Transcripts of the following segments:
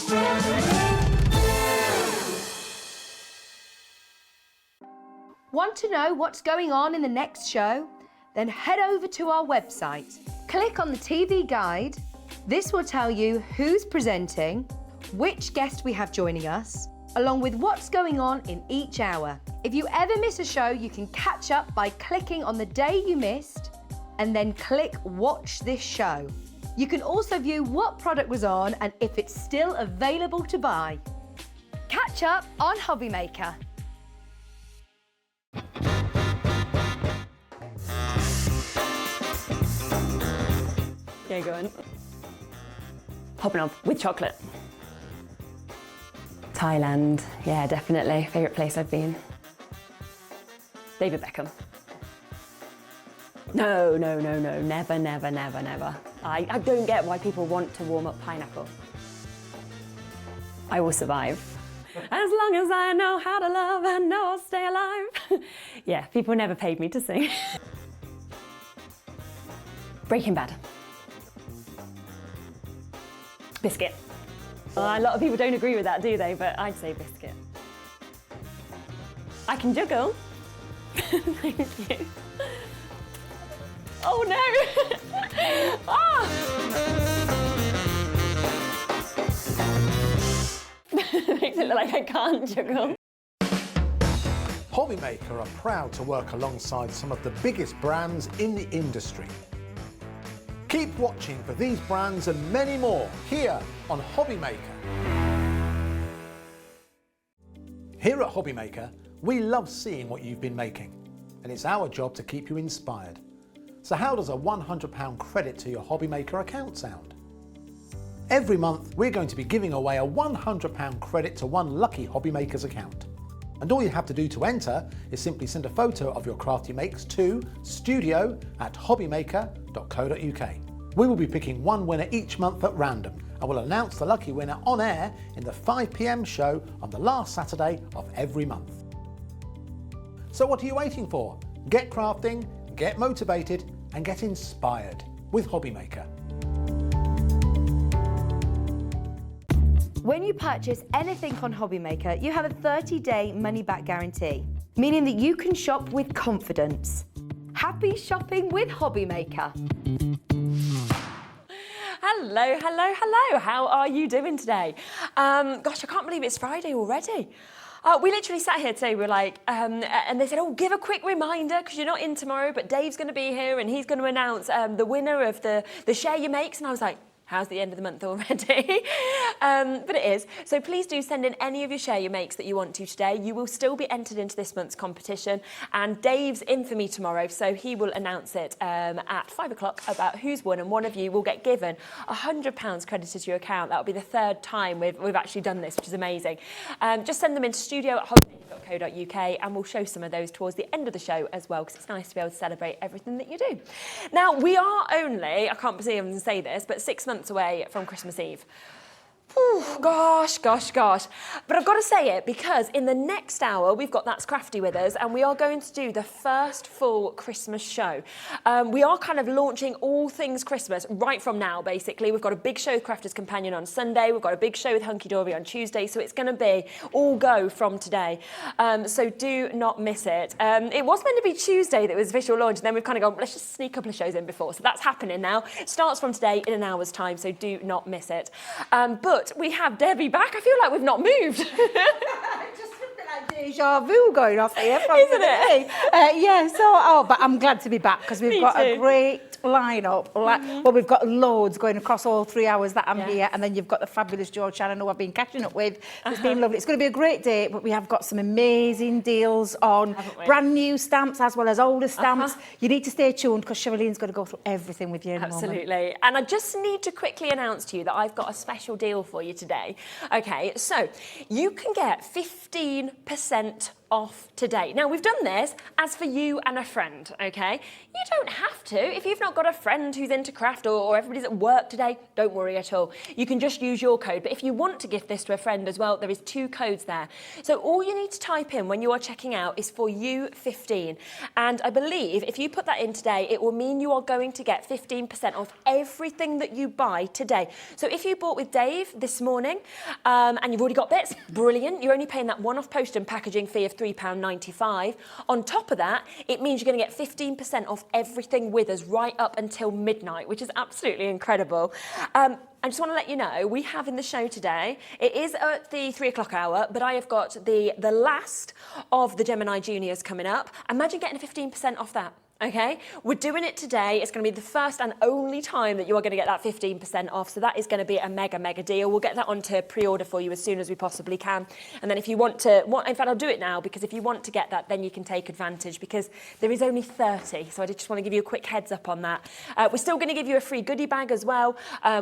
Want to know what's going on in the next show? Then head over to our website. Click on the TV guide. This will tell you who's presenting, which guest we have joining us, along with what's going on in each hour. If you ever miss a show, you can catch up by clicking on the day you missed and then click Watch This Show. You can also view what product was on and if it's still available to buy. Catch up on Hobby Maker. Yeah, go on. Hobnob with chocolate. Thailand, yeah, definitely. Favourite place I've been. David Beckham. No, never. I don't get why people want to warm up pineapple. I will survive. As long as I know how to love, I know I'll stay alive. Yeah, people never paid me to sing. Breaking Bad. Biscuit. A lot of people don't agree with that, do they? But I'd say biscuit. I can juggle. Thank you. Oh no! Ah! Makes it look like I can't juggle. Hobby Maker are proud to work alongside some of the biggest brands in the industry. Keep watching for these brands and many more here on Hobby Maker. Here at Hobby Maker, we love seeing what you've been making, and it's our job to keep you inspired. So how does a £100 credit to your Hobby Maker account sound? Every month, we're going to be giving away a £100 credit to one lucky Hobby Maker's account. And all you have to do to enter is simply send a photo of your crafty makes to studio@hobbymaker.co.uk. We will be picking one winner each month at random, and we'll announce the lucky winner on air in the 5 PM show on the last Saturday of every month. So what are you waiting for? Get crafting, get motivated, and get inspired with Hobby Maker. When you purchase anything on Hobby Maker, you have a 30-day money-back guarantee, meaning that you can shop with confidence. Happy shopping with Hobby Maker. Hello. How are you doing today? Gosh, I can't believe it's Friday already. We literally sat here today, we were like, and they said, oh, give a quick reminder because you're not in tomorrow, but Dave's going to be here and he's going to announce the winner of the Share Your Makes. And I was like, how's the end of the month already? But it is. So please do send in any of your Share Your Makes that you want to today. You will still be entered into this month's competition. And Dave's in for me tomorrow, so he will announce it at 5 o'clock about who's won. And one of you will get given £100 credited to your account. That will be the third time we've actually done this, which is amazing. Just send them into studio@hobbymaker.co.uk and we'll show some of those towards the end of the show as well, because it's nice to be able to celebrate everything that you do. Now, we are only, I can't believe I'm going to say this, but 6 months away from Christmas Eve. Ooh, gosh. But I've got to say it because in the next hour, we've got That's Crafty with us and we are going to do the first full Christmas show. We are kind of launching all things Christmas right from now, basically. We've got a big show with Crafter's Companion on Sunday. We've got a big show with Hunky Dory on Tuesday. So it's going to be all go from today. So do not miss it. It was meant to be Tuesday that was official launch. And then we've kind of gone, let's just sneak a couple of shows in before. So that's happening now. It starts from today in an hour's time. So do not miss it. But we have Debbie back. I feel like we've not moved. Just a bit like deja vu going off here, isn't it? But I'm glad to be back because we've got a great lineup. Well, we've got loads going across all 3 hours that I'm here, and then you've got the fabulous George Shannon who I've been catching up with. It's been lovely. It's going to be a great day, but we have got some amazing deals on brand new stamps as well as older stamps. You need to stay tuned because Cheryllene's going to go through everything with you in a moment. Absolutely. And I just need to quickly announce to you that I've got a special deal for you today. Okay, so you can get 15% off today. Now, we've done this as for you and a friend, okay? You don't have to. If you've not got a friend who's into craft or everybody's at work today, don't worry at all. You can just use your code. But if you want to gift this to a friend as well, there is 2 codes there. So all you need to type in when you are checking out is for you 15. And I believe if you put that in today, it will mean you are going to get 15% off everything that you buy today. So if you bought with Dave this morning and you've already got bits, brilliant. You're only paying that one-off post and packaging fee of £3.95. On top of that, it means you're going to get 15% off everything with us right up until midnight, which is absolutely incredible. I just want to let you know, we have in the show today, it is at the 3 o'clock hour, but I have got the last of the Gemini Juniors coming up. Imagine getting a 15% off that. Okay, we're doing it today. It's going to be the first and only time that you are going to get that 15% off. So that is going to be a mega deal. We'll get that onto pre-order for you as soon as we possibly can. And then if you want to, in fact, I'll do it now, because if you want to get that, then you can take advantage, because there is only 30. So I just want to give you a quick heads up on that. We're still going to give you a free goodie bag as well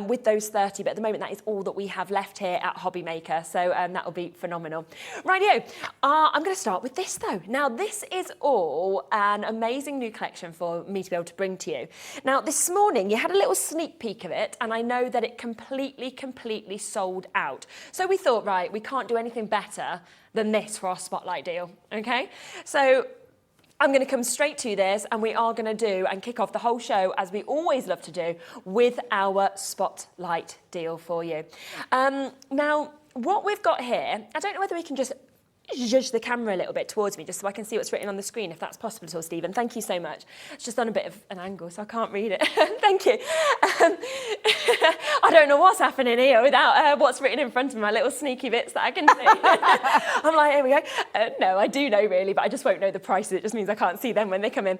with those 30. But at the moment, that is all that we have left here at Hobby Maker. So that will be phenomenal. Rightio, I'm going to start with this though. Now, this is all an amazing new collection for me to be able to bring to you. Now, this morning you had a little sneak peek of it, and I know that it completely sold out. So we thought, right, we can't do anything better than this for our spotlight deal, okay? So I'm going to come straight to this, and we are going to do and kick off the whole show, as we always love to do, with our spotlight deal for you. Now, what we've got here, I don't know whether we can just judge the camera a little bit towards me just so I can see what's written on the screen, if that's possible at all, Stephen. Thank you so much. It's just on a bit of an angle, so I can't read it. Thank you. I don't know what's happening here without what's written in front of me, my little sneaky bits that I can see. I'm like, here we go. No, I do know really, but I just won't know the prices. It just means I can't see them when they come in.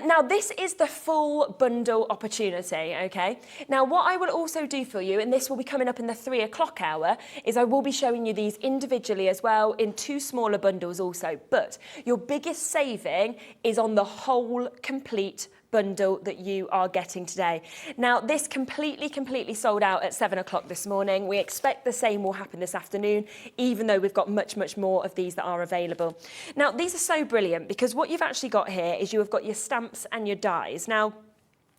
Now, this is the full bundle opportunity, okay? Now, what I will also do for you, and this will be coming up in the 3 o'clock hour, is I will be showing you these individually as well in 2 smaller bundles also, but your biggest saving is on the whole complete bundle that you are getting today. Now, this completely sold out at 7 o'clock this morning. We expect the same will happen this afternoon, even though we've got much more of these that are available. Now, these are so brilliant, because what you've actually got here is you have got your stamps and your dies. Now,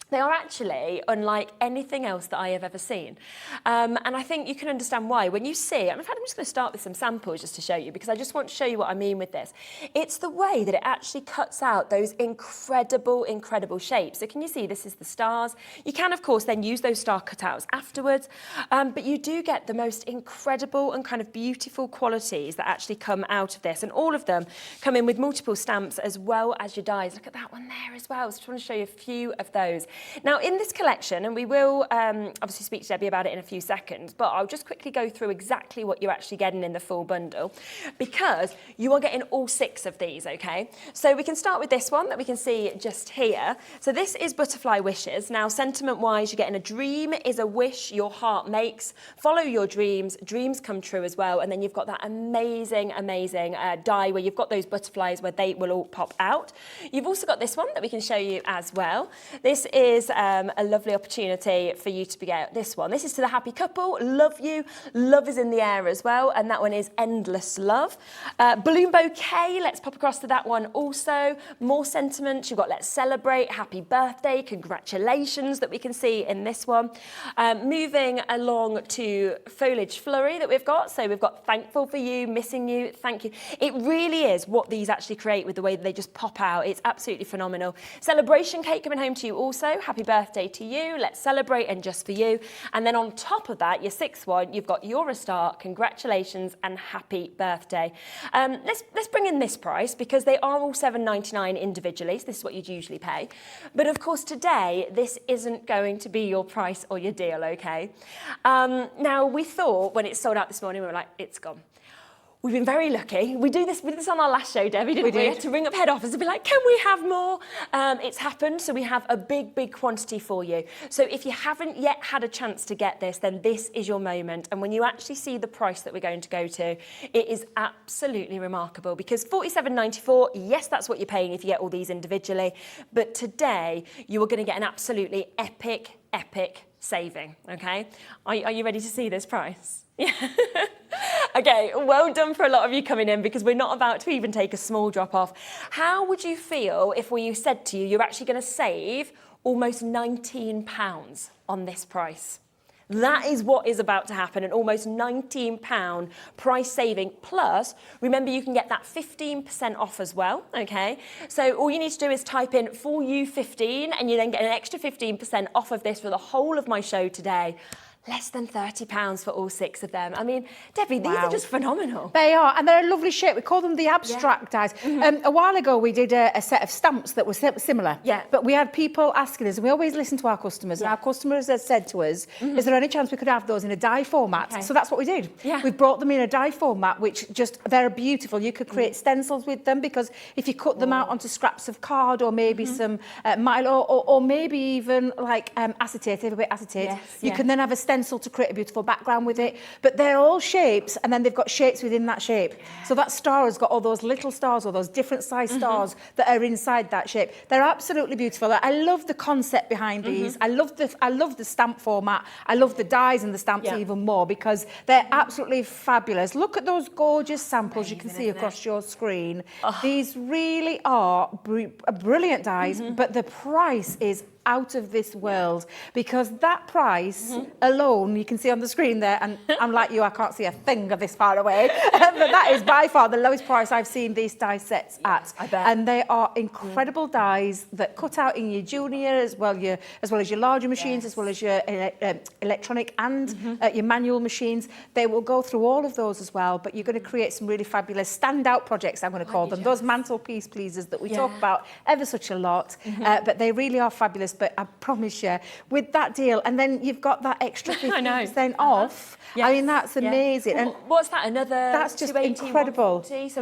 they are actually unlike anything else that I have ever seen. And I think you can understand why. When you see, in fact, I'm just going to start with some samples just to show you, because I just want to show you what I mean with this. It's the way that it actually cuts out those incredible shapes. So can you see this is the stars? You can, of course, then use those star cutouts afterwards, but you do get the most incredible and kind of beautiful qualities that actually come out of this. And all of them come in with multiple stamps as well as your dies. Look at that one there as well. So I just want to show you a few of those. Now, in this collection, and we will obviously speak to Debbie about it in a few seconds, but I'll just quickly go through exactly what you're actually getting in the full bundle, because you are getting all 6 of these, okay? So we can start with this one that we can see just here. So this is Butterfly Wishes. Now, sentiment-wise, you're getting a dream is a wish your heart makes. Follow your dreams. Dreams come true as well. And then you've got that amazing die where you've got those butterflies where they will all pop out. You've also got this one that we can show you as well. This is a lovely opportunity for you to get this one. This is to the happy couple. Love you. Love is in the air as well. And that one is Endless Love. Balloon Bouquet. Let's pop across to that one also. More sentiments. You've got Let's Celebrate. Happy birthday. Congratulations that we can see in this one. Moving along to Foliage Flurry that we've got. So we've got Thankful for You, Missing You, Thank You. It really is what these actually create with the way that they just pop out. It's absolutely phenomenal. Celebration Cake coming home to you also. Happy birthday to you. Let's Celebrate and Just for You. And then on top of that, your 6th one, you've got You're a Star, Congratulations and Happy Birthday. Let's bring in this price, because they are all $7.99 individually. So this is what you'd usually pay. But of course today, this isn't going to be your price or your deal, okay? Now, we thought when it sold out this morning, we were like, it's gone. We've been very lucky. We did this on our last show, Debbie, didn't we? We had to ring up head office and be like, can we have more? It's happened, so we have a big quantity for you. So if you haven't yet had a chance to get this, then this is your moment. And when you actually see the price that we're going to go to, it is absolutely remarkable, because $47.94, yes, that's what you're paying if you get all these individually. But today, you are going to get an absolutely epic saving, okay? Are you ready to see this price? Yeah. Okay, well done for a lot of you coming in, because we're not about to even take a small drop off. How would you feel if we said to you, you're actually going to save almost £19 on this price? That is what is about to happen, an almost £19 price saving. Plus, remember, you can get that 15% off as well, okay? So all you need to do is type in for you 15, and you then get an extra 15% off of this for the whole of my show today. Less than £30 for all 6 of them. I mean, Debbie, these are just phenomenal. They are, and they're a lovely shape. We call them the abstract dies. A while ago, we did a set of stamps that were similar. Yeah. But we had people asking us, and we always listen to our customers, and our customers have said to us, is there any chance we could have those in a die format? Okay. So that's what we did. Yeah. We brought them in a die format, which they're beautiful. You could create stencils with them, because if you cut them out onto scraps of card, or maybe some Milo, or maybe even like acetate, a bit acetate, you can then have a stencil to create a beautiful background with it. But they're all shapes, and then they've got shapes within that shape. So that star has got all those little stars, or those different size stars that are inside that shape. They're absolutely beautiful. I love the concept behind these. I love the stamp format. I love the dies and the stamps even more, because they're absolutely fabulous. Look at those gorgeous samples you can see across your screen. These really are brilliant dies, but the price is out of this world, because that price alone, you can see on the screen there, and I'm like you, I can't see a thing of this far away, but that is by far the lowest price I've seen these die sets at. I bet. And they are incredible dies that cut out in your Junior as well as your larger machines, as well as your electronic and your manual machines. They will go through all of those as well, but you're going to create some really fabulous standout projects, I'm going to call them, those mantelpiece pleasers that we talk about ever such a lot, but they really are fabulous. But I promise you, with that deal, and then you've got that extra 50% off. Yes. I mean, that's amazing. Well, And what's that? Another that's just 280, incredible. 140, so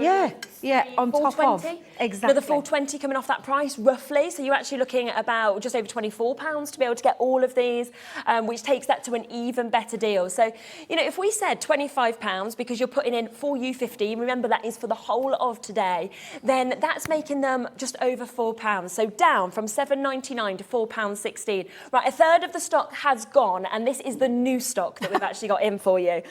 On top of. Exactly. Another 420 coming off that price, roughly. So you're actually looking at about just over £24 to be able to get all of these, which takes that to an even better deal. So, you know, if we said £25 because you're putting in for you 15, remember that is for the whole of today, then that's making them just over £4. So down from £7.99 to £4.16. Right, a third of the stock has gone, and this is the new stock that we've actually got in for you.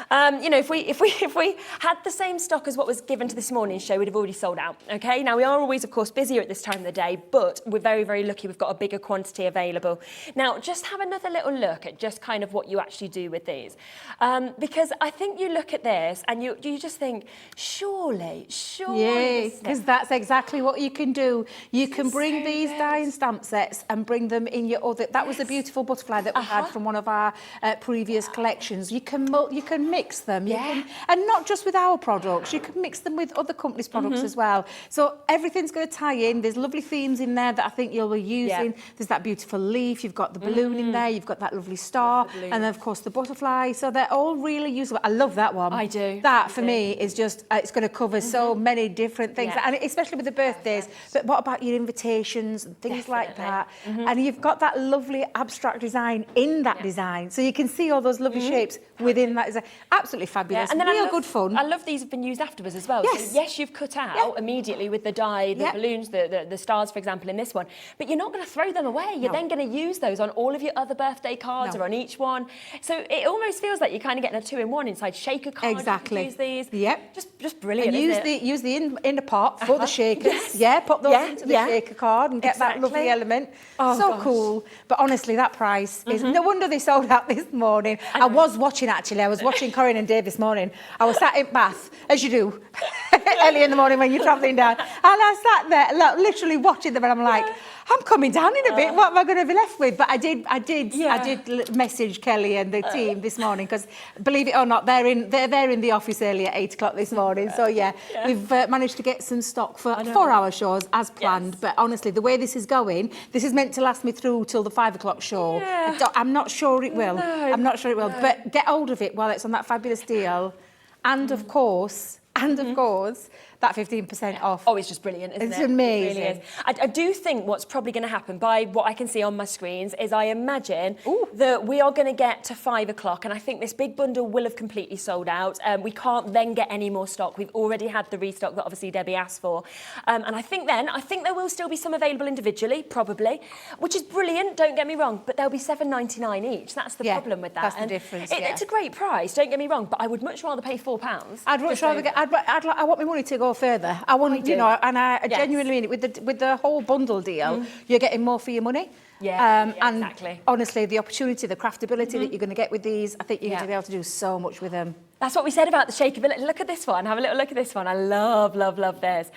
You know, if we had the same stock as what was given to this morning's show, we'd have already sold out. Okay, now we are always, of course, busier at this time of the day, but we're very, very lucky we've got a bigger quantity available. Now, just have another little look at just kind of what you actually do with these, because I think you look at this and you just think, surely. Yeah, because that's exactly what you can do. You can bring these die and stamp sets and bring them in your other. That was a beautiful butterfly that we had from one of our previous collections. You can mix them, and not just with our products. You can mix them with other companies' products as well. So everything's going to tie in. There's lovely themes in there that I think you'll be using. There's that beautiful leaf. You've got the balloon in there. You've got that lovely star, and then of course the butterfly. So they're all really useful. I love that one. I do. That for me is just it's going to cover so many different things, and especially with the birthdays. But what about your invitations and things like that? And you've got that lovely abstract design in that design, so you can see all those lovely shapes within that design. Absolutely fabulous. And then real good fun. I love these have been used afterwards as well. Yes. So yes, you've cut out immediately with the die, the balloons, the stars, for example, in this one. But you're not going to throw them away. You're then going to use those on all of your other birthday cards or on each one. So it almost feels like you're kind of getting a 2-in-1 inside shaker card. Exactly. You can use these. Yep. Just brilliant. And use the inner part for the shakers. Put those into the shaker card and get that lovely element. So cool. But honestly, that price is no wonder they sold out this morning. I was watching Corinne and Dave this morning. I was sat in Bath, as you do, early in the morning when you're travelling down. And I sat there, literally watching them, and I'm like, I'm coming down in a bit. What am I going to be left with? But I did message Kelly and the team this morning, because believe it or not, they're in the office early at 8 o'clock this morning. So we've managed to get some stock for 4-hour shows as planned. But honestly, the way this is going, this is meant to last me through till the 5 o'clock show. I'm not sure it will. I'm not sure it will. But get hold of it while it's on that fabulous deal. And of course, that 15% off. Oh, it's just brilliant, isn't it? It's amazing. It really is. I do think what's probably going to happen by what I can see on my screens is I imagine that we are going to get to 5 o'clock, and I think this big bundle will have completely sold out. We can't then get any more stock. We've already had the restock that obviously Debbie asked for. And I think there will still be some available individually, probably, which is brilliant, don't get me wrong, but they'll be $7.99 each. That's the problem with that. That's the difference, It's a great price, don't get me wrong, but I would much rather pay £4. I'd much rather I want my money to go further. I want, you know, and I genuinely mean it. With the whole bundle deal, you're getting more for your money. Yeah, and exactly. Honestly, the opportunity, the craftability that you're going to get with these, I think you're going to be able to do so much with them. That's what we said about the shakeability. Look at this one. Have a little look at this one. I love, love, love this.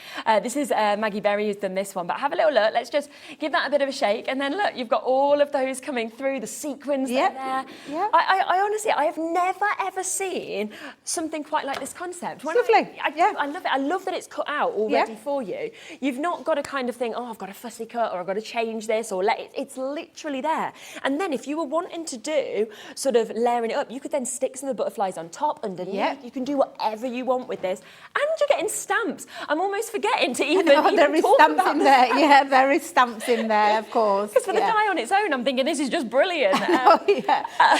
This is Maggie Berry who's done this one. But have a little look. Let's just give that a bit of a shake. And then look, you've got all of those coming through, the sequins that are there. Yeah. I honestly, I have never, ever seen something quite like this concept. It's lovely. I love it. I love that it's cut out already for you. You've not got to kind of think, oh, I've got a fussy cut or I've got to change this or it's literally there. And then if you were wanting to do sort of layering it up, you could then stick some of the butterflies on top, underneath. You can do whatever you want with this. And you're getting stamps. I'm almost forgetting to even there is talk stamps about in there. Yeah, there is stamps in there, of course. Because for the die on its own, I'm thinking this is just brilliant.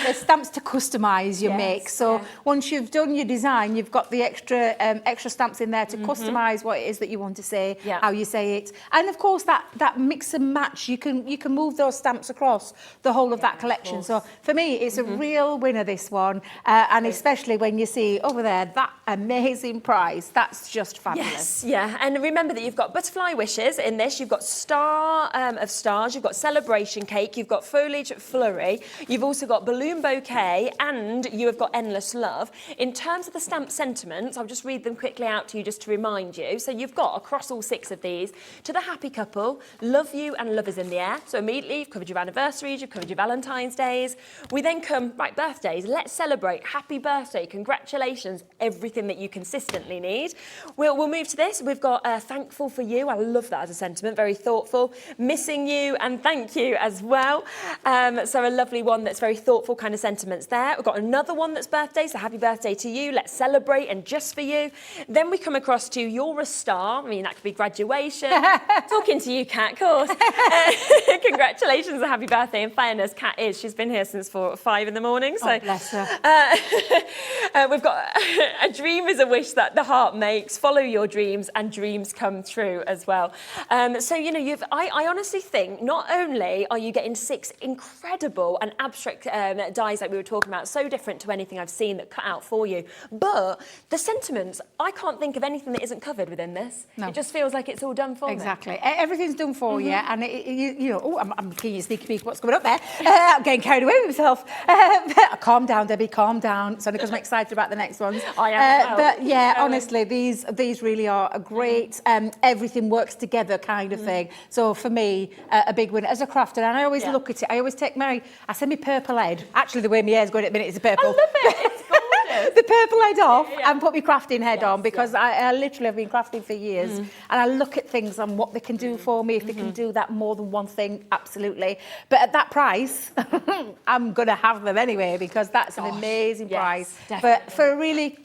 There's stamps to customise your make. So once you've done your design, you've got the extra stamps in there to customise what it is that you want to say, how you say it. And of course, that mix and match, you can move those stamps across the whole of that collection. So for me, it's a real winner, this one. And especially when you see over there that amazing prize, that's just fabulous. And remember that you've got butterfly wishes in this, you've got star of stars, you've got celebration cake, you've got foliage flurry, you've also got balloon bouquet, and you have got endless love. In terms of the stamp sentiments, I'll just read them quickly out to you just to remind you. So you've got across all 6 of these, to the happy couple, love you and love is in the air. So immediately you've covered your anniversaries, you've covered your Valentine's days. We then come, right, birthdays, let's celebrate, happy birthday, congratulations, everything that you consistently need. We'll move to this. We've got thankful for you. I love that as a sentiment, very thoughtful. Missing you and thank you as well. So a lovely one that's very thoughtful kind of sentiments there. We've got another one that's birthday, so happy birthday to you. Let's celebrate and just for you. Then we come across to you're a star. I mean, that could be graduation. Talking to you, Kat, of course. Congratulations and happy birthday. In fairness, Kat she's been here since 5 in the morning. So bless her. We've got a dream is a wish that the heart makes. Follow your dreams and dreams come true as well. So, you know, I honestly think not only are you getting 6 incredible and abstract dies like we were talking about, so different to anything I've seen that cut out for you, but the sentiments, I can't think of anything that isn't covered within this. No. It just feels like it's all done for me. Exactly. Everything's done for you. And, you know, I'm keen to sneaky peek what's coming up there. I'm getting carried away with myself. Calm down, Debbie, calm down. It's only because I'm excited about the next ones. I am. But yeah, honestly, these really are a great everything works together kind of thing. So for me, a big winner as a crafter. And I always look at it. I always take I send me purple head. Actually, the way my hair's going at the minute is purple. I love it. It's gorgeous. The purple head off and put my crafting head on because I literally have been crafting for years. And I look at things and what they can do for me. If they can do that more than one thing, absolutely. But at that price, I'm going to have them anyway because that's an amazing price. For a really,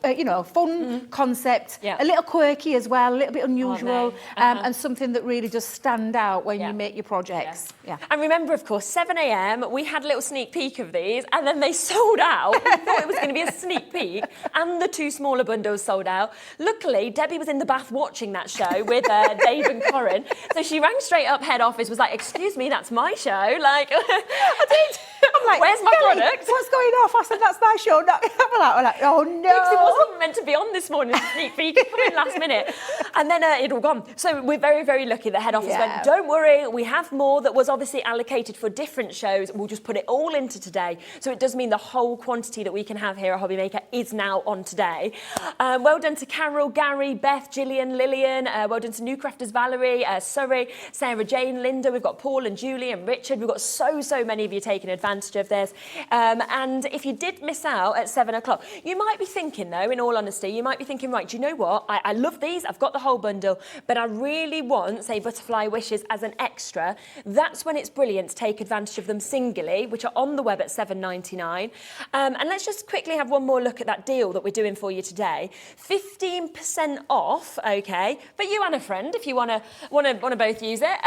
you know, fun concept, a little quirky as well, a little bit unusual, and something that really does stand out when you make your projects. And remember, of course, 7 a.m, we had a little sneak peek of these and then they sold out. We thought it was going to be a sneak peek and the 2 smaller bundles sold out. Luckily, Debbie was in the bath watching that show with Dave and Corinne. So she rang straight up head office, was like, excuse me, that's my show. Like, I'm like, where's my product? What's going off? I said, that's my show. No. We're like, oh no. Because it wasn't meant to be on this morning, sneak peek, it come in last minute. And then it all gone. So we're very, very lucky that head office went, don't worry, we have more that was obviously allocated for different shows. We'll just put it all into today. So it does mean the whole quantity that we can have here at Hobby Maker is now on today. Well done to Carol, Gary, Beth, Gillian, Lillian. Well done to New Crafters, Valerie, Surrey, Sarah Jane, Linda. We've got Paul and Julie and Richard. We've got so many of you taking advantage of this. And if you did miss out at 7 o'clock, you might be thinking though, in all honesty, you might be thinking, right, do you know what? I love these. I've got the whole bundle, but I really want, say, Butterfly Wishes as an extra. That's when it's brilliant to take advantage of them singly, which are on the web at $7.99. And let's just quickly have one more more look at that deal that we're doing for you today. 15% off, okay, for you and a friend if you want to both use it.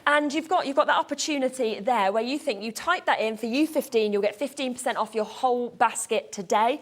And you've got that opportunity there where you think you type that in, for you 15, you'll get 15% off your whole basket today,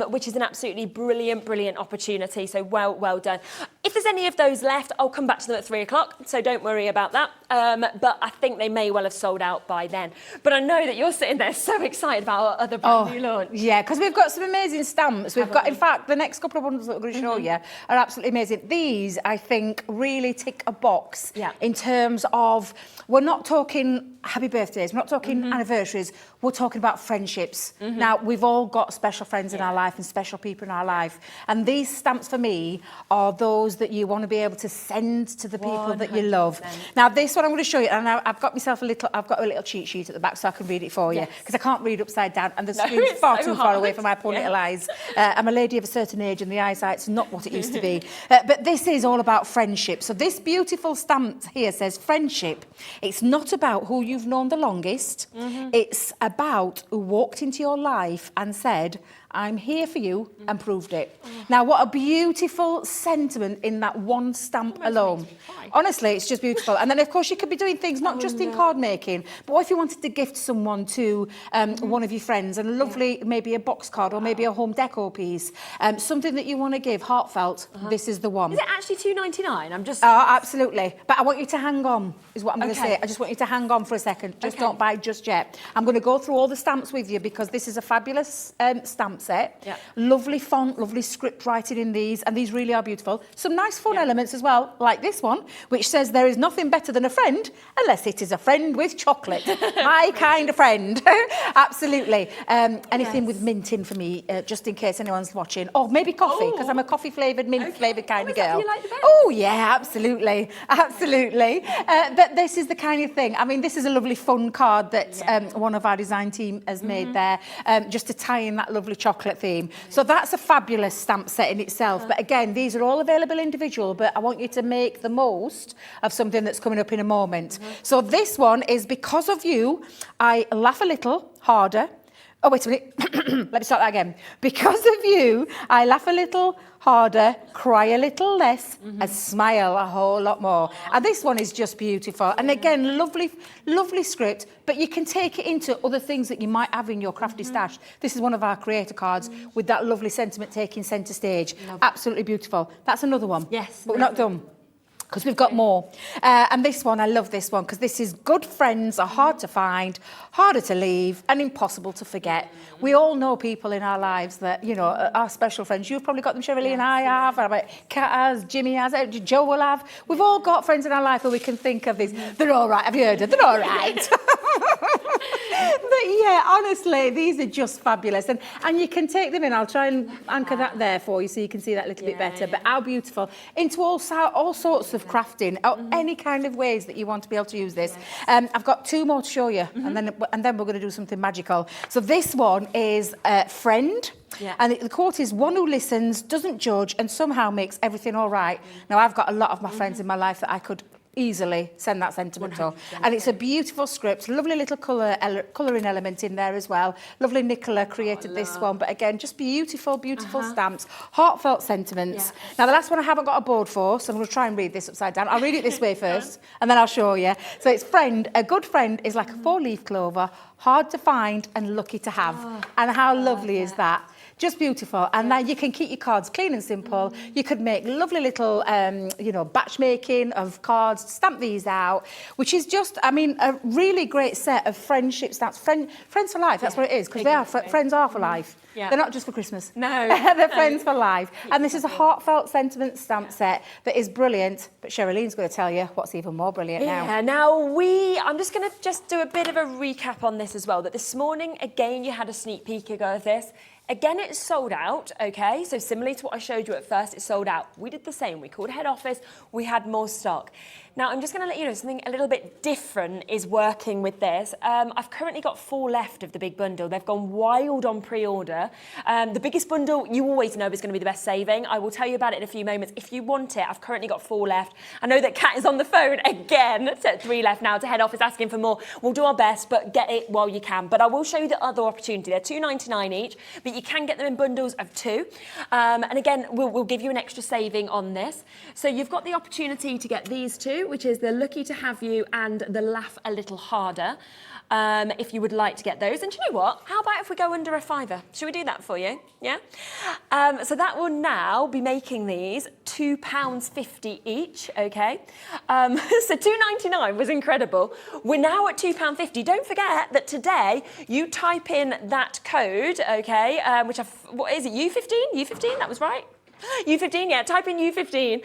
which is an absolutely brilliant opportunity. So well done. If there's any of those left, I'll come back to them at 3 o'clock, so don't worry about that. But I think they may well have sold out by then. But I know that you're sitting there so excited about our other brand new launch. Yeah, because we've got some amazing stamps. We've got, in fact, the next couple of ones that we're going to show you are absolutely amazing. These, I think, really tick a box in terms of, we're not talking happy birthdays, we're not talking anniversaries, we're talking about friendships. Now, we've all got special friends in our life and special people in our life. And these stamps, for me, are those that you want to be able to send to the people that you love. Now, this one I'm going to show you, and I've got a little cheat sheet at the back so I can read it for you, because I can't read upside down, and the screen's far too far away from my poor little eyes. I'm a lady of a certain age, and the eyesight's not what it used to be. But this is all about friendship. So this beautiful stamp here says friendship. It's not about who you've known the longest. It's about who walked into your life and said, I'm here for you, and proved it. Now, what a beautiful sentiment in that one stamp alone. Honestly, it's just beautiful. And then, of course, you could be doing things not just in card making, but what if you wanted to gift someone to one of your friends, and lovely, maybe a box card or maybe a home deco piece, something that you want to give, heartfelt, this is the one. Is it actually $2.99? I'm just... Oh, absolutely. But I want you to hang on, is what I'm going to say. I just want you to hang on for a second. Just don't buy just yet. I'm going to go through all the stamps with you because this is a fabulous stamp set. Lovely font, lovely script writing in these, and these really are beautiful. Some nice fun elements as well, like this one, which says there is nothing better than a friend unless it is a friend with chocolate. My kind of friend. Absolutely. Anything with mint in for me, just in case anyone's watching. Or maybe coffee, because I'm a coffee-flavoured, mint-flavoured kind of girl. You like the best? Oh, yeah, absolutely. Absolutely. But this is the kind of thing. I mean, this is a lovely fun card that one of our design team has made there, just to tie in that lovely chocolate theme. So that's a fabulous stamp set in itself. But again, these are all available individual, but I want you to make the most of something that's coming up in a moment. So this one is because of you, I laugh a little harder. Oh, wait a minute. Let me start that again. Because of you, I laugh a little harder, cry a little less, and smile a whole lot more. And this one is just beautiful. And again, lovely script, but you can take it into other things that you might have in your crafty stash. This is one of our creator cards with that lovely sentiment taking centre stage. Absolutely beautiful. That's another one. Yes. But we're not done, because we've got more. And this one, I love this one, because this is good friends are hard to find, harder to leave, and impossible to forget. We all know people in our lives that, you know, are special friends. You've probably got them, Shirley, and I have, and I bet Kat has, Jimmy has, Joe will have. We've all got friends in our life where we can think of these. They're all right. Have you heard of them? They're all right. But yeah, honestly, these are just fabulous. And you can take them in. I'll try and anchor that there for you so you can see that a little bit better. But how beautiful. Into all sorts of crafting, or any kind of ways that you want to be able to use this. I've got two more to show you, and then we're going to do something magical. So this one is Friend. And the quote is, one who listens, doesn't judge, and somehow makes everything all right. Now, I've got a lot of my friends in my life that I could easily send that sentiment to. And it's a beautiful script, lovely little colouring element in there as well. Lovely Nicola created this one, but again, just beautiful stamps, heartfelt sentiments. Now, the last one I haven't got a board for, so I'm going to try and read this upside down. I'll read it this way first, and then I'll show you. So it's friend. A good friend is like a four-leaf clover, hard to find and lucky to have. And how lovely is that? Just beautiful. And then you can keep your cards clean and simple. You could make lovely little, batch making of cards, stamp these out, which is just, I mean, a really great set of friendships. That's friends for life. That's what it is, because they are friends are for life. They're not just for Christmas. No. They're friends for life. And this is a heartfelt sentiment stamp set that is brilliant. But Sherilyn's going to tell you what's even more brilliant now. Yeah, now I'm just going to do a bit of a recap on this as well, that this morning, again, you had a sneak peek of this. Again, it's sold out, okay? So similarly to what I showed you at first, it's sold out. We did the same. We called head office. We had more stock. Now, I'm just going to let you know something a little bit different is working with this. I've currently got 4 left of the big bundle. They've gone wild on pre-order. The biggest bundle, you always know, is going to be the best saving. I will tell you about it in a few moments. If you want it, I've currently got 4 left. I know that Kat is on the phone again, so 3 left now to head office asking for more. We'll do our best, but get it while you can. But I will show you the other opportunity. They're $2.99 each, but you can get them in bundles of 2. And again, we'll give you an extra saving on this. So you've got the opportunity to get these 2, which is the Lucky to Have You and the Laugh a Little Harder, if you would like to get those. And do you know what? How about if we go under a £5? Should we do that for you? Yeah? So that will now be making these £2.50 each, okay? So $2.99 was incredible. We're now at £2.50. Don't forget that today you type in that code, okay, what is it, U15? U15, that was right. U15, yeah, type in U15.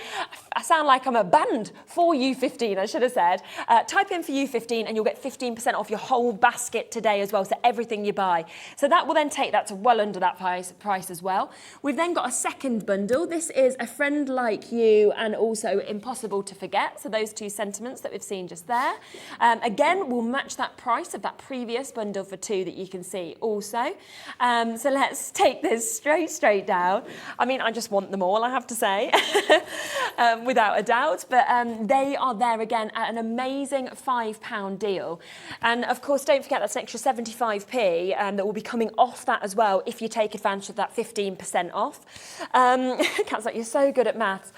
I sound like I'm a band for U15, I should have said. Type in for U15 and you'll get 15% off your whole basket today as well, so everything you buy. So that will then take that to well under that price as well. We've then got a second bundle. This is A Friend Like You and also Impossible to Forget. So those 2 sentiments that we've seen just there. Again, we'll match that price of that previous bundle for 2 that you can see also. So let's take this straight down. I mean, I just want them all, I have to say, without a doubt, but they are there again at an amazing £5 deal. And of course, don't forget that's an extra 75p that will be coming off that as well if you take advantage of that 15% off. Kat's like, you're so good at maths.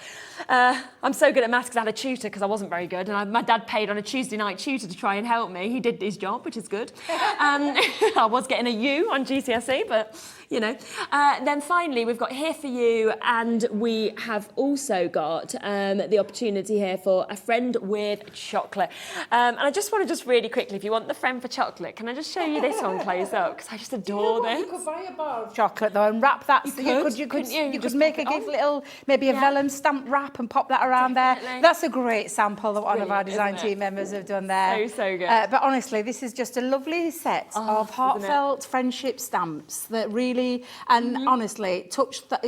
I'm so good at maths because I had a tutor because I wasn't very good, and my dad paid on a Tuesday night tutor to try and help me. He did his job, which is good. I was getting a U on GCSE, but you know. Then finally, we've got Here For You, and we have also got the opportunity here for A Friend with Chocolate. And I just want to really quickly, if you want the friend for chocolate, can I just show you this one close up? Because I just adore this. You could buy a bar of chocolate though and wrap that. You could make a little, maybe a vellum stamp wrap and pop that around there. That's a great sample that one of our design team members have done there. So good. But honestly, this is just a lovely set of heartfelt friendship stamps that really, and honestly, touch the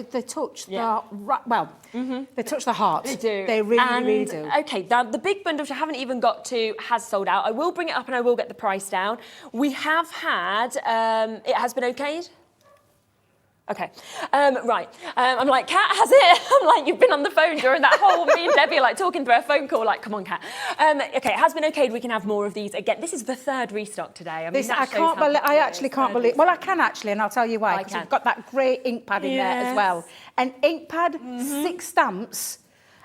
heart. They do. They really do. Okay, now the big bundle, which I haven't even got to, has sold out. I will bring it up and I will get the price down. We have had, it has been okayed. Okay, right. I'm like, Kat, has it? I'm like, you've been on the phone during that whole, me and Debbie are like talking through a phone call, like, come on, Kat. Okay, it has been okayed. We can have more of these. Again, this is the 3rd restock today. I mean, I actually can't believe, well, I can actually, and I'll tell you why, because we've got that great ink pad in there as well. An ink pad, 6 stamps,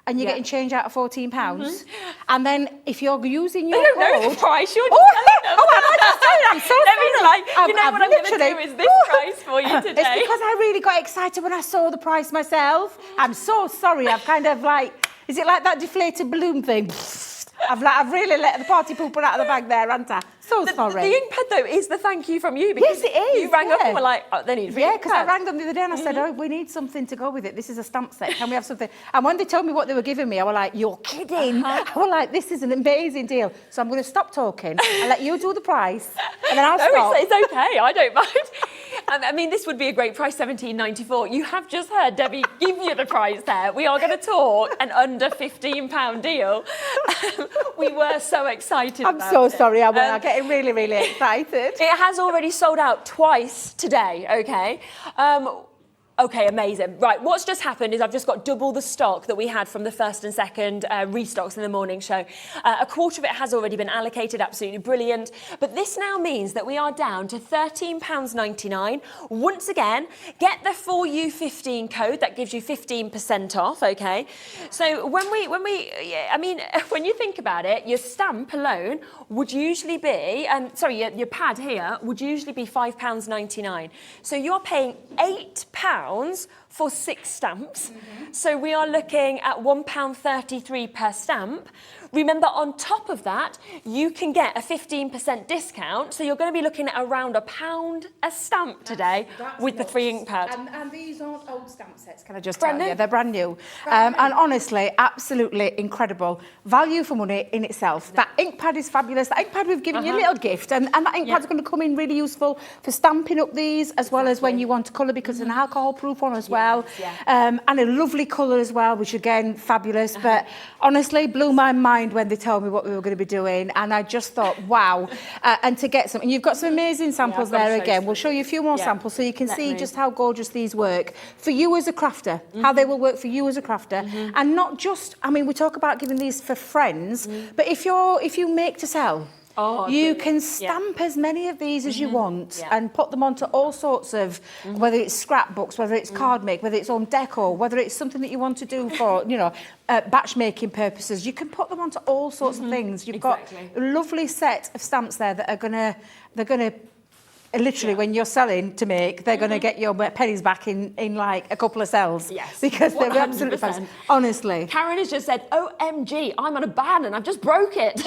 and you're getting change out of £14. And then if you're using your code... I don't know the price, you're just telling them. I'm just telling them, I'm so sorry. You know what I'm going to do is this price for you today. It's because I really got excited when I saw the price myself. I'm so sorry, I've kind of like... Is it like that deflated balloon thing? I've really let the party pooper out of the bag there, haven't I? So sorry. The ink pad, though, is the thank you from you. Because yes, it is. You rang up and were like, oh, they need a ink pad. Yeah, because I rang them the other day and I said, oh, we need something to go with it. This is a stamp set. Can we have something? And when they told me what they were giving me, I was like, you're kidding. I was like, this is an amazing deal. So I'm going to stop talking and let you do the price. And then I'll stop. It's okay. I don't mind. I mean, this would be a great price, $17.94. You have just heard Debbie give you the price there. We are going to talk an under £15 deal. We were so excited about it. I'm so sorry, I'm getting really, really excited. It has already sold out twice today, okay? Okay, amazing. Right, what's just happened is I've just got double the stock that we had from the 1st and 2nd restocks in the morning show. A quarter of it has already been allocated, absolutely brilliant. But this now means that we are down to £13.99. Once again, get the 4U15 code, that gives you 15% off, okay? So when you think about it, your stamp alone would usually be, your pad here would usually be £5.99. So you're paying £8 for 6 stamps. So we are looking at £1.33 per stamp. Remember, on top of that, you can get a 15% discount. So you're going to be looking at around £1 a stamp today with the 3 ink pad. And these aren't old stamp sets, can I just tell you? They're brand new. And honestly, absolutely incredible. Value for money in itself. That ink pad is fabulous. That ink pad we've given you a little gift. And that ink pad's going to come in really useful for stamping up these, as well as when you want to colour, because it's an alcohol-proof one as well. well. Yeah. And a lovely colour as well, which again, fabulous. But honestly, blew my mind when they told me what we were going to be doing. And I just thought, wow. And to get some, and you've got some amazing samples there again. We'll show you a few more samples so you can see just how gorgeous these work for you as a crafter, how they will work for you as a crafter. And not just, I mean, we talk about giving these for friends, but if you make to sell, you can stamp as many of these as you want and put them onto all sorts of, whether it's scrapbooks, whether it's card make, whether it's on deco, whether it's something that you want to do for, you know, batch making purposes. You can put them onto all sorts of things. You've got a lovely set of stamps there that are they're gonna literally when you're selling to make, they're going to get your pennies back in like a couple of cells. Yes. Because they're absolutely 100%. fabulous. Honestly. Karen has just said, OMG, I'm on a ban and I've just broke it.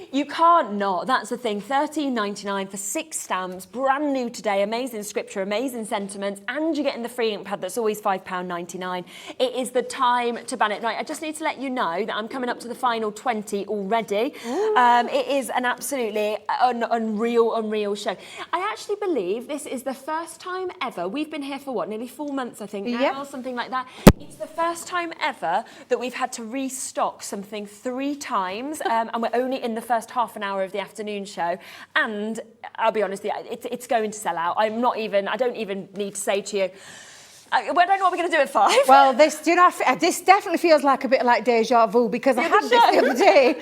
You can't not. That's the thing. $13.99 for 6 stamps, brand new today. Amazing scripture, amazing sentiments, and you're getting the free ink pad that's always £5.99. It is the time to ban it. Right, I just need to let you know that I'm coming up to the final 20 already. It is an absolutely unreal show. I actually believe this is the first time ever. We've been here for what, nearly 4 months, I think now, or something like that. It's the first time ever that we've had to restock something 3 times, and we're only in the first half an hour of the afternoon show, and I'll be honest, it's going to sell out. I don't even need to say to you, I don't know what we're going to do at 5. Well, this definitely feels like a bit like deja vu because I had this the other day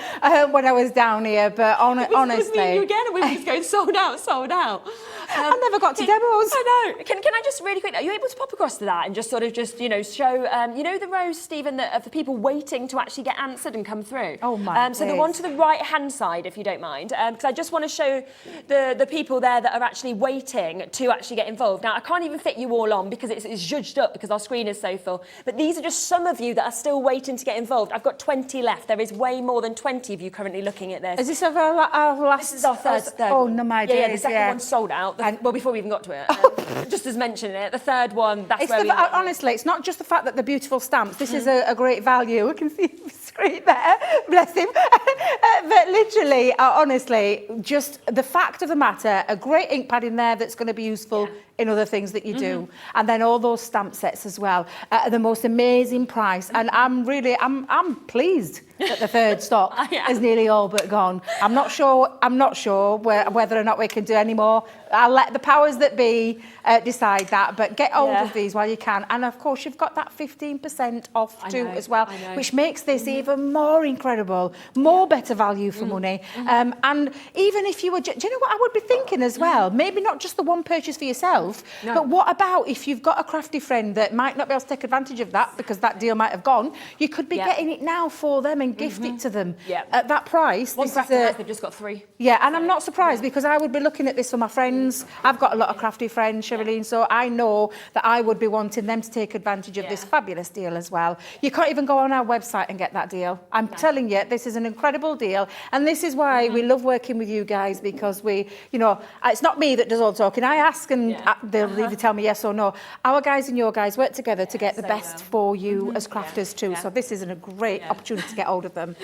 when I was down here. But honestly, it was me and you again, and we were just going sold out. I never got to demos. I know. Can I just really quickly? Are you able to pop across to that and just sort of show the rows, Stephen, of the people waiting to actually get answered and come through? Oh my! So the one to the right hand side, if you don't mind, because I just want to show the people there that are actually waiting to actually get involved. Now I can't even fit you all on because it's judged up because our screen is so full. But these are just some of you that are still waiting to get involved. I've got 20 left. There is way more than 20 of you currently looking at this. Is this our last? This is our third. Oh no, my days. Yeah, the second one's sold out. Well, before we even got to it, just as mentioning it, the third one, that's where we are. Honestly, it's not just the fact that they're beautiful stamps. This is a great value. We can see the screen there. Bless him. But literally, honestly, just the fact of the matter, a great ink pad in there that's going to be useful in other things that you do, and then all those stamp sets as well at the most amazing price. And I'm pleased that the third stock is nearly all but gone. I'm not sure whether or not we can do any more. I'll let the powers that be decide that, but get hold of these while you can. And of course, you've got that 15% off too as well, which makes this even more incredible, more better value for money. And even if you were, do you know what I would be thinking as well? Maybe not just the one purchase for yourself, but what about if you've got a crafty friend that might not be able to take advantage of that because that deal might have gone? You could be getting it now for them and gift it to them at that price. One crafty has, they've just got 3. Yeah, and I'm not surprised because I would be looking at this for my friends. I've got a lot of crafty friends, Sherilyn, so I know that I would be wanting them to take advantage of this fabulous deal as well. You can't even go on our website and get that deal. I'm telling you, this is an incredible deal, and this is why we love working with you guys, because we, you know, it's not me that does all the talking. I ask and they'll either tell me yes or no. Our guys and your guys work together to get the best for you as crafters too, so this is a great opportunity to get hold of them.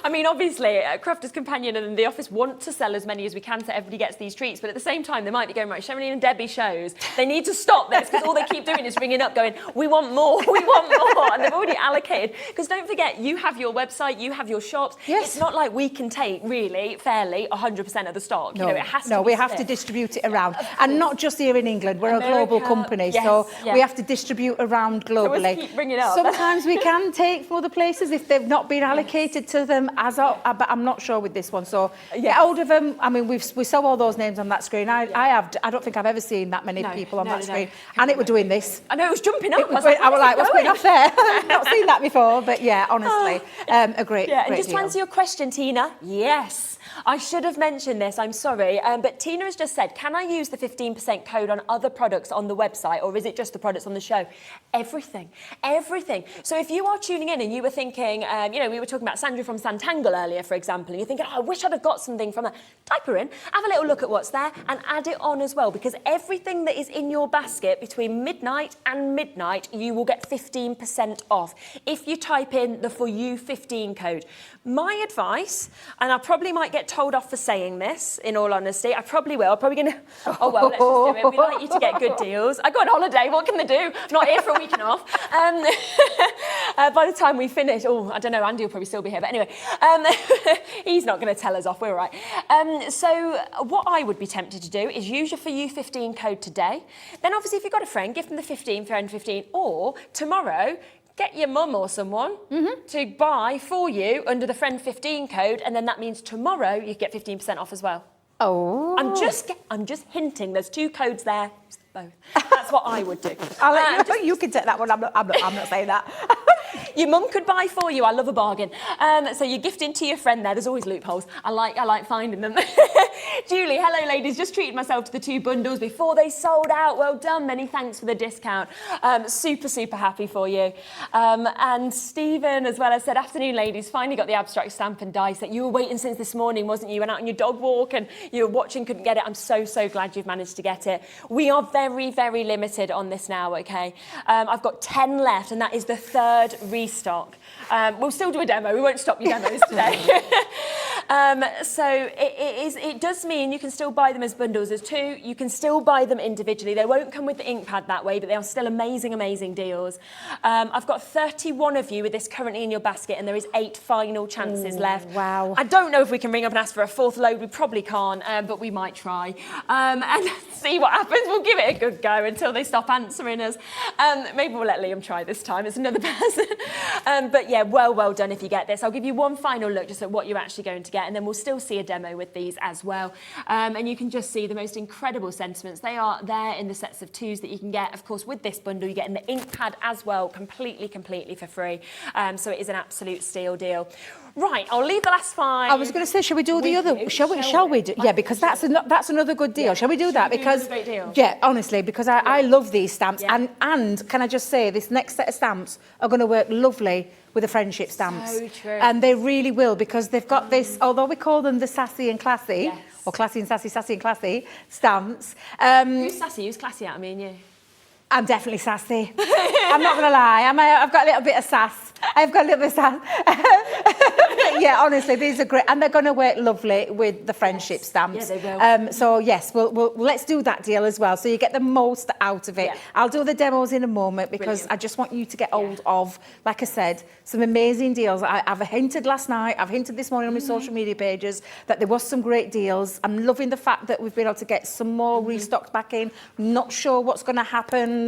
I mean, obviously, Crafters Companion and the office want to sell as many as we can so everybody gets these treats, but at the same time, they might be going, right, Sherilyn and Debbie shows, they need to stop this because all they keep doing is ringing up going, we want more, and they've already allocated. Because don't forget, you have your website, you have your shops. Yes. It's not like we can take, really, fairly, 100% of the stock. No, you know, it has to no, be we have to distribute it around. And not just here in England, we're a global company, so we have to distribute around globally. So keep bringing it up. Sometimes we can take from other places if they've not been allocated to them, but I'm not sure with this one. So get hold of them. I mean, we saw all those names on that screen. I don't think I've ever seen that many people on that screen. And it were doing this. I know, it was jumping up. I was like, what's going off there? I've not seen that before, but yeah, honestly, a great and just deal. to answer your question, Tina, yes. I should have mentioned this, I'm sorry, but Tina has just said, can I use the 15% code on other products on the website, or is it just the products on the show? Everything. So if you are tuning in and you were thinking, we were talking about Sandra from Santangle earlier, for example, and you're thinking, I wish I'd have got something from her. Type her in, have a little look at what's there, and add it on as well, because everything that is in your basket between midnight and midnight, you will get 15% off if you type in the For You 15 code. My advice, and I probably might get get told off for saying this, in all honesty. I probably will. I'm probably going to, oh, well, let's just do it. We like you to get good deals. I go on holiday. What can they do? Not here for a week and a half. By the time we finish, I don't know, Andy will probably still be here. But anyway, he's not going to tell us off. We're all right. So what I would be tempted to do is use your For You 15 code today. Then obviously if you've got a friend, give them the 15 for N15. Or tomorrow, get your mum or someone to buy for you under the Friend 15 code, and then that means tomorrow you get 15% off as well. Oh. I'm just hinting. There's 2 codes there. Both. That's what I would do. I'll let you, you can take that one. I'm not saying that. Your mum could buy for you. I love a bargain. So you're gifting to your friend there. There's always loopholes. I like finding them. Julie, hello ladies. Just treated myself to the 2 bundles before they sold out. Well done. Many thanks for the discount. Super happy for you. And Stephen as well has said, afternoon ladies. Finally got the abstract stamp and die set. You were waiting since this morning, wasn't you? You went out on your dog walk and you were watching, couldn't get it. I'm so glad you've managed to get it. We are very limited on this now, okay? I've got 10 left, and that is the 3rd restock. We'll still do a demo. We won't stop your demos today. So it does mean you can still buy them as bundles. There's 2. You can still buy them individually. They won't come with the ink pad that way, but they are still amazing deals. I've got 31 of you with this currently in your basket, and there is 8 final chances left. Wow. I don't know if we can ring up and ask for a 4th load. We probably can't, but we might try. And see what happens. We'll give it a good go until they stop answering us. Maybe we'll let Liam try this time. It's another person. But yeah, well done if you get this. I'll give you one final look just at what you're actually going to get, and then we'll still see a demo with these as well. And you can just see the most incredible sentiments. They are there in the sets of 2s that you can get. Of course, with this bundle, you get in the ink pad as well, completely for free. So it is an absolute steal deal. Right, I'll leave the last 5. I was going to say, shall we do the other? Shall we do? Yeah, because that's another good deal. Yeah. Shall we do that? Because great deal. Yeah, honestly, because I love these stamps, and can I just say, this next set of stamps are going to work lovely with the friendship stamps. So true. And they really will, because they've got this. Although we call them the sassy and classy, or classy and sassy and classy stamps. Who's sassy? Who's classy out of me and you? I'm definitely sassy. I'm not going to lie. I've got a little bit of sass. I've got a little bit of sass. Yeah, honestly, these are great. And they're going to work lovely with the friendship stamps. Yeah, they will. So, yes, we'll let's do that deal as well. So you get the most out of it. Yeah. I'll do the demos in a moment, because I just want you to get hold of, like I said, some amazing deals. I've hinted last night, I've hinted this morning on my social media pages that there was some great deals. I'm loving the fact that we've been able to get some more restocked back in. Not sure what's going to happen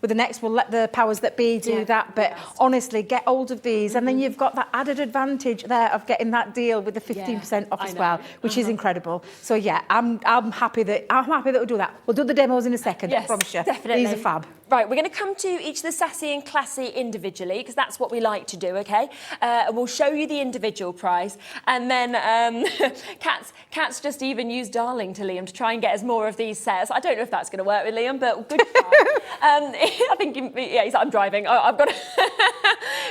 with the next. We'll let the powers that be do that. But honestly, get hold of these. And then you've got that added advantage there of getting that deal with the 15% off as well, which is incredible. So yeah, I'm happy that we'll do that. We'll do the demos in a second. Yes, I promise you. Definitely. These are fab. Right, we're going to come to each of the sassy and classy individually, because that's what we like to do, okay? We'll show you the individual price, and then Kat's just even used darling to Liam to try and get us more of these sets. I don't know if that's going to work with Liam, but good try. I think, he's like, I'm driving. I've got to...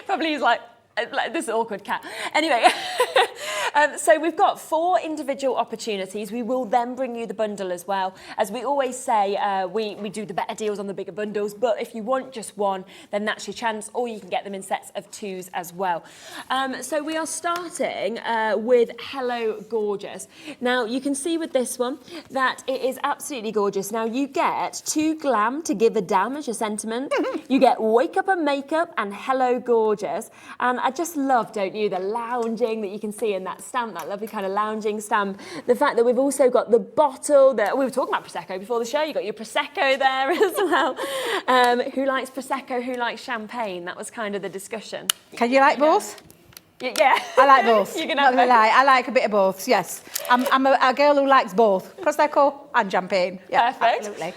Probably he's like, this is awkward, Cat. Anyway, so we've got 4 individual opportunities. We will then bring you the bundle as well. As we always say, we do the better deals on the bigger bundles, but if you want just one, then that's your chance, or you can get them in sets of 2s as well. So we are starting with Hello Gorgeous. Now, you can see with this one that it is absolutely gorgeous. Now, you get Too Glam to Give a Damn as your sentiment. You get Wake Up and Makeup and Hello Gorgeous. And I just love, don't you, the lounging that you can see in that stamp, that lovely kind of lounging stamp. The fact that we've also got the bottle that we were talking about Prosecco before the show. You got your Prosecco there as well. Who likes Prosecco? Who likes champagne? That was kind of the discussion. Can you like both? Yeah. I like both. You can not have gonna both. lie. I like a bit of both, yes. I'm a girl who likes both. Prosecco and champagne. Yeah, perfect. Absolutely.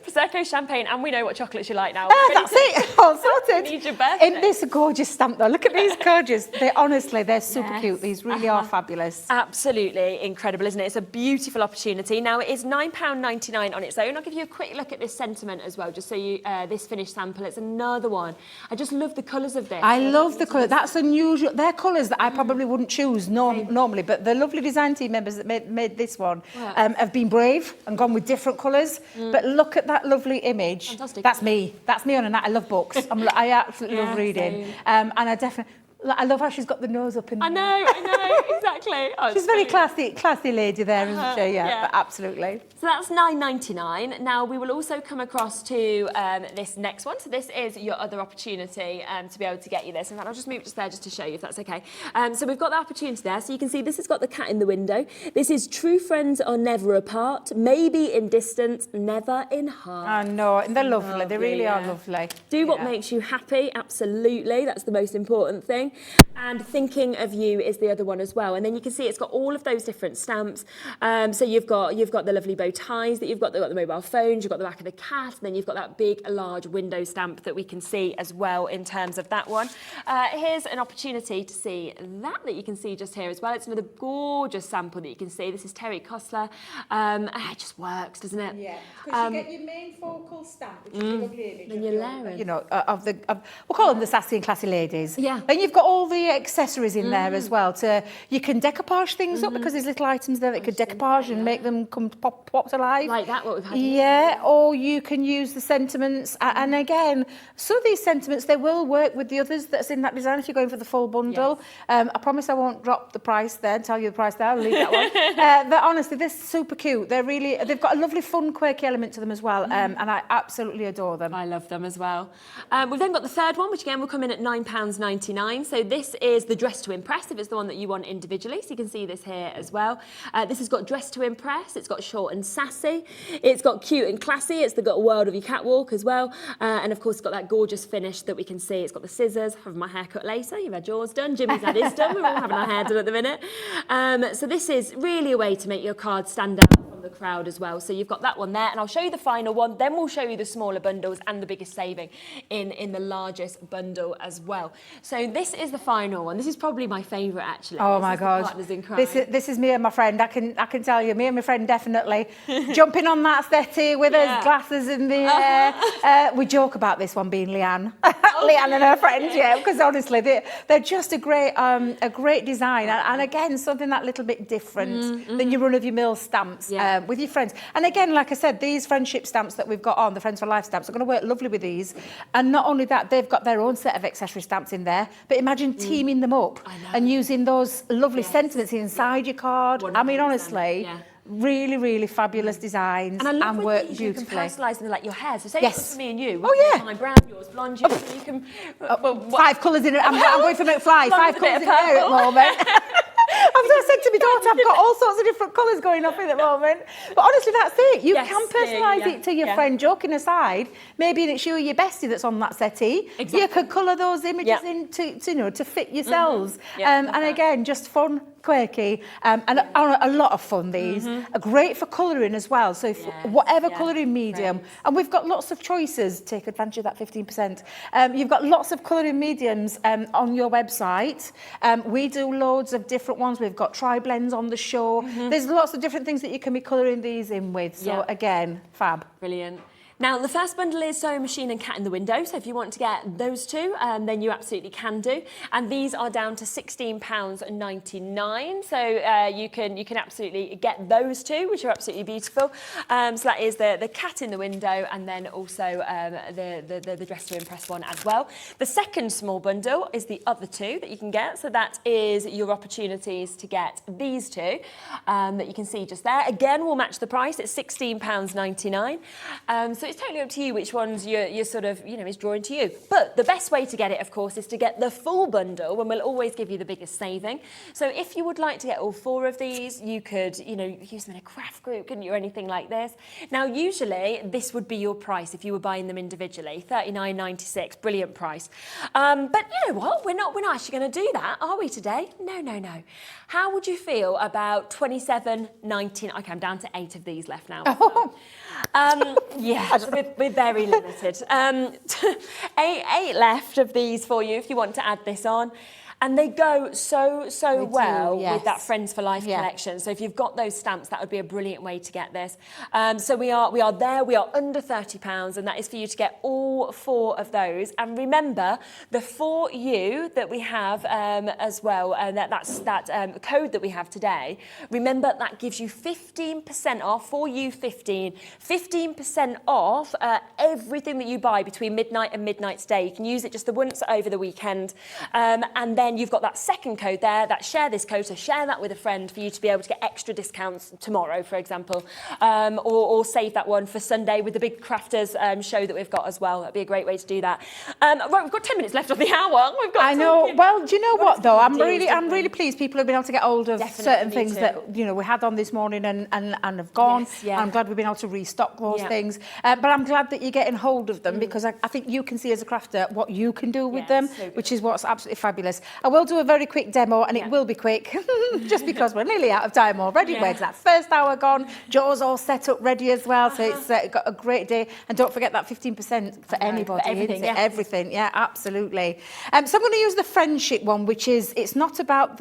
Prosecco, champagne, and we know what chocolates you like now. That's it. All sorted. Need your birthday. Isn't this a gorgeous stamp though? Look at these gorgeous. They're super cute. These really are fabulous. Absolutely incredible, isn't it? It's a beautiful opportunity. Now, it is £9.99 on its own. I'll give you a quick look at this sentiment as well, just so you, this finished sample. It's another one. I just love the colours of this. I love the colour. That's unusual. They're colours that I probably wouldn't choose normally, but the lovely design team members that made this one have been brave and gone with different colours. But look at that lovely image. Fantastic. That's me. That's me on a night. I love books. I absolutely love reading. And I love how she's got the nose up in I know. exactly. Oh, She's very classy lady there, isn't she? Yeah, but absolutely. So that's £9.99. Now we will also come across to this next one. So this is your other opportunity to be able to get you this. In fact, I'll just move just there just to show you if that's okay. So we've got the opportunity there. So you can see this has got the cat in the window. This is true friends are never apart, maybe in distance, never in heart. I know, and they're lovely. They really are lovely. Do what makes you happy, absolutely. That's the most important thing. And thinking of you is the other one as well. And then you can see it's got all of those different stamps. So you've got the lovely bow ties that you've got the mobile phones, you've got the back of the cat, and then you've got that big, large window stamp that we can see as well in terms of that one. Here's an opportunity to see that you can see just here as well. It's another gorgeous sample that you can see. This is Terry Kostler. It just works, doesn't it? Yeah, because you get your main focal stamp, which is a lovely image. Then you're layering. You know, we'll call them the sassy and classy ladies. Yeah. And you've got all the accessories in there as well. You can decoupage things up because there's little items there that could decoupage and make them come pop to life. Like that, what we've had. Yeah, or you can use the sentiments. And again, some of these sentiments, they will work with the others that's in that design if you're going for the full bundle. Yes. I promise I won't drop the price there and tell you the price there. I'll leave that one. But honestly, they're super cute. They've got a lovely, fun, quirky element to them as well. And I absolutely adore them. I love them as well. We've then got the third one, which again will come in at £9.99. So this is the Dress to Impress, if it's the one that you want individually. So you can see this here as well. This has got Dress to Impress. It's got Short and Sassy. It's got Cute and Classy. It's got a World of Your Catwalk as well. And of course, it's got that gorgeous finish that we can see. It's got the scissors. Having my hair cut later. You've had yours done. Jimmy's had his done. We're all having our hair done at the minute. So this is really a way to make your card stand out from the crowd as well. So you've got that one there, and I'll show you the final one. Then we'll show you the smaller bundles and the biggest saving in the largest bundle as well. So this is the final one. This is probably my favourite actually. Oh my God! Partners in Crime. This is me and my friend. I can tell you, me and my friend definitely jumping on that settee with his glasses in the air. We joke about this one being Leanne, Leanne and her friend, because honestly they're just a great design, and again something that little bit different than your run-of-your-mill stamps with your friends. And again, like I said, these friendship stamps that we've got on, the Friends for Life stamps, are going to work lovely with these. And not only that, they've got their own set of accessory stamps in there, but imagine teaming them up and using those lovely sentiments inside your card. 100%. I mean, honestly, really, really fabulous designs and work beautifully. You can personalise them like your hair. So say it's for me and you. My brown, yours blonde, you can... 5 colours in it. I'm going for McFly. 5 colours in there at the moment. I said to my daughter, I've got all sorts of different colours going off at the moment. But honestly, that's it. You can personalise it to your friend. Joking aside, maybe it's you or your bestie that's on that settee. Exactly. You could colour those images in to fit yourselves. And again, just fun, quirky, and a lot of fun, these. Are great for colouring as well. So if whatever colouring medium, and we've got lots of choices. Take advantage of that 15%. You've got lots of colouring mediums on your website. We do loads of different ones. We've got tri-blends on the show. There's lots of different things that you can be colouring these in with. So again, fab. Brilliant. Now, the first bundle is Sewing Machine and Cat in the Window, so if you want to get those two, then you absolutely can do. And these are down to £16.99, so you can absolutely get those two, which are absolutely beautiful. So that is the Cat in the Window, and then also the Dress to Impress one as well. The second small bundle is the other two that you can get, so that is your opportunities to get these two that you can see just there. Again, we'll match the price, it's £16.99. So it's totally up to you which ones you're sort of, is drawing to you. But the best way to get it, of course, is to get the full bundle, when we'll always give you the biggest saving. So if you would like to get all 4 of these, you could, use them in a craft group, couldn't you, or anything like this. Now, usually, this would be your price if you were buying them individually, $39.96, brilliant price. But you know what, we're not actually going to do that, are we, today? No. How would you feel about $27.99? Okay, I'm down to 8 of these left now. We're very limited. 8 left of these for you if you want to add this on. And they go so well with that Friends for Life collection. So if you've got those stamps, that would be a brilliant way to get this. So we are there. We are under £30, and that is for you to get all 4 of those. And remember, the For You that we have as well, and that's that code that we have today. Remember, that gives you 15% off. For You 15% off everything that you buy between midnight and midnight today. You can use it just the once over the weekend, and then then you've got that second code there, that share this code, so share that with a friend for you to be able to get extra discounts tomorrow, for example, or save that one for Sunday with the big crafters show that we've got as well. That'd be a great way to do that. Right, we've got 10 minutes left of the hour. We've got I know. talking. Well, do you know what though? I'm definitely. really pleased people have been able to get hold of Definitely, certain me things too. that we had on this morning and have gone. Yes, yeah. I'm glad we've been able to restock those Yeah. things. But I'm glad that you're getting hold of them because I think you can see as a crafter what you can do with Yeah, them, so good. which is what's absolutely fabulous. I will do a very quick demo and it will be quick just because we're nearly out of time already. Yeah. Where's that first hour gone? Joe's all set up ready as well. So it's got a great day. And don't forget that 15% for anybody. for everything, isn't it? yeah. Everything, yeah, absolutely. So I'm going to use the friendship one, which is, it's not about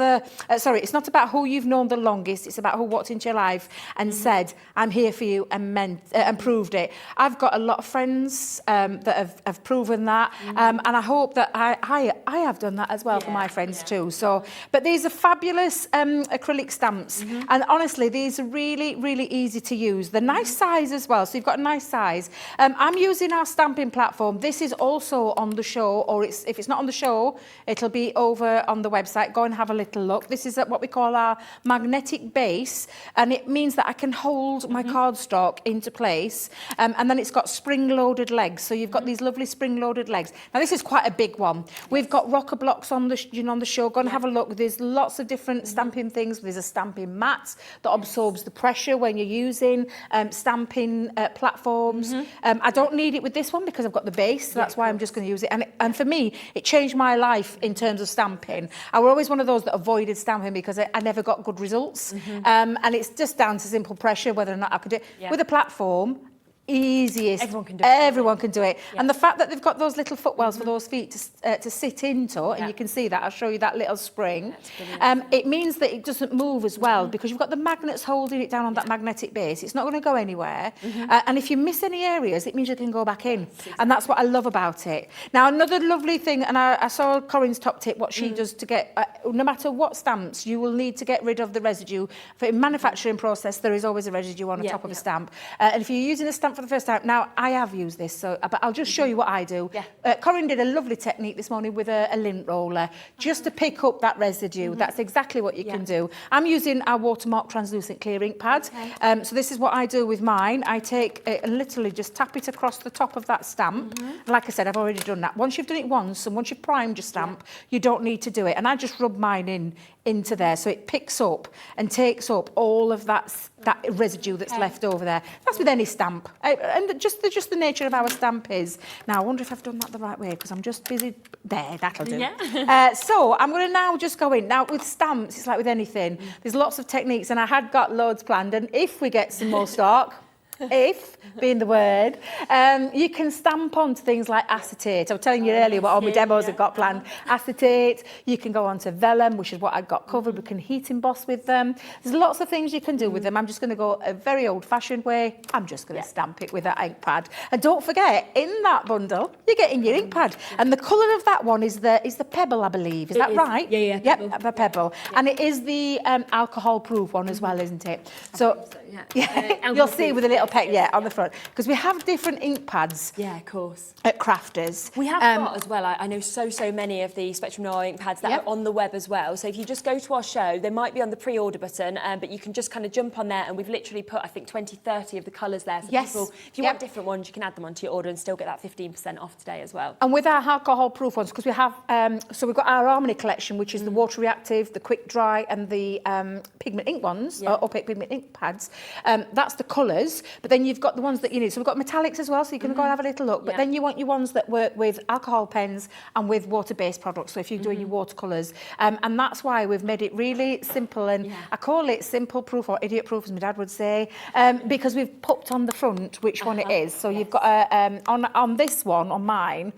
it's not about who you've known the longest, it's about who walked into your life and said, I'm here for you and proved it. I've got a lot of friends that have proven that, and I hope that I have done that as well for my friends too. So, but these are fabulous acrylic stamps, and honestly, these are really easy to use. They're nice size as well, so you've got a nice size. I'm using our stamping platform. This is also on the show, or if it's not on the show, it'll be over on the website. Go and have a little look. This is what we call our magnetic base, and it means that I can hold my cardstock into place, and then it's got spring-loaded legs. So you've got these lovely spring-loaded legs. Now this is quite a big one. We've got rocker blocks on the on the show. Go and have a look. There's lots of different stamping things. There's a stamping mat that absorbs the pressure when you're using stamping platforms. I don't need it with this one because I've got the base, so that's why I'm just going to use it. And for me, it changed my life in terms of stamping. I was always one of those that avoided stamping because I never got good results. And it's just down to simple pressure, whether or not I could do it. Yeah. With a platform, easiest. Everyone can do it. Everyone can do it. Yeah. And the fact that they've got those little footwells for those feet to sit into, and you can see that, I'll show you that little spring. It means that it doesn't move as well because you've got the magnets holding it down on that magnetic base. It's not going to go anywhere. And if you miss any areas, it means you can go back in. And that's what I love about it. Now, another lovely thing, and I saw Corinne's top tip, what she does to get, no matter what stamps, you will need to get rid of the residue. For in manufacturing process, there is always a residue on the top of a stamp. And if you're using a stamp for the first time, now I have used this, so but I'll just show you what I do. Corinne did a lovely technique this morning with a lint roller, just to pick up that residue. That's exactly what you can do. I'm using our Watermark translucent clear ink pad. So this is what I do with mine. I take it and literally just tap it across the top of that stamp. Like I said, I've already done that. Once you've done it once, and once you've primed your stamp, you don't need to do it. And I just rub mine into there, so it picks up and takes up all of that residue that's left over there. That's with any stamp, and just the nature of our stamp is. Now I wonder if I've done that the right way because I'm just busy. There, that'll do. So I'm going to now just go in. Now with stamps, it's like with anything. There's lots of techniques, and I had got loads planned. And if we get some more stock. If, being the word, you can stamp onto things like acetate. I was telling you earlier what all my demos have got planned. Acetate, you can go onto vellum, which is what I've got covered. We can heat emboss with them. There's lots of things you can do with them. I'm just going to go a very old-fashioned way. I'm just going to stamp it with that ink pad. And don't forget, in that bundle, you're getting your ink pad. And the colour of that one is the pebble, I believe. Is that right? Yeah. Yep, the pebble. And it is the alcohol-proof one as well, isn't it? So, you'll see with a little on the front, because we have different ink pads. Yeah, of course. At Crafters. We have got as well, I know so many of the Spectrum Noir ink pads that are on the web as well. So if you just go to our show, they might be on the pre-order button, but you can just kind of jump on there, and we've literally put, I think, 20, 30 of the colours there. So people, if you want different ones, you can add them onto your order and still get that 15% off today as well. And with our alcohol-proof ones, because we have, so we've got our Harmony collection, which is the water reactive, the quick dry, and the pigment ink ones, opaque pigment ink pads. That's the colours, but then you've got the ones that you need. So we've got metallics as well, so you can go and have a little look. But then you want your ones that work with alcohol pens and with water-based products. So if you're doing your watercolours, and that's why we've made it really simple. And I call it simple proof or idiot proof, as my dad would say, because we've put on the front which one it is. So you've got on this one, on mine,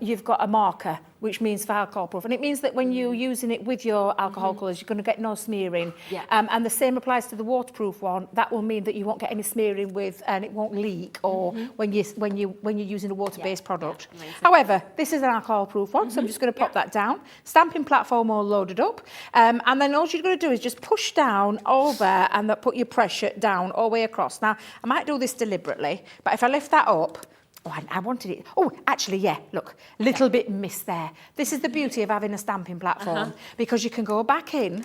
you've got a marker, which means for alcohol proof. And it means that when you're using it with your alcohol colours, you're going to get no smearing. And the same applies to the waterproof one. That will mean that you won't get any smearing with, and it won't leak, or when you're using a water-based product. However, this is an alcohol-proof one, so I'm just going to pop that down. Stamping platform all loaded up. And then all you're going to do is just push down over and put your pressure down all the way across. Now, I might do this deliberately, but if I lift that up, Oh, I wanted it. Oh, actually, yeah, look, little bit missed there. This is the beauty of having a stamping platform because you can go back in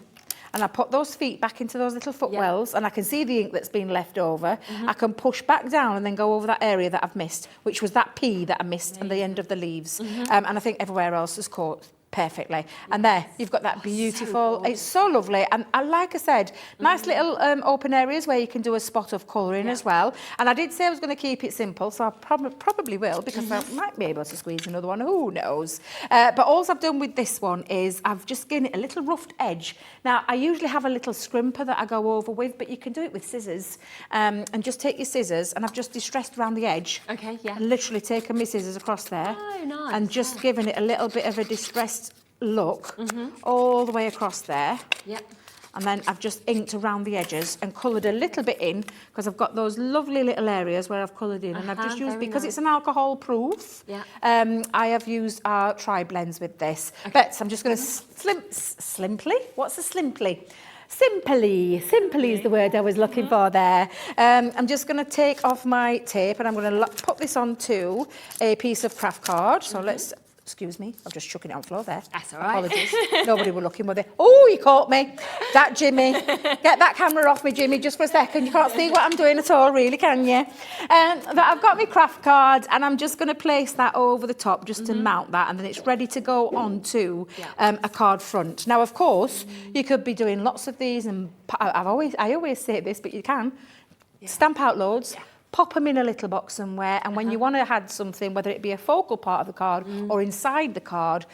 and I put those feet back into those little footwells and I can see the ink that's been left over. I can push back down and then go over that area that I've missed, which was that P that I missed and the end of the leaves. And I think everywhere else is caught perfectly. And there, you've got that beautiful, it's so lovely. And like I said, nice little open areas where you can do a spot of colouring as well. And I did say I was going to keep it simple, so I probably will, because I might be able to squeeze another one, who knows. But all I've done with this one is I've just given it a little roughed edge. Now, I usually have a little scrimper that I go over with, but you can do it with scissors. And just take your scissors, and I've just distressed around the edge. Okay, yeah. And literally taken my scissors across there. Oh, nice. And just given it a little bit of a distressed look all the way across there. Yep. And then I've just inked around the edges and coloured a little bit in because I've got those lovely little areas where I've coloured in and I've just used, because it's an alcohol proof, I have used our tri-blends with this. But I'm just going to simply, what's a simply? Simply is the word I was looking for there. I'm just going to take off my tape and I'm going to put this onto a piece of craft card. So let's, excuse me, I'm just chucking it on the floor there. That's all right. Apologies. Nobody were looking, were they? Oh, you caught me. That Jimmy. Get that camera off me, Jimmy, just for a second. You can't see what I'm doing at all, really, can you? But I've got my craft card and I'm just going to place that over the top just to mount that, and then it's ready to go onto a card front. Now, of course, you could be doing lots of these, and I always say this, but you can stamp out loads. Pop them in a little box somewhere, and when you want to add something, whether it be a focal part of the card or inside the card,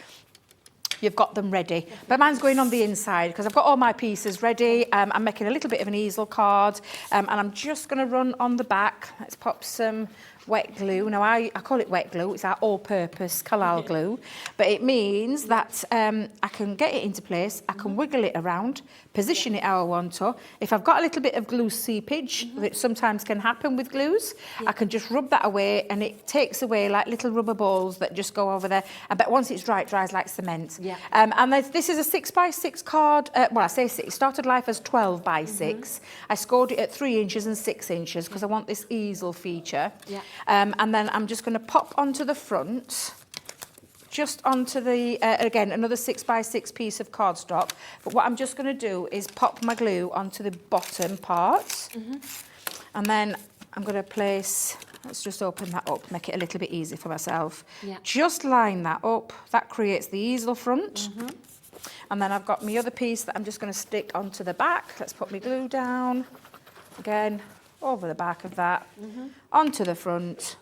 you've got them ready. But mine's going on the inside because I've got all my pieces ready. I'm making a little bit of an easel card, and I'm just going to run on the back. Let's pop some wet glue. Now, I call it wet glue. It's our all-purpose Collal glue. But it means that I can get it into place, I can wiggle it around, position it how I want to. If I've got a little bit of glue seepage, which sometimes can happen with glues, I can just rub that away and it takes away like little rubber balls that just go over there. But once it's dry, it dries like cement. And this is a 6x6 card. Well, I say 6. It started life as 12 by 6. I scored it at 3 inches and 6 inches because I want this easel feature. And then I'm just going to pop onto the front, just onto the, again, another 6x6 piece of cardstock. But what I'm just going to do is pop my glue onto the bottom part. And then I'm going to place, let's just open that up, make it a little bit easy for myself. Just line that up. That creates the easel front. And then I've got my other piece that I'm just going to stick onto the back. Let's put my glue down. Again, over the back of that, onto the front.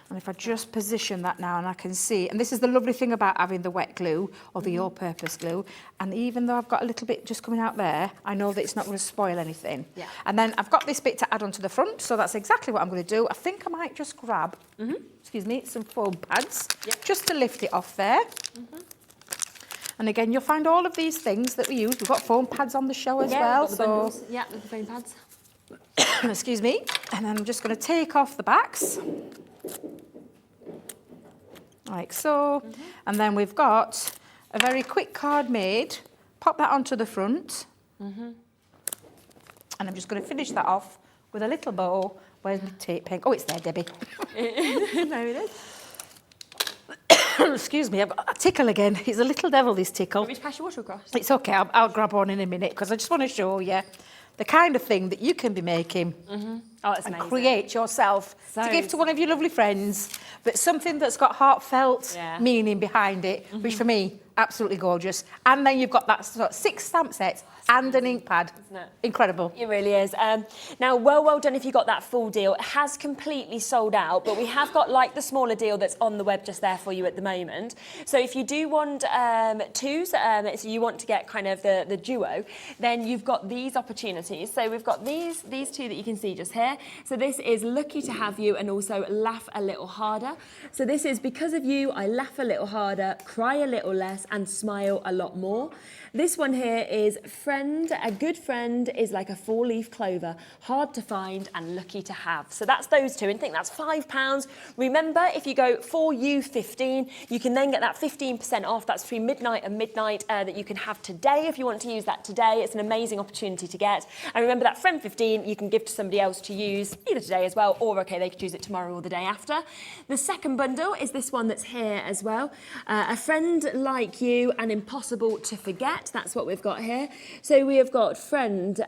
And if I just position that now, and I can see, and this is the lovely thing about having the wet glue or the all-purpose glue, and even though I've got a little bit just coming out there, I know that it's not going to spoil anything. And then I've got this bit to add onto the front, so that's exactly what I'm going to do. I think I might just grab, excuse me, some foam pads, just to lift it off there. And again, you'll find all of these things that we use. We've got foam pads on the show as well. We've got the bundles. Yeah, with the foam pads. Excuse me. And then I'm just going to take off the backs. Like so. And then we've got a very quick card made. Pop that onto the front. And I'm just going to finish that off with a little bow. Where's my tape pen? Oh, it's there, Debbie. There it is. Excuse me, I've got a tickle again. He's a little devil, this tickle. Want me to pass your water across? It's okay, I'll grab one in a minute because I just want to show you the kind of thing that you can be making and create yourself to give to one of your lovely friends, but something that's got heartfelt meaning behind it, which for me, absolutely gorgeous. And then you've got that sort of 6 stamp sets and an ink pad. Isn't it? Incredible. It really is. Now, well done if you got that full deal. It has completely sold out, but we have got like the smaller deal that's on the web just there for you at the moment. So if you do want twos, so you want to get kind of the duo, then you've got these opportunities. So we've got these two that you can see just here. So this is Lucky to Have You and also Laugh a Little Harder. So this is Because of You, I laugh a little harder, cry a little less and smile a lot more. This one here is Friend, a good friend is like a 4-leaf clover, hard to find and lucky to have. So that's those two, and I think that's £5. Remember, if you go for you 15, you can then get that 15% off. That's between midnight and midnight that you can have today if you want to use that today. It's an amazing opportunity to get. And remember that friend 15, you can give to somebody else to use either today as well, or okay, they could use it tomorrow or the day after. The second bundle is this one that's here as well. A friend like you and impossible to forget. That's what we've got here. So we have got friend,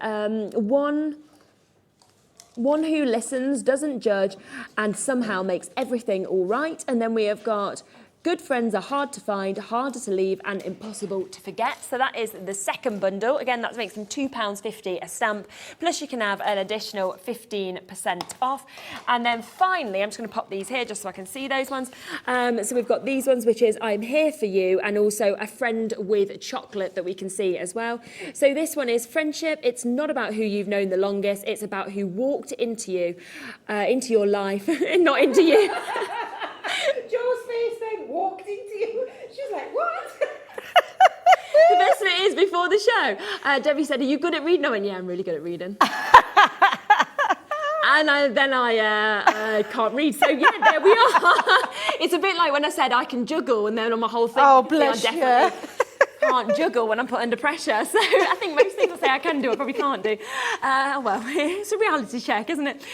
one who listens, doesn't judge, and somehow makes everything all right. And then we have got good friends are hard to find, harder to leave, and impossible to forget. So that is the second bundle. Again, that makes them £2.50 a stamp. Plus you can have an additional 15% off. And then finally, I'm just going to pop these here just so I can see those ones. So we've got these ones, which is I'm here for you, and also a friend with chocolate that we can see as well. So this one is friendship. It's not about who you've known the longest. It's about who walked into you, into your life, not into you. Joe's face then walked into you. She's like, what? The best bit is before the show, Debbie said, are you good at reading? I went, yeah, I'm really good at reading. And I can't read. So yeah, there we are. It's a bit like when I said I can juggle, and then on my whole thing, Oh, bless I definitely can't juggle when I'm put under pressure. So I think most people say I can do, I probably can't do. Well, it's a reality check, isn't it?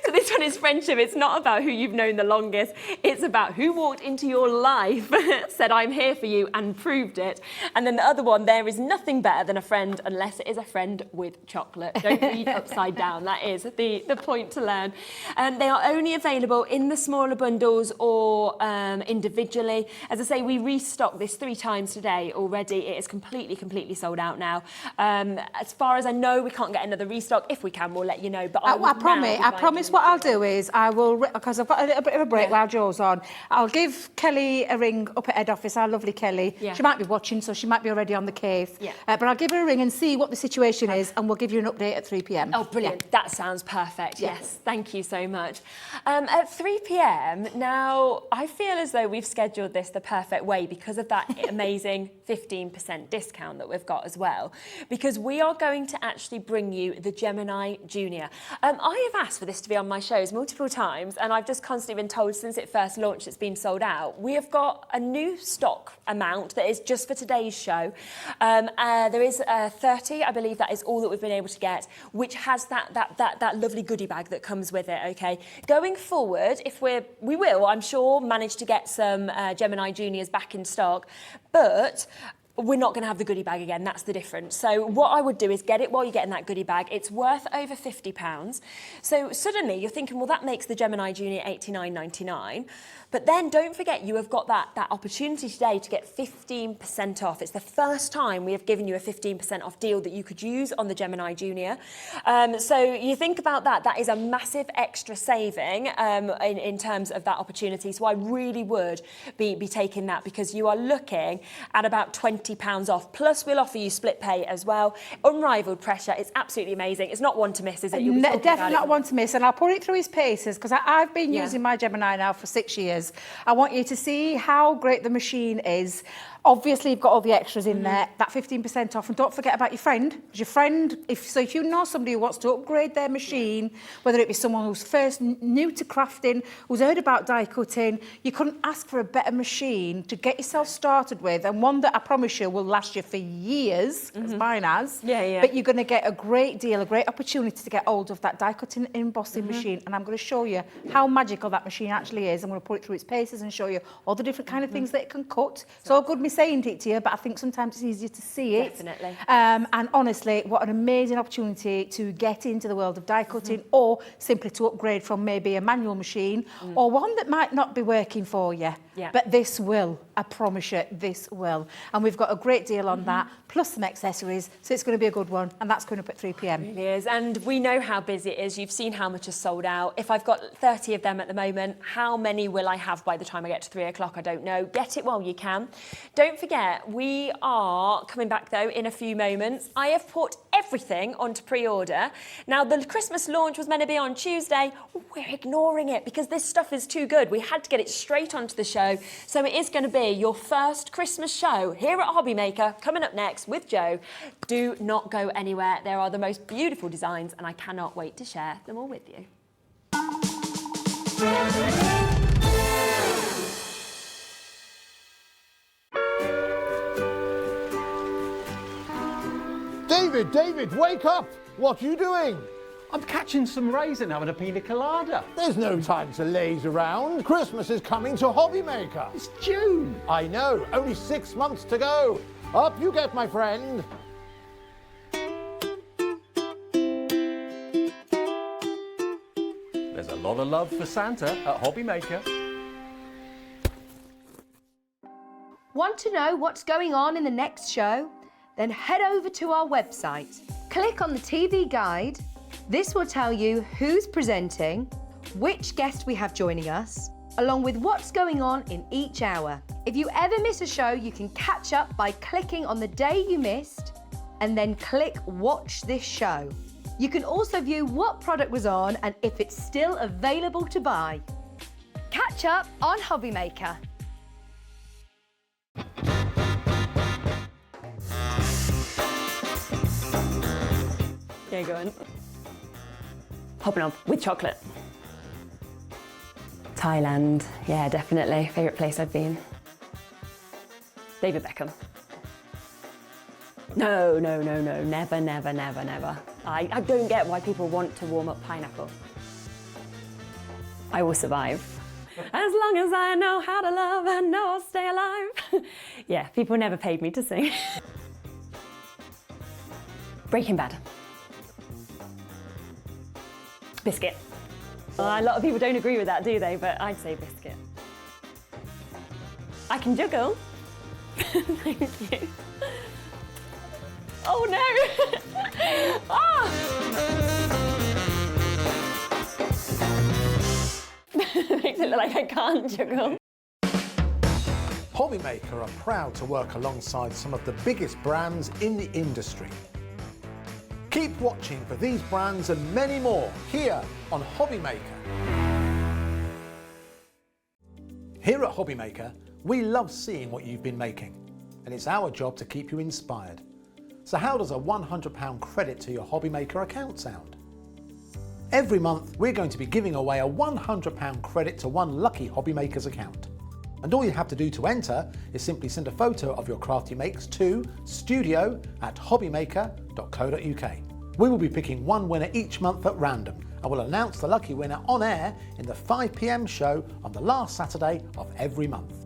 So this one is friendship. It's not about who you've known the longest. It's about who walked into your life, said I'm here for you, and proved it. And then the other one, there is nothing better than a friend unless it is a friend with chocolate. Don't read upside down. That is the point to learn. They are only available in the smaller bundles or individually. As I say, we restocked this 3 times today already. It is completely sold out now. As far as I know, we can't get another restock. If we can, we'll let you know. But I promise what I'll do is I will, because I've got a little bit of a break while Joe's on, I'll give Kelly a ring up at head office, our lovely Kelly. Yeah. She might be watching, so she might be already on the case. Yeah. But I'll give her a ring and see what the situation is, and we'll give you an update at 3 p.m. Oh, brilliant. Yeah. That sounds perfect. Yeah. Yes, thank you so much. At 3 p.m, now, I feel as though we've scheduled this the perfect way because of that amazing 15% discount that we've got as well, because we are going to actually bring you the Gemini Junior. I have asked for this to be on my shows multiple times, and I've just constantly been told since it first launched it's been sold out. We have got a new stock amount that is just for today's show. There is 30, I believe that is all that we've been able to get, which has that lovely goodie bag that comes with it, okay? Going forward, if we will, I'm sure, manage to get some Gemini Juniors back in stock, but we're not going to have the goodie bag again. That's the difference. So what I would do is get it while you're getting that goodie bag. It's worth over £50. So suddenly you're thinking, well, that makes the Gemini Junior $89.99. But then don't forget, you have got that opportunity today to get 15% off. It's the first time we have given you a 15% off deal that you could use on the Gemini Junior. So you think about that. That is a massive extra saving in terms of that opportunity. So I really would be taking that, because you are looking at about £20 off. Plus, we'll offer you split pay as well. Unrivaled pressure. It's absolutely amazing. It's not one to miss, is it? Definitely not one to miss. And I'll put it through his paces, because I've been using my Gemini now for 6 years. I want you to see how great the machine is. Obviously, you've got all the extras in there, that 15% off. And don't forget about your friend. Because your friend, if you know somebody who wants to upgrade their machine, whether it be someone who's first new to crafting, who's heard about die cutting, you couldn't ask for a better machine to get yourself started with, and one that I promise you will last you for years, as mine has. Yeah. But you're going to get a great deal, a great opportunity to get hold of that die cutting embossing machine. And I'm going to show you how magical that machine actually is. I'm going to put it through its paces and show you all the different kind of things that it can cut. It's all good me saying it to you, but I think sometimes it's easier to see it. Definitely. And honestly, what an amazing opportunity to get into the world of die cutting, or simply to upgrade from maybe a manual machine or one that might not be working for you. Yeah. But this will, I promise you, this will. And we've got a great deal on that, plus some accessories, so it's going to be a good one, and that's going up at 3 p.m. It is, and we know how busy it is. You've seen how much is sold out. If I've got 30 of them at the moment, how many will I have by the time I get to 3 o'clock? I don't know. Get it while you can. Don't forget, we are coming back though in a few moments. I have put everything onto pre-order. Now, the Christmas launch was meant to be on Tuesday. We're ignoring it because this stuff is too good. We had to get it straight onto the show. So it is going to be your first Christmas show here at Hobby Maker, coming up next with Joe. Do not go anywhere. There are the most beautiful designs, and I cannot wait to share them all with you. David, wake up! What are you doing? I'm catching some rays and having a pina colada. There's no time to laze around. Christmas is coming to Hobbymaker. It's June. I know, only 6 months to go. Up you get, my friend. There's a lot of love for Santa at Hobbymaker. Want to know what's going on in the next show? Then head over to our website. Click on the TV guide. This will tell you who's presenting, which guest we have joining us, along with what's going on in each hour. If you ever miss a show, you can catch up by clicking on the day you missed and then click Watch This Show. You can also view what product was on and if it's still available to buy. Catch up on Hobbymaker. Yeah, go on. Hopping up with chocolate. Thailand, yeah, definitely. Favourite place I've been. David Beckham. No, never. I don't get why people want to warm up pineapple. I will survive. As long as I know how to love, I know I'll stay alive. Yeah, people never paid me to sing. Breaking Bad. Biscuit. A lot of people don't agree with that, do they? But I'd say biscuit. I can juggle. Thank you. Oh no! Ah! Makes it look like I can't juggle. Hobbymaker are proud to work alongside some of the biggest brands in the industry. Keep watching for these brands and many more here on Hobbymaker. Here at Hobbymaker, we love seeing what you've been making, and it's our job to keep you inspired. So how does a £100 credit to your Hobbymaker account sound? Every month, we're going to be giving away a £100 credit to one lucky Hobbymaker's account. And all you have to do to enter is simply send a photo of your crafty makes to studio@hobbymaker.co.uk. We will be picking one winner each month at random and will announce the lucky winner on air in the 5 PM show on the last Saturday of every month.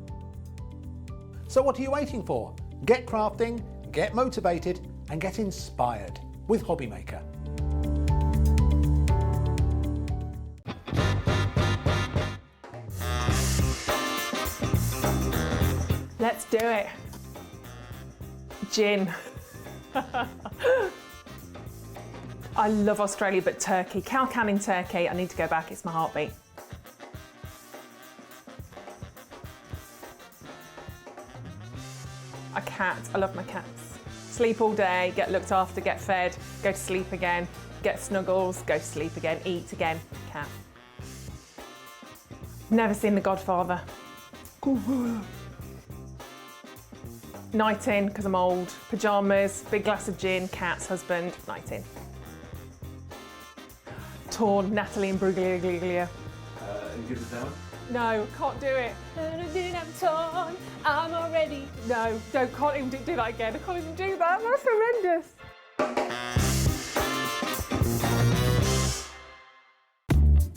So what are you waiting for? Get crafting, get motivated and get inspired with Hobbymaker. Let's do it. Gin. I love Australia, but Turkey. Cow Canning Turkey. I need to go back. It's my heartbeat. A cat. I love my cats. Sleep all day, get looked after, get fed, go to sleep again, get snuggles, go to sleep again, eat again. Cat. Never seen The Godfather. Night in, because I'm old. Pyjamas, big glass of gin, cats, husband, night in. Torn, Natalie and Bruglia. You give us that one? No, can't do it. I'm torn, I'm already. No, can't even do that again. I can't even do that. That's horrendous.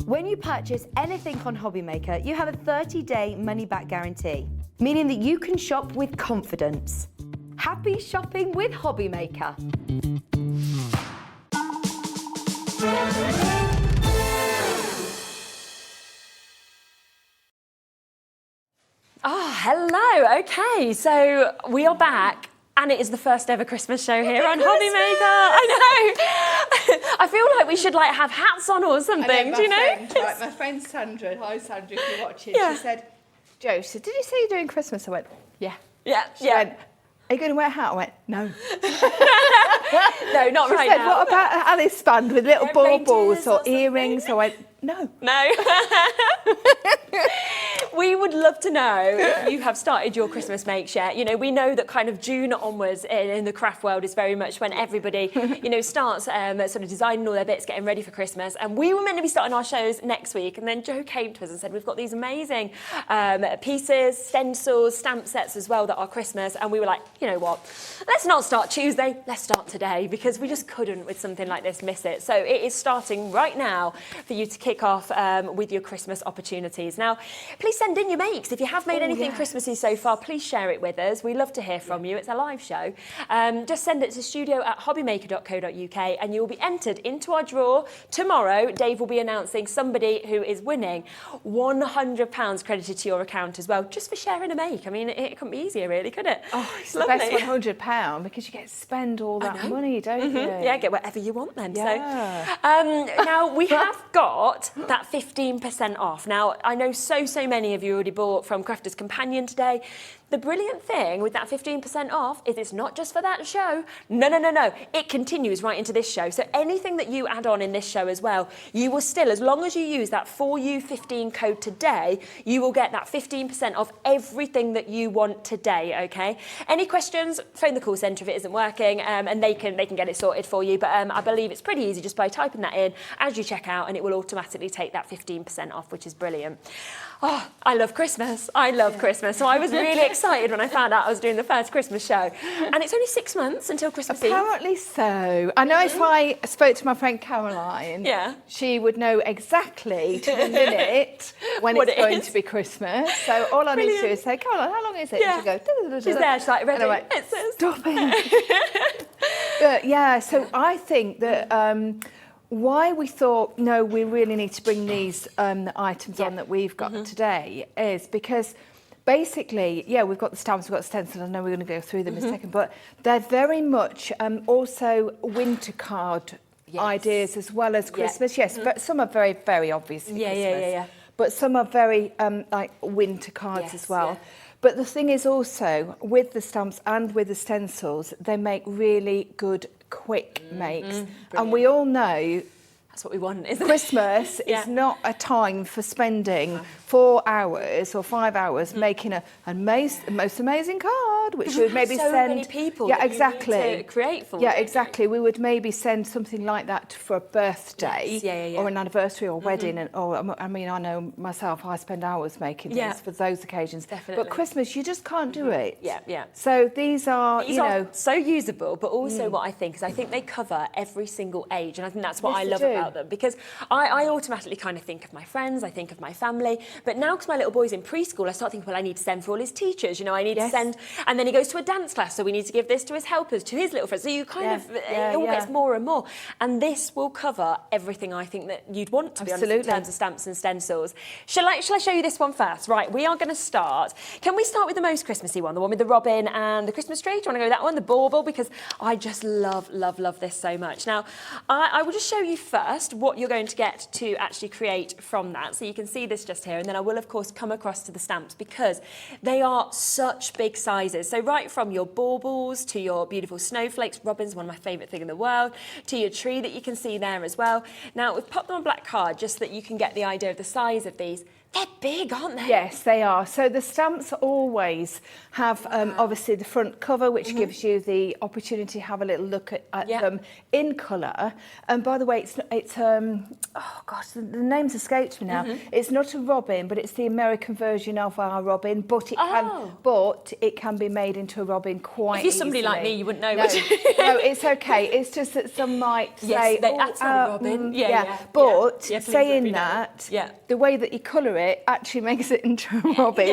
When you purchase anything on Hobbymaker, you have a 30-day money-back guarantee, meaning that you can shop with confidence. Happy shopping with Hobbymaker. Oh, hello. Okay, so we are back. And it is the first ever Christmas show here on Hobbymaker. I know. I feel like we should have hats on or something, do you know? My friend Sandra, hi Sandra, if you're watching, Yeah. she said, Joe, so did you say you're doing Christmas? I went, yeah. Yeah, She went, are you going to wear a hat? I went, no. No, not She right said, now. what about Alice band with little Yeah, reindeers baubles or or something. earrings? I went, no. No. We would love to know if you have started your Christmas makes yet. You know, we know that kind of June onwards in the craft world is very much when everybody, you know, starts sort of designing all their bits, getting ready for Christmas. And we were meant to be starting our shows next week. And then Joe came to us and said, we've got these amazing pieces, stencils, stamp sets as well that are Christmas. And we were like, you know what, let's not start Tuesday, let's start today, because we just couldn't with something like this miss it. So it is starting right now for you to kick off with your Christmas opportunities. Now, please send in your makes. If you have made anything Christmassy so far, please share it with us. We love to hear from you. It's a live show. Just send it to studio@hobbymaker.co.uk and you will be entered into our draw. Tomorrow, Dave will be announcing somebody who is winning £100 credited to your account as well, just for sharing a make. I mean, it couldn't be easier, really, could it? Oh, it's the Lovely. best £100 because you get to spend all that money, don't you? Yeah, get whatever you want then. Yeah. So, now we have got that 15% off. Now, I know so many of you already bought from Crafter's Companion today. The brilliant thing with that 15% off is it's not just for that show. No. It continues right into this show. So anything that you add on in this show as well, you will still, as long as you use that 4U15 code today, you will get that 15% off everything that you want today, okay? Any questions, phone the call centre if it isn't working, and they can get it sorted for you. But I believe it's pretty easy just by typing that in as you check out, and it will automatically take that 15% off, which is brilliant. Oh, I love Christmas. I love Christmas. So I was really excited when I found out I was doing the first Christmas show. And it's only 6 months until Christmas Eve. Apparently so. I know if I spoke to my friend Caroline, she would know exactly to the minute when What it's it going is. to be Christmas. So all I need to do is say, Caroline, how long is it? Yeah. And she'll go, She's there, she's like, ready. And I'm like, It says. stop it. But yeah, so I think that why we thought, no, we really need to bring these items on that we've got today is because basically, we've got the stamps, we've got the stencil, I know we're going to go through them in a second, but they're very much also winter card ideas as well as Christmas. Yes, but some are very, very obviously Christmas. But some are very like winter cards as well. Yeah. But the thing is also, with the stamps and with the stencils, they make really good quick makes. And we all know That's what we want, isn't it? Christmas is not a time for spending 4 hours or 5 hours making a most amazing card, which we would maybe so send. many people Yeah, that you exactly. need to create for. Yeah, exactly. We would maybe send something like that for a birthday or an anniversary or wedding. And I mean, I know myself, I spend hours making things for those occasions. Definitely. But Christmas, you just can't do it. Yeah. So these are, These are so usable, but also what I think is they cover every single age, and I think that's what I love about them, because I automatically kind of think of my friends, I think of my family, but now because my little boy's in preschool, I start thinking, well, I need to send for all his teachers, I need to send, and then he goes to a dance class, so we need to give this to his helpers, to his little friends, so you kind of, it all gets more and more, and this will cover everything I think that you'd want, to be honest, in terms of stamps and stencils. Shall I show you this one first? Right, we are going to start. Can we start with the most Christmassy one, the one with the robin and the Christmas tree? Do you want to go with that one, the bauble? Because I just love this so much. Now, I will just show you first what you're going to get to actually create from that. So you can see this just here, and then I will, of course, come across to the stamps because they are such big sizes. So right from your baubles to your beautiful snowflakes, robins, one of my favourite thing in the world, to your tree that you can see there as well. Now, we've popped them on black card just so that you can get the idea of the size of these. They're big, aren't they? Yes, they are. So the stamps always have obviously the front cover, which gives you the opportunity to have a little look at them in colour. And by the way, it's oh gosh, the name's escaped me now. It's not a robin, but it's the American version of our robin. But it can be made into a robin quite easily. If you're somebody like me, you wouldn't know. No, no, it's okay. It's just that some might say, that's not a robin. But please saying let me know. that, the way that you colour it actually makes it into a robin.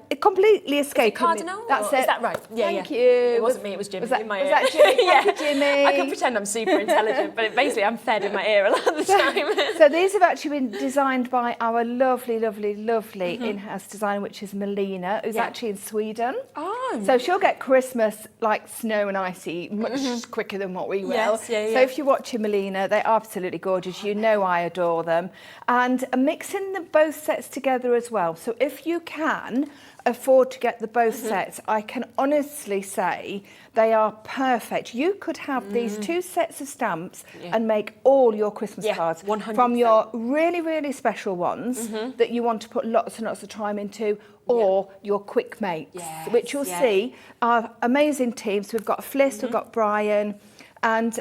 It completely escaped me. Cardinal? That's Or it. Is that right? Thank you. It wasn't me, it was Jimmy Was that, in my was ear. that Jimmy? Thank you, Jimmy. I can pretend I'm super intelligent, but basically I'm fed in my ear a lot of the time. So these have actually been designed by our lovely in-house designer, which is Melina, who's actually in Sweden. Oh. So she'll get Christmas like snow and icy much quicker than what we will. So if you're watching Melina, they're absolutely gorgeous. You know I adore them. And mixing both sets together as well. So if you can afford to get the both sets, I can honestly say they are perfect. You could have these 2 sets of stamps and make all your Christmas cards 100%. from your really, really special ones that you want to put lots and lots of time into, or your quick makes, which you'll see are amazing teams. We've got Fliss, we've got Brian, and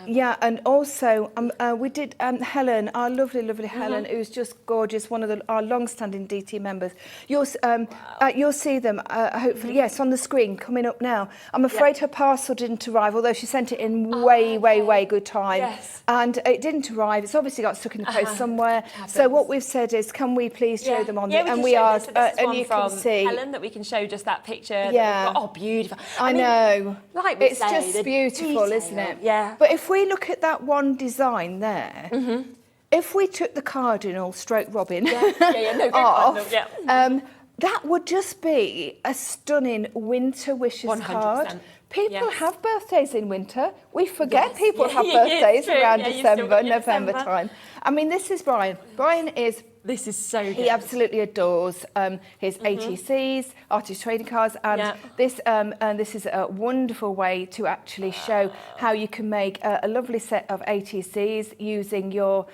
yeah, and also we did Helen, our lovely Helen, who's just gorgeous, one of our long-standing DT members. You'll see them hopefully, yes, on the screen coming up now. I'm afraid her parcel didn't arrive, although she sent it in way good time, and it didn't arrive. It's obviously got stuck in the post somewhere. So what we've said is, can we please show them on and we are, this and one you from can see Helen that we can show just that picture. Yeah. Oh, beautiful. I know. Like we it's say, just the beautiful, detail, isn't it? Yeah. But if we look at that one design there, if we took the cardinal stroke robin no, off, yeah. that would just be a stunning winter wishes 100%. card. People Yes. have birthdays in winter. We forget Yes. people have Yeah, birthdays it's true. around Yeah, you still December, got your November December. time. I mean, this is Brian. Brian is... This is so good. He absolutely adores his ATCs, artist trading cards, and this is a wonderful way to actually show how you can make a lovely set of ATCs using your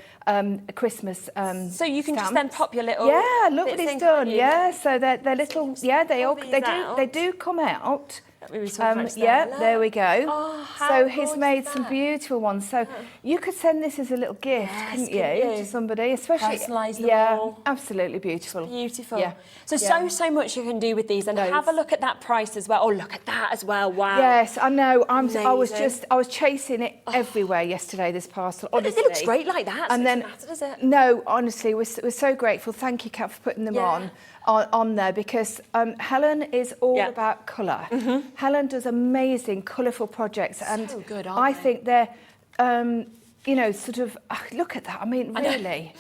Christmas So you can just stamps. then pop your little look what bits he's in, done. can't you? Yeah, so they're little. Yeah, they do come out. There we go. Oh, how so he's gorgeous made is some that? beautiful ones. So you could send this as a little gift, couldn't you, to somebody? Especially, Personalise them all. absolutely beautiful. Beautiful. Yeah. So much you can do with these, and have a look at that price as well. Oh, look at that as well. Wow. Yes, I know. I Amazing. was chasing it everywhere yesterday. This parcel, honestly. It looks great like that. And so then, it doesn't matter, does it? no, honestly, we're so grateful. Thank you, Kat, for putting them on there, because Helen is all about colour. Helen does amazing, colourful projects, and So good, I aren't they? think they're, sort of, look at that. I mean, really,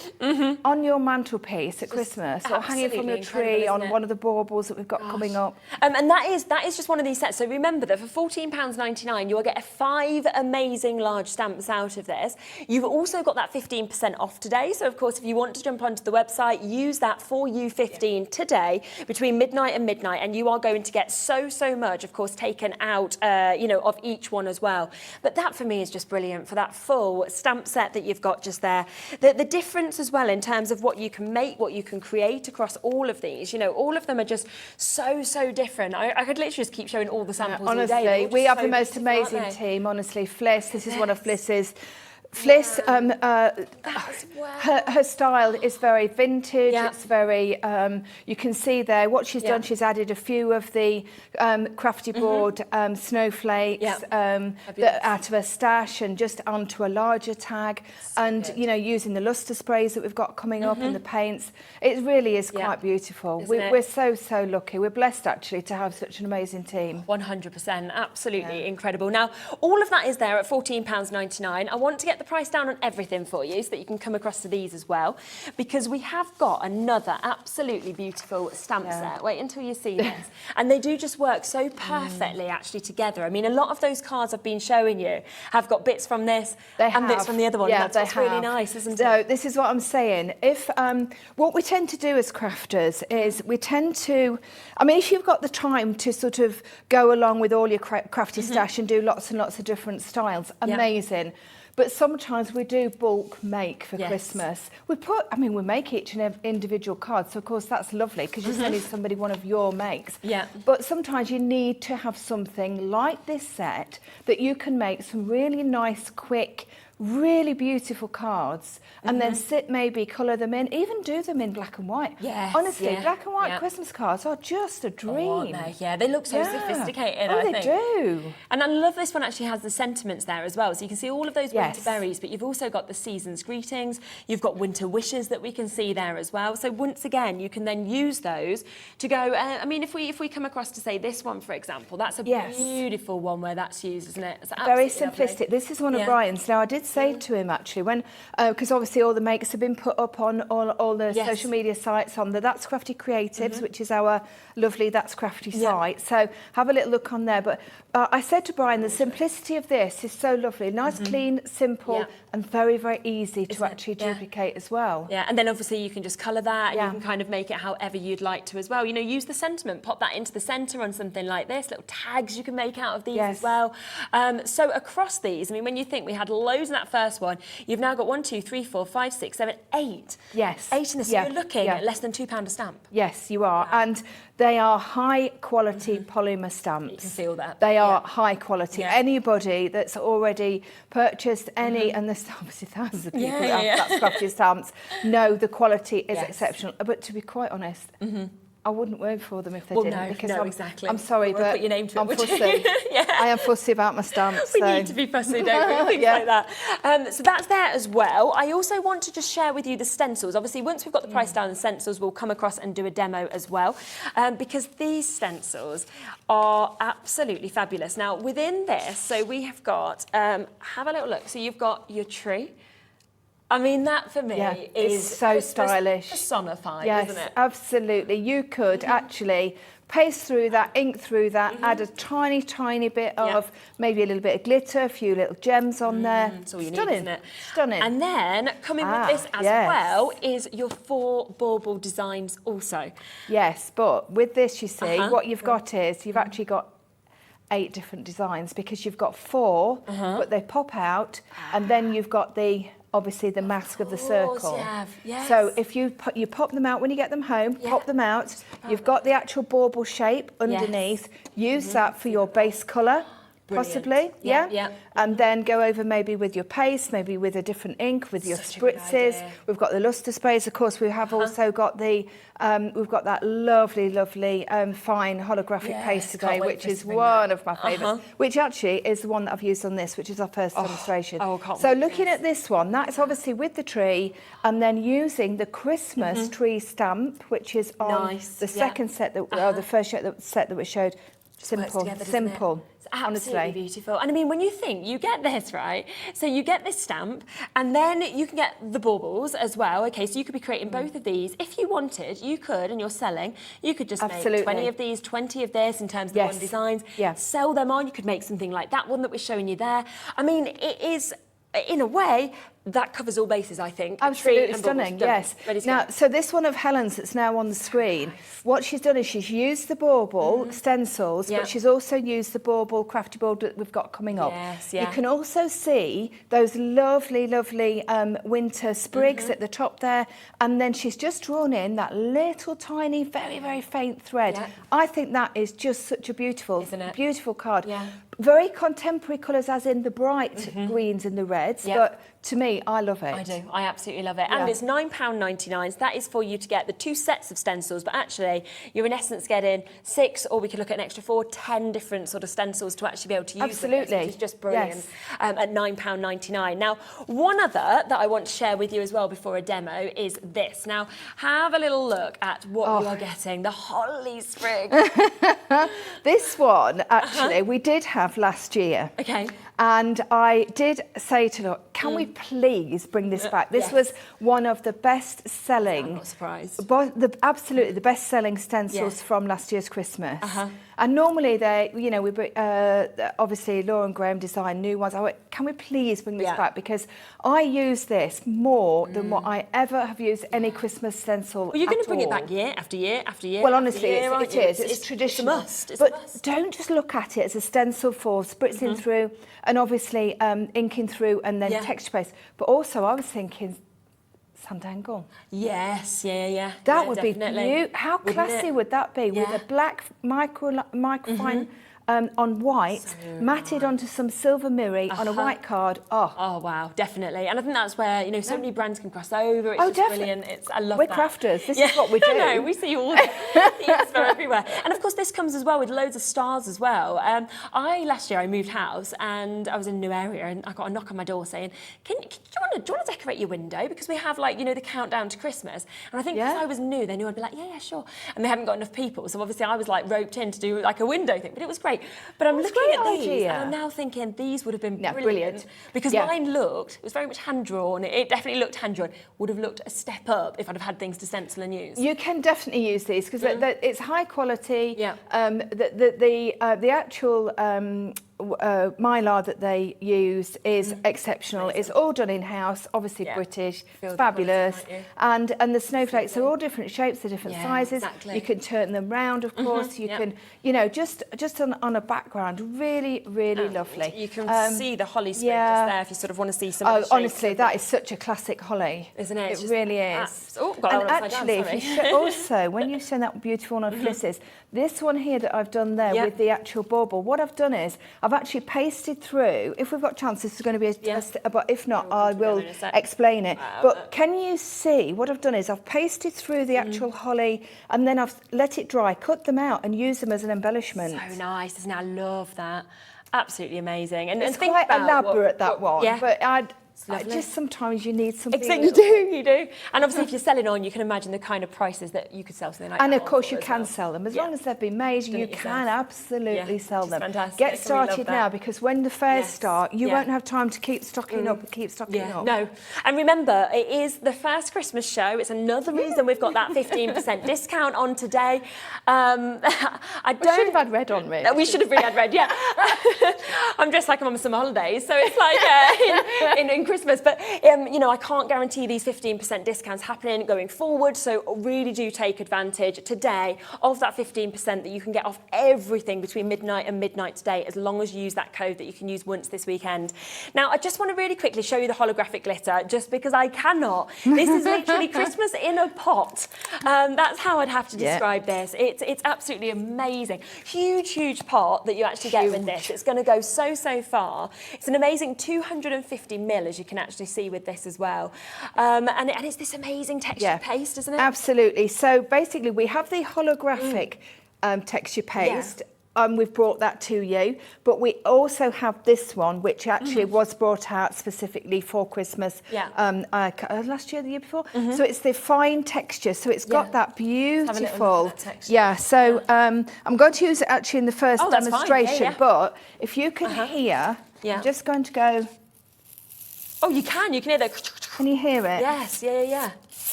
on your mantelpiece at Christmas, or hanging from your absolutely tree incredible, on isn't it? one of the baubles that we've got coming up. And that is just one of these sets. So remember that for £14.99, you will get 5 amazing large stamps out of this. You've also got that 15% off today. So of course, if you want to jump onto the website, use that for you 15 today between midnight and midnight, and you are going to get so much, of course, taken out, of each one as well. But that for me is just brilliant for that full stamp set that you've got just there. The difference as well in terms of what you can make, what you can create across all of these. All of them are just so different. I could literally just keep showing all the samples all day. They're Honestly, all we just have so the most beautiful, aren't amazing they? team. Honestly, Fliss, this is one of Fliss's. Fliss, her style is very vintage. Yeah. It's very, you can see there what she's done. She's added a few of the Crafty board snowflakes out of her stash and just onto a larger tag, and using the luster sprays that we've got coming up and the paints. It really is quite beautiful. We're so lucky. We're blessed actually to have such an amazing team. 100%, absolutely incredible. Now, all of that is there at £14.99. I want to get the price down on everything for you so that you can come across to these as well, because we have got another absolutely beautiful stamp set. Wait until you see this. And they do just work so perfectly actually together. I mean, a lot of those cards I've been showing you have got bits from this and bits from the other one. Yeah, That's what's really nice, isn't it? So this is what I'm saying. If what we tend to do as crafters is we tend to, I mean, if you've got the time to sort of go along with all your crafty stash and do lots and lots of different styles, amazing. But sometimes we do bulk make for Christmas. We make each and every individual card. So of course that's lovely because you're sending somebody one of your makes. Yeah. But sometimes you need to have something like this set that you can make some really nice, quick, really beautiful cards, and then maybe colour them in, even do them in black and white. Yes, honestly, black and white Christmas cards are just a dream. Aren't they? Yeah, they look so sophisticated, Oh, I they think. do. And I love this one actually has the sentiments there as well. So you can see all of those winter Yes. berries, but you've also got the season's greetings. You've got winter wishes that we can see there as well. So once again, you can then use those to go, I mean, if we come across to say this one, for example, that's a beautiful one where that's used, isn't it? It's Very absolutely simplistic. lovely. This is one of Brian's. Now, I did say to him actually, when because obviously all the makes have been put up on all the social media sites on the That's Crafty Creatives, which is our lovely That's Crafty site. So have a little look on there. But I said to Brian, the simplicity of this is so lovely, nice, clean, simple, and very, very easy to actually duplicate as well. Yeah, and then obviously you can just colour that, and you can kind of make it however you'd like to as well. You know, use the sentiment, pop that into the centre on something like this, little tags you can make out of these as well. So across these, I mean, when you think we had loads in that first one, you've now got 1, 2, 3, 4, 5, 6, 7, 8. Yes. 8 in this, so you're looking at less than £2 a stamp. Yes, you are. And they are high quality polymer stamps. You can feel that. They are high quality. Anybody that's already purchased any, and there's obviously thousands of people that have That's Crafty stamps, know the quality is exceptional. But to be quite honest, I wouldn't work for them if they didn't. Because exactly. I'm sorry, but put your name to I'm it, fussy. I am fussy about my stamps. We need to be fussy, don't we? Things like that. So that's there as well. I also want to just share with you the stencils. Obviously, once we've got the price down on the stencils, we'll come across and do a demo as well. Because these stencils are absolutely fabulous. Now, within this, so we have got, have a little look. So you've got your tree. I mean, that for me is so stylish. Personified, yes, isn't it? Absolutely. You could actually paste through that, ink through that, add a tiny, tiny bit of maybe a little bit of glitter, a few little gems on there. That's all you Stunning. need, isn't it? Stunning. And then coming with this as well is your 4 bauble designs also. Yes, but with this, you see, what you've got is you've actually got 8 different designs because you've got 4, but they pop out, and then you've got obviously the mask of the circle. Yes. So if you pop them out when you get them home, pop them out, you've got the actual bauble shape underneath, use that for your base colour. Possibly, and then go over maybe with your paste, maybe with a different ink, with your spritzes. We've got the lustre sprays, of course. We have also got we've got that lovely, lovely fine holographic paste today, which is one of my favourites. Which actually is the one that I've used on this, which is our first demonstration. So looking at this one, that's obviously with the tree, and then using the Christmas tree stamp, which is on the second set that, or the first set that we showed. Simple. Absolutely honestly. beautiful. And I mean, when you think, you get this, right? So you get this stamp, and then you can get the baubles as well. Okay, so you could be creating both of these. If you wanted, you could, and you're selling, you could just make 20 of these, 20 of this in terms of the one designs. Sell them on. You could make something like that one that we're showing you there. I mean, it is, in a way, that covers all bases, I think. Absolutely stunning, yes. Now, so this one of Helen's that's now on the screen, what she's done is she's used the bauble stencils, but she's also used the bauble, crafty bauble that we've got coming up. You can also see those lovely, lovely winter sprigs at the top there, and then she's just drawn in that little tiny, very, very faint thread. I think that is just such a beautiful, beautiful card. Very contemporary colours, as in the bright greens and the reds, but to me, I love it. I do. I absolutely love it. And it's £9.99. So that is for you to get the 2 sets of stencils, but actually you're in essence getting 6, or we could look at an extra 4, 10 different sort of stencils to actually be able to use with this, which is just brilliant at £9.99. Now, one other that I want to share with you as well before a demo is this. Now, have a little look at what you are getting, the holly sprig. This one, actually, we did have last year. Okay. And I did say to her, can we please bring this back? This was one of the best-selling... I'm not surprised. Absolutely, the best-selling stencils from last year's Christmas. And normally they, you know, obviously Laura and Graham design new ones. I went, can we please bring this back? Because I use this more than what I ever have used any Christmas stencil. Well, you're going to bring it back year after year after year. Well, honestly, it is. It's traditional. It's a must. But don't just look at it as a stencil for spritzing through and obviously inking through and then texture paste. But also, I was thinking Sandangle. Yes, That would be beautiful. How classy would that be with a black microfine on white, matted onto some silver mirror on a white card. Oh, wow, definitely. And I think that's where, you know, so many brands can cross over. It's just brilliant. I love We're that. crafters. This is what we do. I know, we see all the everywhere. And of course, this comes as well with loads of stars as well. Last year I moved house and I was in a new area and I got a knock on my door saying, do you want to decorate your window? Because we have, like, you know, the countdown to Christmas. And I think because I was new, they knew I'd be like, yeah, sure. And they haven't got enough people. So obviously I was like roped in to do like a window thing, but it was great. But I'm That's a looking at great these idea. and I'm now thinking these would have been Yeah, brilliant. brilliant. Because Yeah. mine it was very much hand-drawn. It definitely looked hand-drawn. Would have looked a step up if I'd have had things to stencil and use. You can definitely use these because it's high quality. Yeah. The actual mylar that they use is exceptional. It's all done in house, obviously Yeah. British, Feel the fabulous, quality, don't and the snowflakes are all different shapes, they're different Yeah, sizes. exactly. You can turn them round, of course. You yep. can, just on a background, really, really lovely. You can see the holly sprig yeah. just there if you sort of want to see some Oh, of the shapes honestly, of that is such a classic holly. Isn't it? It's It just really is. Oh, got And that one upside actually, down, if you sorry. also, when you send that beautiful one on Flisses, this one here that I've done there Yeah. with the actual bauble, what I've done is I've actually pasted through, if we've got chance, this is going to be a test, but if not, I will in a sec. explain it. But can you see, what I've done is I've pasted through the actual holly and then I've let it dry, cut them out and use them as an embellishment. So nice, isn't it? I love that. Absolutely amazing. And It's think quite about elaborate, that one, Yeah. but I lovely. just sometimes you need something. Exactly, you do. And obviously, if you're selling on, you can imagine the kind of prices that you could sell something like And that of course on you for as can well. sell them. As Yeah. long as they've been made, Done you it yourself. can absolutely Yeah, sell which is them. fantastic. Get We love started that. now because when the fairs Yes. start, you Yeah. won't have time to keep stocking up and keep stocking up. No. And remember, it is the first Christmas show. It's another reason we've got that 15% discount on today. I We should have had red on, really. We should have really had red, yeah. I'm dressed like I'm on summer holidays, so it's like in Christmas. But, I can't guarantee these 15% discounts happening going forward, so really do take advantage today of that 15% that you can get off everything between midnight and midnight today, as long as you use that code that you can use once this weekend. Now, I just want to really quickly show you the holographic glitter, just because I cannot. This is literally Christmas in a pot. That's how I'd have to describe this. It's absolutely amazing. Huge pot that you actually get with this. It's going to go so far. It's an amazing 250 mil, as you can actually see with this as well. And it's this amazing textured paste, isn't it? Absolutely. So basically we have the holographic texture paste. We've brought that to you, but we also have this one, which actually was brought out specifically for Christmas last year, the year before. So it's the fine texture, so it's got that beautiful. So I'm going to use it actually in the first demonstration, but if you can hear, I'm just going to go. Oh, you can hear that. Can you hear it? Yes, yeah.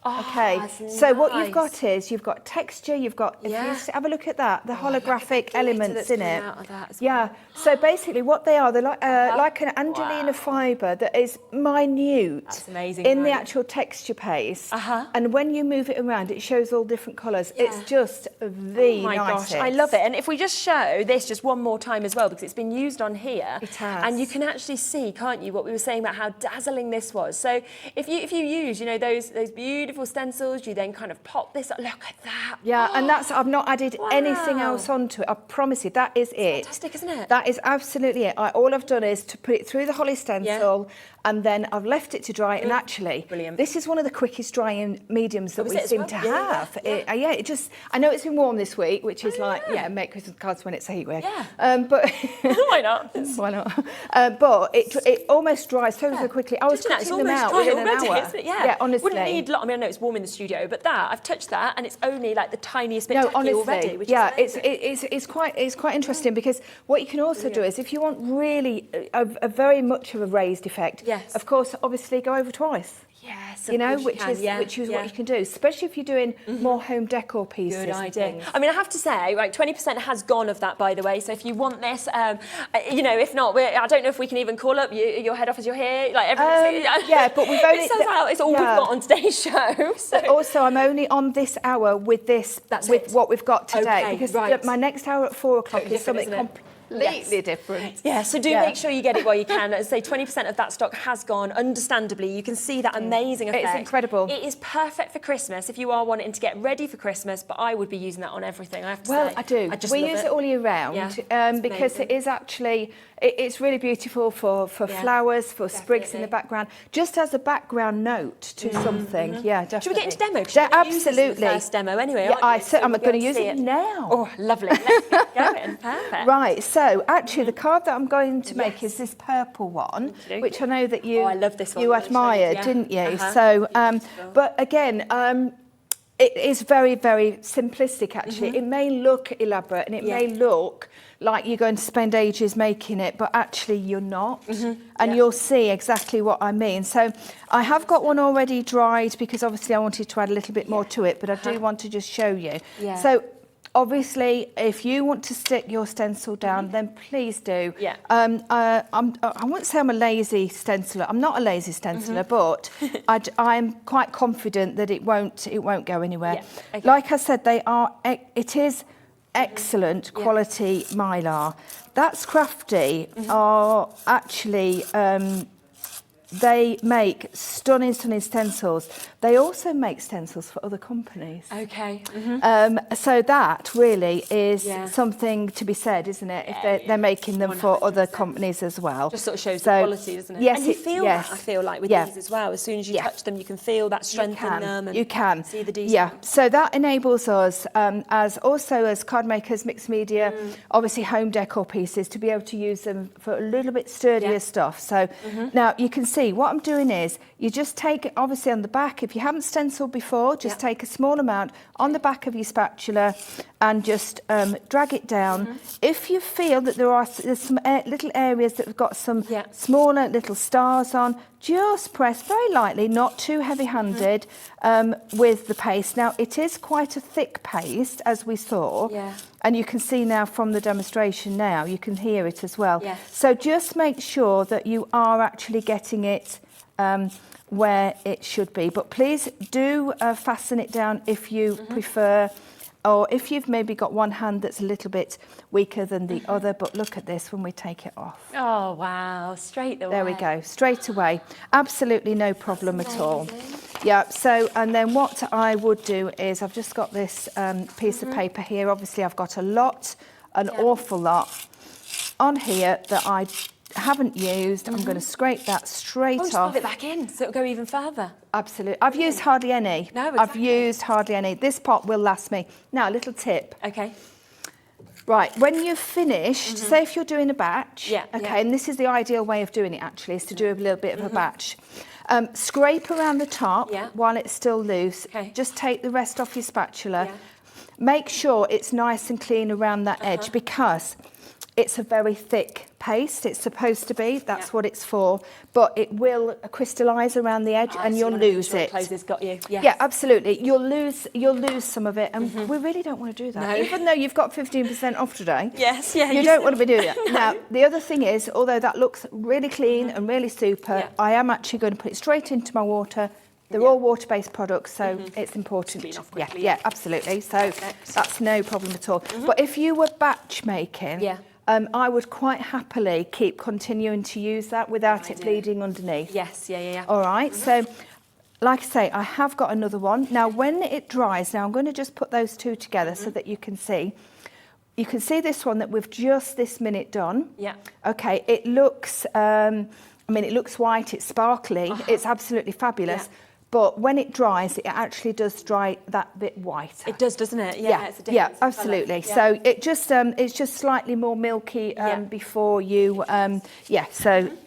Oh, okay, that's so what you've nice. got is you've got texture, you've got, if you have a look at that, the holographic elements in it. So basically what they are, they're like an Angelina fibre that is minute. That's amazing, in the actual texture paste. And when you move it around, it shows all different colours. It's just the nicest. Gosh, I love it. And if we just show this just one more time as well, because it's been used on here. It has. And you can actually see, can't you, what we were saying about how dazzling this was. So if you use, those beautiful stencils, you then kind of pop this up. Look at that. Yeah, and I've not added anything else onto it. I promise you, that is it. Fantastic, isn't it? That is absolutely it. All I've done is to put it through the holly stencil, and then I've left it to dry. And actually, this is one of the quickest drying mediums that we seem to have. It just, I know it's been warm this week, which is make Christmas cards when it's a heat wave. But why not? Why not? But it almost dries so quickly. I was cutting them out within an hour. Isn't it? Yeah, honestly. Wouldn't need a lot. I mean, I know it's warm in the studio, but I've touched that, and it's only like the tiniest bit tacky already. Which is it's quite interesting, because what you can also do is, if you want really a very much of a raised effect, of course, obviously go over twice. Yes, which is what you can do, especially if you're doing more home decor pieces. Good idea. I mean, I have to say, 20% has gone of that, by the way. So if you want this, if not, I don't know if we can even call up your head office. You're here, but we've only. It's all we've got on today's show. So. But also, I'm only on this hour with this. What we've got today, because my next hour at 4 o'clock is something completely different. Yeah, so do make sure you get it while you can. As I say, 20% of that stock has gone, understandably. You can see that amazing effect. It's incredible. It is perfect for Christmas if you are wanting to get ready for Christmas, but I would be using that on everything, I have to say. Well, I do. We use it all year round, because it is actually, it's really beautiful for flowers, for sprigs in the background, just as a background note to something. Yeah, definitely. Should we get into demo? Yeah, absolutely. The first demo anyway, I'm going to use it now. Oh, lovely. Let's get going. Perfect. Right, so actually the card that I'm going to make is this purple one, which I know that you I love this one. you admired, didn't you? So, but again, It is very, very simplistic, actually. It may look elaborate and it may look like you're going to spend ages making it, but actually you're not. And you'll see exactly what I mean. So I have got one already dried because obviously I wanted to add a little bit more to it, but I do want to just show you. So obviously, if you want to stick your stencil down, then please do. I wouldn't say I'm a lazy stenciler. I'm not a lazy stenciler, but I'm quite confident that it won't go anywhere. Like I said, it is excellent quality mylar. That's Crafty are actually they make stunning stencils. They also make stencils for other companies. Okay. So that really is something to be said, isn't it? If they're making them for other companies as well. Just sort of shows the quality, doesn't it? Yes, and you feel that, I feel like, with these as well. As soon as you touch them, you can feel that strength in them. And you can. See the detail. Yeah, so that enables us, as card makers, mixed media, obviously home decor pieces, to be able to use them for a little bit sturdier stuff. So now you can see what I'm doing is you just take it obviously on the back. If you haven't stenciled before, just take a small amount on the back of your spatula and just drag it down. If you feel that there's some little areas that have got some smaller little stars on, just press very lightly, not too heavy-handed, with the paste. Now, it is quite a thick paste, as we saw, and you can see now from the demonstration now, you can hear it as well. So just make sure that you are actually getting it where it should be. But please do fasten it down if you prefer, or if you've maybe got one hand that's a little bit weaker than the other. But look at this when we take it off. Oh, wow. Straight away. There we go. Straight away. Absolutely no problem at all. Yeah, so, and then what I would do is I've just got this piece of paper here. Obviously, I've got an awful lot on here that I haven't used. I'm going to scrape that straight off. Pop it back in so it'll go even further. Absolutely. I've used hardly any. No, exactly. I've used hardly any. This pot will last me. Now, a little tip. Okay. Right, when you've finished, say if you're doing a batch, and this is the ideal way of doing it actually, is to do a little bit of a batch. Scrape around the top while it's still loose. Just take the rest off your spatula. Make sure it's nice and clean around that edge, because it's a very thick paste. It's supposed to be. That's what it's for. But it will crystallise around the edge, and you'll lose it. Closes got you. Yes. Yeah, absolutely. You'll lose some of it, and we really don't want to do that. No. Even though you've got 15% off today. Yes, yeah. You don't want to be doing that. Now, the other thing is, although that looks really clean and really super, I am actually going to put it straight into my water. They're all water-based products, so it's important. Clean off quickly, yeah, absolutely. So that's no problem at all. But if you were batch making, I would quite happily keep continuing to use that without it bleeding underneath. Yes, yeah. All right, so like I say, I have got another one. Now, when it dries, now I'm going to just put those two together so that you can see. You can see this one that we've just this minute done. Yeah. Okay, it looks, it looks white, it's sparkly, it's absolutely fabulous. Yeah. But when it dries, it actually does dry that bit whiter. It does, doesn't it? Yeah, it's a different absolutely. Colour. So it just it's just slightly more milky before you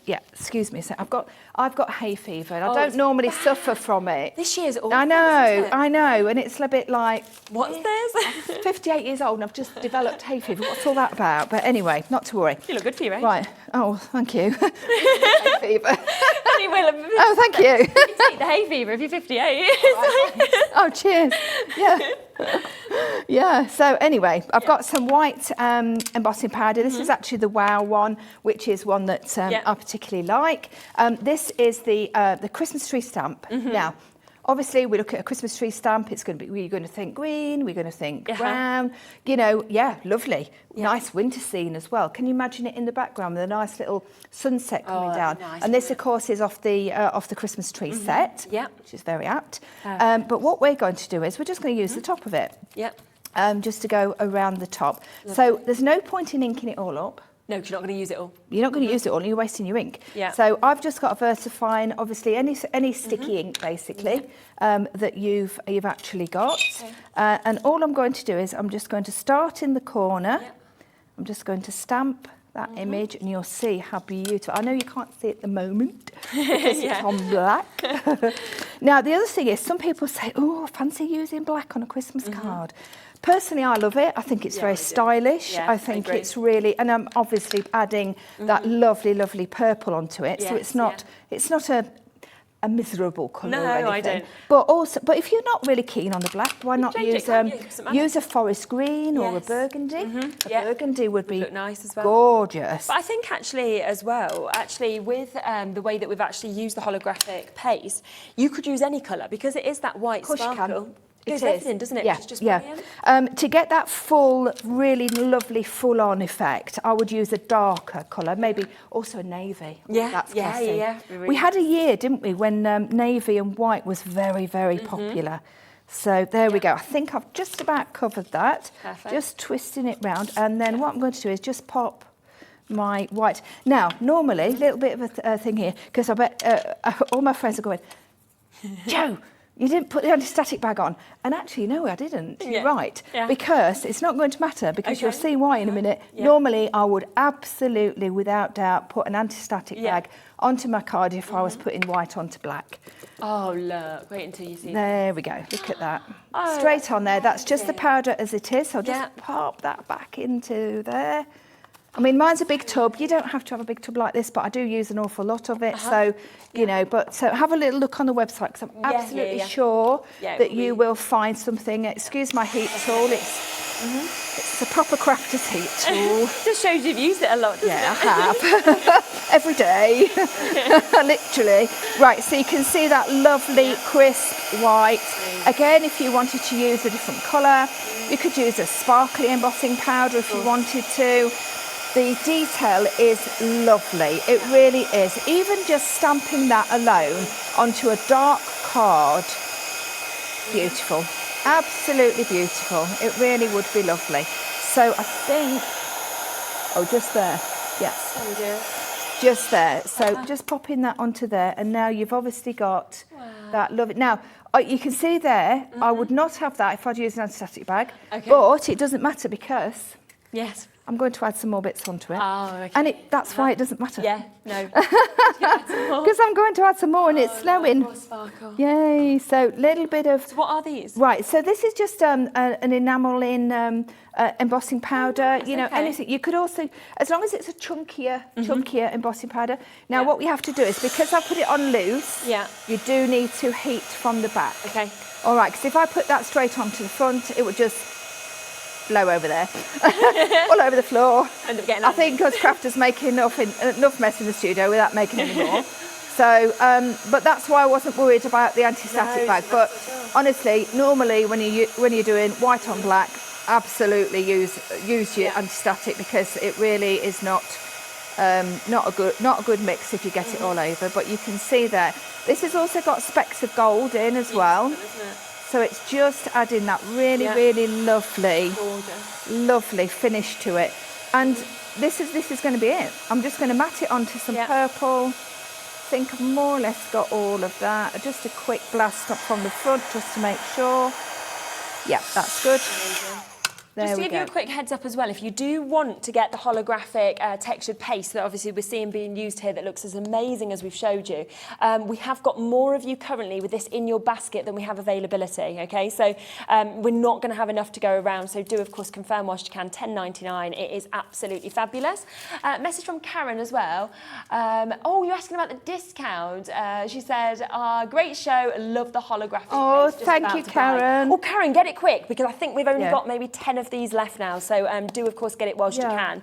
excuse me. So I've got hay fever, and I don't normally suffer from it. This year's awful. I know, and it's a bit like, what's this? 58 years old and I've just developed hay fever. What's all that about? But anyway, not to worry. You look good for you, right? Right. Oh, thank you. Hay fever. You will. Oh, thank you. You take the hay fever if you're 58. Oh, cheers. Yeah. Yeah, so anyway, I've got some white embossing powder. This is actually the Wow one, which is one that I particularly like. This is the Christmas tree stamp. Now, obviously, we look at a Christmas tree stamp, it's going to be, we're going to think green, we're going to think brown, lovely. Nice winter scene as well. Can you imagine it in the background with a nice little sunset coming down? Nice. And this, of course, is off the Christmas tree set, which is very apt. Oh. But what we're going to do is we're just going to use the top of it, just to go around the top. So there's no point in inking it all up. No, because you're not going to use it all. You're not going to use it all, and you're wasting your ink. Yeah. So I've just got a VersaFine, obviously any sticky ink basically that you've actually got. Okay. And all I'm going to do is I'm just going to start in the corner. I'm just going to stamp that image and you'll see how beautiful. I know you can't see it at the moment because it's on black. Now, the other thing is some people say, oh, I fancy using black on a Christmas card. Personally, I love it. I think it's very stylish. Yeah, I think it's really, and I'm obviously adding that lovely, lovely purple onto it. So it's not a miserable colour or anything. I don't. But if you're not really keen on the black, why not use a forest green or a burgundy? A burgundy would be look nice as well. Gorgeous. But I think actually as well, with the way that we've actually used the holographic paste, you could use any colour because it is that white sparkle. It goes everything, doesn't it? Yeah, It's just brilliant. To get that full, really lovely full-on effect, I would use a darker colour, maybe also a navy. Yeah, That's classy. yeah. We had a year, didn't we, when navy and white was very, very popular. So there we go. I think I've just about covered that. Perfect. Just twisting it round, and then what I'm going to do is just pop my white. Now, normally, a little bit of a thing here, because I bet all my friends are going, Jo, you didn't put the anti-static bag on. And actually, no, I didn't. You're right. Yeah. Because it's not going to matter, because you'll see why in a minute. Normally, I would absolutely, without doubt, put an anti-static bag onto my card if I was putting white onto black. Oh, look. Wait until you see There we go. Look at that. Straight on there. That's just the powder as it is. So I'll just pop that back into there. I mean, mine's a big tub. You don't have to have a big tub like this, but I do use an awful lot of it. So, you know, so have a little look on the website, because I'm absolutely sure that you will find something. Excuse my heat tool. It's a proper crafter's heat tool. Just shows you've used it a lot, doesn't it? I have. Every day. Literally. Right, so you can see that lovely, crisp white. Again, if you wanted to use a different colour, you could use a sparkly embossing powder if you wanted to. The detail is lovely, it really is. Even just stamping that alone onto a dark card, beautiful, absolutely beautiful. It really would be lovely. So I think, just there, yes. Just there, so just popping that onto there, and now you've obviously got that lovely. Now, you can see there, I would not have that if I'd used an anti-static bag, but it doesn't matter because I'm going to add some more bits onto it. Oh, okay. And that's why it doesn't matter. Yeah, no. Because I'm going to add some more and it's snowing. More sparkle. Yay, so little bit of... So what are these? Right, so this is just an enamel in embossing powder, you know, anything. You could also, as long as it's a chunkier embossing powder. Now what we have to do is, because I put it on loose, you do need to heat from the back. Okay. All right, because if I put that straight onto the front, it would just blow over there, all over the floor. End up getting I think because crafters make enough mess in the studio without making any more. So, but that's why I wasn't worried about the anti-static bag. But honestly, normally when you're doing white on black, absolutely use your anti-static, because it really is not a good mix if you get it all over. But you can see there, this has also got specks of gold in as well. So it's just adding that really, really lovely, lovely finish to it. And this is going to be it. I'm just going to mat it onto some purple. I think I've more or less got all of that. Just a quick blast up from the front just to make sure. Yeah, that's good. Just to give you a quick heads up as well, if you do want to get the holographic textured paste that obviously we're seeing being used here that looks as amazing as we've showed you, we have got more of you currently with this in your basket than we have availability, okay? So we're not going to have enough to go around, so do, of course, confirm whilst you can, $10.99. It is absolutely fabulous. Message from Karen as well. Oh, you're asking about the discount. She said, great show, love the holographic paste. Thank you, Karen. Oh, Karen, get it quick, because I think we've only got maybe 10 of these left now, so do of course get it whilst you can.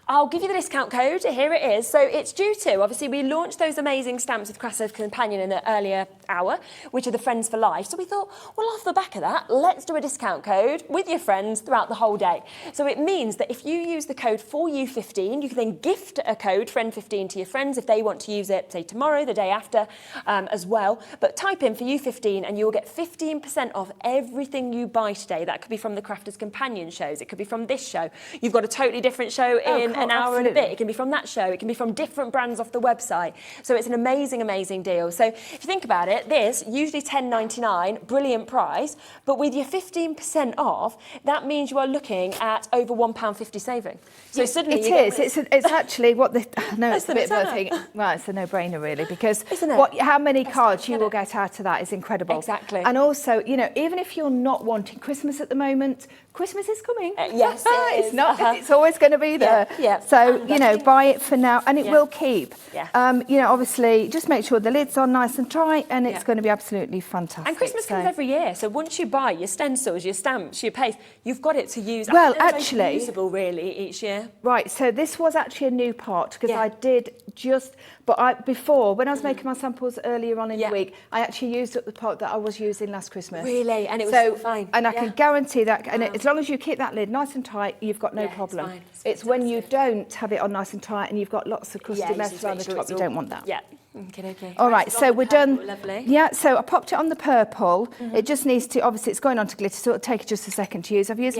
I'll give you the discount code. Here it is. So it's due to, obviously, we launched those amazing stamps with Crafty Companion in the earlier hour, which are the Friends for Life. So we thought, well, off the back of that, let's do a discount code with your friends throughout the whole day. So it means that if you use the code 4U15, you can then gift a code, Friend15, to your friends if they want to use it, say, tomorrow, the day after, as well. But type in for U15 and you'll get 15% off everything you buy today. That could be from the Crafter's Companion shows. It could be from this show. You've got a totally different show in an hour and a bit. absolutely. It can be from that show. It can be from different brands off the website. So it's an amazing, amazing deal. So if you think about it, this usually $10.99, brilliant price, but with your 15% off, that means you are looking at over £1.50 saving. So suddenly It is. It's actually what the. No, it's a bit of a thing. Well, it's a no-brainer really, because Isn't it? how many cards you will get out of that is incredible. Exactly. And also, you know, even if you're not wanting Christmas at the moment, Christmas is coming. Yes, it is. It's not. It's always going to be there. Yeah. So you know, buy it for now, and it will keep. Yeah. You know, obviously, just make sure the lid's on nice and dry, and it's going to be absolutely fantastic. And Christmas comes every year, so once you buy your stencils, your stamps, your paste, you've got it to use. Well, And they're actually- usable really each year. Right, so this was actually a new part, because Yeah. I did just, but before, when I was making my samples earlier on in Yeah. the week, I actually used up the part that I was using last Christmas. Really? And it was so fine? And I Yeah. can guarantee that, and as long as you keep that lid nice and tight, you've got no Yeah, it's problem. fine. It's when you don't have it on nice and tight and you've got lots of crusty you mess just around make the sure top, it's you all- don't want that. Yeah. Okay. All right, it's so on the we're purple, done. Lovely. Yeah, so I popped it on the purple. It just needs to, obviously it's going on to glitter, so it'll take just a second to use. I've used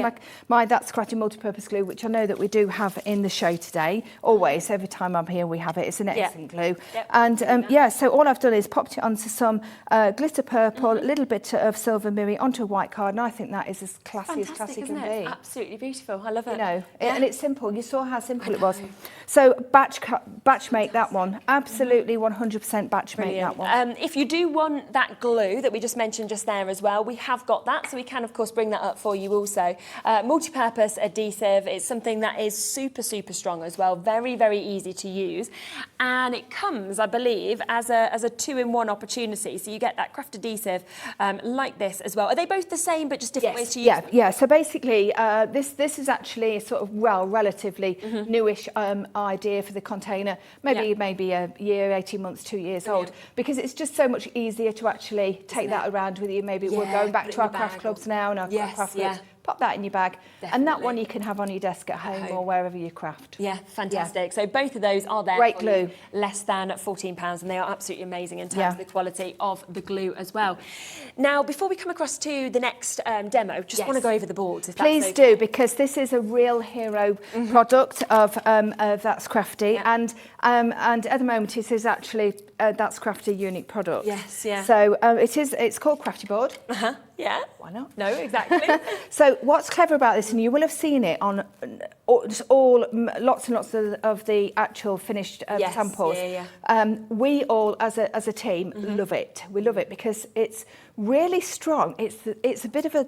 my That's Crafty multi-purpose glue, which I know that we do have in the show today. Always, every time I'm here we have it. It's an excellent glue. Yep. And so all I've done is popped it onto some glitter purple, a little bit of silver mirror onto a white card, and I think that is as classy as classy isn't can it? be. It's absolutely beautiful. I love it. You know, and it's simple. You saw how simple it was. So batch make that one. Absolutely 100% batch make that one. If you do want that glue that we just mentioned just there as well, we have got that, so we can of course bring that up for you also. Multi-purpose adhesive, it's something that is super, super strong as well, very, very easy to use, and it comes, I believe, as a two-in-one opportunity, so you get that craft adhesive like this as well. Are they both the same but just different ways to use them? Yeah. So basically, this is actually a sort of relatively newish idea for the container. Maybe a year, 18 months, 2 years old, because it's just so much easier to actually take that around with you. Maybe we're going back put it to in our your craft bag clubs now and our craft yeah. groups. Pop that in your bag, and that Definitely. one you can have on your desk at home or wherever you craft. Yeah, fantastic. So both of those are there Great for glue. you, less than £14, and they are absolutely amazing in terms of the quality of the glue as well. Now, before we come across to the next demo, just want to go over the boards. If Please that's okay. do, because this is a real hero product of That's Crafty, and at the moment it is actually That's Crafty unique product. Yes, yeah. So it's called Crafty Board. Yeah. Why not? No, exactly. So what's clever about this, and you will have seen it on lots and lots of the actual finished Yes, samples. yeah. We all, as a team, love it. We love it because it's really strong. It's a bit of a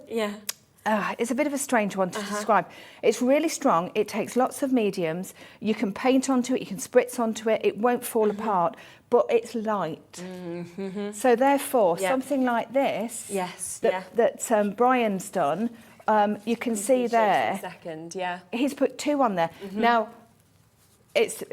it's a bit of a strange one to describe. It's really strong. It takes lots of mediums. You can paint onto it. You can spritz onto it. It won't fall apart. But it's light. So therefore, something like this that Brian's done, you can see there. Second, He's put 2 on there. Now, it's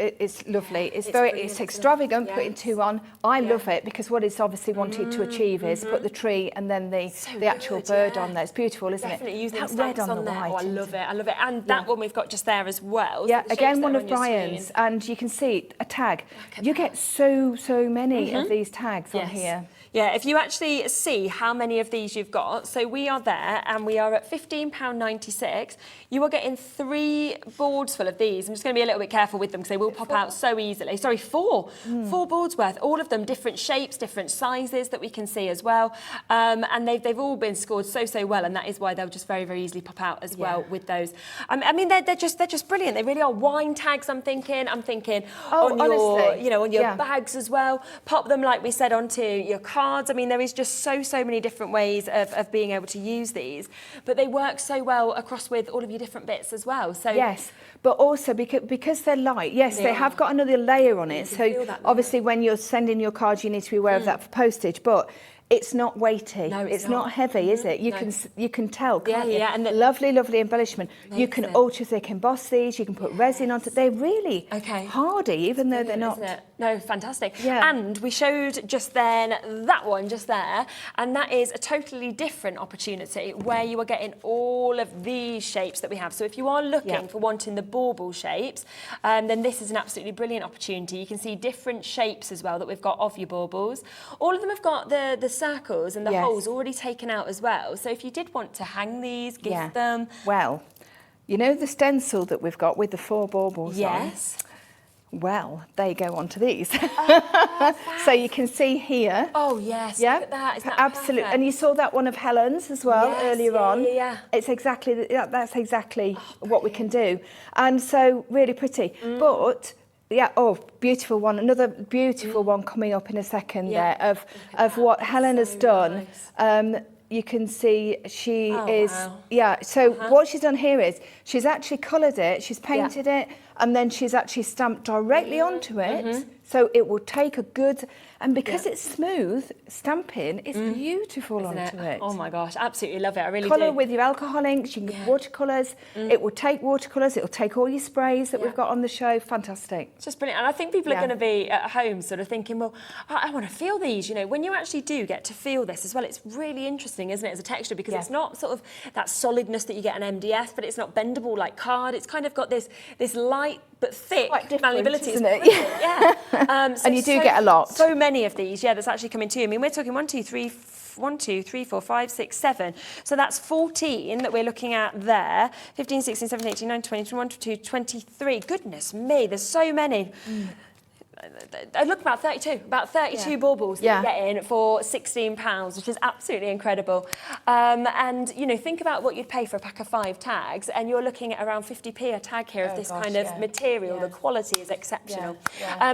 lovely. It's extravagant putting 2 on. I love it because what it's obviously wanted to achieve is put the tree and then the actual bird on there. It's beautiful, isn't Definitely it? use That them red stamps on the there. white. Oh, I love it. I love it. And that one we've got just there as well. Yeah, So the again, shapes one there of on your Brian's, screen. and you can see a tag. You get so many of these tags on here. Yeah, if you actually see how many of these you've got, so we are there and we are at £15.96. You are getting 3 boards full of these. I'm just going to be a little bit careful with them because they will pop out so easily. Sorry, 4. 4 boards worth, all of them different shapes, different sizes that we can see as well. And they've all been scored so well, and that is why they'll just very, very easily pop out as well with those. I mean, they're just brilliant. They really are. Wine tags, I'm thinking on honestly, your, on your bags as well. Pop them, like we said, onto your cards. I mean, there is just so many different ways of being able to use these, but they work so well across with all of your different bits as well. So yes, but also because they're light, they have got another layer on it. So obviously when you're sending your cards, you need to be aware of that for postage, but it's not weighty. No, it's not heavy, is it? You can tell, can't you? Yeah, and lovely embellishment. You can ultra thick emboss these. You can put resin onto. They're really hardy, even though they're not. Isn't it? No, fantastic. Yeah. And we showed just then that one just there, and that is a totally different opportunity where you are getting all of these shapes that we have. So if you are looking for wanting the bauble shapes, then this is an absolutely brilliant opportunity. You can see different shapes as well that we've got of your baubles. All of them have got the circles and the holes already taken out as well. So if you did want to hang these, gift them. Well, You know the stencil that we've got with the 4 baubles on? Yes. Well, they go onto these. So you can see here. Oh, yes. Yeah, Look at that. Isn't that absolutely. perfect? And you saw that one of Helen's as well Yes, earlier on. yeah. It's exactly that's exactly what we can do, and so really pretty. But yeah, beautiful one. Another beautiful one coming up in a second there of what Helen has done. Nice. You can see she is, wow. so what she's done here is she's actually coloured it, she's painted it, and then she's actually stamped directly onto it. So it will take a good, and because it's smooth, stamping is beautiful onto it. Oh my gosh, absolutely love it. I really Colour do. with your alcohol inks, you can get watercolours. It will take watercolours, it will take all your sprays that we've got on the show. Fantastic. It's just brilliant. And I think people are going to be at home sort of thinking, well, I want to feel these. You know, when you actually do get to feel this as well, it's really interesting, isn't it, as a texture? Because it's not sort of that solidness that you get in MDF, but it's not bendable like card. It's kind of got this light but thick malleability, isn't it? Yeah. And you do get a lot. So many of these, that's actually coming to you. I mean, we're talking 1, 2, 3, 4, 5, 6, 7. So that's 14 that we're looking at there. 15, 16, 17, 18, 19, 20, 21, 22, 23. Goodness me, there's so many. Look, about 32 baubles that you get in for £16, which is absolutely incredible. And, you know, think about what you'd pay for a pack of 5 tags, and you're looking at around 50p a tag here of this kind of material. The quality is exceptional.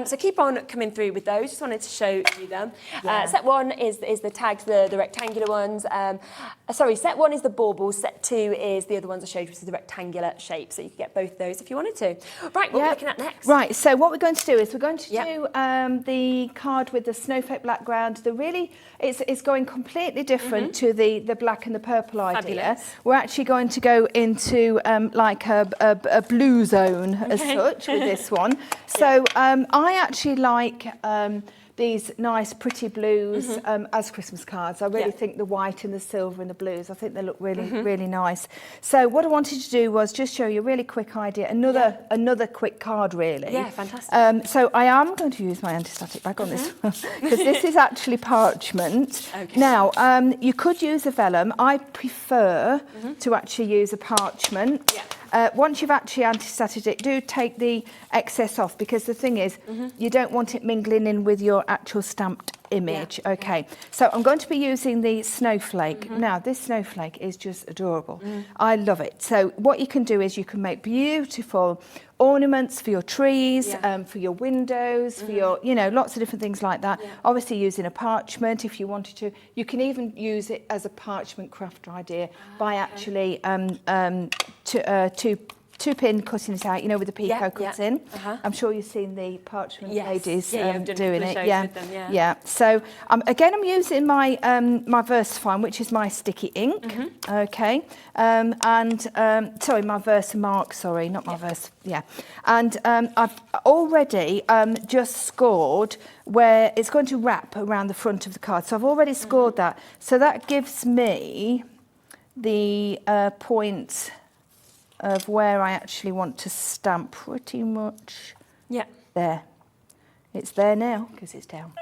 So keep on coming through with those. Just wanted to show you them. Set 1 is the tags, the rectangular ones. Set 1 is the baubles. Set 2 is the other ones I showed you, which is the rectangular shape. So you can get both of those if you wanted to. Right, what are we looking at next? Right, so what we're going to do is we're going to do the card with the snowflake background. It's going completely different to the black and the purple idea. Fabulous. We're actually going to go into like a blue zone as such with this one. So I actually like these nice pretty blues as Christmas cards. I really think the white and the silver and the blues, I think they look really, really nice. So what I wanted to do was just show you a really quick idea, another quick card really. Yeah, fantastic. So I am going to use my anti-static bag on this one, because this is actually parchment. Okay. Now, you could use a vellum. I prefer to actually use a parchment. Once you've actually anti-statted it, do take the excess off, because the thing is, you don't want it mingling in with your actual stamped image. So I'm going to be using the snowflake. Now, this snowflake is just adorable. I love it. So what you can do is you can make beautiful ornaments for your trees, for your windows, for your, lots of different things like that. Obviously using a parchment if you wanted to. You can even use it as a parchment craft idea by actually two-pin cutting it out, with the picot cuts in. I'm sure you've seen the parchment ladies doing it. So again, I'm using my my Versafine, which is my sticky ink. Sorry, my Versamark. Sorry, not my Vers. And I've already just scored where it's going to wrap around the front of the card. So I've already scored that. So that gives me the points of where I actually want to stamp pretty much there. It's there now because it's down.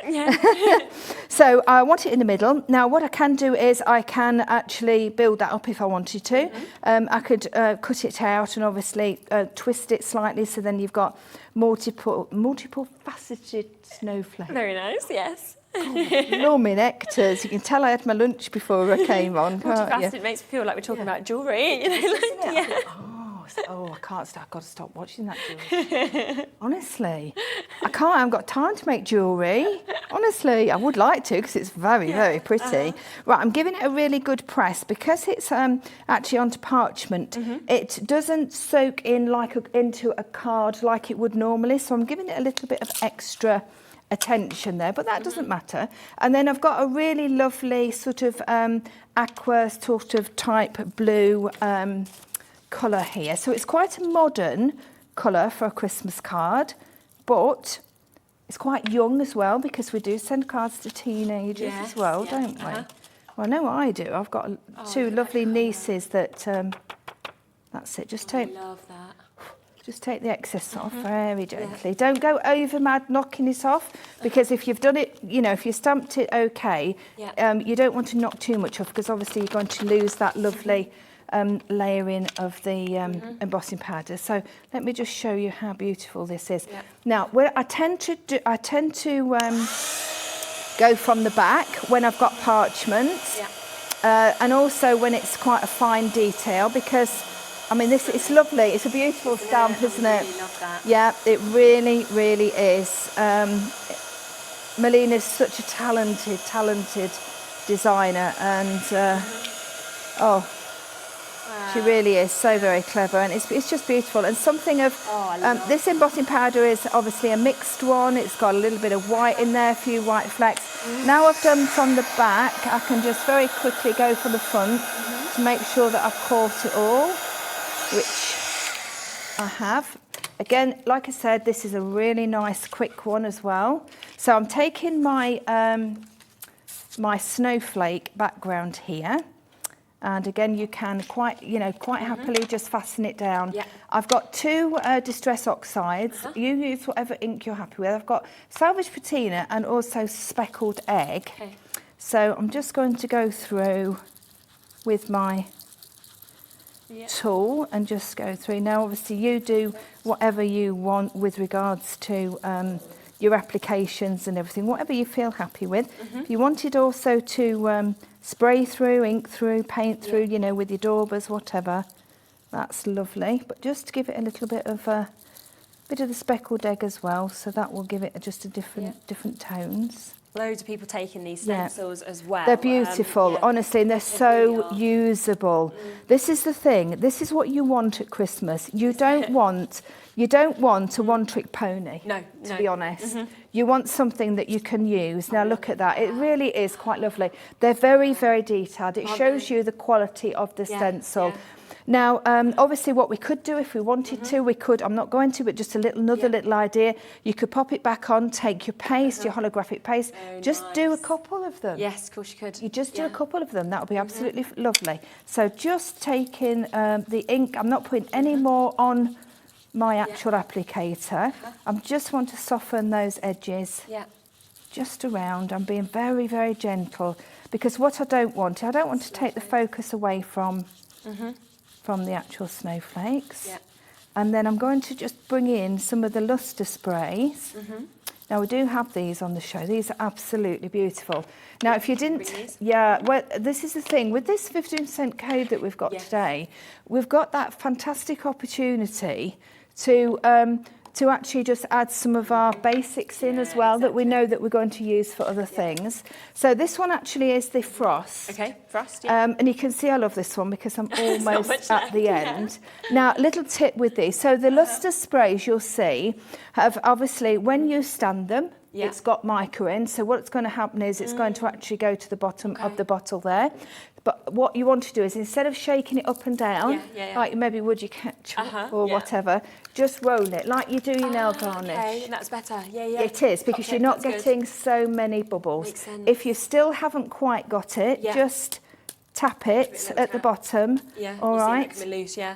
So I want it in the middle. Now what I can do is I can actually build that up if I wanted to. I could cut it out and obviously twist it slightly, so then you've got multiple faceted snowflakes. Very nice, yes. Lummy nectars. You can tell I had my lunch before I came on. Multifaceted makes me feel like we're talking about jewellery. Oh, I can't stop. I've got to stop watching that jewellery. Honestly, I can't. I haven't got time to make jewellery. Honestly, I would like to because it's very, very pretty. Right, I'm giving it a really good press because it's actually onto parchment. It doesn't soak in into a card like it would normally, so I'm giving it a little bit of extra attention there, but that doesn't matter. And then I've got a really lovely sort of aqua sort of type blue colour here. So it's quite a modern colour for a Christmas card, but it's quite young as well, because we do send cards to teenagers as well, don't we? Well, I know I do. I've got two lovely nieces that, that's it, just take... I love that. Just take the excess off very gently. Don't go over mad knocking it off, because if you've done it, if you stamped it okay, you don't want to knock too much off, because obviously you're going to lose that lovely layering of the embossing powder. So let me just show you how beautiful this is. Yep. Now, I tend to go from the back when I've got parchment, and also when it's quite a fine detail, because I mean, it's lovely. It's a beautiful stamp, isn't it? I really love that. Yeah, it really, really is. Melina's such a talented designer, and she really is so very clever, and it's just beautiful. And something of this embossing powder is obviously a mixed one. It's got a little bit of white in there, a few white flecks. Now I've done from the back, I can just very quickly go for the front to make sure that I've caught it all, which I have. Again, like I said, this is a really nice quick one as well. So I'm taking my my snowflake background here, and again you can quite happily just fasten it down. Yeah. I've got two distress oxides. You use whatever ink you're happy with. I've got salvage patina and also speckled egg. Okay. So I'm just going to go through with my tool and just go through. Now obviously you do whatever you want with regards to your applications and everything, whatever you feel happy with. If you wanted also to spray through, ink through, paint through, you know, with your daubers, whatever, that's lovely. But just give it a little bit of the speckled egg as well, so that will give it just a different tones. Loads of people taking these stencils as well. They're beautiful, honestly, and they're so usable. This is the thing. This is what you want at Christmas. You don't want a one-trick pony. No, to be honest. You want something that you can use. Now look at that. It really is quite lovely. They're very, very detailed. It shows you the quality of the stencil. Now, obviously what we could do if we wanted to, we could, I'm not going to, but just another little idea. You could pop it back on, take your paste, your holographic paste, just do a couple of them. Yes, of course you could. You just do a couple of them, that would be absolutely lovely. So just taking the ink, I'm not putting any more on my actual applicator. I just want to soften those edges just around. I'm being very, very gentle, because what I don't want to take the focus away from the actual snowflakes. And then I'm going to just bring in some of the luster sprays. Now we do have these on the show. These are absolutely beautiful. Now if you didn't, well, this is the thing, with this 15% code that we've got today, we've got that fantastic opportunity to actually just add some of our basics in as well, that we know that we're going to use for other things. So this one actually is the frost. Okay, frost, and you can see I love this one because I'm almost at the end. Now, little tip with these. So the luster sprays, you'll see, have obviously, when you stand them, it's got mica in. So what's going to happen is it's going to actually go to the bottom of the bottle there. But what you want to do is, instead of shaking it up and down, like you maybe would your ketchup or whatever, just roll it like you do your nail varnish. Okay, that's better. It is, because you're not getting so many bubbles. Makes sense. If you still haven't quite got it, just tap it at the bottom. All right. They come in loose, yeah.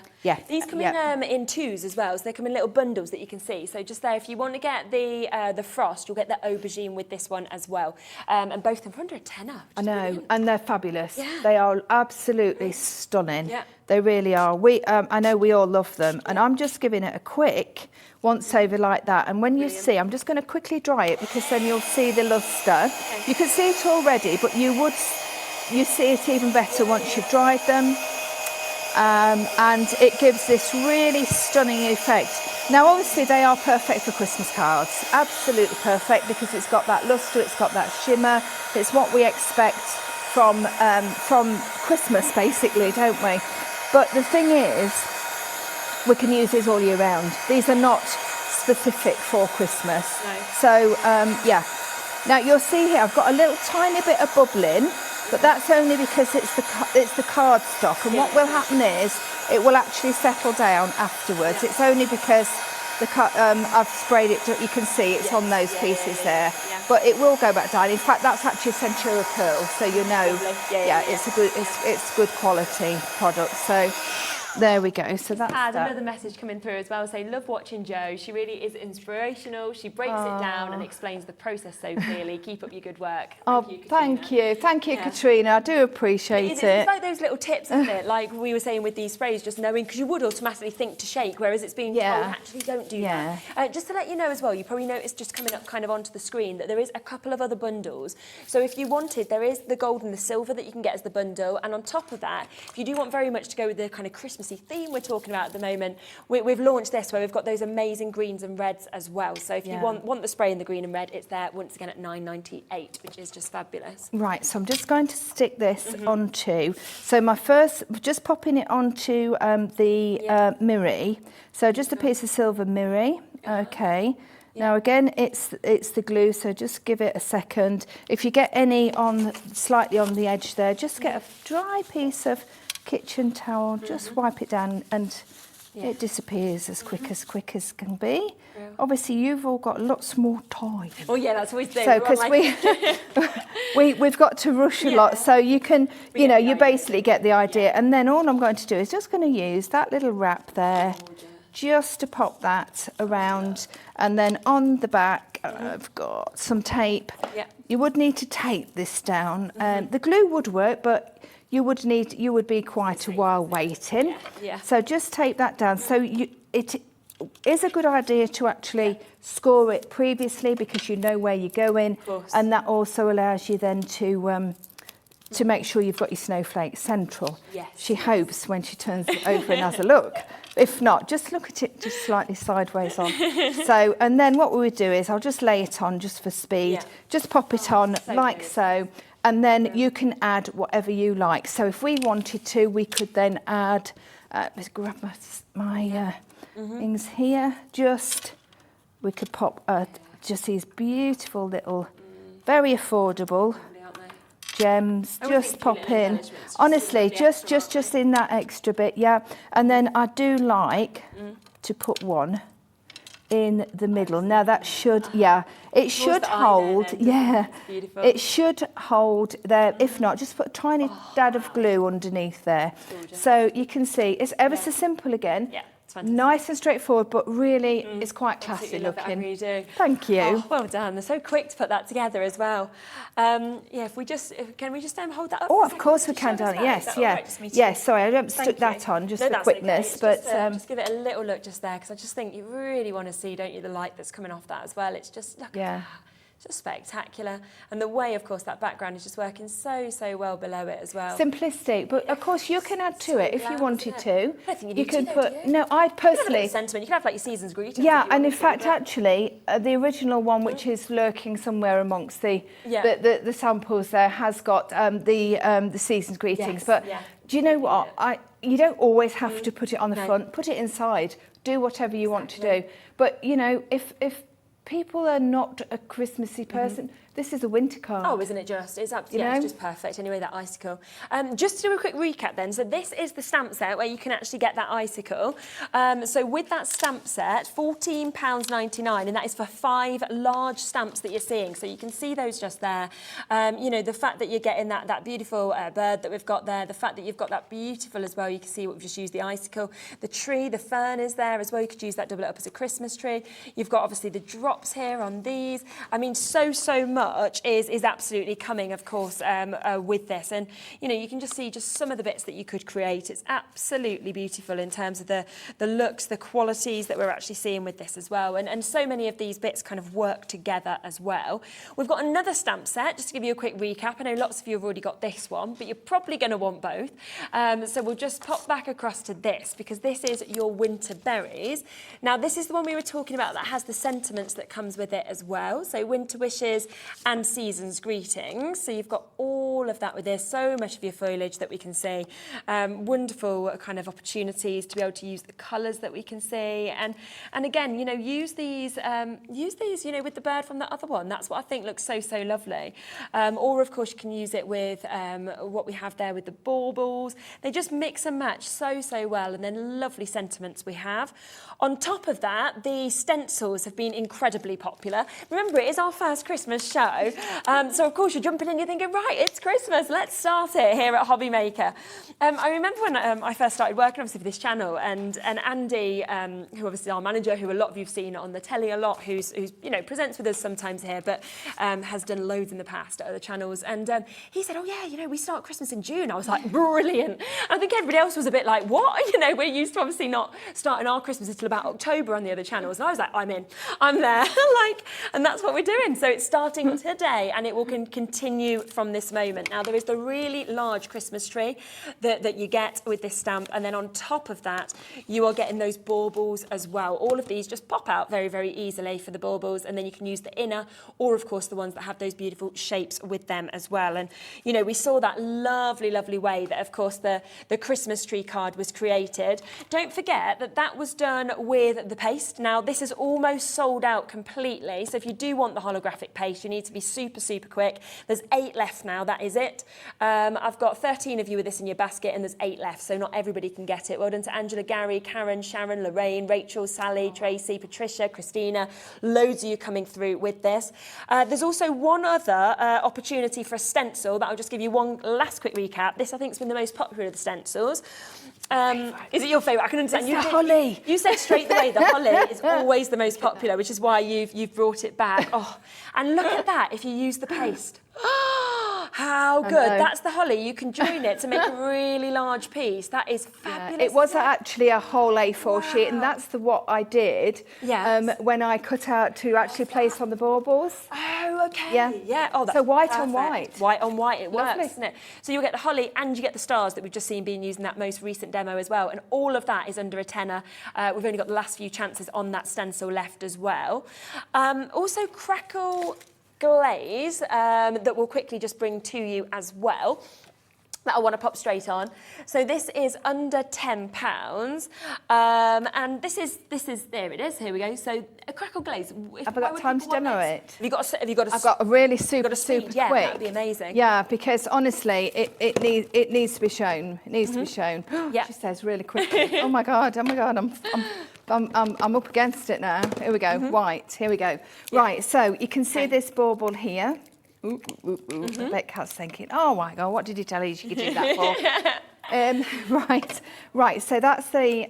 These come in twos as well, so they come in little bundles that you can see. So just there, if you want to get the frost, you'll get the aubergine with this one as well. And both of them for under a tenner. I know, brilliant. and they're fabulous. They are absolutely stunning. Yeah. They really are. I know we all love them, and I'm just giving it a quick once over like that. And when you see, I'm just going to quickly dry it, because then you'll see the luster. You can see it already, but you see it even better once you've dried them. And it gives this really stunning effect. Now, obviously, they are perfect for Christmas cards. Absolutely perfect, because it's got that luster, it's got that shimmer. It's what we expect from Christmas, basically, don't we? But the thing is, we can use these all year round. These are not specific for Christmas. So, Now, you'll see here, I've got a little tiny bit of bubbling, but that's only because it's the card stock, and what will happen is it will actually settle down afterwards. It's only because I've sprayed it. You can see it's on those pieces there, but it will go back down. In fact, that's actually a Centura curl, so you know, it's good quality product. So There we go. So that's Had that. another message coming through as well saying, love watching Jo. She really is inspirational. She breaks it down and explains the process so clearly. Keep up your good work. Thank you. Thank you, Katrina. I do appreciate It's it. like those little tips, isn't it? Like we were saying with these sprays, just knowing, because you would automatically think to shake, whereas it's being told, actually don't do that. Just to let you know as well, you probably noticed just coming up kind of onto the screen that there is a couple of other bundles. So if you wanted, there is the gold and the silver that you can get as the bundle. And on top of that, if you do want very much to go with the kind of Christmassy theme we're talking about at the moment, we've launched this where we've got those amazing greens and reds as well. So if you want the spray in the green and red, it's there once again at £9.98, which is just fabulous. Right, so I'm just going to stick this onto. So my first, just popping it onto the mirror. So just a piece of silver mirror. Okay. Now again, it's the glue, so just give it a second. If you get any slightly on the edge there, just get a dry piece of kitchen towel, just wipe it down, and it disappears as quick as can be. Obviously, you've all got lots more time. Oh yeah, that's always the so because we've got to rush a lot, so you can, you basically get the idea. And then all I'm going to do is just going to use that little wrap there, just to pop that around, and then on the back I've got some tape. You would need to tape this down. The glue would work, but you would be quite a while waiting. So just tape that down. So it is a good idea to actually score it previously, because you know where you're going, and that also allows you then to make sure you've got your snowflake central. She hopes when she turns it over and has a look. If not, just look at it just slightly sideways on. So, and then what we would do is I'll just lay it on just for speed. Just pop it on like so. And then you can add whatever you like. So if we wanted to, we could then add, let's grab my things here. We could pop just these beautiful little, very affordable gems, just pop in. Honestly, just in that extra bit, And then I do like to put one in the middle. Now that should, it should hold, it should hold there. If not, just put a tiny dab of glue underneath there. So you can see it's ever so simple again. Nice and straightforward, but really it's quite classy looking. You do. Thank you. Oh, well done. They're so quick to put that together as well. Can we just hold that up? Oh, of course we can, darling. Yes, sorry, I don't stuck that on just for quickness, but just give it a little look just there, because I just think you really want to see, don't you, the light that's coming off that as well. It's just look. Just spectacular. And the way, of course, that background is just working so well below it as well. Simplistic, but of course you can add to it if you wanted to. I think you can put. No, I personally. Sentiment. You can have like your season's greetings. Yeah, and in fact, actually, the original one, which is lurking somewhere amongst the samples, there has got the season's greetings. But do you know what? You don't always have to put it on the front. Put it inside. Do whatever you want to do. But if people are not a Christmassy person, this is a winter card. Oh, isn't it just? It's absolutely, it's just perfect. Anyway, that icicle. Just to do a quick recap then. So this is the stamp set where you can actually get that icicle. So with that stamp set, £14.99, and that is for 5 large stamps that you're seeing. So you can see those just there. The fact that you're getting that beautiful bird that we've got there, the fact that you've got that beautiful as well, you can see what we've just used the icicle. The tree, the fern is there as well. You could use that, double it up as a Christmas tree. You've got obviously the drops here on these. I mean, so much is absolutely coming, of course, with this. And, you can just see just some of the bits that you could create. It's absolutely beautiful in terms of the looks, the qualities that we're actually seeing with this as well. And so many of these bits kind of work together as well. We've got another stamp set, just to give you a quick recap. I know lots of you have already got this one, but you're probably going to want both. So we'll just pop back across to this, because this is your winter berries. Now, this is the one we were talking about that has the sentiments that comes with it as well. So winter wishes and season's greetings. So you've got all of that with this, so much of your foliage that we can see. Wonderful kind of opportunities to be able to use the colours that we can see. And again, use these, with the bird from the other one. That's what I think looks so lovely. Or of course you can use it with what we have there with the baubles. They just mix and match so well, and then lovely sentiments we have. On top of that, the stencils have been incredible. incredibly popular. Remember, it is our first Christmas show. So of course you're jumping in, you're thinking, right, it's Christmas, let's start it here at Hobby Maker. I remember when I first started working obviously for this channel, and Andy, who obviously is our manager, who a lot of you've seen on the telly a lot, who's you know, presents with us sometimes here, but has done loads in the past at other channels. And he said, oh yeah, you know, we start Christmas in June. I was like, brilliant. And I think everybody else was a bit like, what? You know, we're used to obviously not starting our Christmas until about October on the other channels. And I was like, I'm in, I'm there. Like, and that's what we're doing. So it's starting today, and it will continue from this moment. Now, there is the really large Christmas tree that you get with this stamp. And then on top of that, you are getting those baubles as well. All of these just pop out very, very easily for the baubles. And then you can use the inner, or of course the ones that have those beautiful shapes with them as well. And, you know, we saw that lovely, lovely way that, of course, the Christmas tree card was created. Don't forget that that was done with the paste. Now, this is almost sold out completely. So if you do want the holographic paste, you need to be super, super quick. There's 8 left now, that is it. I've got 13 of you with this in your basket, and there's 8 left, so not everybody can get it. Well done to Angela, Gary, Karen, Sharon, Lorraine, Rachel, Sally, Tracy, Patricia, Christina. Loads of you coming through with this. There's also one other opportunity for a stencil that I'll just give you one last quick recap. This, I think, has been the most popular of the stencils. Is it your favourite? I can understand. It's the holly. You said straight away the holly is always the most popular, which is why you've brought it back. Oh, and look at that if you use the paste. How good. That's the holly. You can join it to make a really large piece. That is fabulous. It was actually a whole A4 sheet, and that's what I did when I cut out to actually place on the baubles. Oh, okay. Yeah. Oh, that's so white perfect. on white. White on white, it Lovely. works, doesn't it? So you'll get the holly and you get the stars that we've just seen being used in that most recent demo as well. And all of that is under a tenner. We've only got the last few chances on that stencil left as well. Also, Crackle glaze that we'll quickly just bring to you as well, that I want to pop straight on. So this is under £10, and this is there it is. Here we go. So a Crackle glaze. Have I got time to demo it? Have you got a? I've got a really super speed, quick. That'd be amazing. Yeah, because honestly, it needs to be shown. It needs to be shown. Yeah. She says really quickly. Oh my god! I'm up against it now. Here we go. White. Here we go. Yeah. Right. So you can see this bauble here. I bet Kat's thinking, oh my god, what did you tell her she could do that for? Right. So that's the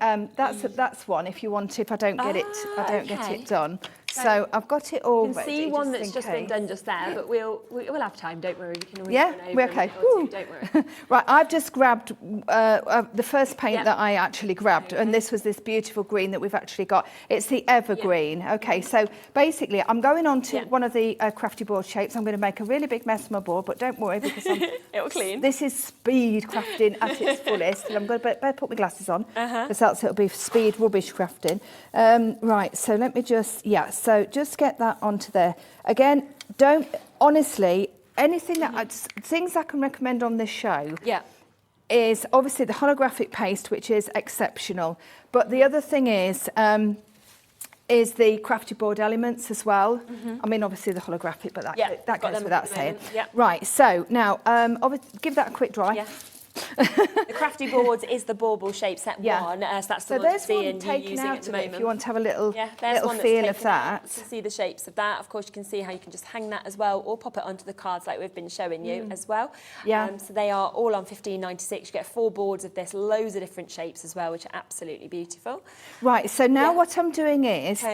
that's one. If you want to, if I don't get it done. So I've got it all. You can see one that's just been done just there, but we'll have time. Don't worry. We can always yeah, run over we're okay. Don't worry. Right, I've just grabbed the first paint that I actually grabbed, and this was this beautiful green that we've actually got. It's the evergreen. Okay, so basically, I'm going on to one of the Crafty board shapes. I'm going to make a really big mess of my board, but don't worry because it'll clean. This is speed crafting at its fullest, and I'm going to better put my glasses on because else it'll be speed rubbish crafting. Right, so let me just So just get that onto there. Again, honestly, anything things I can recommend on this show is obviously the holographic paste, which is exceptional. But the other thing is the Crafty board elements as well. I mean, obviously the holographic, but that goes without saying. Right, so now, give that a quick dry. Yeah. The Crafty boards is the bauble shape set one, so that's the one you're seeing you using at the moment. If you want to have a little little feel of that. You can see the shapes of that. Of course, you can see how you can just hang that as well, or pop it onto the cards like we've been showing you as well. So they are all on $15.96. You get 4 boards of this, loads of different shapes as well, which are absolutely beautiful. Right, so now what I'm doing is,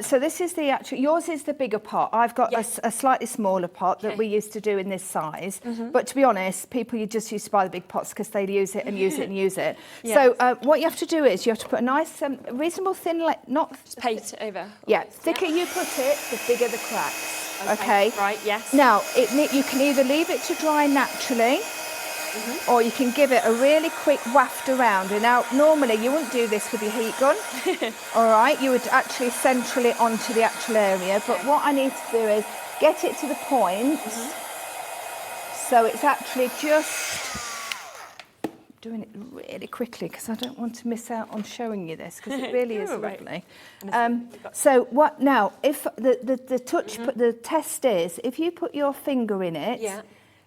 so this is the actual, yours is the bigger pot. I've got a slightly smaller pot that we used to do in this size. But to be honest, people, you just used to buy the big pots because they'd use it and use it and use it. So what you have to do is you have to put a nice, reasonable thin, just paint it over. Yeah, thicker you put it, the bigger the cracks. Okay. Right. Yes. Now you can either leave it to dry naturally, or you can give it a really quick waft around. And now normally you wouldn't do this with your heat gun. All right, you would actually central it onto the actual area. But what I need to do is get it to the point, so it's actually just doing it really quickly because I don't want to miss out on showing you this because it really is lovely. So what now? If the touch, the test is if you put your finger in it,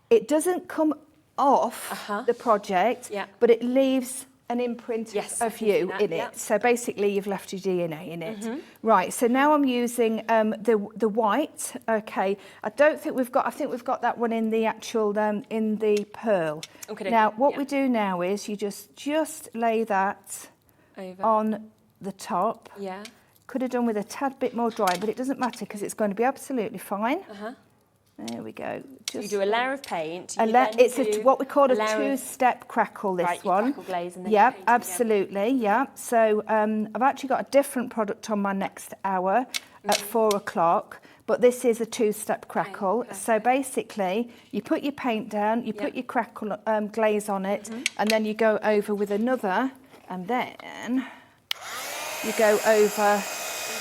it doesn't come off the project, but it leaves an imprint Yes, of I can you see that, in it. yeah. So basically you've left your DNA in it. Right, so now I'm using the white. Okay, I think we've got that one in the actual, in the pearl. Okay, now, what yeah. we do now is you just lay that Over. on the top. Yeah. Could have done with a tad bit more dry, but it doesn't matter because it's going to be absolutely fine. There we go. So you do a layer of paint. It's what we call a layer of- two-step crackle, this Right, you one. crackle glaze and then Yeah, you paint again. absolutely, yeah. So I've actually got a different product on my next hour at 4 o'clock, but this is a two-step crackle. Okay, So basically, you put your paint down, you put your crackle glaze on it, and then you go over with another, and then you go over.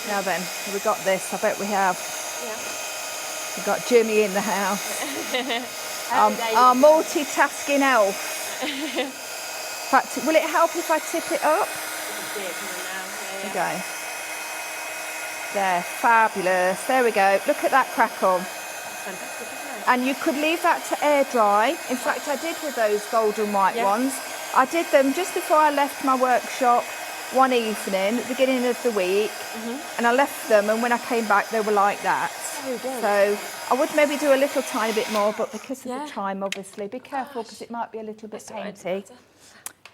Now then, we've got this, I bet we have. We've got Jimmy in the house. Our multitasking elf. In fact, will it help if I tip it up? There we go. There, fabulous. There we go. Look at that crackle. Fantastic, isn't it? And you could leave that to air dry. In fact, I did with those golden white ones. I did them just before I left my workshop one evening at the beginning of the week, and I left them, and when I came back they were like that. So I would maybe do a little tiny bit more, but because of the time, obviously, be careful because it might be a little bit painty.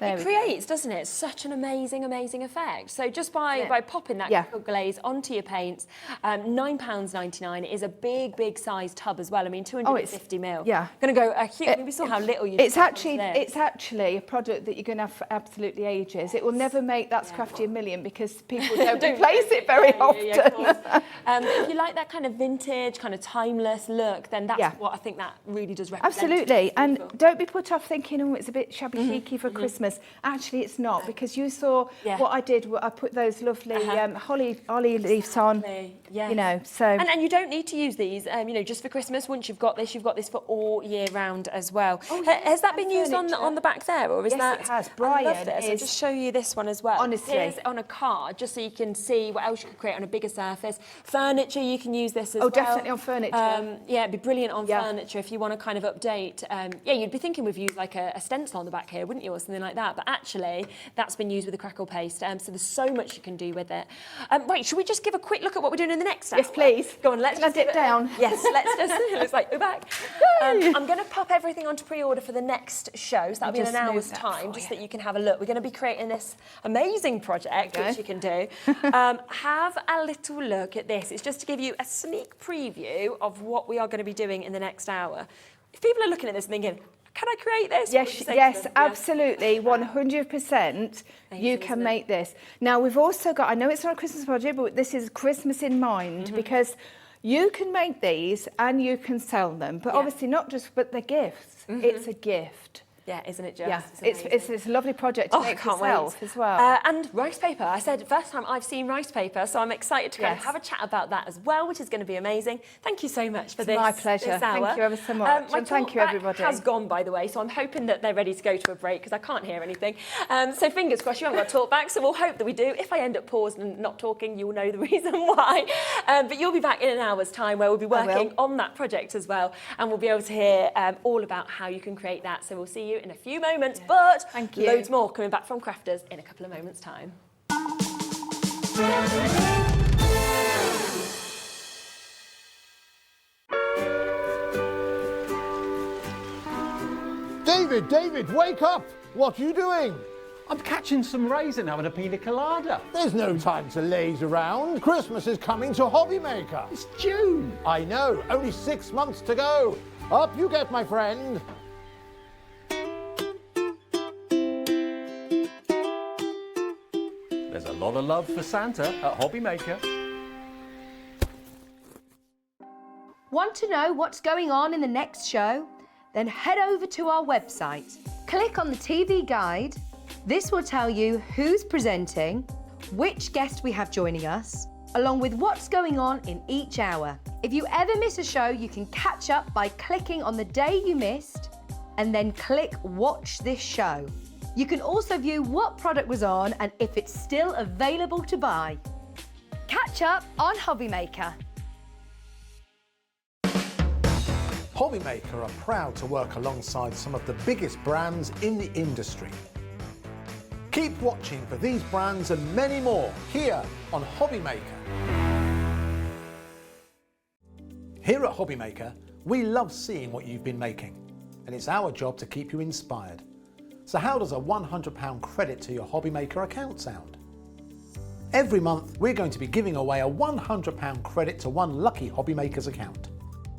There It we go. creates, doesn't it, such an amazing, amazing effect. So just by popping that crackle glaze onto your paints, £9.99 is a big, big sized tub as well. I mean, 250 mil. yeah. Going to go a huge. We saw how little you. It's actually a product that you're going to have for absolutely ages. It will never make That's Crafty a million because people don't replace it very often. Yeah, of course. But if you like that kind of vintage, kind of timeless look, then that's what I think that really does represent. Absolutely, It's and beautiful. don't be put off thinking, oh, it's a bit shabby chicy for Christmas. Actually, it's not, because you saw what I did. I put those lovely holly leaves on. Yes. You know, so and you don't need to use these, you know, just for Christmas. Once you've got this for all year round as well. Has that been used on the back there, or is that? Yes, it has. I Brian love this. I'll just show you this one as well. Honestly. Here's on a card, just so you can see what else you could create on a bigger surface. Furniture, you can use this as well. Oh, definitely on furniture. Yeah, it'd be brilliant on furniture if you want to kind of update. You'd be thinking we've used like a stencil on the back here, wouldn't you, or something like that? But actually, that's been used with the crackle paste. So there's so much you can do with it. Right, should we just give a quick look at what we're doing in the next hour? Yes, please. Go on, let's just dip down. Yes, let's just. It looks like we're back. I'm going to pop everything onto pre-order for the next show. So that'll be in an hour's time, just that you can have a look. We're going to be creating this amazing project, which you can do. Have a little look at this. It's just to give you a sneak preview of what we are going to be doing in the next hour. If people are looking at this and thinking, can I create this? Yes, absolutely, 100%. You can make this. Now, we've also got, I know it's not a Christmas project, but this is Christmas in mind, because you can make these and you can sell them, but obviously not just, but they're gifts. It's a gift. Yeah, isn't it just? Yeah, it's a lovely project to make yourself as well. And rice paper. I said first time I've seen rice paper, so I'm excited to kind of have a chat about that as well, which is going to be amazing. Thank you so much for this. My pleasure. This hour. Thank you ever so much. My and thank you, talkback everybody. has gone, by the way, so I'm hoping that they're ready to go to a break because I can't hear anything. So fingers crossed you haven't got talk back, so we'll hope that we do. If I end up paused and not talking, you'll know the reason why. But you'll be back in an hour's time where we'll be working on that project as well, and we'll be able to hear all about how you can create that. So we'll see you in a few moments. But thank you. Loads more coming back from Crafters in a couple of moments' time. David, wake up! What are you doing? I'm catching some rays and having a pina colada. There's no time to laze around. Christmas is coming to Hobby Maker. It's June. I know, only 6 months to go. Up you get, my friend. There's a lot of love for Santa at Hobby Maker. Want to know what's going on in the next show? Then head over to our website. Click on the TV guide. This will tell you who's presenting, which guest we have joining us, along with what's going on in each hour. If you ever miss a show, you can catch up by clicking on the day you missed and then click Watch This Show. You can also view what product was on and if it's still available to buy. Catch up on Hobby Maker. Hobby Maker are proud to work alongside some of the biggest brands in the industry. Keep watching for these brands and many more here on Hobby Maker. Here at Hobby Maker, we love seeing what you've been making, and it's our job to keep you inspired. So how does a £100 credit to your Hobby Maker account sound? Every month, we're going to be giving away a £100 credit to one lucky Hobby Maker's account.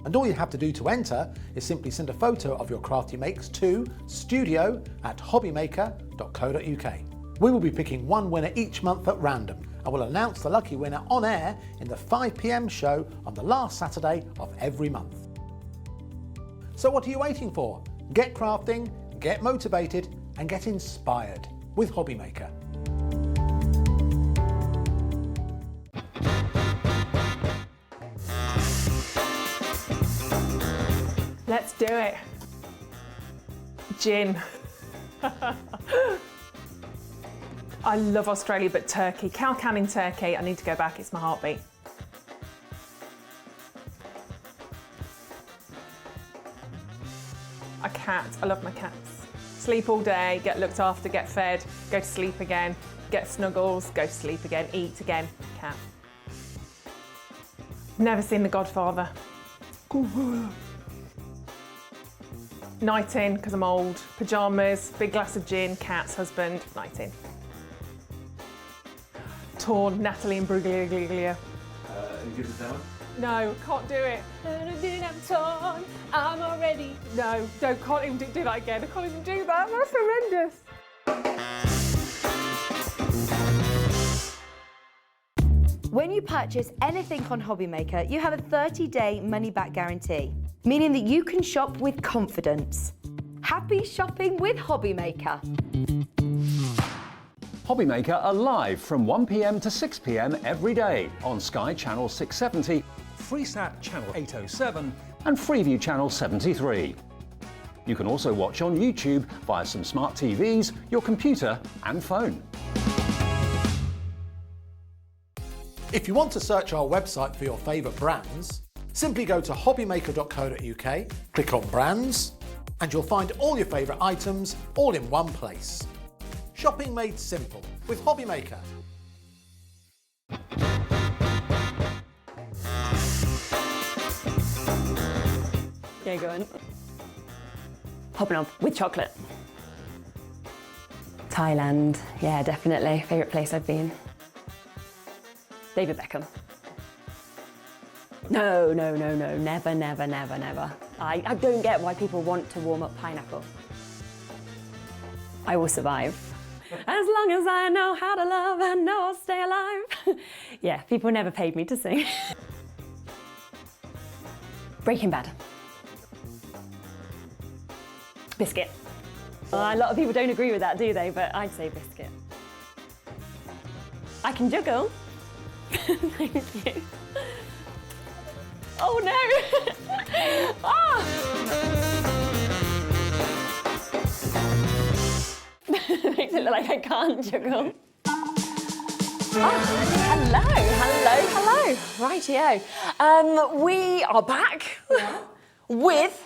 And all you have to do to enter is simply send a photo of your crafty makes to studio@hobbymaker.co.uk. We will be picking one winner each month at random, and we'll announce the lucky winner on air in the 5 PM show on the last Saturday of every month. So what are you waiting for? Get crafting, get motivated, and get inspired with Hobby Maker. Let's do it. Gin. I love Australia, but Turkey. Cow Canning Turkey. I need to go back, it's my heartbeat. A cat, I love my cats. Sleep all day, get looked after, get fed, go to sleep again, get snuggles, go to sleep again, eat again, cat. Never seen The Godfather. Night in, because I'm old. Pyjamas, big glass of gin, cats, husband, night in. Torn, Natalie and Bruglia. You give us that one? No, can't do it. I'm torn, I'm already. No, can't even do that again. I can't even do that. That's horrendous. When you purchase anything on Hobby Maker, you have a 30-day money-back guarantee, meaning that you can shop with confidence. Happy shopping with Hobby Maker. Hobby Maker are live from 1 PM to 6 PM every day on Sky Channel 670, Freesat Channel 807 and Freeview Channel 73. You can also watch on YouTube via some smart TVs, your computer and phone. If you want to search our website for your favourite brands, simply go to hobbymaker.co.uk, click on brands, and you'll find all your favourite items all in one place. Shopping made simple with Hobby Maker. Yeah, go on. Hopping on with chocolate. Thailand, yeah, definitely. Favourite place I've been. David Beckham. No, never. I don't get why people want to warm up pineapple. I will survive. As long as I know how to love, I know I'll stay alive. Yeah, people never paid me to sing. Breaking Bad. Biscuit. A lot of people don't agree with that, do they? But I'd say biscuit. I can juggle. Thank you. Oh no! Oh. Makes it look like I can't juggle. Oh, hello. Rightio. We are back with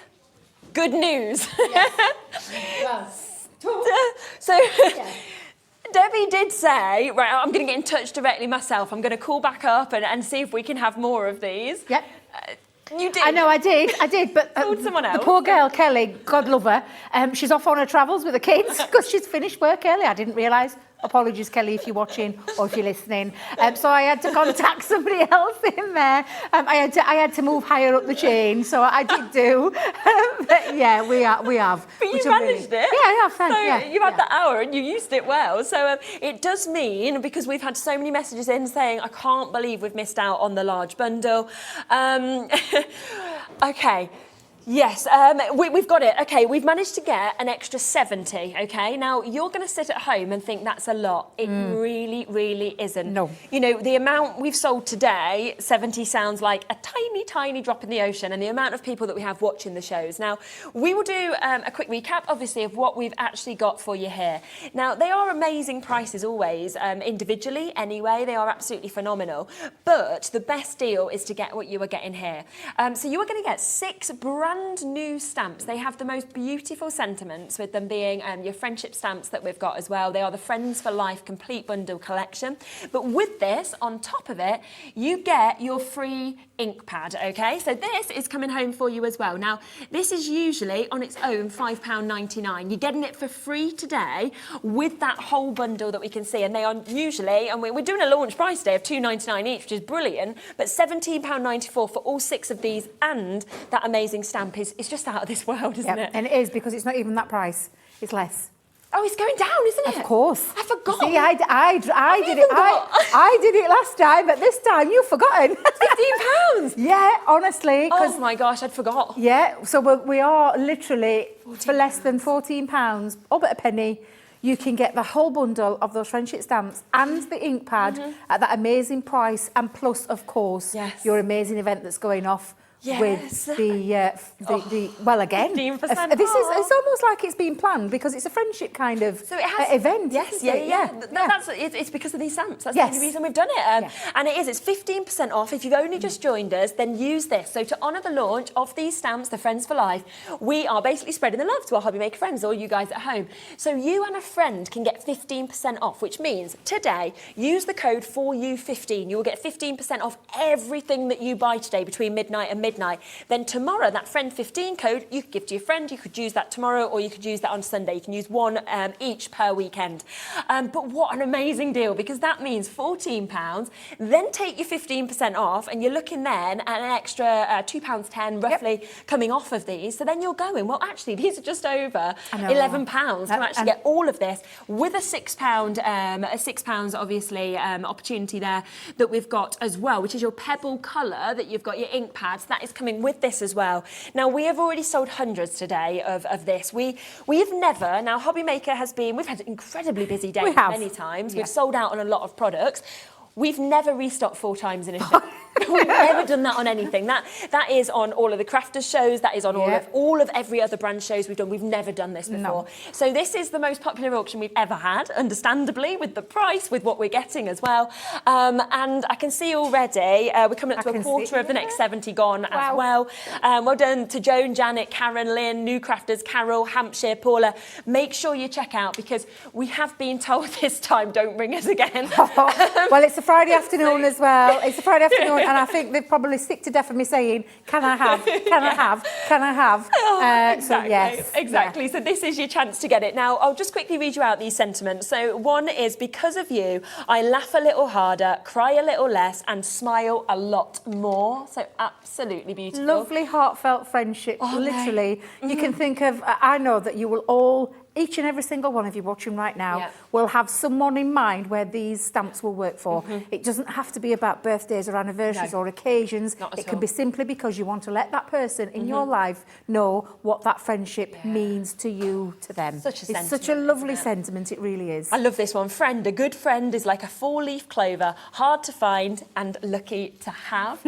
good news. Yes. So. Debbie did say, right, I'm going to get in touch directly myself. I'm going to call back up and see if we can have more of these. Yep. You did? I know, I did, but Called someone else. The poor girl, Kelly, God love her, she's off on her travels with the kids because she's finished work early. I didn't realise. Apologies, Kelly, if you're watching or if you're listening. So I had to contact somebody else in there. I had to move higher up the chain, so I did do. But yeah, we have. But you managed it. Yeah, I have. Thanks. So yeah, you had the hour and you used it well. So it does mean, because we've had so many messages in saying, I can't believe we've missed out on the large bundle. Okay. Yes, we've got it. Okay, we've managed to get an extra 70, okay? Now, you're going to sit at home and think that's a lot. It really, really isn't. No. You know, the amount we've sold today, 70 sounds like a tiny, tiny drop in the ocean, and the amount of people that we have watching the shows. Now, we will do a quick recap, obviously, of what we've actually got for you here. Now, they are amazing prices always, individually anyway. They are absolutely phenomenal. But the best deal is to get what you are getting here. So you are going to get 6 brand brand new stamps. They have the most beautiful sentiments, with them being your friendship stamps that we've got as well. They are the Friends for Life Complete Bundle collection. But with this, on top of it, you get your free ink pad, okay? So this is coming home for you as well. Now, this is usually on its own £5.99. You're getting it for free today with that whole bundle that we can see. And they are usually, and we're doing a launch price today of £2.99 each, which is brilliant, but £17.94 for all 6 of these, and that amazing stamp is just out of this world, isn't it? And it is, because it's not even that price. It's less. Oh, it's going down, isn't it? Of course. I forgot. See, I did it. I did it last time, but this time you've forgotten. £15. Yeah, honestly. Oh my gosh, I'd forgot. Yeah, so we are literally for less than £14, but a penny. You can get the whole bundle of those friendship stamps and the ink pad at that amazing price, and plus, of course, your amazing event that's going off. With the well, again, 15% this is, it's almost like it's been planned, because it's a friendship kind of event. Yes, it's because of these stamps. That's the only reason we've done it. And it's 15% off. If you've only just joined us, then use this. So to honour the launch of these stamps, the Friends for Life, we are basically spreading the love to our hobby maker friends, or you guys at home. So you and a friend can get 15% off, which means today, use the code 4U15. You will get 15% off everything that you buy today between midnight and midnight. Then tomorrow, that friend 15 code, you could give to your friend. You could use that tomorrow, or you could use that on Sunday. You can use one each per weekend. But what an amazing deal, because that means £14, then take your 15% off, and you're looking then at an extra £2.10 roughly coming off of these. So then you're going, well, actually, these are just over £11 to actually get all of this with a £6 obviously opportunity there that we've got as well, which is your pebble colour that you've got your ink pads. That is coming with this as well. Now, we have already sold hundreds today of this. We have never, now Hobby Maker we've had incredibly busy days many times. We've sold out on a lot of products. We've never restocked 4 times in a show. We've never done that on anything. That is on all of the crafters shows. That is on all of every other brand shows we've done. We've never done this before. No. So this is the most popular auction we've ever had, understandably, with the price, with what we're getting as well. And I can see already we're coming up to a quarter of the next 70 gone as well. Well done to Joan, Janet, Karen, Lynn, new crafters, Carol, Hampshire, Paula. Make sure you check out, because we have been told this time, don't ring us again. Well, it's a Friday afternoon as well. It's a Friday afternoon, and I think they're probably sick to death of me saying, can I have, can I have, can I have? Exactly, exactly. So this is your chance to get it. Now, I'll just quickly read you out these sentiments. So one is, because of you, I laugh a little harder, cry a little less, and smile a lot more. So absolutely beautiful. Lovely, heartfelt friendship, literally. You can think of, I know that you will all, each and every single one of you watching right now will have someone in mind where these stamps will work for. It doesn't have to be about birthdays or anniversaries or occasions. It can be simply because you want to let that person in your life know what that friendship means to you, to them. It's such a lovely sentiment, it really is. I love this one. Friend, a good friend is like a 4-leaf clover, hard to find and lucky to have,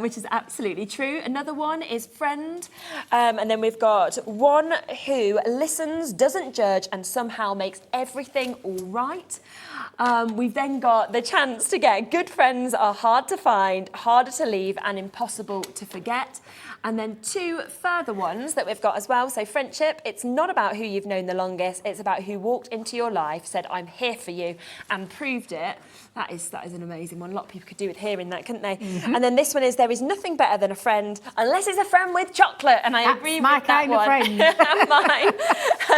which is absolutely true. Another one is friend. And then we've got one who listens, doesn't judge, and somehow makes everything all right. We've then got the chance to get good friends are hard to find, harder to leave, and impossible to forget. And then 2 further ones that we've got as well. So friendship, it's not about who you've known the longest, it's about who walked into your life, said, I'm here for you, and proved it. That is an amazing one. A lot of people could do with hearing that, couldn't they? And then this one is, there is nothing better than a friend, unless it's a friend with chocolate. And I agree with that one. That's my kind of friend.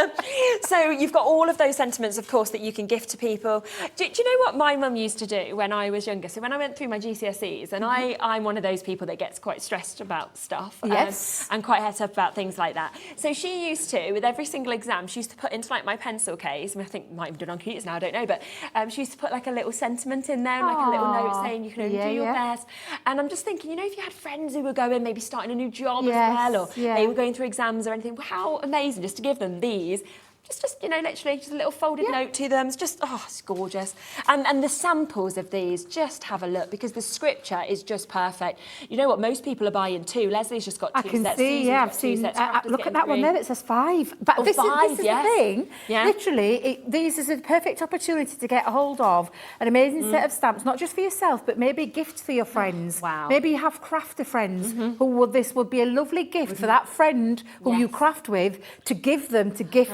Mine. So you've got all of those sentiments, of course, that you can gift to people. Do you know what my mum used to do when I was younger? So when I went through my GCSEs, and I'm one of those people that gets quite stressed about stuff. And quite het up about things like that. So she used to, with every single exam, she used to put into like my pencil case, I mean, I think might have done on computers now, I don't know, but she used to put like a little sentiment in there, like a little note saying you can only do your best. And I'm just thinking, you know, if you had friends who were going, maybe starting a new job as well, or they were going through exams or anything, how amazing just to give them these Just you know, literally just a little folded note to them. It's just, oh, it's gorgeous. And the samples of these, just have a look, because the scripture is just perfect. You know what, most people are buying 2. Leslie's just got 2 I can sets. see, Susan's yeah, got I've 2 seen, sets. look at that one there that says 5. But Oh, this 5, is the yes. thing, Yeah. literally, these is a perfect opportunity to get a hold of an amazing set of stamps, not just for yourself, but maybe gifts for your friends. Wow. Maybe you have crafter friends who this would be a lovely gift for that friend who you craft with, to give them, to gift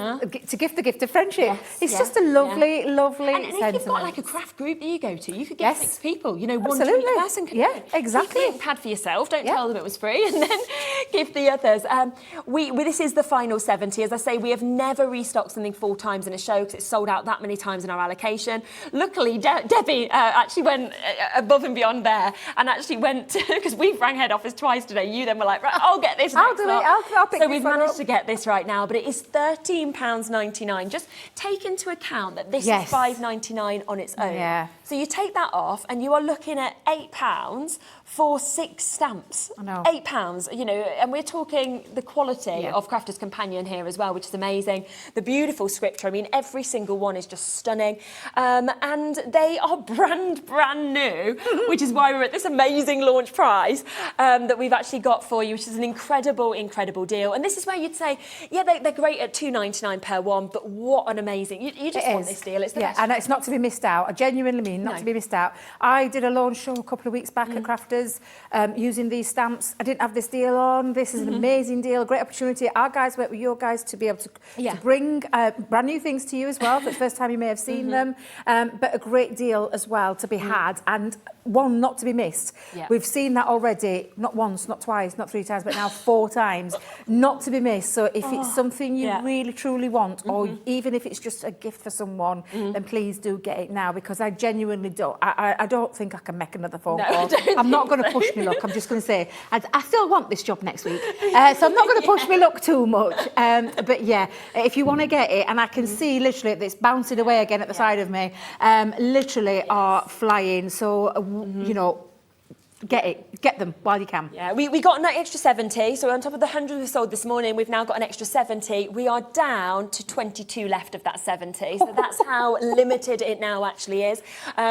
the gift of friendship. Yes, It's yeah, just a lovely, lovely And if you've sentiment. got like a craft group that you go to, you could get 6 people. You know, one to Absolutely. each person. Could Yeah, exactly. Keep the pad for yourself. Don't tell them it was free, and then give the others. This is the final 70. As I say, we have never restocked something 4 times in a show because it's sold out that many times in our allocation. Luckily, Debbie actually went above and beyond there, and actually went because we've rang head office twice today. You then were like, right, I'll get this. I'll do it. I'll pick So this we've one managed up. to get this right now, but it is £13.99. Just take into account that this Yes. is £5.99 on its own. Yeah. So you take that off, and you are looking at £8 for 6 stamps. I know. £8, you know, and we're talking the quality of Crafter's Companion here as well, which is amazing. The beautiful scripture. I mean, every single one is just stunning, and they are brand new, which is why we're at this amazing launch price that we've actually got for you, which is an incredible deal. And this is where you'd say, yeah, they're great at £2.99 per one, but what an amazing! You just want this deal. It's the best. And it's not to be missed out. I genuinely mean not to be missed out. I did a launch show a couple of weeks back at Crafters using these stamps. I didn't have this deal on. This is an amazing deal, great opportunity. Our guys work with your guys to be able to bring brand new things to you as well. For the first time you may have seen them, but a great deal as well to be had, and one not to be missed. Yeah. We've seen that already, not once, not twice, not 3 times, but now 4 times, not to be missed. So if it's something you really truly want, or even if it's just a gift for someone, then please do get it now, because I genuinely don't. I don't think I can make another phone call. I'm not going to push me luck. I'm just going to say I still want this job next week, so I'm not going to push me luck too much. But yeah, if you want to get it, and I can see literally it's bouncing away again at the side of me, literally are flying. So you know, get them while you can. Yeah, we got an extra 70, so on top of the 100 we sold this morning, we've now got an extra 70. We are down to 22 left of that 70, so that's how limited it now actually is.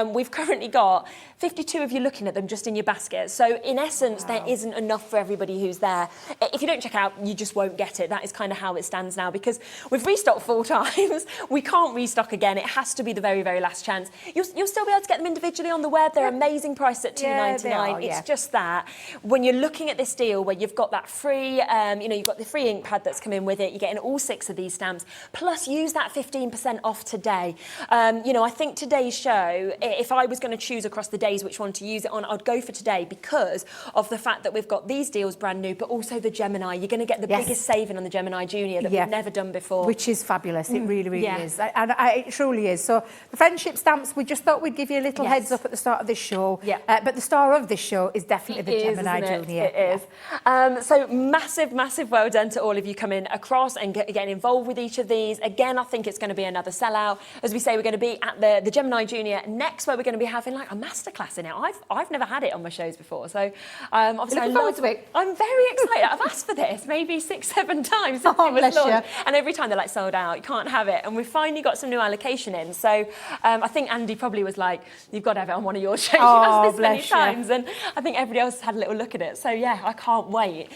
We've currently got 52 of you looking at them just in your basket, so in essence there isn't enough for everybody who's there. If you don't check out, you just won't get it. That is kind of how it stands now, because we've restocked 4 times. We can't restock again. It has to be the very last chance. You'll still be able to get them individually on the web. They're amazing price at $2.99. It's just that when you're looking at this deal where you've got that free, you've got the free ink pad that's come in with it, you're getting all 6 of these stamps, plus use that 15% off today. I think today's show, if I was going to choose across the days which one to use it on, I'd go for today because of the fact that we've got these deals brand new, but also the Gemini. You're going to get the biggest saving on the Gemini Junior that we've never done before. Which is fabulous. It really is. And it truly is. So the friendship stamps, we just thought we'd give you a little heads up at the start of this show. But the star of this show is definitely the Gemini Junior. It is. So massive well done to all of you coming across and getting involved with each of these. Again, I think it's going to be another sellout. As we say, we're going to be at the Gemini Junior next, where we're going to be having like a masterclass in it. I've never had it on my shows before, so obviously Looking forward to it. I'm very excited. I've asked for this maybe 6-7 times since it was bless launched, you. and every time they're like sold out. You can't have it, and we've finally got some new allocation in. So I think Andy probably was like, "You've got to have it on one of your shows." You've asked this many times, and I think everybody else has had a little look at it. So yeah, I can't wait.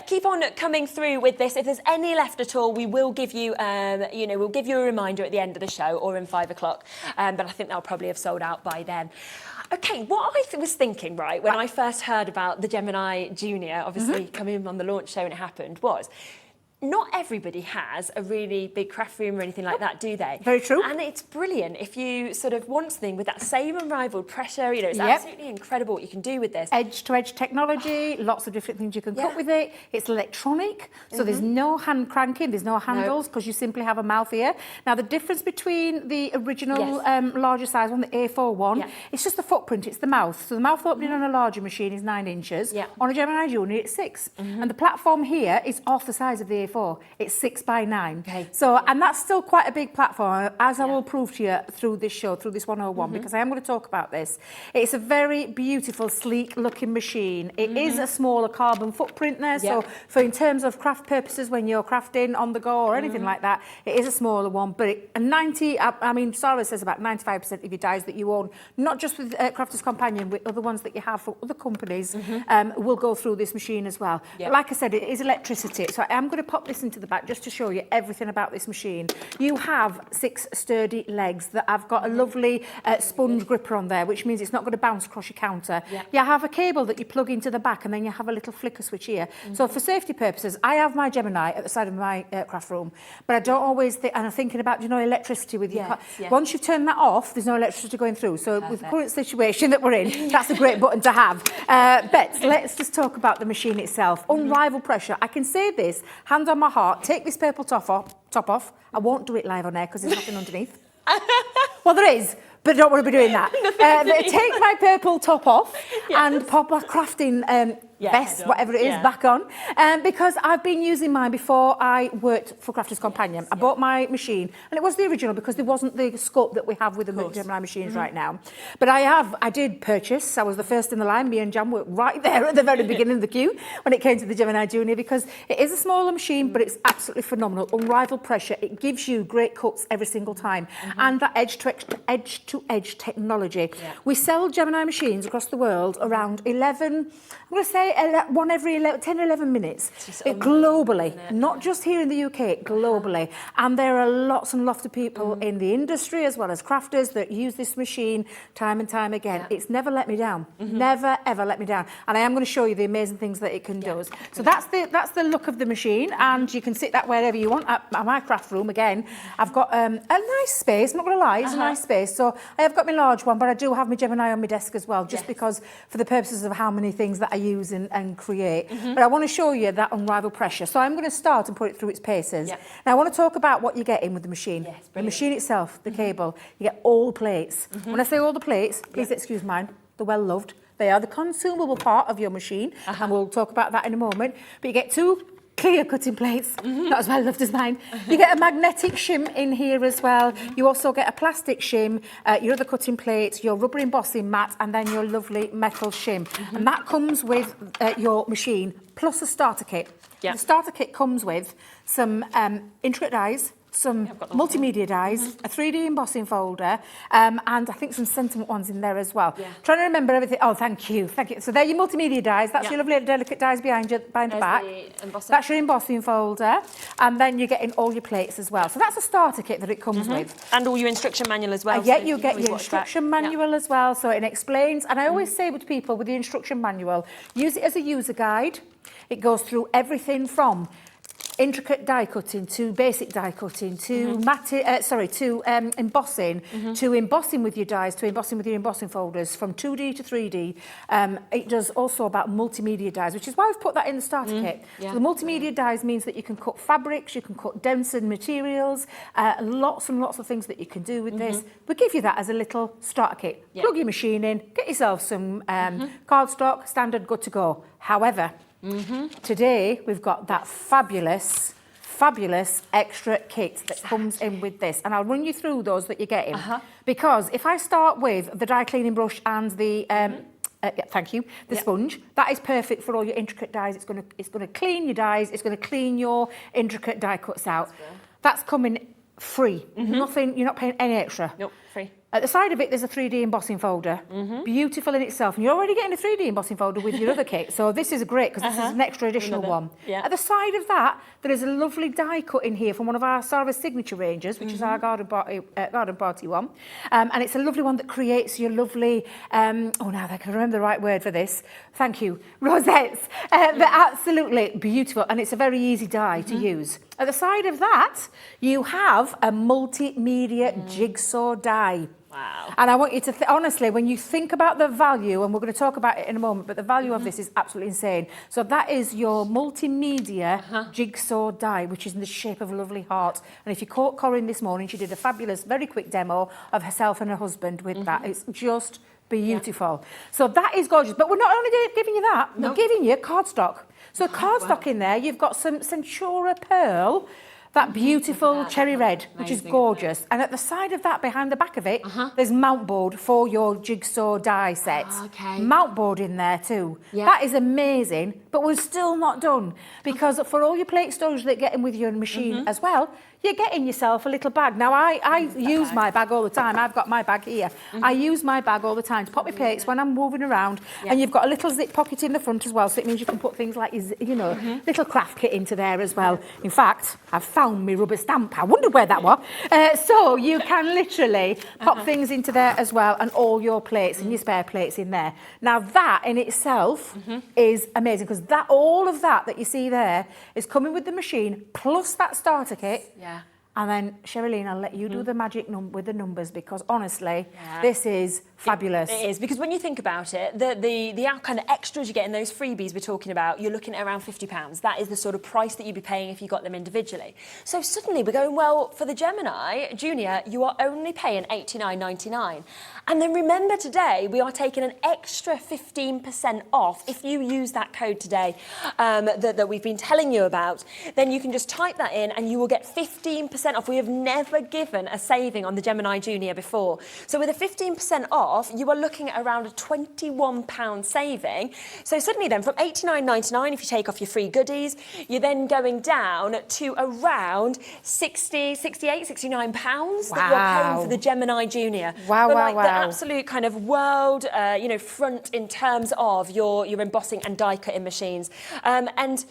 Keep on coming through with this. If there's any left at all, we will give you, we'll give you a reminder at the end of the show or in 5 o'clock. But I think they'll probably have sold out by then. Okay, what I was thinking, right, when I first heard about the Gemini Junior, obviously coming on the launch show and it happened, was not everybody has a really big craft room or anything like that, do they? Very true. And it's brilliant if you sort of want something with that same unrivaled pressure. It's absolutely incredible what you can do with this. Edge-to-edge technology, lots of different things you can cut with it. It's electronic, so there's no hand cranking, there's no handles, because you simply have a mouth here. Now, the difference between the original larger size one, the A4 one, it's just the footprint, it's the mouth. So the mouth opening on a larger machine is 9 inches. On a Gemini Junior, it's 6. And the platform here is half the size of the A4. It's 6 by 9. Okay. So, and that's still quite a big platform, as I will prove to you through this show, through this 101, because I am going to talk about this. It's a very beautiful, sleek looking machine. It is a smaller carbon footprint there. So for in terms of craft purposes, when you're crafting on the go or anything like that, it is a smaller one. But I mean, Sarah says about 95% of your dies that you own, not just with Crafter's Companion, with other ones that you have from other companies, will go through this machine as well. But like I said, it is electricity. So I am going to pop this into the back just to show you everything about this machine. You have 6 sturdy legs that have got a lovely sponge gripper on there, which means it's not going to bounce across your counter. You have a cable that you plug into the back, and then you have a little flicker switch here. So for safety purposes, I have my Gemini at the side of my craft room, but I don't always think, and I'm thinking about, you know, electricity with your once you turn that off, there's no electricity going through. So with the current situation that we're in, that's a great button to have. But let's just talk about the machine itself. Unrivaled pressure. I can say this, hand on my heart, take this purple top off. I won't do it live on air because there's nothing underneath. Well, there is, but I don't want to be doing that. Take my purple top off and pop my crafting vest, whatever it is, back on. Because I've been using mine before I worked for Crafter's Companion. I bought my machine, and it was the original because there wasn't the scope that we have with the Gemini machines right now. But I did purchase. I was the first in the line. Me and Jan were right there at the very beginning of the queue when it came to the Gemini Junior, because it is a smaller machine, but it's absolutely phenomenal. Unrivaled pressure. It gives you great cuts every single time. And that edge-to-edge technology. We sell Gemini machines across the world around 11, I'm going to say one every 10 or 11 minutes. Globally, not just here in the UK, globally. And there are lots and lots of people in the industry as well as crafters that use this machine time and time again. It's never let me down. Never, ever let me down. And I am going to show you the amazing things that it can do. So that's the look of the machine, and you can sit that wherever you want. At my craft room, again, I've got a nice space, I'm not going to lie, it's a nice space. So I have got my large one, but I do have my Gemini on my desk as well, just because for the purposes of how many things that I use and create. But I want to show you that unrivaled pressure. So I'm going to start and put it through its paces. Now I want to talk about what you're getting with the machine. The machine itself, the cable, you get all the plates. When I say all the plates, please excuse mine, they're well loved. They are the consumable part of your machine, and we'll talk about that in a moment. But you get 2 clear cutting plates, not as well loved as mine. You get a magnetic shim in here as well. You also get a plastic shim, your other cutting plates, your rubber embossing mat, and then your lovely metal shim. And that comes with your machine, plus a starter kit. The starter kit comes with some intricate dies, some multimedia dies, a 3D embossing folder, and I think some sentiment ones in there as well. Trying to remember everything. Oh, thank you. So they're your multimedia dies. That's your lovely delicate dies behind the back. That's your embossing folder, and then you're getting all your plates as well. So that's a starter kit that it comes with. And all your instruction manual as well. Yeah, you get your instruction manual as well, so it explains. And I always say with people with the instruction manual, use it as a user guide. It goes through everything from intricate die cutting to basic die cutting to embossing, to embossing with your dies, to embossing with your embossing folders, from 2D to 3D. It does also about multimedia dies, which is why we've put that in the starter kit. So the multimedia dies means that you can cut fabrics, you can cut denser materials, lots and lots of things that you can do with this. We give you that as a little starter kit. Plug your machine in, get yourself some cardstock, standard, good to go. However, today we've got that fabulous extra kit that comes in with this, and I'll run you through those that you're getting. Because if I start with the die cleaning brush and the the sponge, that is perfect for all your intricate dies. It's going to clean your dies. It's going to clean your intricate die cuts out. That's coming free. Nothing. You're not paying any extra. Nope, free. At the side of it, there's a 3D embossing folder. Beautiful in itself. And you're already getting a 3D embossing folder with your other kit. So this is great because this is an extra additional one. At the side of that, there is a lovely die cut in here from one of our Sarah's signature ranges, which is our garden party one. And it's a lovely one that creates your lovely, now I can remember the right word for this. Thank you. Rosettes. They're absolutely beautiful. And it's a very easy die to use. At the side of that, you have a multimedia jigsaw die. Wow. And I want you to, honestly, when you think about the value, and we're going to talk about it in a moment, but the value of this is absolutely insane. So that is your multimedia jigsaw die, which is in the shape of a lovely heart. And if you caught Corinne this morning, she did a fabulous, very quick demo of herself and her husband with that. It's just beautiful. So that is gorgeous. But we're not only giving you that, we're giving you cardstock. So cardstock in there, you've got some Centura Pearl, that beautiful cherry red, which is gorgeous. And at the side of that, behind the back of it, there's mount board for your jigsaw die sets. Mount board in there too. That is amazing, but we're still not done. Because for all your plate storage that get in with your machine as well, you're getting yourself a little bag. Now, I use my bag all the time. I've got my bag here. I use my bag all the time to pop my plates when I'm moving around. And you've got a little zip pocket in the front as well, so it means you can put things like, you know, little craft kit into there as well. In fact, I've found my rubber stamp. I wondered where that was. So you can literally pop things into there as well, and all your plates and your spare plates in there. Now, that in itself is amazing, because all of that you see there is coming with the machine, plus that starter kit. And then, Sherilyn, I'll let you do the magic with the numbers, because honestly, this is fabulous. It is, because when you think about it, the kind of extras you get in those freebies we're talking about, you're looking at around £50. That is the sort of price that you'd be paying if you got them individually. So suddenly we're going, well, for the Gemini Junior, you are only paying $89.99. And then remember, today we are taking an extra 15% off. If you use that code today that we've been telling you about, then you can just type that in and you will get 15% off. We have never given a saving on the Gemini Junior before. So with a 15% off, you are looking at around a £21 saving. So suddenly then, from $89.99, if you take off your free goodies, you're then going down to around £68, £69 that you're paying for the Gemini Junior. Wow, wow, wow. Absolute kind of world, front in terms of your embossing and die cutting machines, and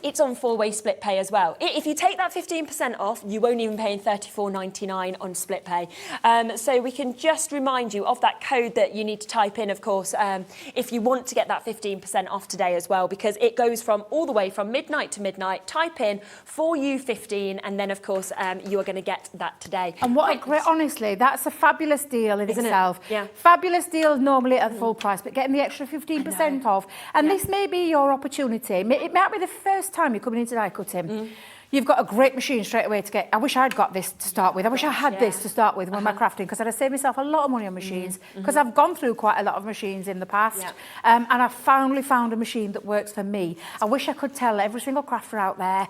it's on 4-way split pay as well. If you take that 15% off, you won't even pay $34.99 on split pay. So we can just remind you of that code that you need to type in, of course, if you want to get that 15% off today as well, because it goes from all the way from midnight to midnight. Type in 4U15, and then of course you are going to get that today. And what a great, honestly, that's a fabulous deal in itself. Yeah. Fabulous deal normally at full price, but getting the extra 15% off. And this may be your opportunity. It might be the first time you're coming into die cutting. You've got a great machine straight away to get. I wish I'd got this to start with. I wish I had this to start with when I'm crafting, because I'd have saved myself a lot of money on machines, because I've gone through quite a lot of machines in the past, and I've finally found a machine that works for me. I wish I could tell every single crafter out there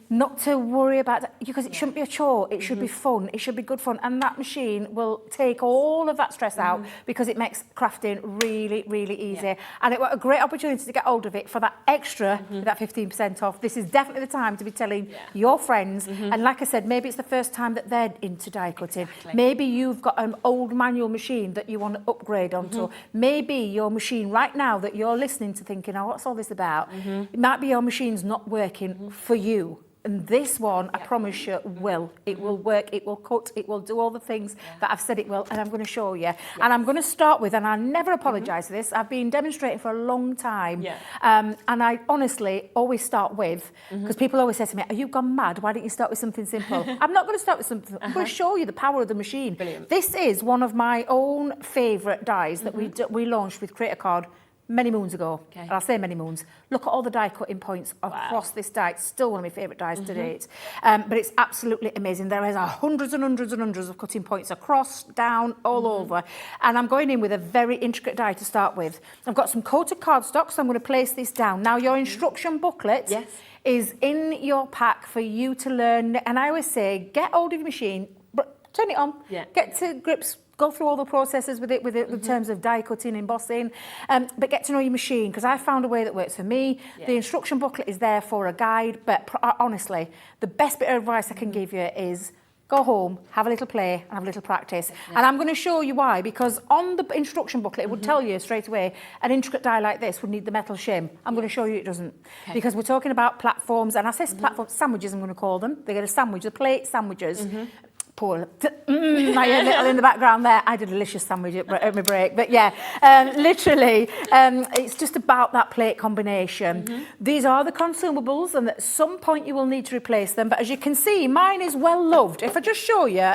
not to worry about that, because it shouldn't be a chore. It should be fun. It should be good fun, and that machine will take all of that stress out, because it makes crafting really, really easy. And it was a great opportunity to get hold of it for that extra, that 15% off. This is definitely the time to be telling your friends, and like I said, maybe it's the first time that they're into die cutting. Maybe you've got an old manual machine that you want to upgrade onto. Maybe your machine right now that you're listening to thinking, oh, what's all this about? It might be your machine's not working for you. And this one, I promise you, will. It will work, it will cut, it will do all the things that I've said it will, and I'm going to show you. And I'm going to start with, and I never apologise for this, I've been demonstrating for a long time, and I honestly always start with, because people always say to me, are you gone mad? Why don't you start with something simple? I'm not going to start with something, I'm going to show you the power of the machine. Brilliant. This is one of my own favourite dies that we launched with Crackle many moons ago. And I'll say many moons. Look at all the die cutting points across this die. It's still one of my favourite dies to date. But it's absolutely amazing. There is hundreds and hundreds and hundreds of cutting points across, down, all over. And I'm going in with a very intricate die to start with. I've got some coated cardstock, so I'm going to place this down. Now, your instruction booklet is in your pack for you to learn. And I always say, get hold of your machine, turn it on, get to grips, go through all the processes with it, in terms of die cutting, embossing, but get to know your machine, because I found a way that works for me. The instruction booklet is there for a guide, but honestly, the best bit of advice I can give you is go home, have a little play, and have a little practice. And I'm going to show you why, because on the instruction booklet, it would tell you straight away an intricate die like this would need the metal shim. I'm going to show you it doesn't, because we're talking about platforms, and I say platform sandwiches, I'm going to call them. They're going to sandwich, the plate sandwiches. Poor my little in the background there. I did a delicious sandwich at my break, but literally, it's just about that plate combination. These are the consumables, and at some point you will need to replace them. But as you can see, mine is well loved. If I just show you,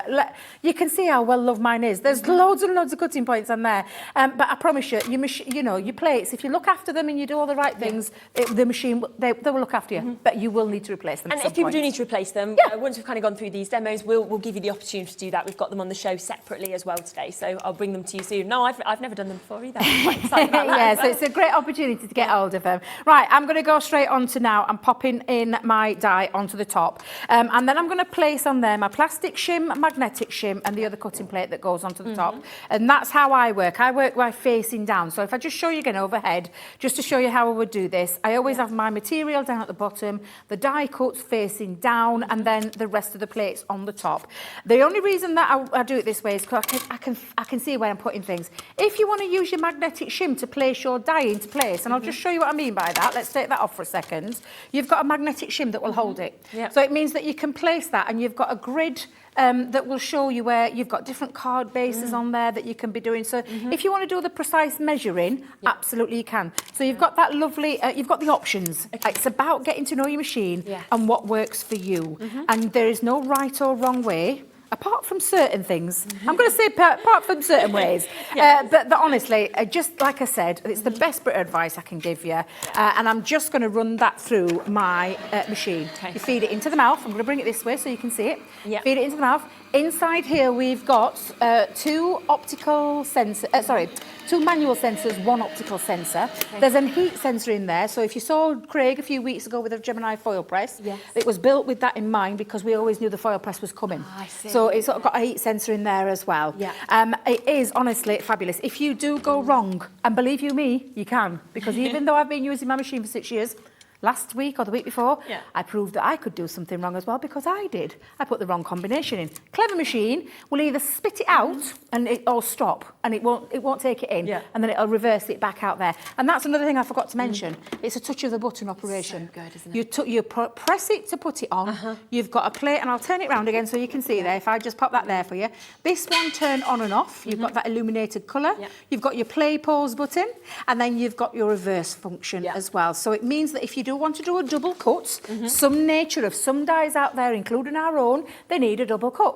you can see how well loved mine is. There's loads and loads of cutting points on there, but I promise you, your plates, if you look after them and you do all the right things, the machine they will look after you. But you will need to replace them. And at some if people point. do need to replace them, once we've kind of gone through these demos, we'll give you the the opportunity to do that. We've got them on the show separately as well today, so I'll bring them to you soon. No, I've never done them before either. I'm quite excited about that Yeah, as so well. it's a great opportunity to get hold of them. Right, I'm going to go straight on to now. I'm popping in my die onto the top. And then I'm going to place on there my plastic shim, magnetic shim, and the other cutting plate that goes onto the top. And that's how I work. I work by facing down. So if I just show you again overhead, just to show you how I would do this, I always have my material down at the bottom, the die cuts facing down, and then the rest of the plates on the top. The only reason that I do it this way is because I can see where I'm putting things. If you want to use your magnetic shim to place your die into place, and I'll just show you what I mean by that. Let's take that off for a second. You've got a magnetic shim that will hold it. Yep. So it means that you can place that, and you've got a grid that will show you where you've got different card bases on there that you can be doing. So if you want to do the precise measuring, absolutely you can. So you've got that lovely, you've got the options. It's about getting to know your machine and what works for you. And there is no right or wrong way. Apart from certain things, I'm going to say apart from certain ways, but honestly, just like I said, it's the best bit of advice I can give you, and I'm just going to run that through my machine. You feed it into the mouth. I'm going to bring it this way so you can see it. Feed it into the mouth. Inside here we've got two manual sensors, one optical sensor. There's a heat sensor in there, so if you saw Craig a few weeks ago with a Gemini foil press, it was built with that in mind because we always knew the foil press was coming. I see. So it's got a heat sensor in there as well. It is honestly fabulous. If you do go wrong, and believe you me, you can, because even though I've been using my machine for 6 years, last week or the week before, I proved that I could do something wrong as well because I did. I put the wrong combination in. Clever machine will either spit it out or stop, and it won't take it in, and then it'll reverse it back out there. And that's another thing I forgot to mention. It's a touch of the button operation. So good, isn't it? You press it to put it on. You've got a plate, and I'll turn it round again so you can see there. If I just pop that there for you. This one turn on and off. You've got that illuminated colour. You've got your play pause button, and then you've got your reverse function as well. So it means that if you do want to do a double cut, some nature of some dies out there, including our own, they need a double cut.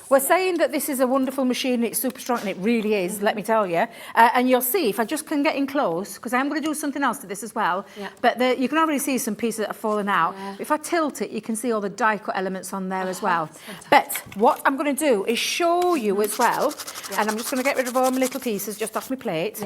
We're saying that this is a wonderful machine, it's super strong, and it really is, let me tell you. And you'll see, if I just can get in close, because I'm going to do something else to this as well, but you can already see some pieces that have fallen out. If I tilt it, you can see all the die cut elements on there as well. But what I'm going to do is show you as well, and I'm just going to get rid of all my little pieces just off my plate,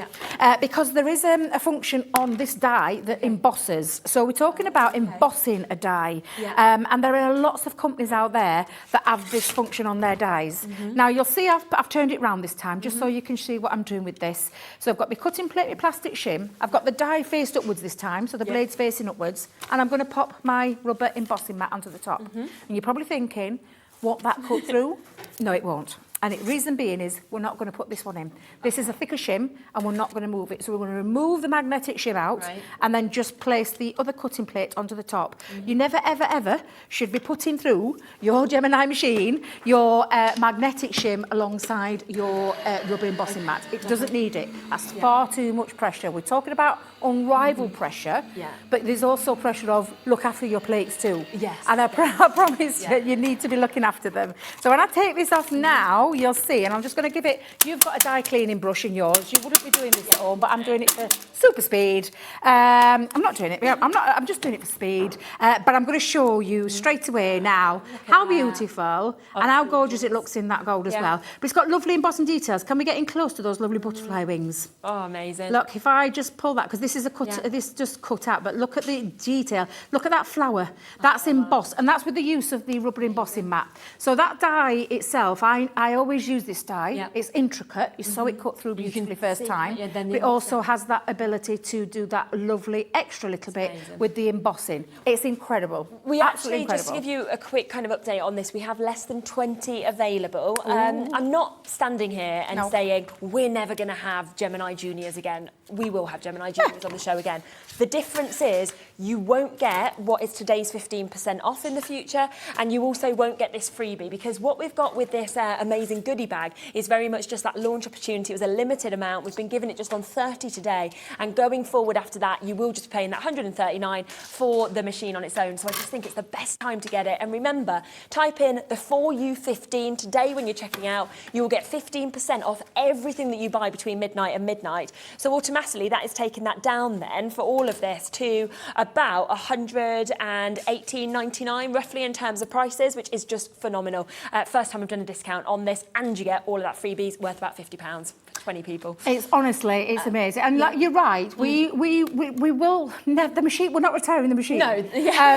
because there is a function on this die that embosses. So we're talking about embossing a die, and there are lots of companies out there that have this function on their dies. Now you'll see I've turned it round this time just so you can see what I'm doing with this. So I've got my cutting plate, my plastic shim, I've got the die faced upwards this time, so the blade's facing upwards, and I'm going to pop my rubber embossing mat onto the top. And you're probably thinking, won't that cut through? No, it won't. And the reason being is we're not going to put this one in. This is a thicker shim, and we're not going to move it. So we're going to remove the magnetic shim out and then just place the other cutting plate onto the top. You never, ever, ever should be putting through your Gemini machine your magnetic shim alongside your rubber embossing mat. It doesn't need it. That's far too much pressure. We're talking about unrivaled pressure, but there's also pressure of look after your plates too. And I promise you need to be looking after them. So when I take this off now, you'll see, and I'm just going to give it, you've got a die cleaning brush in yours. You wouldn't be doing this at home, but I'm doing it for super speed. I'm not doing it, I'm just doing it for speed. But I'm going to show you straight away now how beautiful and how gorgeous it looks in that gold as well. But it's got lovely embossing details. Can we get in close to those lovely butterfly wings? Oh, amazing. Look, if I just pull that, because this is a cut, this just cut out, but look at the detail. Look at that flower. That's embossed, and that's with the use of the rubber embossing mat. So that die itself, I always use this die. It's intricate. You saw it cut through beautifully first time. But it also has that ability to do that lovely extra little bit with the embossing. It's incredible. We Absolutely actually, just to give you a quick kind of update on this, we have less than 20 available. I'm not standing here and saying we're never going to have Gemini Juniors again. We will have Gemini Juniors on the show again. The difference is you won't get what is today's 15% off in the future, and you also won't get this freebie, because what we've got with this amazing amazing goodie bag is very much just that launch opportunity. It was a limited amount. We've been giving it just on 30 today. And going forward after that, you will just be paying that $139 for the machine on its own. So I just think it's the best time to get it. And remember, type in the 4U15 today when you're checking out. You will get 15% off everything that you buy between midnight and midnight. So automatically that is taking that down then for all of this to about $118.99 roughly in terms of prices, which is just phenomenal. First time I've done a discount on this, and you get all of that freebies worth about £50 for 20 people. It's honestly, it's amazing. And like, you're right, we will never, the machine, we're not retiring the machine. No,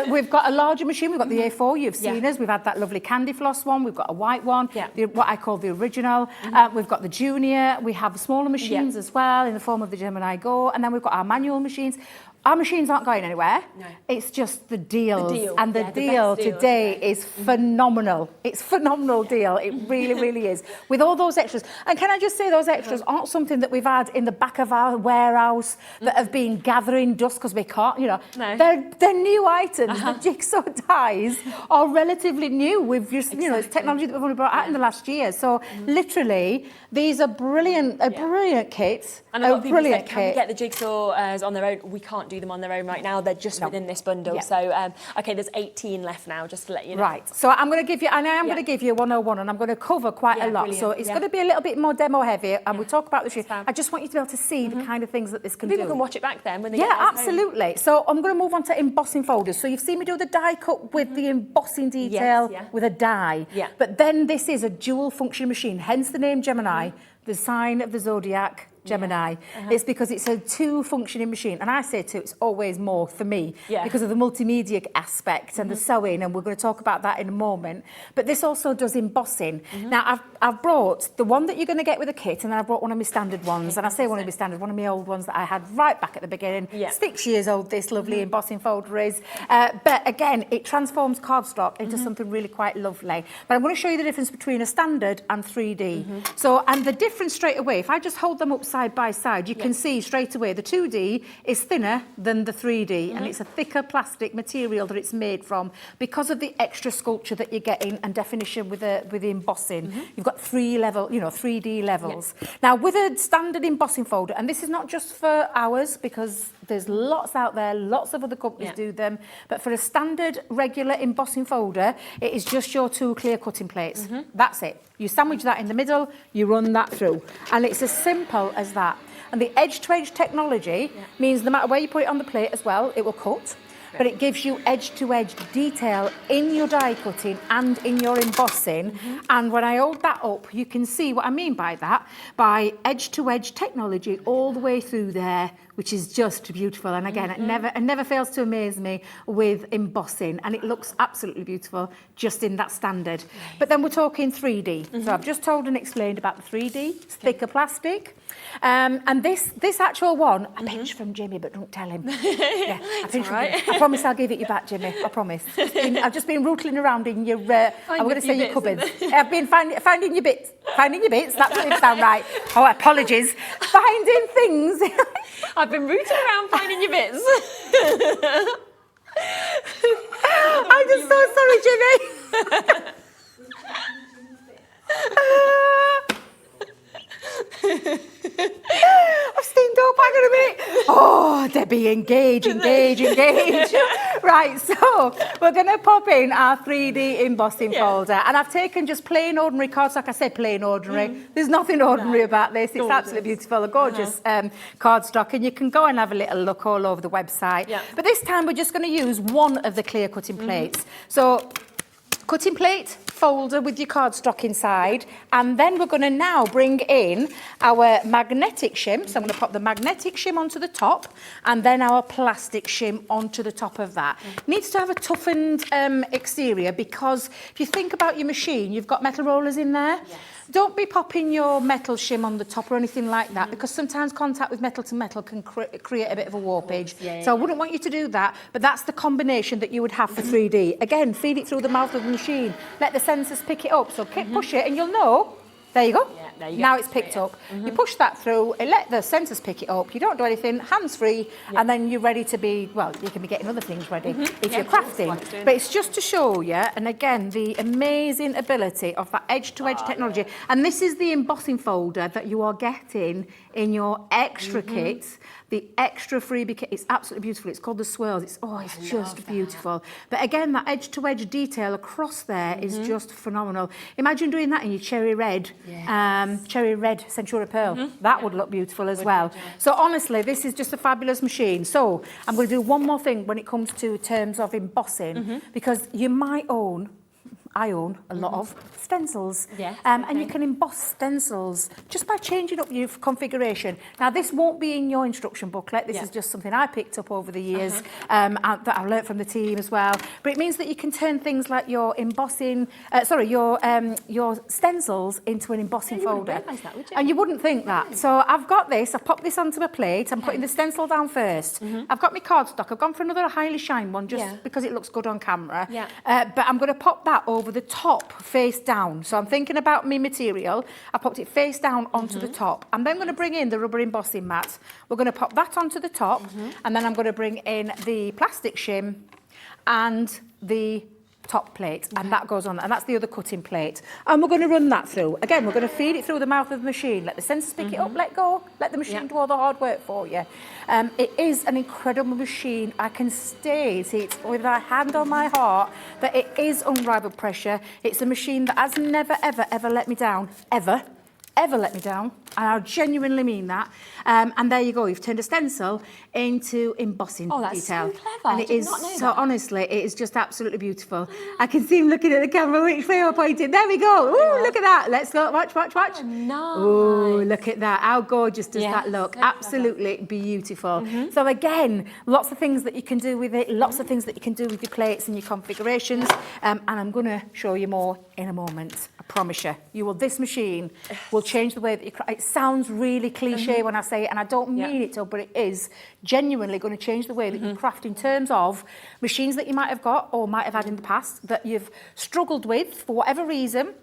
we've got a larger machine, we've got the A4, you've seen us, we've had that lovely candy floss one, we've got a white one, what I call the original, we've got the Junior, we have smaller machines as well in the form of the Gemini Go, and then we've got our manual machines. Our machines aren't going anywhere. No. It's just the deals. And the deal today is phenomenal. It's a phenomenal deal. It really, really is. With all those extras. And can I just say those extras aren't something that we've had in the back of our warehouse that have been gathering dust because we can't, you know. No. They're new items. The jigsaw dies are relatively new. We've just, you know, it's technology that we've only brought out in the last year. So literally, these are brilliant, brilliant kits. And a lot of people said, can we get the jigsaws on their own? We can't do them on their own right now. They're just within this bundle. So, okay, there's 18 left now, just to let you know. Right. So I'm going to give you, and I am going to give you a 101, and I'm going to cover quite a lot. Brilliant. So it's going to be a little bit more demo heavy, and we'll talk about the shoe. I just want you to be able to see the kind of things that this can do. People can watch it back then when they get absolutely. Home. So I'm going to move on to embossing folders. So you've seen me do the die cut with the embossing detail with a die. But then this is a dual function machine, hence the name Gemini, the sign of the zodiac. Gemini. It's because it's a two-functioning machine, and I say two, it's always more for me because of the multimedia aspect and the sewing, and we're going to talk about that in a moment. But this also does embossing. Now, I've brought the one that you're going to get with a kit, and then I brought one of my standard ones, and I say one of my standard, one of my old ones that I had right back at the beginning. 6 years old, this lovely embossing folder is. But again, it transforms cardstock into something really quite lovely. But I'm going to show you the difference between a standard and 3D. So, and the difference straight away, if I just hold them up side by side, you can see straight away the 2D is thinner than the 3D, and it's a thicker plastic material that it's made from because of the extra sculpture that you're getting and definition with the embossing. You've got 3D levels. Now, with a standard embossing folder, and this is not just for ours because there's lots out there, lots of other companies do them, but for a standard regular embossing folder, it is just your 2 clear cutting plates. That's it. You sandwich that in the middle, you run that through. And it's as simple as that. And the edge-to-edge technology means no matter where you put it on the plate as well, it will cut. But it gives you edge-to-edge detail in your die cutting and in your embossing. And when I hold that up, you can see what I mean by that, by edge-to-edge technology all the way through there, which is just beautiful. And again, it never fails to amaze me with embossing, and it looks absolutely beautiful just in that standard. But then we're talking 3D. So I've just told and explained about the 3D, it's thicker plastic. And this actual one, I pinched from Jimmy, but don't tell him. I pinched from Jimmy. I promise I'll give it you back, Jimmy. I promise. I've just been rootling around in your, I'm going to say your cupboards. I've been finding your bits. Finding your bits, that doesn't sound right. Oh, apologies. Finding things. I've been rooting around finding your bits. I'm just so sorry, Jimmy. I've steamed up, hang on a minute. Oh, Debbie, engage. Right, so we're going to pop in our 3D embossing folder. And I've taken just plain ordinary cardstock. I said plain ordinary. There's nothing ordinary about this. It's absolutely beautiful, a gorgeous cardstock. And you can go and have a little look all over the website. But this time we're just going to use one of the clear cutting plates. So cutting plate, folder with your cardstock inside, and then we're going to now bring in our magnetic shim. So I'm going to pop the magnetic shim onto the top, and then our plastic shim onto the top of that. Needs to have a toughened exterior, because if you think about your machine, you've got metal rollers in there. Don't be popping your metal shim on the top or anything like that, because sometimes contact with metal to metal can create a bit of a warpage. So I wouldn't want you to do that, but that's the combination that you would have for 3D. Again, feed it through the mouth of the machine. Let the sensors pick it up. So push it and you'll know. There you go. there you now go. it's picked up. You push that through, it let the sensors pick it up. You don't do anything, hands-free, and then you're ready to be, well, you can be getting other things ready if you're crafting. But it's just to show you, and again, the amazing ability of that edge-to-edge technology. And this is the embossing folder that you are getting in your extra kits. The extra freebie kit, it's absolutely beautiful. It's called the Swirls. It's just beautiful. But again, that edge-to-edge detail across there is just phenomenal. Imagine doing that in your cherry red Centura Pearl. That would look beautiful as well. So honestly, this is just a fabulous machine. So I'm going to do one more thing when it comes to terms of embossing, because you might own, I own a lot of stencils. And you can emboss stencils just by changing up your configuration. Now, this won't be in your instruction booklet. This is just something I picked up over the years that I learnt from the team as well. But it means that you can turn things like your embossing, your stencils into an embossing folder. You wouldn't realise that, would you? And you wouldn't think that. So I've got this. I've popped this onto a plate. I'm putting the stencil down first. I've got my cardstock. I've gone for another highly shine one just because it looks good on camera. But I'm going to pop that over the top, face down. So I'm thinking about my material. I popped it face down onto the top. I'm then going to bring in the rubber embossing mat. We're going to pop that onto the top, and then I'm going to bring in the plastic shim and the top plate, and that goes on, and that's the other cutting plate. And we're going to run that through. Again, we're going to feed it through the mouth of the machine. Let the sensors pick it up, let go, let the machine do all the hard work for you. It is an incredible machine. I can state it with my hand on my heart that it is unrivaled pressure. It's a machine that has never, ever, ever let me down, ever let me down, and I genuinely mean that. And there you go, you've turned a stencil into embossing detail. Oh, that's so clever. And it is so, honestly, it is just absolutely beautiful. I can see him looking at the camera, which way I'm pointing. There we go. Ooh, look at that. Let's go. Watch. Oh, nice. Ooh, look at that. How gorgeous does that look? So absolutely beautiful. So again, lots of things that you can do with it, lots of things that you can do with your plates and your configurations. And I'm going to show you more in a moment. I promise you. This machine will change the way that you craft. It sounds really cliche when I say it, and I don't mean it to, but it is genuinely going to change the way that you craft in terms of machines that you might have got or might have had in the past that you've struggled with for whatever reason.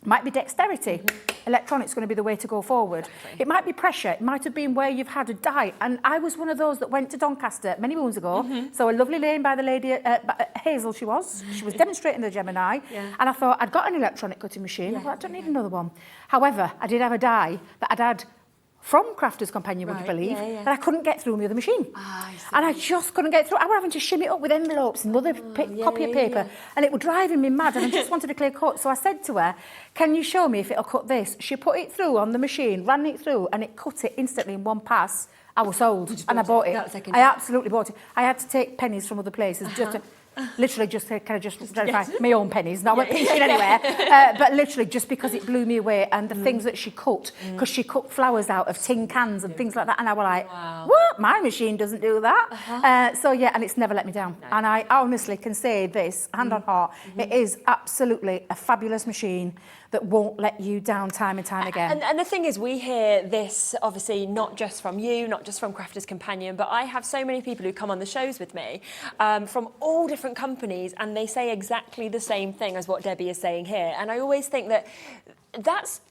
Might be dexterity. Electronics going to be the way to go forward. It might be pressure. It might have been where you've had a die. And I was one of those that went to Doncaster many moons ago. So a lovely lane by the lady, Hazel she was. She was demonstrating the Gemini. And I thought, I'd got an electronic cutting machine. I thought, I don't need another one. However, I did have a die that I'd had from Crafter's Companion, would you believe, that I couldn't get through my other machine. And I just couldn't get through. I was having to shim it up with envelopes and another copy of paper, and it was driving me mad, and I just wanted a clear cut. So I said to her, can you show me if it'll cut this? She put it through on the machine, ran it through, and it cut it instantly in one pass. I was sold, and I bought it. I absolutely bought it. I had to take pennies from other places just to... Literally just to kind of just verify my own pennies, not pinching anywhere, but literally just because it blew me away, and the things that she cut, because she cut flowers out of tin cans and things like that, and I was like, what? My machine doesn't do that. So yeah, and it's never let me down. And I honestly can say this, hand on heart, it is absolutely a fabulous machine that won't let you down time and time again. And the thing is, we hear this obviously not just from you, not just from Crafter's Companion, but I have so many people who come on the shows with me from all different companies, and they say exactly the same thing as what Debbie is saying here. And I always think that that's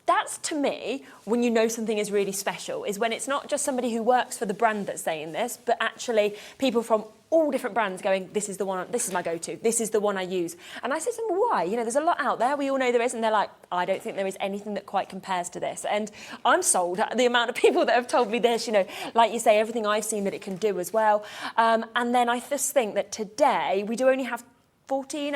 to me when you know something is really special, is when it's not just somebody who works for the brand that's saying this, but actually people from all different brands going, this is the one, this is my go-to, this is the one I use. And I said to them, why? You know, there's a lot out there, we all know there is, and they're like, I don't think there is anything that quite compares to this. And I'm sold at the amount of people that have told me this, you know, like you say, everything I've seen that it can do as well. And then I just think that today we do only have 14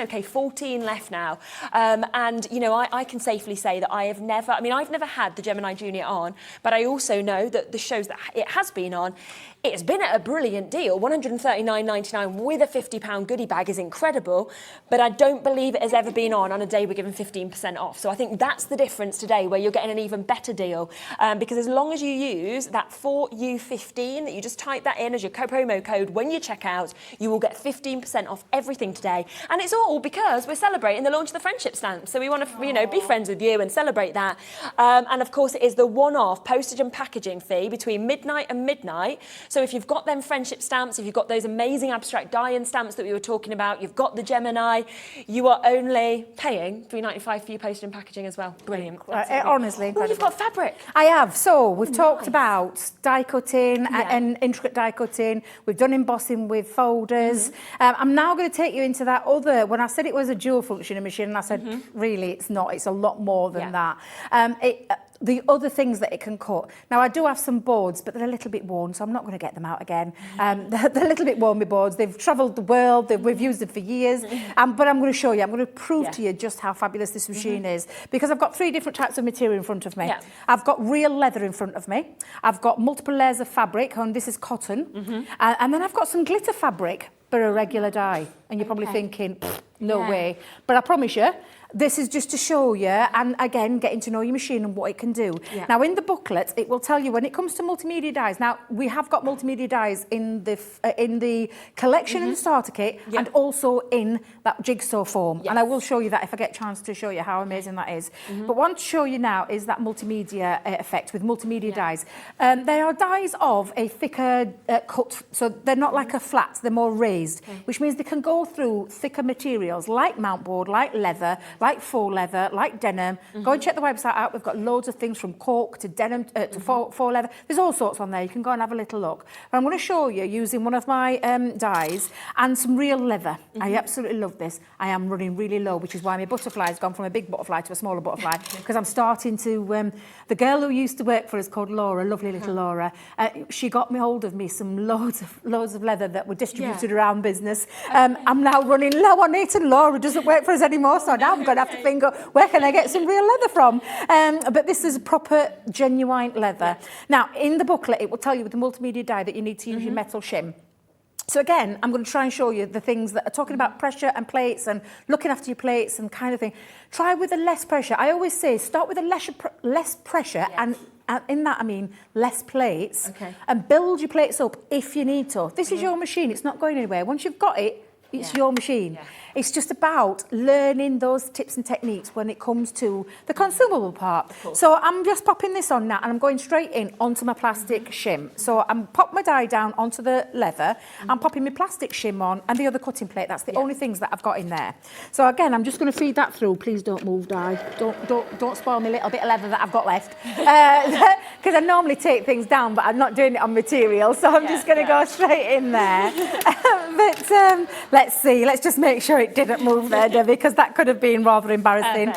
left now. And, you know, I can safely say that I've never had the Gemini Junior on, but I also know that the shows that it has been on, it's been at a brilliant deal. $139.99 with a £50 goodie bag is incredible, but I don't believe it has ever been on a day we're giving 15% off. So I think that's the difference today, where you're getting an even better deal. Because as long as you use that 4U15, that you just type that in as your promo code when you check out, you will get 15% off everything today. And it's all because we're celebrating the launch of the friendship stamp. So we want to, you know, be friends with you and celebrate that. And of course, it is the one-off postage and packaging fee between midnight and midnight. So if you've got them friendship stamps, if you've got those amazing abstract die-in stamps that we were talking about, you've got the Gemini, you are only paying $3.95 for your postage and packaging as well. Brilliant. Honestly, incredible. Oh, you've got fabric. I have. So we've talked about die cutting and intricate die cutting. We've done embossing with folders. I'm now going to take you into that other, when I said it was a dual functioning machine, and I said, really, it's not. It's a lot more than that. The other things that it can cut. Now, I do have some boards, but they're a little bit worn, so I'm not going to get them out again. They're a little bit worn, my boards. They've travelled the world. We've used them for years. But I'm going to show you. I'm going to prove to you just how fabulous this machine is. Because I've got 3 different types of material in front of me. I've got real leather in front of me. I've got multiple layers of fabric, and this is cotton. And then I've got some glitter fabric for a regular die. And you're probably thinking, no way. But I promise you, this is just to show you, and again, getting to know your machine and what it can do. Now, in the booklet, it will tell you when it comes to multimedia dies. Now, we have got multimedia dies in the collection in the starter kit, and also in that jigsaw form. And I will show you that if I get a chance to show you how amazing that is. But what I want to show you now is that multimedia effect with multimedia dies. They are dies of a thicker cut, so they're not like a flat, they're more raised, which means they can go through thicker materials like mount board, like leather, like faux leather, like denim. Go and check the website out. We've got loads of things from cork to denim to faux leather. There's all sorts on there. You can go and have a little look. But I'm going to show you using one of my dies and some real leather. I absolutely love this. I am running really low, which is why my butterfly has gone from a big butterfly to a smaller butterfly, because I'm starting to... the girl who used to work for us called Laura, lovely little Laura, she got me hold of me some loads of leather that were distributed around business. I'm now running low on it, and Laura doesn't work for us anymore, so now I'm going to have to think, where can I get some real leather from? But this is proper, genuine leather. Now, in the booklet, it will tell you with the multimedia die that you need to use your metal shim. So again, I'm going to try and show you the things that are talking about pressure and plates and looking after your plates and kind of thing. Try with a less pressure. I always say, start with a less pressure and in that I mean less plates, and build your plates up if you need to. This is your machine. It's not going anywhere. Once you've got it, it's your machine. It's just about learning those tips and techniques when it comes to the consumable part. So I'm just popping this on now, and I'm going straight in onto my plastic shim. So I'm popping my die down onto the leather. I'm popping my plastic shim on and the other cutting plate. That's the only things that I've got in there. So again, I'm just going to feed that through. Please don't move, die. Don't spoil me little bit of leather that I've got left. Because I normally take things down, but I'm not doing it on material. So I'm just going to go straight in there. But let's see. Let's just make sure it didn't move there, Debbie, because that could have been rather embarrassing.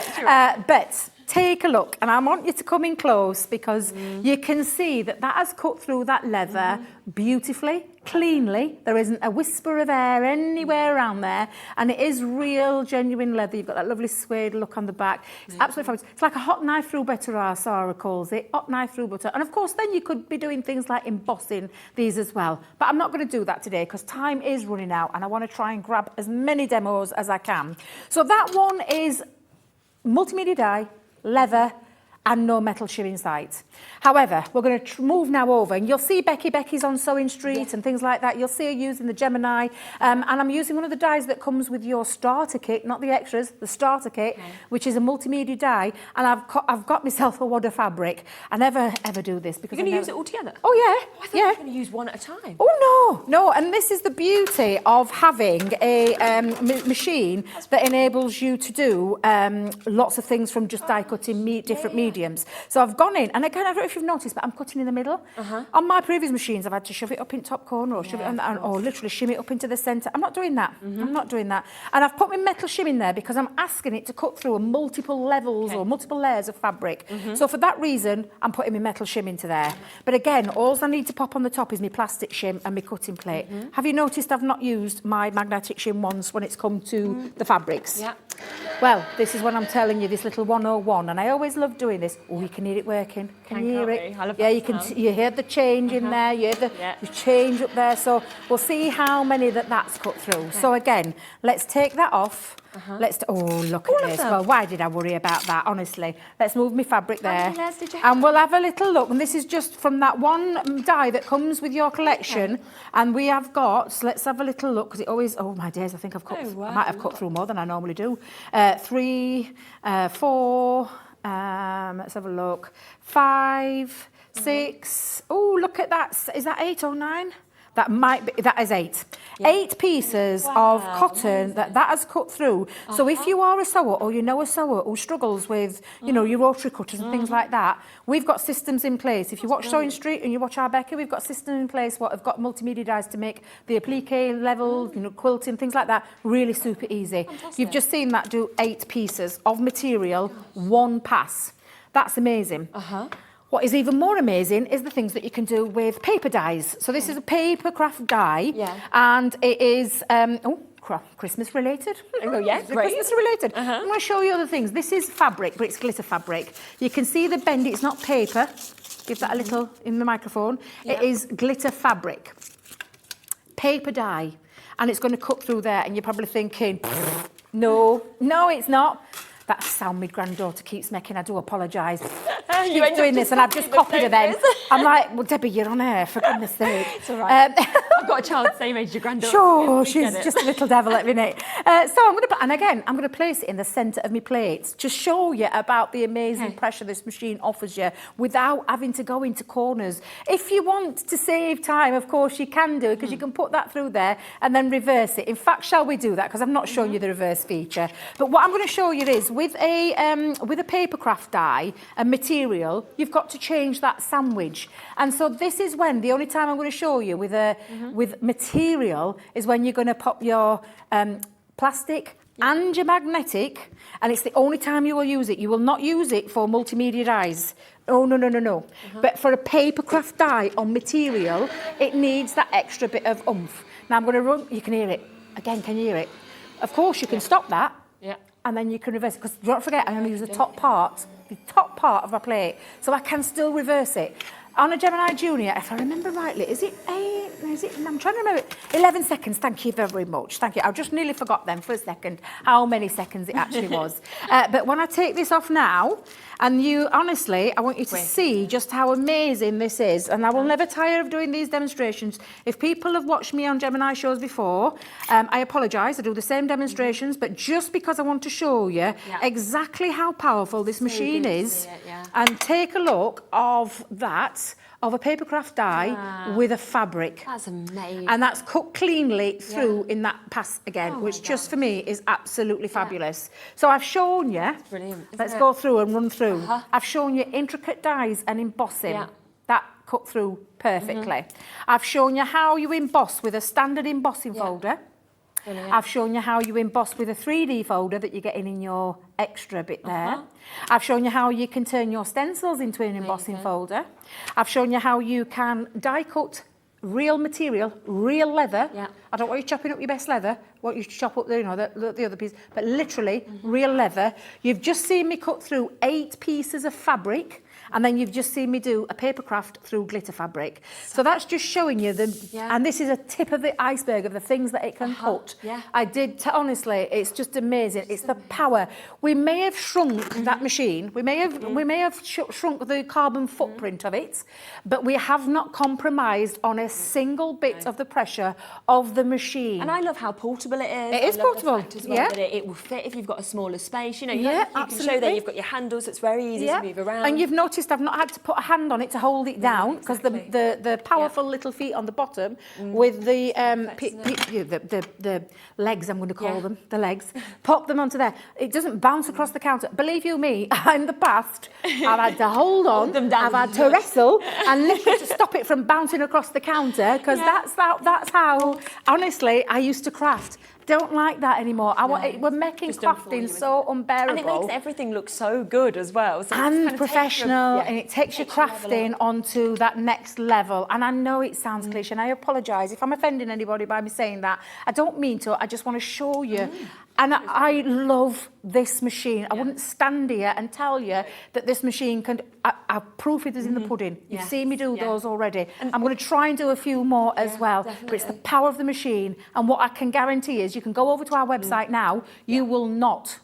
But take a look, and I want you to come in close, because you can see that has cut through that leather beautifully, cleanly. There isn't a whisper of air anywhere around there, and it is real, genuine leather. You've got that lovely suede look on the back. It's absolutely fabulous. It's like a hot knife through butter, our Sarah calls it, hot knife through butter. And of course, then you could be doing things like embossing these as well. But I'm not going to do that today, because time is running out, and I want to try and grab as many demos as I can. So that one is multimedia die, leather, and no metal shim in sight. However, we're going to move now over, and you'll see Becky's on Sewing Street and things like that. You'll see her using the Gemini, and I'm using one of the dies that comes with your starter kit, not the extras, the starter kit, which is a multimedia die, and I've got myself a wad of fabric. I never ever do this because you're going to use it all together. Oh yeah, I thought you were going to use one at a time. Oh no, and this is the beauty of having a machine that enables you to do lots of things from just die cutting different mediums. So I've gone in, and again, I don't know if you've noticed, but I'm cutting in the middle. On my previous machines, I've had to shove it up in top corner, or shove it on or literally shim it up into the centre. I'm not doing that. I'm not doing that. And I've put my metal shim in there because I'm asking it to cut through multiple levels or multiple layers of fabric. So for that reason, I'm putting my metal shim into there. But again, all I need to pop on the top is my plastic shim and my cutting plate. Have you noticed I've not used my magnetic shim once when it's come to the fabrics? Yeah. Well, this is what I'm telling you, this little 101, and I always love doing this. Oh, you can hear it working. Can you hear it? Yeah, you can. You hear the change in there. You hear the change up there. So we'll see how many that's cut through. So again, let's take that off. Oh, look at this. Well, why did I worry about that, honestly? Let's move my fabric there. And we'll have a little look. And this is just from that one die that comes with your collection. And we have got, so let's have a little look, because it always, oh my days, I think I've cut, I might have cut through more than I normally do. 3, 4, let's have a look. 5, 6. Oh, look at that. Is that 8 or 9? That might be, that is 8. 8 pieces of cotton that has cut through. So if you are a sewer or you know a sewer who struggles with, you know, your rotary cutters and things like that, we've got systems in place. If you watch Sewing Street and you watch our Becky, we've got systems in place what have got multimedia dies to make the applique level, you know, quilting, things like that, really super easy. You've just seen that do 8 pieces of material, 1 pass. That's amazing. What is even more amazing is the things that you can do with paper dies. So this is a paper craft die, and it is Christmas related. Oh yeah, great. Christmas related. I'm going to show you other things. This is fabric, but it's glitter fabric. You can see the bend. It's not paper. Give that a little in the microphone. It is glitter fabric, paper die, and it's going to cut through there. And you're probably thinking, no, it's not. That sound my granddaughter keeps making. I do apologise. Keeps doing this, and I've just copied her then. I'm like, well, Debbie, you're on air, for goodness sake. It's all right. I've got a child the same age as your granddaughter. Sure, she's just a little devil at minute. So I'm going to, and again, I'm going to place it in the centre of my plates to show you about the amazing pressure this machine offers you without having to go into corners. If you want to save time, of course you can do it, because you can put that through there and then reverse it. In fact, shall we do that? Because I'm not showing you the reverse feature. But what I'm going to show you is with a paper craft die and material, you've got to change that sandwich. And so this is when, the only time I'm going to show you with material is when you're going to pop your plastic and your magnetic, and it's the only time you will use it. You will not use it for multimedia dies. Oh, no. But for a paper craft die on material, it needs that extra bit of oomph. Now I'm going to run, you can hear it. Again, can you hear it? Of course, you can stop that. And then you can reverse it, because don't forget, I'm going to use the top part of my plate, so I can still reverse it. On a Gemini Junior, if I remember rightly, is it 8? I'm trying to remember. 11 seconds, thank you very much. Thank you. I just nearly forgot then for a second how many seconds it actually was. But when I take this off now, and you, honestly, I want you to see just how amazing this is. And I will never tire of doing these demonstrations. If people have watched me on Gemini shows before, I apologise. I do the same demonstrations, but just because I want to show you exactly how powerful this machine is, and take a look of that, of a paper craft die with a fabric. That's amazing. And that's cut cleanly through in that pass again, which just for me is absolutely fabulous. So I've shown you, brilliant, let's go through and run through. I've shown you intricate dies and embossing. That cut through perfectly. I've shown you how you emboss with a standard embossing folder. Brilliant. I've shown you how you emboss with a 3D folder that you're getting in your extra bit there. I've shown you how you can turn your stencils into an embossing folder. I've shown you how you can die cut real material, real leather. I don't want you chopping up your best leather. I want you to chop up the, you know, the other piece, but literally real leather. You've just seen me cut through 8 pieces of fabric. And then you've just seen me do a paper craft through glitter fabric. So that's just showing you and this is a tip of the iceberg of the things that it can cut. I did, honestly, it's just amazing. It's the power. We may have shrunk that machine. We may have shrunk the carbon footprint of it, but we have not compromised on a single bit of the pressure of the machine. And I love how portable it is. It is portable. That it will fit if you've got a smaller space. You know, you can show there you've got your handles, so it's very easy to move around. And you've noticed I've not had to put a hand on it to hold it down, because the powerful little feet on the bottom with the legs, I'm going to call them, the legs, pop them onto there. It doesn't bounce across the counter. Believe you me, in the past, I've had to hold on, I've had to wrestle and literally to stop it from bouncing across the counter, because that's how, honestly, I used to craft. Don't like that anymore. We're making crafting so unbearable. And it makes everything look so good as well. So and professional, and it takes your crafting onto that next level. And I know it sounds cliche, and I apologise if I'm offending anybody by me saying that. I don't mean to. I just want to show you And I love this machine. I wouldn't stand here and tell you that this machine can... I proof it is in the pudding. You've seen me do those already. I'm going to try and do a few more as well. Definitely. But it's the power of the machine. And what I can guarantee is you can go over to our website now. You will not,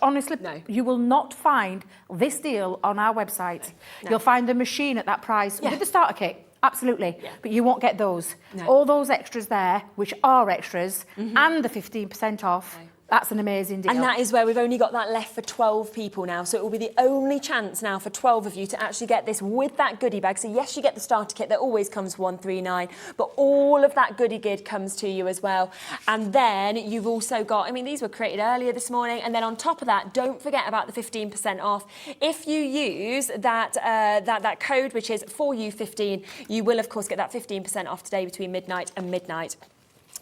honestly, you will not find this deal on our website. You'll find the machine at that price with the starter kit. Absolutely, but you won't get those. All those extras there, which are extras, and the 15% off, that's an amazing deal. And that is where we've only got that left for 12 people now, so it will be the only chance now for 12 of you to actually get this with that goodie bag. So yes, you get the starter kit that always comes for $139, but all of that goodie gid comes to you as well. And then you've also got, I mean, these were created earlier this morning, and then on top of that, don't forget about the 15% off. If you use that code, which is 4U15, you will of course get that 15% off today between midnight and midnight.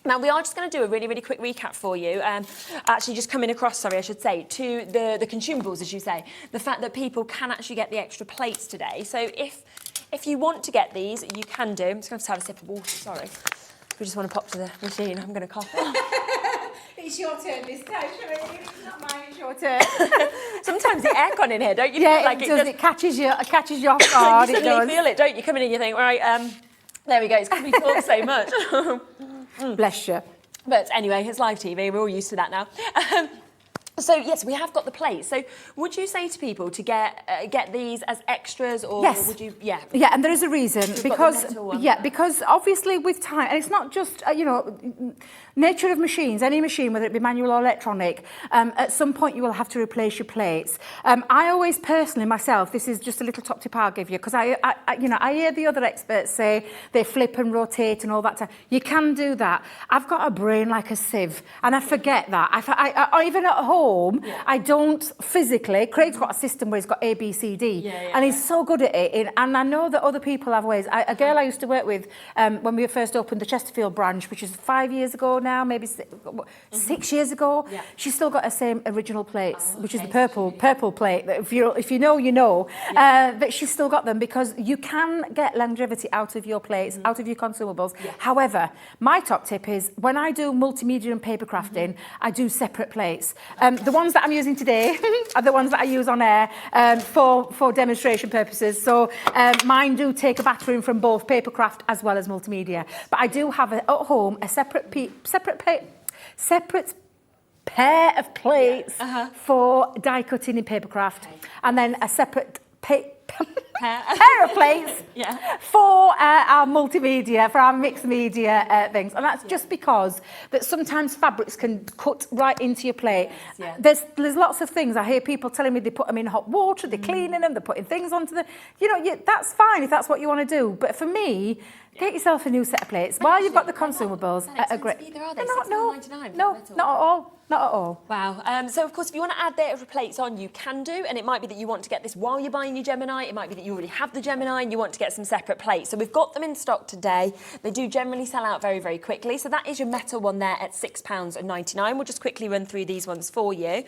Now, we are just going to do a really, really quick recap for you. Actually, just coming across, sorry, I should say, to the consumables, as you say. The fact that people can actually get the extra plates today. So if you want to get these, you can do. I'm just going to have a sip of water, sorry. We just want to pop to the machine. I'm going to cough. It's your turn this time, Shirley. It's not mine, it's your turn. Sometimes the aircon in here, don't you? Yeah, feel like it does. It catches you off guard. You suddenly feel it, don't you? Come in and you think, right, there we go. It's because we talk so much. Bless you. But anyway, it's live TV. We're all used to that now. So yes, we have got the plates. So would you say to people to get these as extras, or would you? Yeah. Yeah, and there is a reason because obviously with time, and it's not just nature of machines, any machine, whether it be manual or electronic, at some point you will have to replace your plates. I always personally myself, this is just a little top tip I'll give you, because I hear the other experts say they flip and rotate and all that. You can do that. I've got a brain like a sieve, and I forget that. I even at home, I don't physically. Craig's got a system where he's got A, B, C, D, and he's so good at it. And I know that other people have ways. A girl I used to work with when we first opened the Chesterfield branch, which is 5 years ago now, maybe 6 years ago. She's still got her same original plates, which is the purple plate. That if you know, you know. But she's still got them because you can get longevity out of your plates, out of your consumables. However, my top tip is when I do multimedia and paper crafting, I do separate plates. The ones that I'm using today are the ones that I use on air for demonstration purposes. So mine do take a battering from both paper craft as well as multimedia. But I do have at home a separate pair of plates for die cutting in paper craft, and then a separate pair of plates for our multimedia, for our mixed media things. And that's just because that sometimes fabrics can cut right into your plate. There's lots of things. I hear people telling me they put them in hot water, they're cleaning them, they're putting things onto them. That's fine if that's what you want to do. But for me, get yourself a new set of plates while you've got the consumables. They're not at all. Not at all. Wow. So, of course, if you want to add their plates on, you can do. And it might be that you want to get this while you're buying your Gemini. It might be that you already have the Gemini and you want to get some separate plates. So we've got them in stock today. They do generally sell out very, very quickly. So that is your metal one there at £6.99. We'll just quickly run through these ones for you.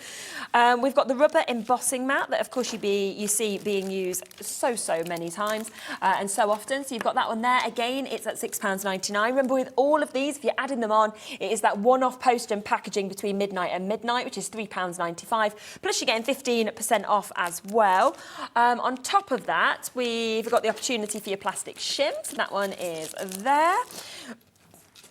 We've got the rubber embossing mat that, of course, you see being used so many times and so often. So you've got that one there. Again, it's at £6.99. Remember, with all of these, if you're adding them on, it is that one-off post and packaging between midnight and midnight, which is £3.95, plus you're getting 15% off as well. On top of that, we've got the opportunity for your plastic shims. That one is there.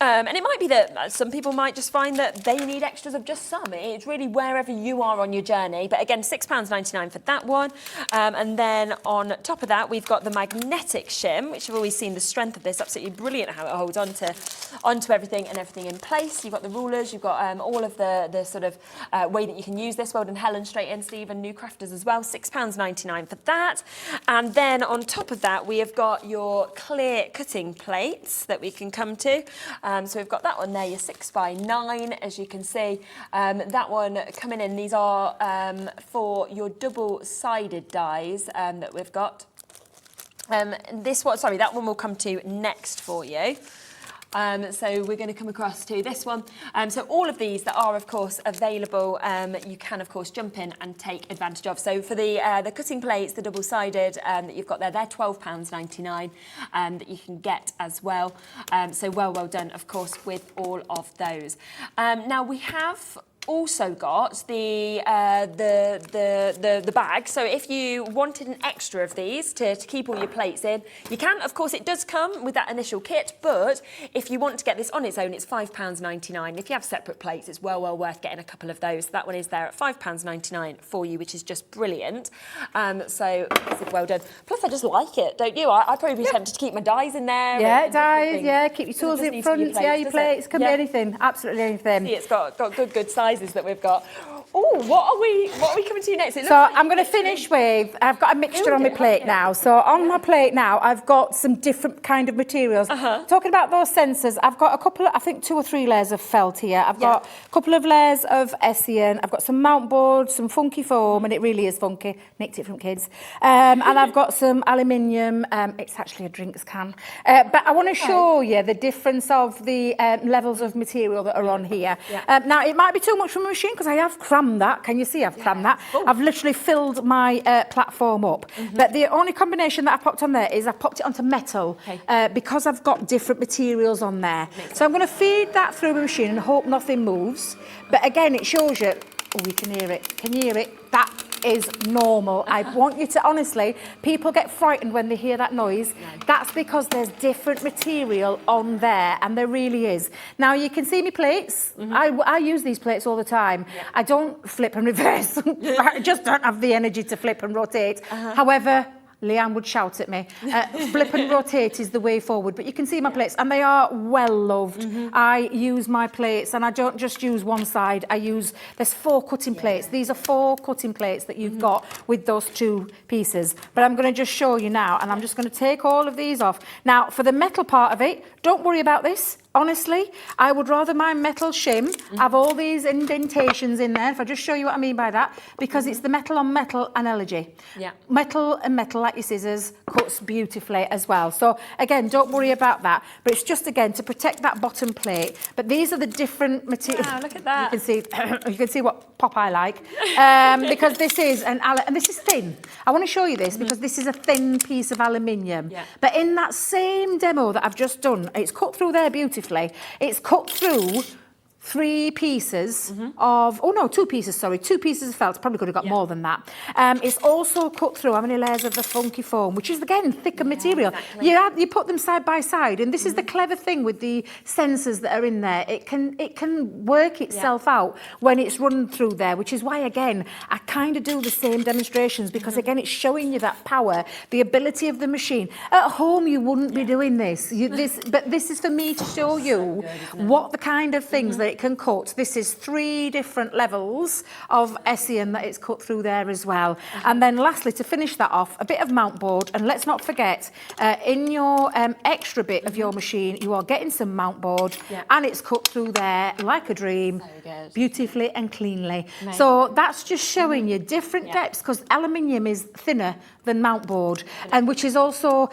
And it might be that some people might just find that they need extras of just some. It's really wherever you are on your journey. But again, £6.99 for that one. And then on top of that, we've got the magnetic shim, which I've always seen the strength of this. Absolutely brilliant how it holds onto everything and everything in place. You've got the rulers, you've got all of the sort of way that you can use this. Well done, Helen, straight in, Steve, and new crafters as well. £6.99 for that. And then on top of that, we have got your clear cutting plates that we can come to. So we've got that one there, your 6x9, as you can see. That one coming in, these are for your double-sided dies that we've got. That one will come to next for you. So we're going to come across to this one. So all of these that are, of course, available, you can, of course, jump in and take advantage of. So for the cutting plates, the double-sided that you've got there, they're £12.99 that you can get as well. So well done, of course, with all of those. Now we have also got the bag. So if you wanted an extra of these to keep all your plates in, you can. Of course, it does come with that initial kit, but if you want to get this on its own, it's £5.99. If you have separate plates, it's well worth getting a couple of those. That one is there at £5.99 for you, which is just brilliant. So well done. Plus, I just like it, don't you? I'd probably be tempted to keep my dies in there. Yeah, dies. Yeah, keep your tools in front. Your plates can be anything. Absolutely anything. See, it's got good sizes that we've got. Oh, what are we coming to next? So I'm going to finish with, I've got a mixture on my plate now. So on my plate now, I've got some different kind of materials. Talking about those sensors, I've got a couple of, I think 2 or 3 layers of felt here. I've got a couple of layers of Essien. I've got some mount board, some funky foam, and it really is funky. Nicked it from kids. And I've got some aluminium. It's actually a drinks can. But I want to show you the difference of the levels of material that are on here. Now, it might be too much for my machine because I have crammed that. Can you see I've crammed that? I've literally filled my platform up. But the only combination that I popped on there is I popped it onto metal because I've got different materials on there. So I'm going to feed that through the machine and hope nothing moves. But again, it shows you, oh, you can hear it. Can you hear it? That is normal. I want you to, honestly, people get frightened when they hear that noise. That's because there's different material on there, and there really is. Now, you can see my plates. I use these plates all the time. I don't flip and reverse. I just don't have the energy to flip and rotate. However, Leanne would shout at me. Flip and rotate is the way forward. But you can see my plates, and they are well loved. I use my plates, and I don't just use one side. There's 4 cutting plates. These are 4 cutting plates that you've got with those 2 pieces. But I'm going to just show you now, and I'm just going to take all of these off. Now, for the metal part of it, don't worry about this. Honestly, I would rather my metal shim have all these indentations in there, if I just show you what I mean by that, because it's the metal on metal analogy. Metal and metal, like your scissors, cuts beautifully as well. So, again, don't worry about that. But it's just, again, to protect that bottom plate. But these are the different materials. Wow, look at that. You can see what pop I like. Because this is and this is thin. I want to show you this because this is a thin piece of aluminium. But in that same demo that I've just done, it's cut through there beautifully. It's cut through 3 pieces of, 2 pieces, sorry, 2 pieces of felt. Probably could have got more than that. It's also cut through how many layers of the funky foam, which is, again, thicker material. You put them side by side, and this is the clever thing with the sensors that are in there. It can work itself out when it's run through there, which is why, again, I kind of do the same demonstrations because, again, it's showing you that power, the ability of the machine. At home, you wouldn't be doing this. But this is for me to show you what the kind of things that it can cut. This is 3 different levels of Essien that it's cut through there as well. And then lastly, to finish that off, a bit of mount board. And let's not forget, in your extra bit of your machine, you are getting some mount board and it's cut through there like a dream, beautifully and cleanly. So that's just showing you different depths because aluminium is thinner than mount board, and which is also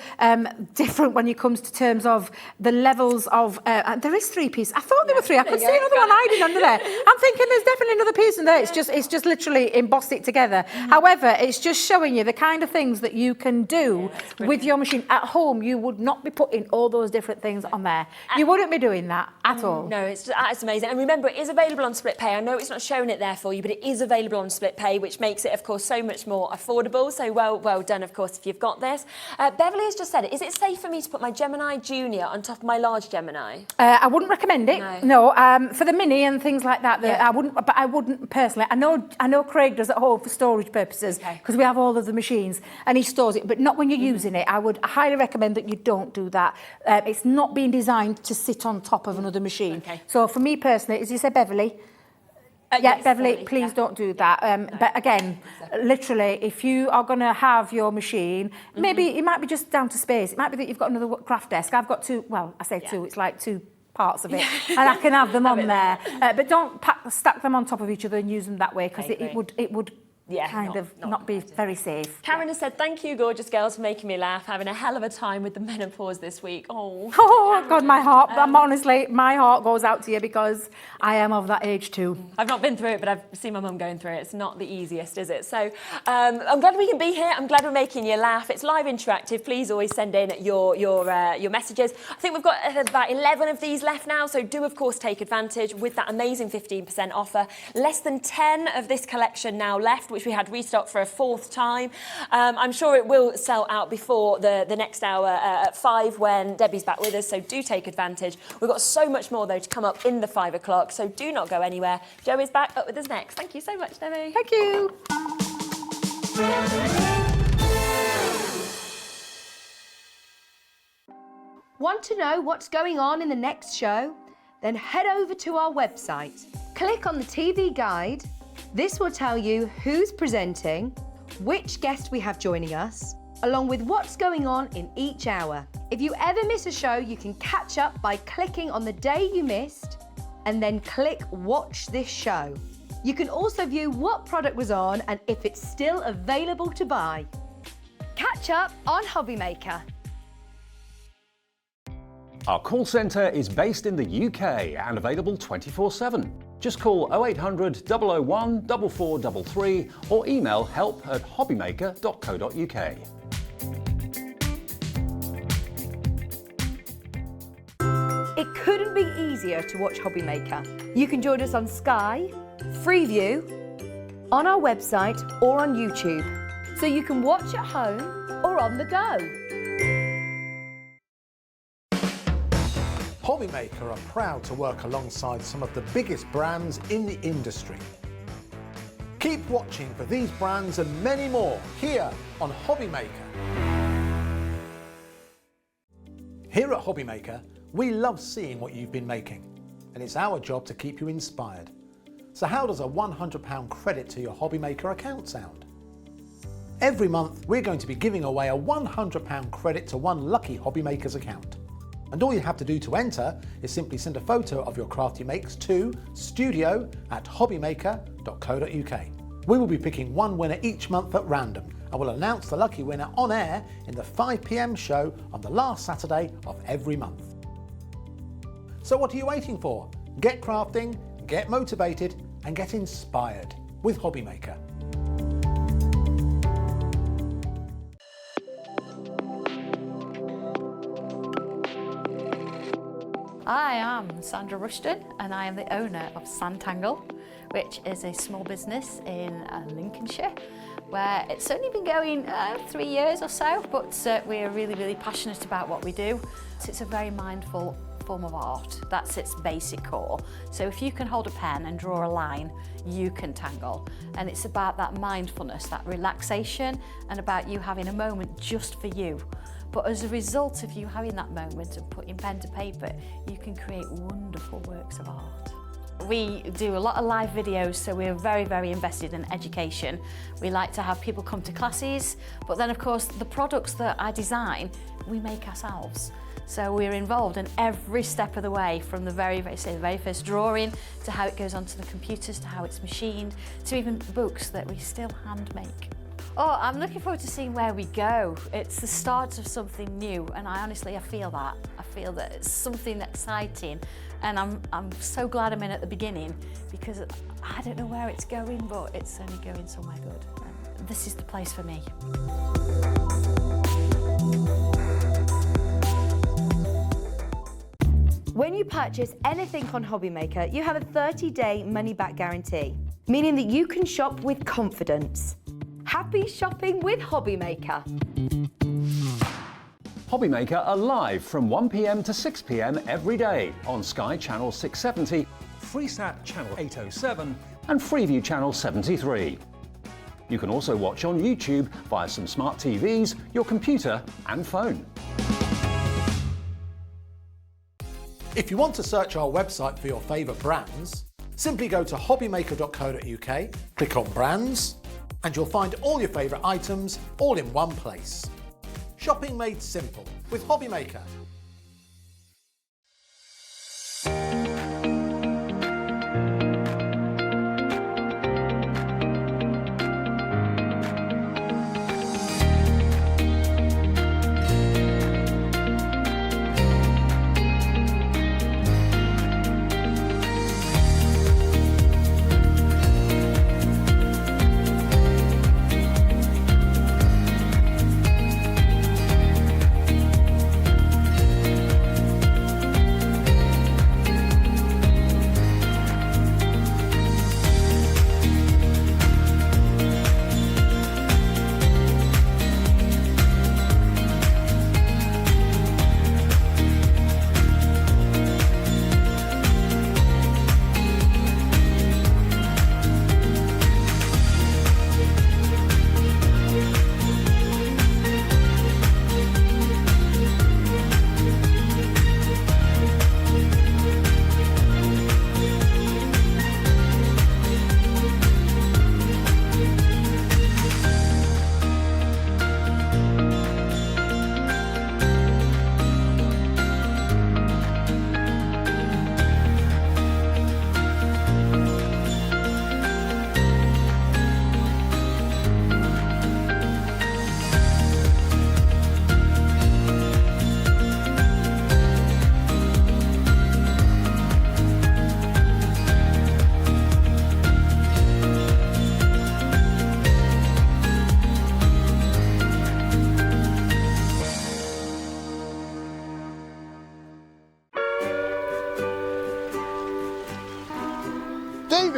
different when it comes to terms of the levels of, there is 3 pieces. I thought there were 3. I could see another one hiding under there. I'm thinking there's definitely another piece in there. It's just literally embossed it together. However, it's just showing you the kind of things that you can do with your machine. At home, you would not be putting all those different things on there. You wouldn't be doing that at all. No, it's amazing. And remember, it is available on split pay. I know it's not showing it there for you, but it is available on split pay, which makes it, of course, so much more affordable. So well done, of course, if you've got this. Beverly has just said it. Is it safe for me to put my Gemini Junior on top of my large Gemini? I wouldn't recommend it. No, for the mini and things like that, I wouldn't. But I wouldn't personally. I know Craig does at home for storage purposes because we have all of the machines and he stores it, but not when you're using it. I would highly recommend that you don't do that. It's not being designed to sit on top of another machine. So for me personally, as you said, Beverly. Yes, Beverly, please don't do that. But again, literally, if you are going to have your machine, maybe it might be just down to space. It might be that you've got another craft desk. I've got 2, well, I say 2, it's like 2 parts of it, and I can have them on there. But don't stack them on top of each other and use them that way because it would not be very safe. Karen has said, thank you, gorgeous girls, for making me laugh. Having a hell of a time with the menopause this week. Oh, Oh God, my heart. Honestly, my heart goes out to you because I am of that age too. I've not been through it, but I've seen my mum going through it. It's not the easiest, is it? So I'm glad we can be here. I'm glad we're making you laugh. It's live interactive. Please always send in your messages. I think we've got about 11 of these left now, so do of course take advantage with that amazing 15% offer. Less than 10 of this collection now left, which we had restocked for a 4th time. I'm sure it will sell out before the next hour at 5 when Debbie's back with us, so do take advantage. We've got so much more though to come up in the 5 o'clock, so do not go anywhere. Jo is back up with us next. Thank you so much, Debbie. Thank you. Want to know what's going on in the next show? Then head over to our website. Click on the TV guide. This will tell you who's presenting, which guest we have joining us, along with what's going on in each hour. If you ever miss a show, you can catch up by clicking on the day you missed and then click Watch This Show. You can also view what product was on and if it's still available to buy. Catch up on Hobby Maker. Our call centre is based in the UK and available 24/7. Just call 0800 001 4433 or email help@hobbymaker.co.uk. It couldn't be easier to watch Hobby Maker. You can join us on Sky, Freeview, on our website or on YouTube. So you can watch at home or on the go. Hobby Maker are proud to work alongside some of the biggest brands in the industry. Keep watching for these brands and many more here on Hobby Maker. Here at Hobby Maker, we love seeing what you've been making, and it's our job to keep you inspired. So how does a £100 credit to your Hobby Maker account sound? Every month, we're going to be giving away a £100 credit to one lucky Hobby Maker's account. And all you have to do to enter is simply send a photo of your Crafty makes to studio@hobbymaker.co.uk. We will be picking one winner each month at random and will announce the lucky winner on air in the 5 PM show on the last Saturday of every month. So what are you waiting for? Get crafting, get motivated and get inspired with Hobby Maker. I am Sandra Rushton and I am the owner of Sandtangle, which is a small business in Lincolnshire where it's only been going 3 years or so, but we're really passionate about what we do. So it's a very mindful form of art. That's its basic core. So if you can hold a pen and draw a line, you can tangle. And it's about that mindfulness, that relaxation, and about you having a moment just for you. But as a result of you having that moment and putting pen to paper, you can create wonderful works of art. We do a lot of live videos, so we're very invested in education. We like to have people come to classes, but then of course the products that I design, we make ourselves. So we're involved in every step of the way, from the very first drawing to how it goes onto the computers, to how it's machined, to even books that we still hand make. Oh, I'm looking forward to seeing where we go. It's the start of something new, and I feel that. I feel that it's something exciting, and I'm so glad I'm in at the beginning, because I don't know where it's going, but it's only going somewhere good. And this is the place for me. When you purchase anything on Hobby Maker, you have a 30-day money-back guarantee, meaning that you can shop with confidence. Happy shopping with Hobby Maker. Hobby Maker are live from 1 PM to 6 PM every day on Sky Channel 670 Freesat Channel 807 and Freeview Channel 73. You can also watch on YouTube via some smart TVs, your computer and phone. If you want to search our website for your favourite brands, simply go to hobbymaker.co.uk, click on brands, and you'll find all your favourite items all in one place. Shopping made simple with Hobby Maker.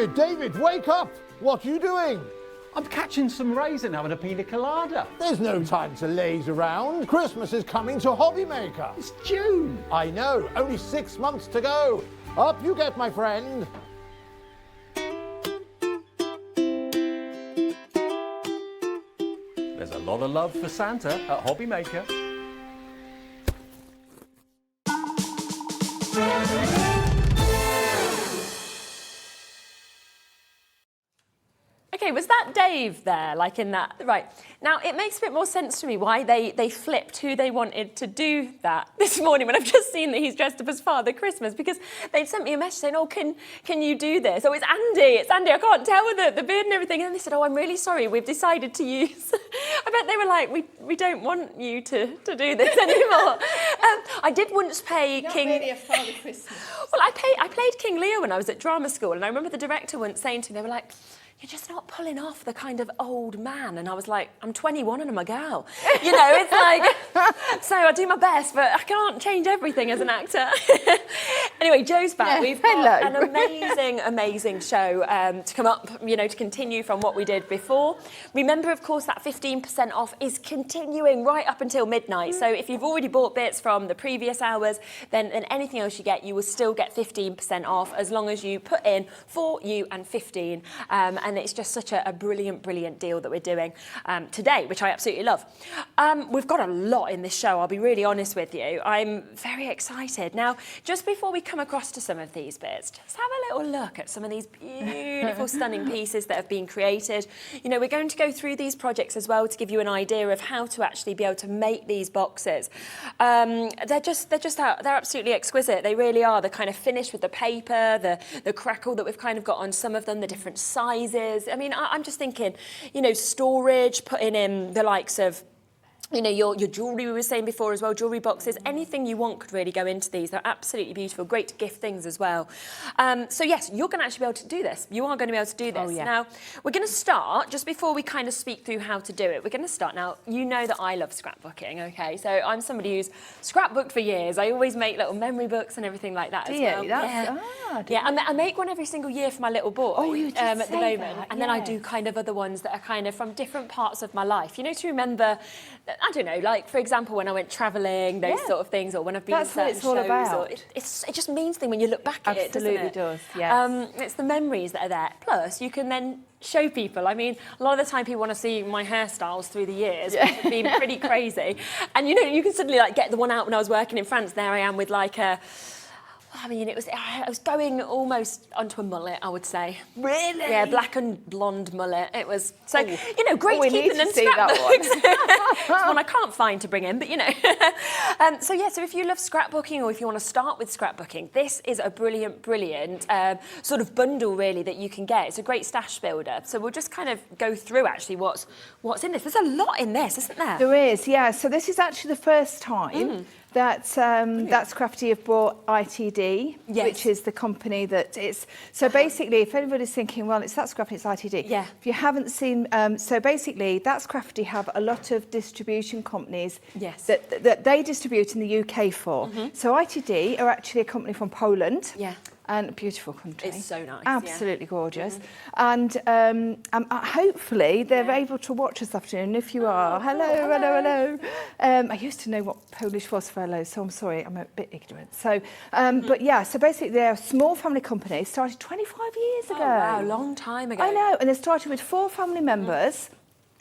David, wake up! What are you doing? I'm catching some rays and having a pina colada. There's no time to laze around. Christmas is coming to Hobby Maker. It's June. I know, only 6 months to go. Up you get, my friend. There's a lot of love for Santa at Hobby Maker. Okay, was that Dave there, like in that? Right. Now, it makes a bit more sense to me why they flipped who they wanted to do that this morning when I've just seen that he's dressed up as Father Christmas, because they'd sent me a message saying, oh, can you do this? Oh, it's Andy, I can't tell with the beard and everything. And they said, oh, I'm really sorry, we've decided to use... I bet they were like, we don't want you to do this anymore. I did once play Not King... really a Father Christmas. Well, I played King Lear when I was at drama school, and I remember the director once saying to me, they were like, you're just not pulling off the kind of old man. And I was like, I'm 21 and I'm a girl. You know, it's like, so I do my best, but I can't change everything as an actor. Anyway, Joe's back. Yeah, We've got hello. an amazing show to come up, you know, to continue from what we did before. Remember, of course, that 15% off is continuing right up until midnight. So if you've already bought bits from the previous hours, then anything else you get, you will still get 15% off as long as you put in 4, you and 15. And it's just such a brilliant, brilliant deal that we're doing today, which I absolutely love. We've got a lot in this show, I'll be really honest with you. I'm very excited. Now, just before we come across to some of these bits, just have a little look at some of these beautiful, stunning pieces that have been created. You know, we're going to go through these projects as well to give you an idea of how to actually be able to make these boxes. They're absolutely exquisite. They really are. The kind of finish with the paper, the crackle that we've kind of got on some of them, the different sizes. I mean, I'm just thinking, you know, storage, putting in the likes of, you know, your jewellery we were saying before as well, jewellery boxes, anything you want could really go into these. They're absolutely beautiful, great to gift things as well. So yes, you're going to actually be able to do this. You are going to be able to do this. Oh, yeah. Now, we're going to start, just before we kind of speak through how to do it, we're going to start now. You know that I love scrapbooking, okay? So I'm somebody who's scrapbooked for years. I always make little memory books and everything like that Do as you? well. Yeah, I make one every single year for my little boy. Oh, you did at the say moment. that, And then I yeah. do kind of other ones that are kind of from different parts of my life. You know, to remember, I don't know, like, for example, when I went travelling, those Yeah. sort of things, or when I've been That's in what certain it's all shows. about. Or it just means things when you look back at it, doesn't Absolutely it? does, yes. It's the memories that are there. Plus, you can then show people. I mean, a lot of the time people want to see my hairstyles through the years, which have been pretty crazy. And, you know, you can suddenly, like, get the one out when I was working in France. There I am with, like, I mean, I was going almost onto a mullet, I would say. Really? Yeah, black and blonde mullet. It was, so, you know, great we to keep need in to them see that scrapbooks. It's one I can't find to bring in, but, you know. So, yeah, so if you love scrapbooking or if you want to start with scrapbooking, this is a brilliant, brilliant sort of bundle, really, that you can get. It's a great stash builder. So we'll just kind of go through, actually, what's in this. There's a lot in this, isn't there? There is, yeah. So this is actually the first time that's Crafty have brought ITD, Yes. which is the company that it's... So basically, if anybody's thinking, well, That's Crafty, it's ITD. Yeah. If you haven't seen... so basically, That's Crafty have a lot of distribution companies Yes. that they distribute in the UK for. So ITD are actually a company from Poland. Yeah. And a beautiful country. It's so nice, Absolutely gorgeous. And hopefully they're able to watch this afternoon. If you are, hello. I used to know what Polish was for hello, so I'm sorry, I'm a bit ignorant. So, but yeah, so basically they're a small family company, started 25 years ago. Oh, wow, long time ago. I know, and they started with 4 family members.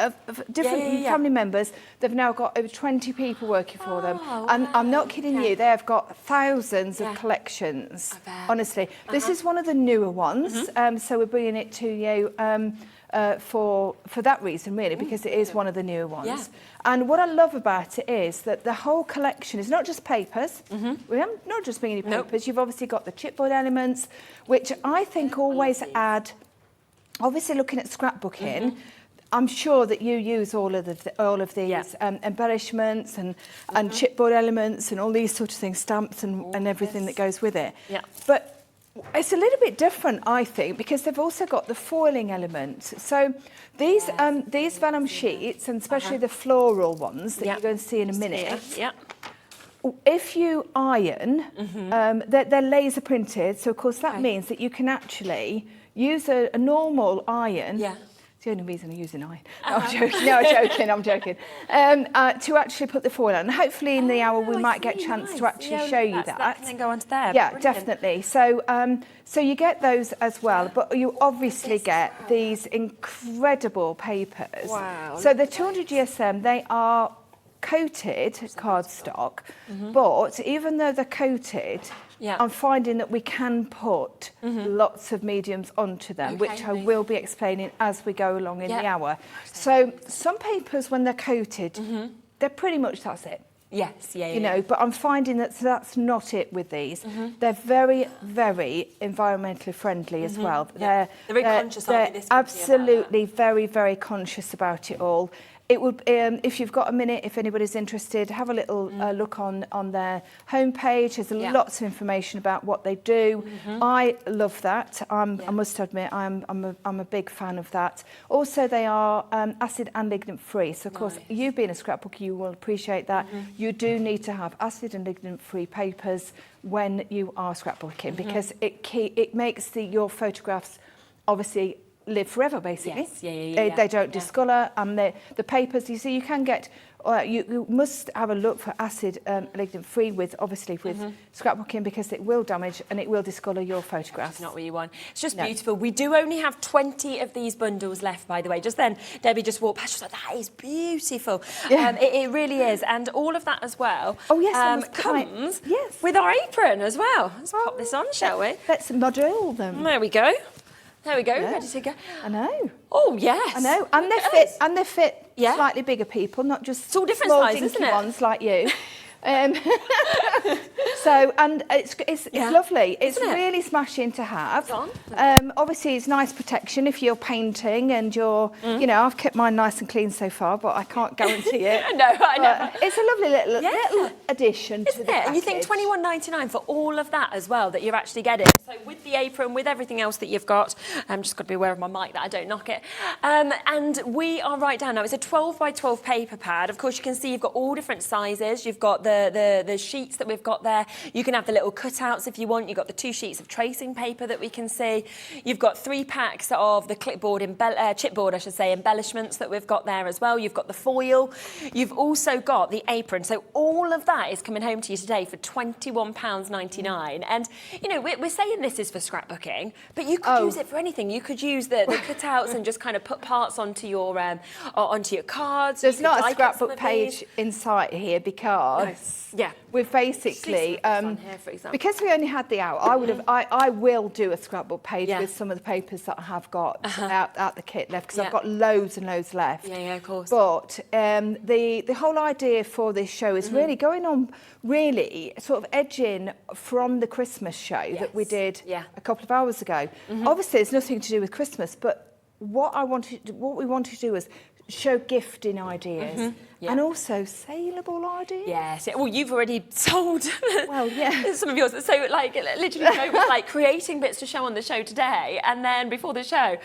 Of different family members. They've now got over 20 people working for them. And I'm not kidding you, they've got thousands of collections. Honestly. This is one of the newer ones. So we're bringing it to you for that reason, really, because it is one of the newer ones. Yeah. And what I love about it is that the whole collection is not just papers. We haven't not just bringing you papers. You've obviously got the chipboard elements, which I think always add, obviously looking at scrapbooking, I'm sure that you use all of these embellishments and chipboard elements and all these sort of things, stamps and everything that goes with it. Yeah. But it's a little bit different, I think, because they've also got the foiling element. So these vellum sheets, and especially the floral ones that you're going to see in a minute. Yeah. If you iron, they're laser printed. So of course that means that you can actually use a normal iron. Yeah. It's the only reason I use an iron. No, I'm joking. No, I'm joking. To actually put the foil on. And hopefully in the hour we might get a chance to actually show you that. That can then go onto there. Yeah, Brilliant. definitely. So, so you get those as well, but you obviously get these incredible papers. Wow. So the 200 GSM, they are coated cardstock, but even though they're coated, I'm finding that we can put lots of mediums onto them, which I will be explaining as we go along in the hour. So some papers, when they're coated, they're pretty much, that's it. Yes, You know, but I'm finding that that's not it with these. They're very, very environmentally friendly as well. They're very conscious, aren't they, this company, absolutely very, very conscious about it all. It would, if you've got a minute, if anybody's interested, have a little look on their homepage. There's lots of information about what they do. I love that. I must admit, I'm a big fan of that. Also, they are acid and lignin free. So, of course, you being a scrapbooker, you will appreciate that. You do need to have acid and lignin free papers when you are scrapbooking because it makes your photographs obviously live forever, basically. Yes, they don't discolour, and the papers, you see, you can get, you must have a look for acid lignin free with scrapbooking because it will damage and it will discolour your photographs. It's not what you want. It's just beautiful. We do only have 20 of these bundles left, by the way. Just then, Debbie just walked past. She was like, that is beautiful. Yeah. It really is. And all of that as well comes with our apron as well. Let's pop this on, shall we? Let's model them. There we go. There we go, ready to go. I know. Oh, yes. I know. And they fit slightly bigger people, not just it's all different small sizes, isn't it? ones like you. So, and it's lovely. It's really smashing to have. Obviously, it's nice protection if you're painting and you're, you know, I've kept mine nice and clean so far, but I can't guarantee it. No, I know. It's a lovely little addition to the package. And you think £21.99 for all of that as well that you're actually getting. So with the apron, with everything else that you've got, I'm just got to be aware of my mic that I don't knock it. And we are right down now. It's a 12 by 12 paper pad. Of course, you can see you've got all different sizes. You've got the sheets that we've got there. You can have the little cutouts if you want. You've got the 2 sheets of tracing paper that we can see. You've got 3 packs of the clipboard, chipboard, I should say, embellishments that we've got there as well. You've got the foil. You've also got the apron. So all of that is coming home to you today for £21.99. And, you know, we're saying this is for scrapbooking, but you could use it for anything. You could use the cutouts and just kind of put parts onto your cards. There's not a scrapbook page inside here because we've basically because we only had the hour. I will do a scrapbook page with some of the papers that I have got out the kit left because I've got loads and loads left. Yeah, of course. But the whole idea for this show is really going on, really sort of edging from the Christmas show that we did a couple of hours ago. Obviously, it's nothing to do with Christmas, but what we wanted to do was show gifting ideas and also saleable ideas. Yes. Well, you've already sold some of yours. So, like, literally, Joe was like creating bits to show on the show today, and then before the show,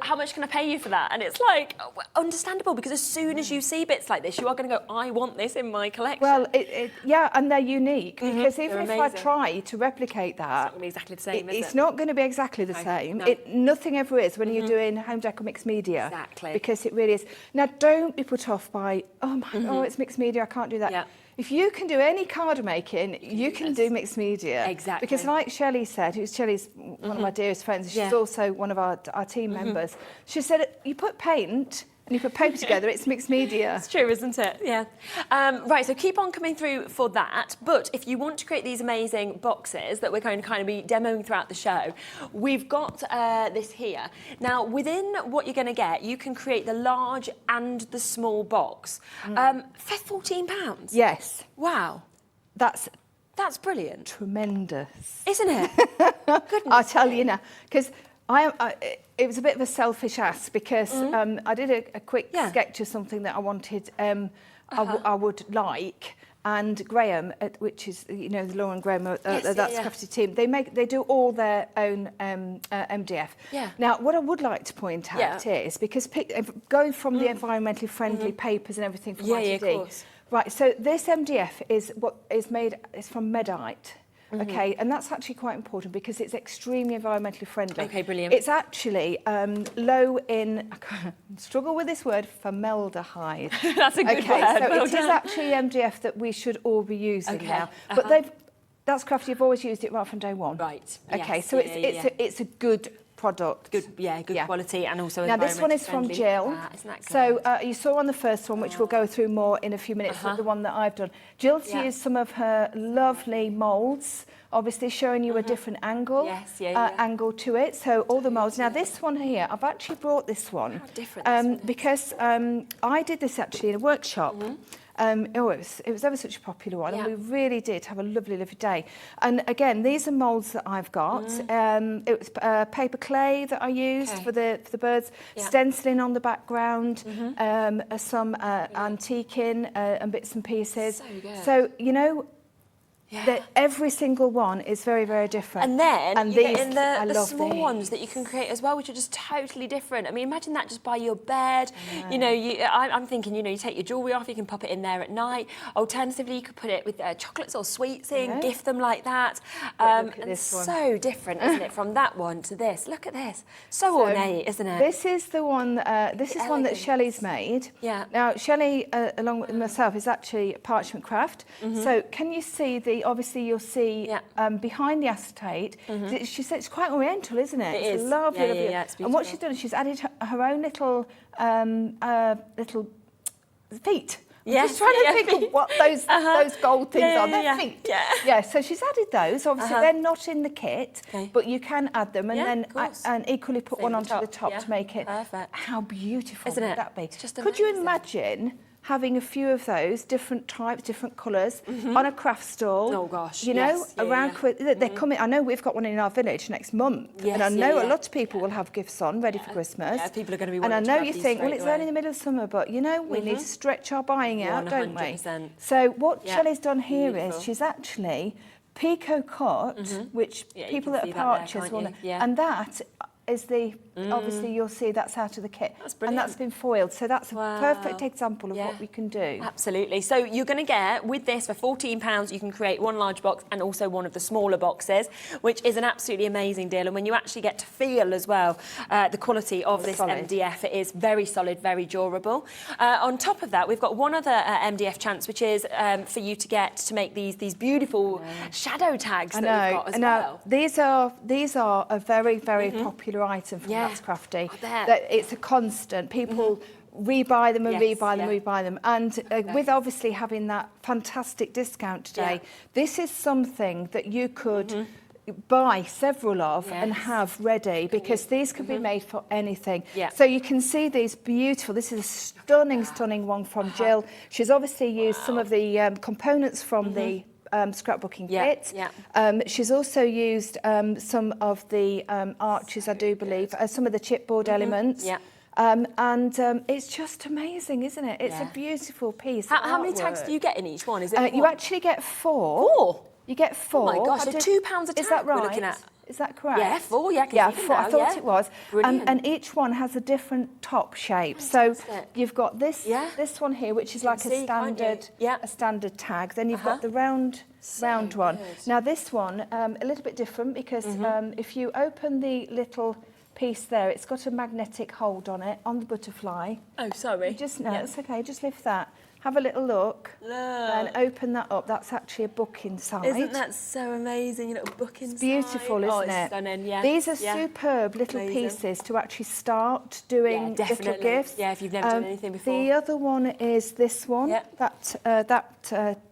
how much can I pay you for that? And it's like understandable because as soon as you see bits like this, you are going to go, I want this in my collection. Well, and they're unique because even if I try to replicate that, it's not going to be exactly the same. It's not going to be exactly the same. No. Nothing ever is when you're doing home decor mixed media. Exactly. Because it really is. Now, don't be put off by, it's mixed media, I can't do that. Yeah. If you can do any card making, you can do mixed media. Exactly. Because like Shelley said, Shelley's one of my dearest friends, she's also one of our team members, she said, you put paint and you put paper together, it's mixed media. It's true, isn't it? Yeah. Right, so keep on coming through for that. But if you want to create these amazing boxes that we're going to kind of be demoing throughout the show, we've got this here. Now, within what you're going to get, you can create the large and the small box for £14. Yes. Wow. That's brilliant. Tremendous. Isn't it? Goodness. I'll tell you now, because it was a bit of a selfish ask because I did a quick sketch of something that I wanted, I would like, and Graham, which is the Laura and Graham, that's Crafty team. They do all their own MDF. Yeah. Now, what I would like to point out is because going from the environmentally friendly papers and everything from ITD, of course. right? So this MDF is from Medite. Okay, and that's actually quite important because it's extremely environmentally friendly. Okay, brilliant. It's actually low in, I struggle with this word, formaldehyde. That's a good okay, word. so Well it is done. actually MDF that we should all be using Okay, now. But that's Crafty, you've always used it right from day one. Right. Okay, yes, so it's a good product. good quality and also Now this one is from environmentally Jill. friendly. Isn't that So good? you saw on the first one, which we'll go through more in a few minutes, the one that I've done. Jill's used some of her lovely moulds, obviously showing you a different angle, Yes, angle to it. So all the moulds. Now this one here, I've actually brought this one different this one is. because I did this actually in a workshop. It was ever such a popular one, and we really did have a lovely, lovely day. And again, these are moulds that I've got. It was paper clay that I used for the birds, stenciling on the background, some antiquing and bits and pieces. So good. So you know. That every single one is very, very different. And then you get in I the love small these. ones that you can create as well, which are just totally different. I mean, imagine that just by your bed. You know, I'm thinking, you know, you take your jewellery off, you can pop it in there at night. Alternatively, you could put it with chocolates or sweets in, gift them like that. Look at And this one. so different, isn't it, from that one to this? Look at this. So ornate, isn't it? This is the one. This is one that elegance. Shelley's made. Yeah. Now Shelley, along with myself, is actually parchment craft. So can you see the? Obviously, you'll see behind the acetate. She said it's quite oriental, isn't it? It It's is. lovely, Yeah, lovely. yeah, it's and what beautiful. she's done is she's added her own little feet. I'm Yes, just trying to think feet. of what those gold things are. They're yeah. feet. Yeah. So she's added those. Obviously, they're not in the kit, Okay. but you can add them and Yeah, then of course. and equally put Same one with onto the top, top yeah. to make it. Perfect. How beautiful Isn't would it? that be? It's just Could you amazing. imagine having a few of those, different types, different colours, on a craft stall? Oh, gosh, You know, yes, yeah, around. yeah. They're coming. I know we've got one in our village next month, Yes, and I yeah, know yeah. a lot of people will have gifts on ready for Christmas. Yeah, people are gonna be And I wanting to know grab you these think, well, straight it's away. only in the middle of summer, but you know, we need to stretch our buying out, don't we? 100%. So what Yeah. Shelley's done here Beautiful. is she's actually Pico cut, which Yeah, you people can that see are that there, parchers can't will you? know. Yeah. And that is the, obviously you'll see that's out of the kit. That's and brilliant. that's been foiled. So that's a Wow. perfect example of Yeah. what we can do. Absolutely. So you're going to get, with this, for £14, you can create one large box and also one of the smaller boxes, which is an absolutely amazing deal. And when you actually get to feel as well the quality of this solid. MDF, it is very solid, very durable. On top of that, we've got one other MDF chance, which is for you to get to make these beautiful shadow tags I that know. we've got as Now, well. these are a very, very popular item from Yeah. That's Crafty. I bet. That it's a constant. People rebuy them and Yes, rebuy them, yeah. rebuy them. And with obviously having that fantastic discount today, this is something that you could buy several of and Yes. have ready, because these could be made for anything. Yeah. So you can see these beautiful. This is a stunning, stunning one from Jill. She's obviously used some of the components from the scrapbooking kit. Yeah. She's also used some of the arches, I do believe, some of the chipboard elements. Yeah. And it's just amazing, isn't it? It's a Yeah. beautiful piece. How of many tags artwork. do you get in each one? Is it You one? actually get four. 4? You get four. Oh my gosh, I so did- £2 a Is that tag right? we're looking at. Is that correct? Yeah, 4, yeah, I can Yeah, see them 4. I now, thought yeah. it was. Brilliant. And each one has a different top shape. So Fantastic. you've got this one here, which is You like can a see, can't you? standard, Yeah. a standard tag. Then you've got the round one. good. Now this one, a little bit different, because if you open the little piece there, it's got a magnetic hold on it, on the butterfly. Oh, sorry. It's okay, just lift that. Have a little look. And open that up. That's actually a book inside. Isn't that so amazing? Your little book inside. Beautiful, isn't oh, it's it? Stunning, yeah. These are yeah. superb little Amazing. pieces to actually start doing Yeah, definitely. little gifts. Yeah, if you've never done anything before. The other one is this one, Yep. that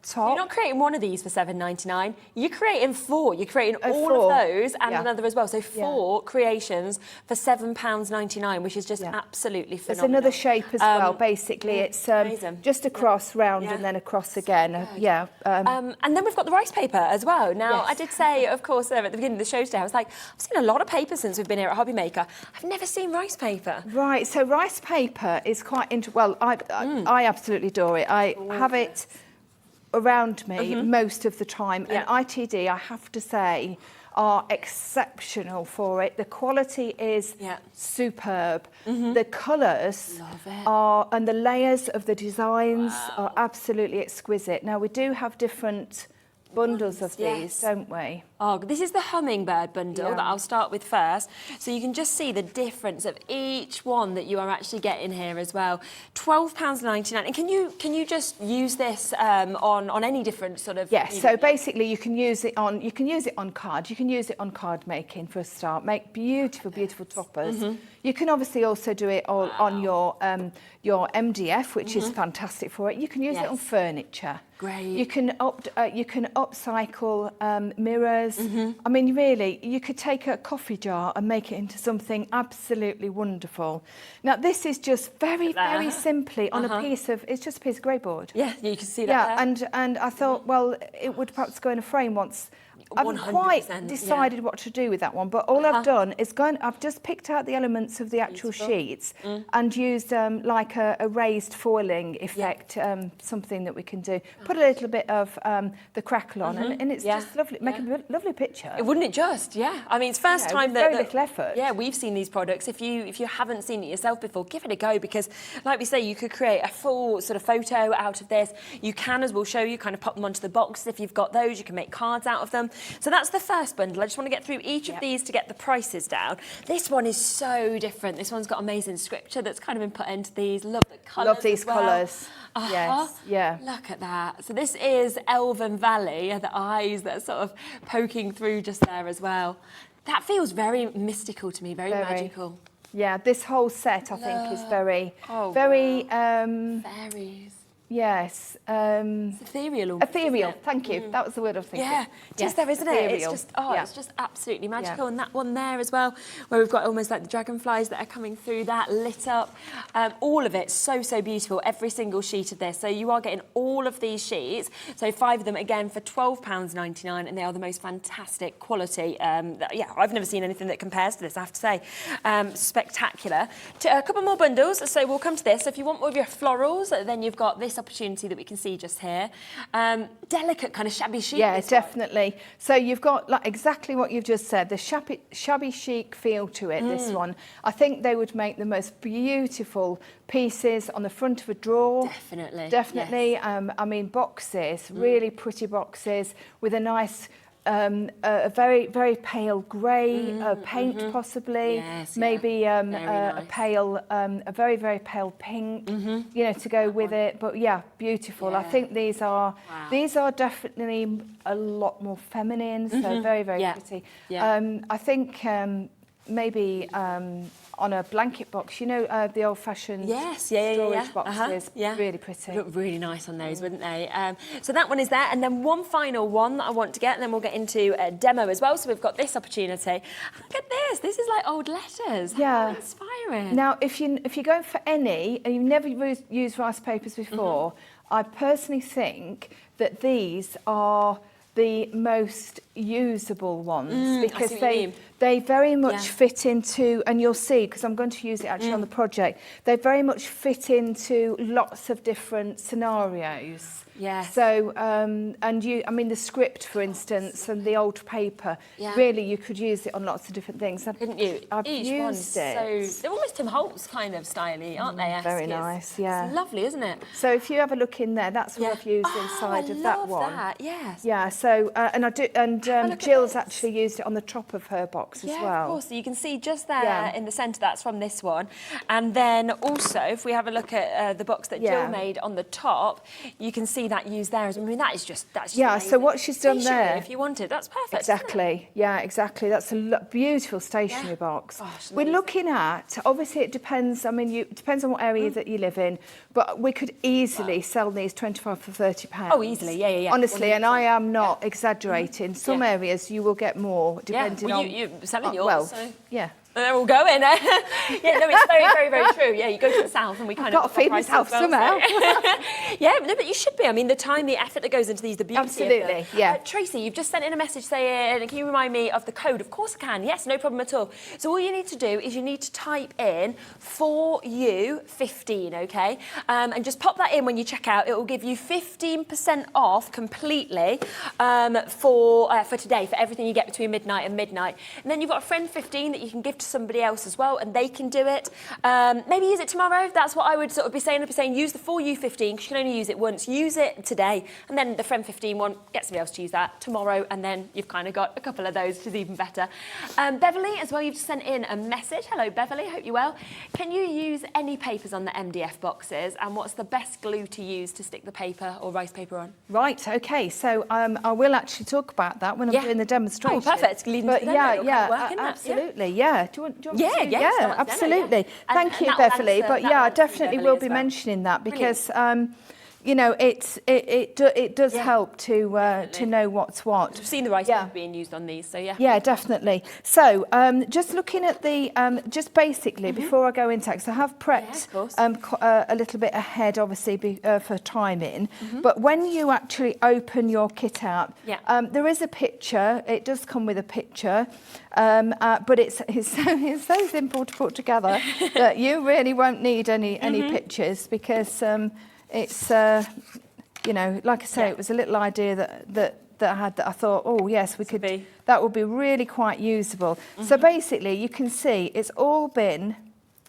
top. You're not creating one of these for $7.99. You're creating 4. You're creating all 4. of those and Yeah. another as well. So 4 creations for £7.99, which is just Yeah. absolutely There's phenomenal. another shape as well. Basically, it's amazing. just across, round, Yeah. and then across again. Yeah. And then we've got the rice paper as well. Now, Yes. I did say, of course, at the beginning of the show today, I was like, I've seen a lot of paper since we've been here at Hobby Maker. I've never seen rice paper. Right, so rice paper is quite interesting. Well, I absolutely adore it. I have it around me most of the time. Yeah. And ITD, I have to say, are exceptional for it. The quality is superb. The colours are, and the layers of the designs are absolutely exquisite. Now, we do have different bundles of these, don't we? Oh, this is the hummingbird bundle that I'll start with first. So you can just see the difference of each one that you are actually getting here as well. £12.99. And can you just use this on any different sort of? Yes. So basically, you can use it on card. You can use it on card making for a start. Make beautiful toppers. You can obviously also do it all on your MDF, which is fantastic for it. You can use it on furniture. Great. You can upcycle mirrors. I mean, really, you could take a coffee jar and make it into something absolutely wonderful. Now, this is just very simply on a piece of, it's just a piece of grey board. Yeah, you can see that there. And I thought, well, it would perhaps go in a frame once. I haven't quite decided what to do with that one, but all I've done is I've just picked out the elements of the actual sheets and used like a raised foiling effect, something that we can do. Put a little bit of the Crackle on, and it's just lovely. Make a lovely picture. Wouldn't it just? Yeah. I mean, it's first time that very little effort. Yeah, we've seen these products. If you haven't seen it yourself before, give it a go, because, like we say, you could create a full sort of photo out of this. You can, as we'll show you, kind of pop them onto the boxes if you've got those. You can make cards out of them. So that's the first bundle. I just want to get through each of these to get the prices down. This one is so different. This one's got amazing scripture that's kind of been put into these. Love the colours. Love these colours. Yes, yeah. Look at that. So this is Elven Valley, the eyes that are sort of poking through just there as well. That feels very mystical to me, very magical. Yeah, this whole set I think is very, fairies. Yes. It's ethereal. Ethereal, thank you. That was the word I was thinking. Yeah, just there, isn't it? It's just, it's just absolutely magical. And that one there as well, where we've got almost like the dragonflies that are coming through that, lit up. All of it so beautiful, every single sheet of this. So you are getting all of these sheets. So 5 of them, again, for £12.99, and they are the most fantastic quality. I've never seen anything that compares to this, I have to say. Spectacular. A couple more bundles, so we'll come to this. So if you want more of your florals, then you've got this opportunity that we can see just here. Delicate kind of shabby chic. Yeah, definitely. So you've got like exactly what you've just said, the shabby chic feel to it, this one. I think they would make the most beautiful pieces on the front of a drawer. Definitely. Yes. I mean, boxes, really pretty boxes with a nice a very pale grey paint, possibly. Maybe a very pale pink, you know, to go with it. But yeah, beautiful. I think these are definitely a lot more feminine. So very pretty. I think maybe on a blanket box, you know, the old-fashioned storage boxes, really pretty. Look really nice on those, wouldn't they? So that one is there, and then one final one that I want to get, and then we'll get into a demo as well. So we've got this opportunity. Look at this. This is like old letters. How inspiring. Now, if you're going for any, and you've never used rice papers before, I personally think that these are the most usable ones because they very much fit into, and you'll see, because I'm going to use it actually on the project, they very much fit into lots of different scenarios. Yes. So, I mean, the script, for instance, and the old paper, really you could use it on lots of different things. Couldn't you? I've used it. So they're almost Tim Holtz kind of styly, aren't they? Very nice, yeah. It's lovely, isn't it? So if you have a look in there, that's what I've used inside of that one. That, yes. Yeah, so, Jill's actually used it on the top of her box as well. Yeah, of course. So you can see just there in the centre, that's from this one. And then also, if we have a look at the box that Jill made on the top, you can see that used there. I mean, that's just amazing. So what she's done there, if you wanted, that's perfect. Exactly. Yeah, exactly. That's a beautiful stationery box. Gosh, we're looking at, obviously it depends. I mean, it depends on what area that you live in, but we could easily sell these 25 for £30. Oh, easily. Yeah. Honestly, and I am not exaggerating. Some areas you will get more depending on. You're selling yours. So. Yeah. They're all going. No, it's very true. Yeah, you go to the south and we kind of... Got to feed myself somehow. But you should be. I mean, the time, the effort that goes into these, the beauty Absolutely, of them. Tracy, you've just sent in a message saying, can you remind me of the code? Of course I can. Yes, no problem at all. So all you need to do is you need to type in 4U15, okay? And just pop that in when you check out. It will give you 15% off completely for today, for everything you get between midnight and midnight. And then you've got a friend 15 that you can gift to somebody else as well, and they can do it. Maybe use it tomorrow. That's what I would sort of be saying. I'd be saying use the For You 15 because you can only use it once. Use it today, and then the Friend 15 one, get somebody else to use that tomorrow, and then you've kind of got a couple of those, which is even better. Beverly, as well, you've just sent in a message. Hello, Beverly. Hope you're well. Can you use any papers on the MDF boxes, and what's the best glue to use to stick the paper or rice paper on? Right, okay, so I will actually talk about that when I'm doing the demonstration. Oh, perfect. Leading to the demo, it'll kind of work, absolutely, yeah. Do you want me to? Yeah, absolutely. And Thank you, that will Beverly. answer- But that yeah, I will answer definitely Beverly will as be well. mentioning that because you know, it does help to know what's what. I've seen the rice paper being used on these, so yeah. Yeah, definitely. So, just looking at the, just basically, before I go into that, because I have prepped a little bit ahead, obviously, for timing, but when you actually open your kit out, there is a picture. It does come with a picture, but it's so simple to put together that you really won't need any pictures because it's, you know, like I say, it was a little idea that I had that I thought, oh yes, we could. That would be really quite usable. So basically, you can see it's all been.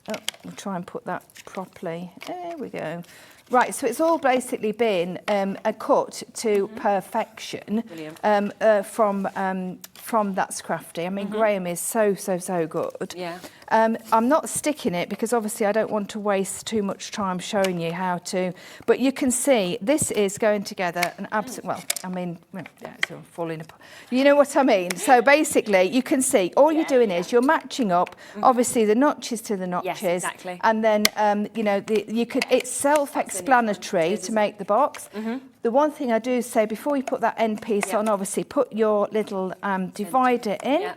Oh, we'll try and put that properly. There we go. Right, so it's all basically been a cut to perfection from That's Crafty. I mean, Graham is so good. Yeah. I'm not sticking it because obviously I don't want to waste too much time showing you how to, but you can see this is going together an absolute, well, I mean, it's all falling apart. You know what I mean? So basically you can see all you're doing is you're matching up, obviously the notches to the notches. Yes, exactly. And then, you know, it's self-explanatory to make the box. The one thing I do say before you put that end piece on, obviously put your little divider in.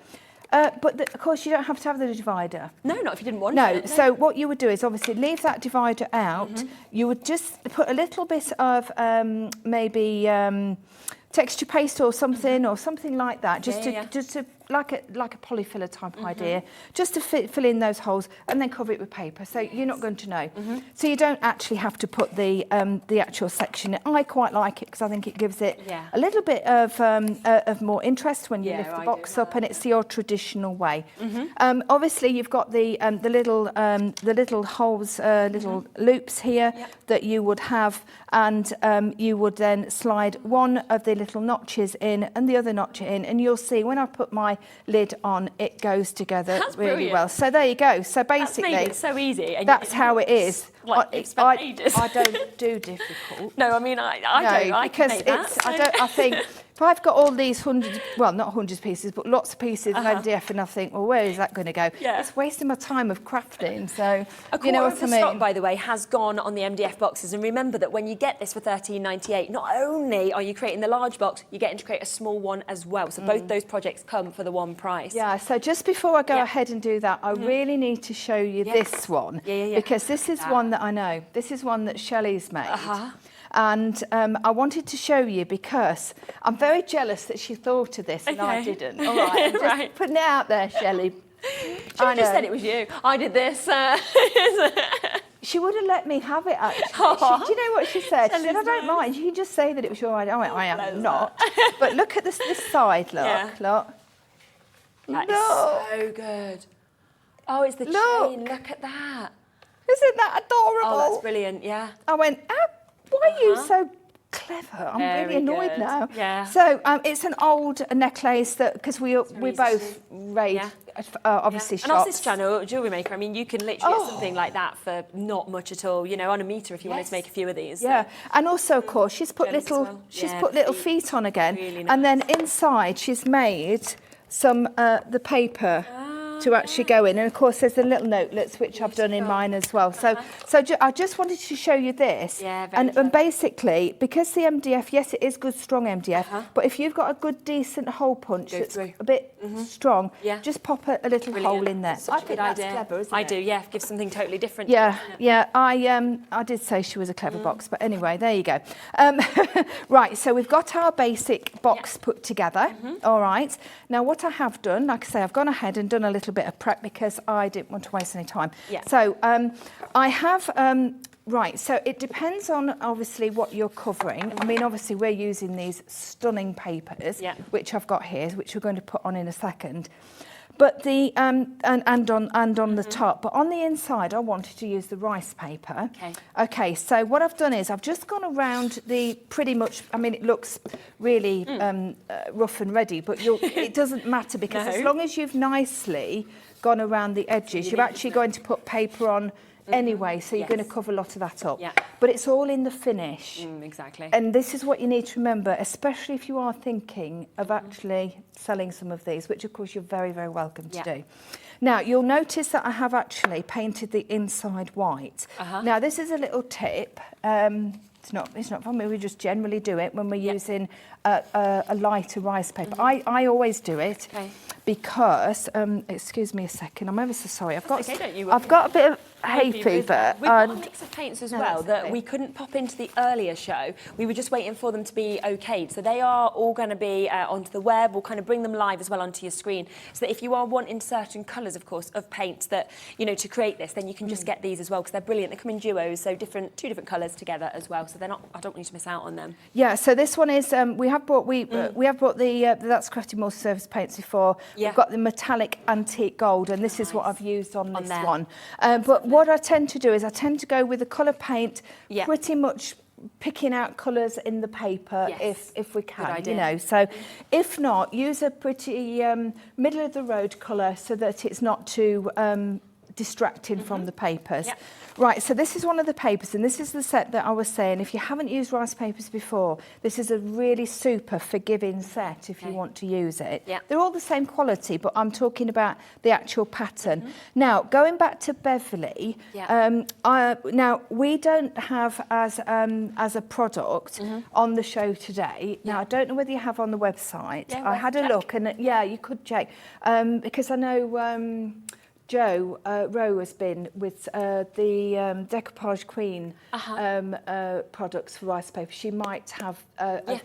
But of course, you don't have to have the divider. No, not if you didn't want No, it. so what you would do is obviously leave that divider out. You would just put a little bit of maybe texture paste or something like that, just to like a polyfiller type idea, just to fill in those holes and then cover it with paper. So you're not going to know. So you don't actually have to put the actual section in. I quite like it because I think it gives it a little bit of more interest when you lift the box up, and it's your traditional way. Obviously, you've got the little holes, little loops here that you would have, and you would then slide one of the little notches in and the other notch in, and you'll see when I put my lid on, it goes together really well. So there you go. So basically, that's made it so easy. And that's how it is. Like, I don't do difficult. No, I mean I don't. I can make that. I think if I've got all these hundreds, well, not hundreds of pieces, but lots of pieces of MDF, and I think, well, where is that going to go? It's wasting my time of crafting. So you know what I mean. Stock, by the way, has gone on the MDF boxes, and remember that when you get this for $13.98, not only are you creating the large box, you're getting to create a small one as well. So both those projects come for the one price. Yeah. So just before I go ahead and do that, I really need to show you this one because this is one that I know. This is one that Shelley's made. And I wanted to show you because I'm very jealous that she thought of this and I didn't. All right, I'm just putting it out there, Shelley. She just said it was you. I did this. She would have let me have it, actually. Do you know what she said? She said, I don't mind. You can just say that it was your idea. I went, I am not. But look at this side, look. That is so good. Oh, it's the chain. Look at that. Isn't that adorable? Oh, that's brilliant, yeah. I went, why are you so clever? I'm really annoyed now. Yeah. So it's an old necklace that, because we both raid, obviously, shops. And on this channel, Jewellery Maker, I mean, you can literally get something like that for not much at all, you know, on a metre if you wanted to make a few of these. Yeah, and also, of course, she's put little feet on again. Really nice. And then inside, she's made some, the paper to actually go in, and of course there's the little notelets which I've done in mine as well. So I just wanted to show you this, and basically because the MDF, yes, it is good strong MDF, but if you've got a good decent hole punch that's a bit strong, just pop a little hole in there. I think that's clever, isn't it? I do, give something totally different. Yeah. I did say she was a clever box, but anyway, there you go. Right, so we've got our basic box put together. All right. Now what I have done, like I say, I've gone ahead and done a little bit of prep because I didn't want to waste any time. So I have right, so it depends on obviously what you're covering. I mean, obviously we're using these stunning papers which I've got here, which we're going to put on in a second. But the and on the top, but on the inside, I wanted to use the rice paper. Okay. Okay. So what I've done is I've just gone around the pretty much. I mean, it looks really rough and ready, but it doesn't matter because as long as you've nicely gone around the edges, you're actually going to put paper on anyway, so you're going to cover a lot of that up. Yeah. But it's all in the finish. Exactly. And this is what you need to remember, especially if you are thinking of actually selling some of these, which of course you're very, very welcome to do. Now, you'll notice that I have actually painted the inside white. Now, this is a little tip. It's not fun, we just generally do it when we're using a lighter rice paper. I always do it because, excuse me a second, I'm ever so sorry. I've got a bit of hay fever. We've got a mix of paints as well that we couldn't pop into the earlier show. We were just waiting for them to be okayed. So they are all going to be onto the web. We'll kind of bring them live as well onto your screen. So that if you are wanting certain colours, of course, of paints that, you know, to create this, then you can just get these as well because they're brilliant. They come in duos, so two different colours together as well. So they're not, I don't want you to miss out on them. Yeah, so this one is, we have brought the That's Crafty multi-surface paints before. Yeah. We've got the metallic antique gold, and this is what I've used on this one. But what I tend to do is I tend to go with the colour paint, pretty much picking out colours in the paper if we can, you know. So if not, use a pretty middle of the road colour so that it's not too distracting from the papers. Right, so this is one of the papers, and this is the set that I was saying, if you haven't used rice papers before, this is a really super forgiving set if you want to use it. They're all the same quality, but I'm talking about the actual pattern. Now, going back to Beverly, now we don't have as a product on the show today. Now, I don't know whether you have on the website. I had a look, and you could check, because I know Jo Rowe has been with the Decoupage Queen products for rice paper. She might have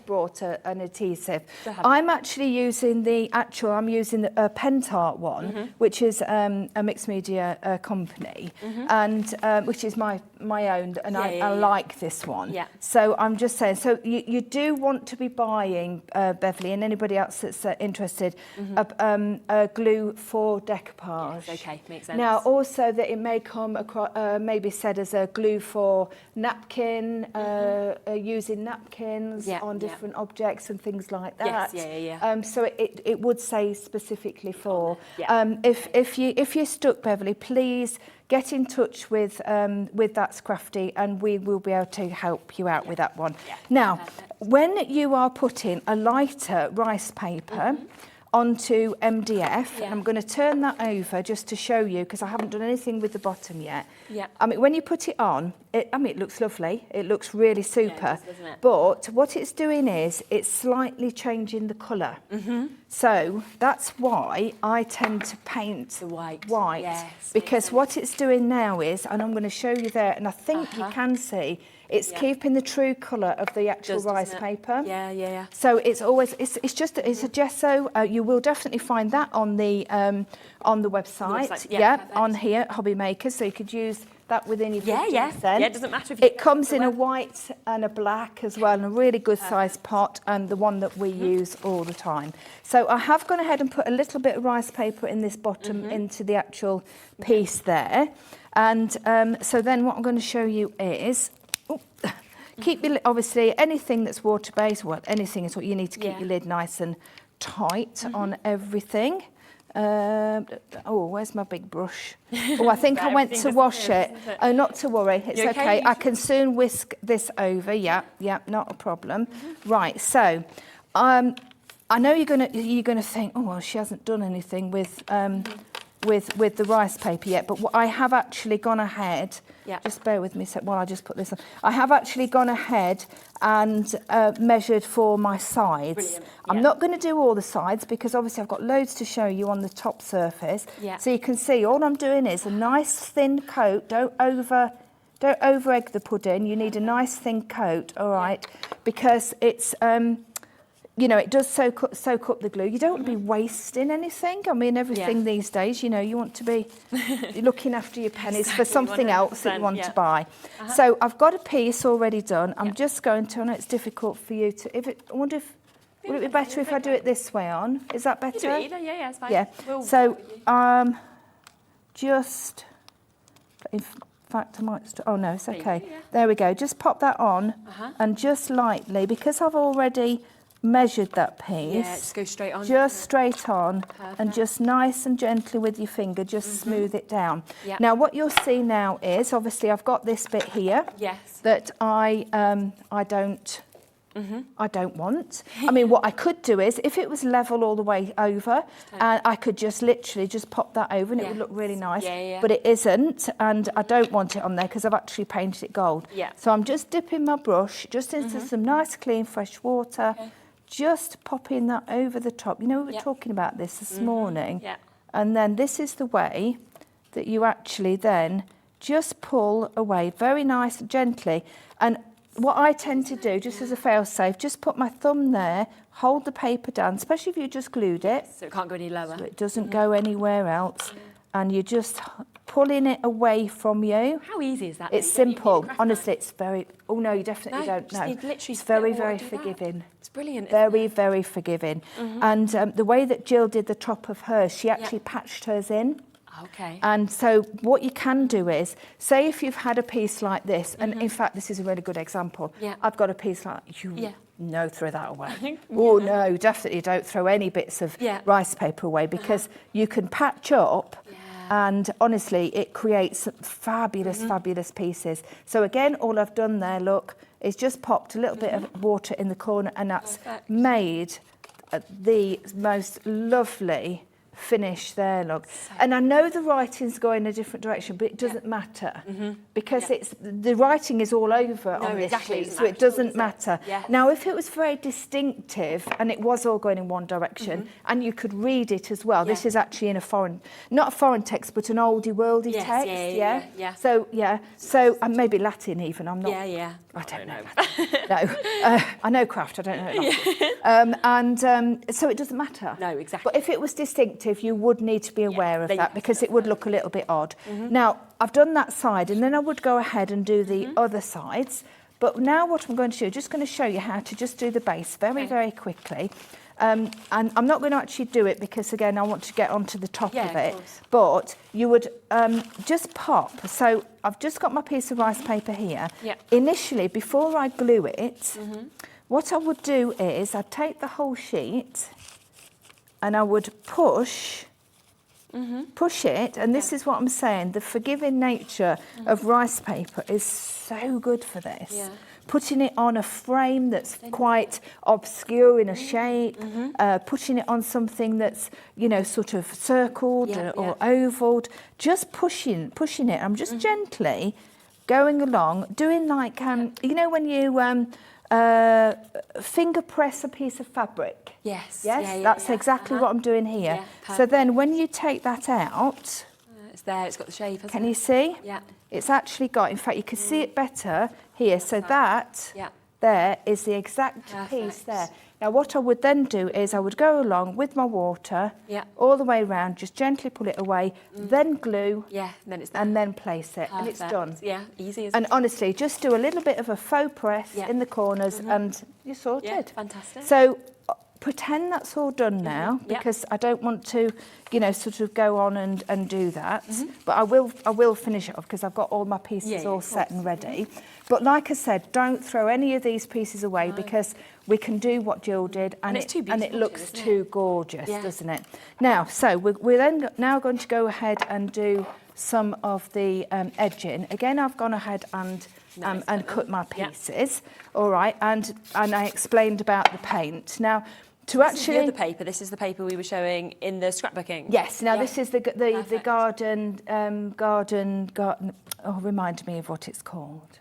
brought an adhesive. I'm actually using I'm using the Pentart one, which is a mixed media company, and which is my own, and I like this one. So I'm just saying, so you do want to be buying, Beverly, and anybody else that's interested, a glue for decoupage. Okay, makes sense. Now, also that it may come across, maybe said as a glue for napkin, using napkins on different objects and things like that. So it would say specifically for. If you're stuck, Beverly, please get in touch with That's Crafty, and we will be able to help you out with that one. Now, when you are putting a lighter rice paper onto MDF, and I'm going to turn that over just to show you because I haven't done anything with the bottom yet. I mean, when you put it on, it looks lovely. It looks really super. Doesn't it? But what it's doing is it's slightly changing the colour. So that's why I tend to paint the white. Because what it's doing now is, and I'm going to show you there, and I think you can see, it's keeping the true colour of the actual rice paper. So it's always it's a gesso. You will definitely find that on the website. On here, Hobby Makers. So you could use that within your 50%. It doesn't matter if you it comes in a white and a black as well, and a really good sized pot, and the one that we use all the time. So I have gone ahead and put a little bit of rice paper in this bottom into the actual piece there, and so then what I'm going to show you is. Keep your, obviously anything that's water based, well, anything is what you need to keep your lid nice and tight on everything. Oh, where's my big brush? Oh, I think I went to wash it. Oh, not to worry, it's okay. I can soon whisk this over. Yeah, not a problem. Right, so I know you're gonna think, oh well, she hasn't done anything with the rice paper yet, but what I have actually gone ahead, just bear with me a sec while I just put this on. I have actually gone ahead and measured for my sides. Brilliant. I'm not going to do all the sides because obviously I've got loads to show you on the top surface. So you can see all I'm doing is a nice thin coat. Don't over egg the pudding. You need a nice thin coat, all right, because it's you know, it does soak up the glue. You don't want to be wasting anything. I mean, everything these days, you know, you want to be looking after your pennies for something else that you want to buy. So I've got a piece already done. I'm just going to, I know it's difficult for you to, I wonder if Would it be better if I do it this way on? Is that better? You do it either, yeah, it's fine. Yeah. So, just, in fact, I might, oh no, it's okay. There we go. Just pop that on and just lightly, because I've already measured that piece. Yeah, just go straight on. Just straight on and just nice and gently with your finger, just smooth it down. Yeah. Now, what you'll see now is, obviously, I've got this bit here that I don't want. I mean, what I could do is, if it was level all the way over, I could just literally just pop that over and it would look really nice. But it isn't, and I don't want it on there because I've actually painted it gold. So I'm just dipping my brush just into some nice, clean, fresh water, just popping that over the top. You know, we were talking about this morning. And then this is the way that you actually then just pull away very nice and gently. And what I tend to do, just as a fail-safe, just put my thumb there, hold the paper down, especially if you just glued it. So it can't go any lower. So it doesn't go anywhere else. And you're just pulling it away from you. How easy is that? It's simple. Honestly, it's very... Oh, no, you definitely don't know. It's very, very forgiving. It's brilliant. Very, very forgiving. And the way that Jill did the top of hers, she actually patched hers in. Okay. And so what you can do is, say if you've had a piece like this, and in fact this is a really good example. I've got a piece like no, throw that away. Oh no, definitely don't throw any bits of rice paper away, because you can patch up and honestly it creates fabulous, fabulous pieces. So again, all I've done there, look, is just popped a little bit of water in the corner, and that's made the most lovely finish there, look. And I know the writing's going a different direction, but it doesn't matter because it's the writing is all over on this sheet, so it doesn't matter. Now, if it was very distinctive and it was all going in one direction and you could read it as well, this is actually in a foreign, not a foreign text, but an oldie worldy text. So maybe Latin even. I'm not. I don't know. No, I know craft. I don't know Latin. So it doesn't matter. No, exactly. But if it was distinctive, you would need to be aware of that, because it would look a little bit odd. Now, I've done that side, and then I would go ahead and do the other sides. But now what I'm going to do, just going to show you how to just do the base very, very quickly. And I'm not going to actually do it because, again, I want to get onto the top of it. But you would just pop. So I've just got my piece of rice paper here. Initially, before I glue it, what I would do is I'd take the whole sheet and I would push it, and this is what I'm saying, the forgiving nature of rice paper is so good for this. Putting it on a frame that's quite obscure in a shape, putting it on something that's, you know, sort of circled or ovaled, just pushing it. I'm just gently going along, doing like, you know, when you finger press a piece of fabric. That's exactly what I'm doing here. So then when you take that out, it's there, it's got the shape, can you see? It's actually got, in fact, you can see it better here. So that there is the exact piece there. Now what I would then do is I would go along with my water all the way around, just gently pull it away, then glue, then it's there. and then place it, and it's done. Easy as And honestly, just do a little bit of a faux press in the corners and you're sorted. Fantastic. So pretend that's all done now, because I don't want to, you know, sort of go on and do that. But I will finish it off because I've got all my pieces all set and ready. But like I said, don't throw any of these pieces away because we can do what Jill did, and it looks too gorgeous, doesn't it? Now, so we're then now going to go ahead and do some of the edging. Again, I've gone ahead and cut my pieces, all right, and I explained about the paint. Now, to actually... This is the paper. This is the paper we were showing in the scrapbooking. Yes. Now this is the garden. Oh, remind me of what it's called.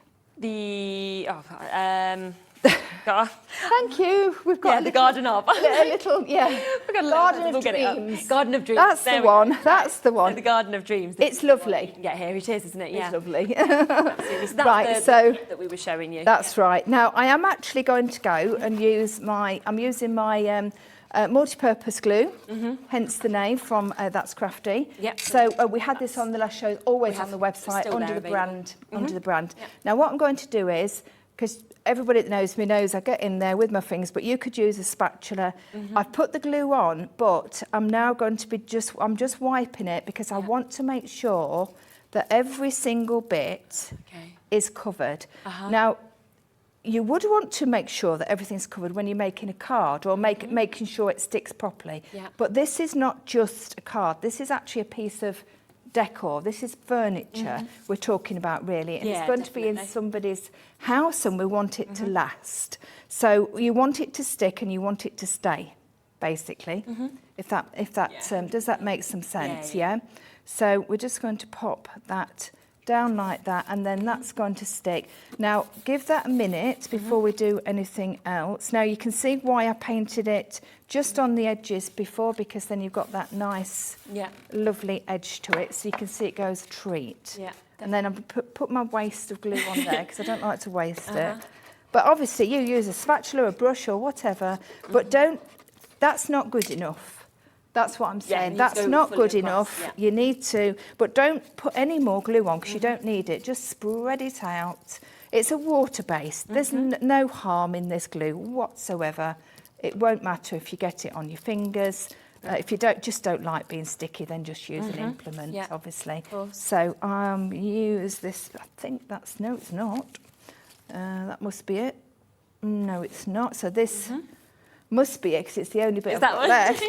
Thank you. We've got the garden of. A little, We've got a Garden of Dreams. Garden of Dreams. That's the one. That's the one. The Garden of Dreams. It's lovely. Yeah, here it is, isn't it? Yeah. It's lovely. Absolutely. So that's right. So that we were showing you. That's right. Now I am actually going to go and use my. I'm using my multi-purpose glue, hence the name from That's Crafty. So we had this on the last show, always on the website under the brand. Now what I'm going to do is because everybody that knows me knows I get in there with my fingers, but you could use a spatula. I've put the glue on, but I'm now going to be I'm just wiping it because I want to make sure that every single bit is covered. Now, you would want to make sure that everything's covered when you're making a card or making sure it sticks properly. But this is not just a card. This is actually a piece of decor. This is furniture we're talking about, really. And it's going to be in somebody's house, and we want it to last. So you want it to stick and you want it to stay, basically. If that does that make some sense? Yeah. So we're just going to pop that down like that, and then that's going to stick. Now give that a minute before we do anything else. Now you can see why I painted it just on the edges before, because then you've got that nice lovely edge to it, so you can see it goes a treat. And then I'll put my waste of glue on there because I don't like to waste it. But obviously you use a spatula, a brush or whatever, but that's not good enough. That's what I'm saying. That's not good enough. You need to, but don't put any more glue on because you don't need it. Just spread it out. It's a water-based. There's no harm in this glue whatsoever. It won't matter if you get it on your fingers. If you don't like being sticky, then just use an implement, obviously. So use this. I think that's, no, it's not. That must be it. No, it's not. So this must be it because it's the only bit I've got left.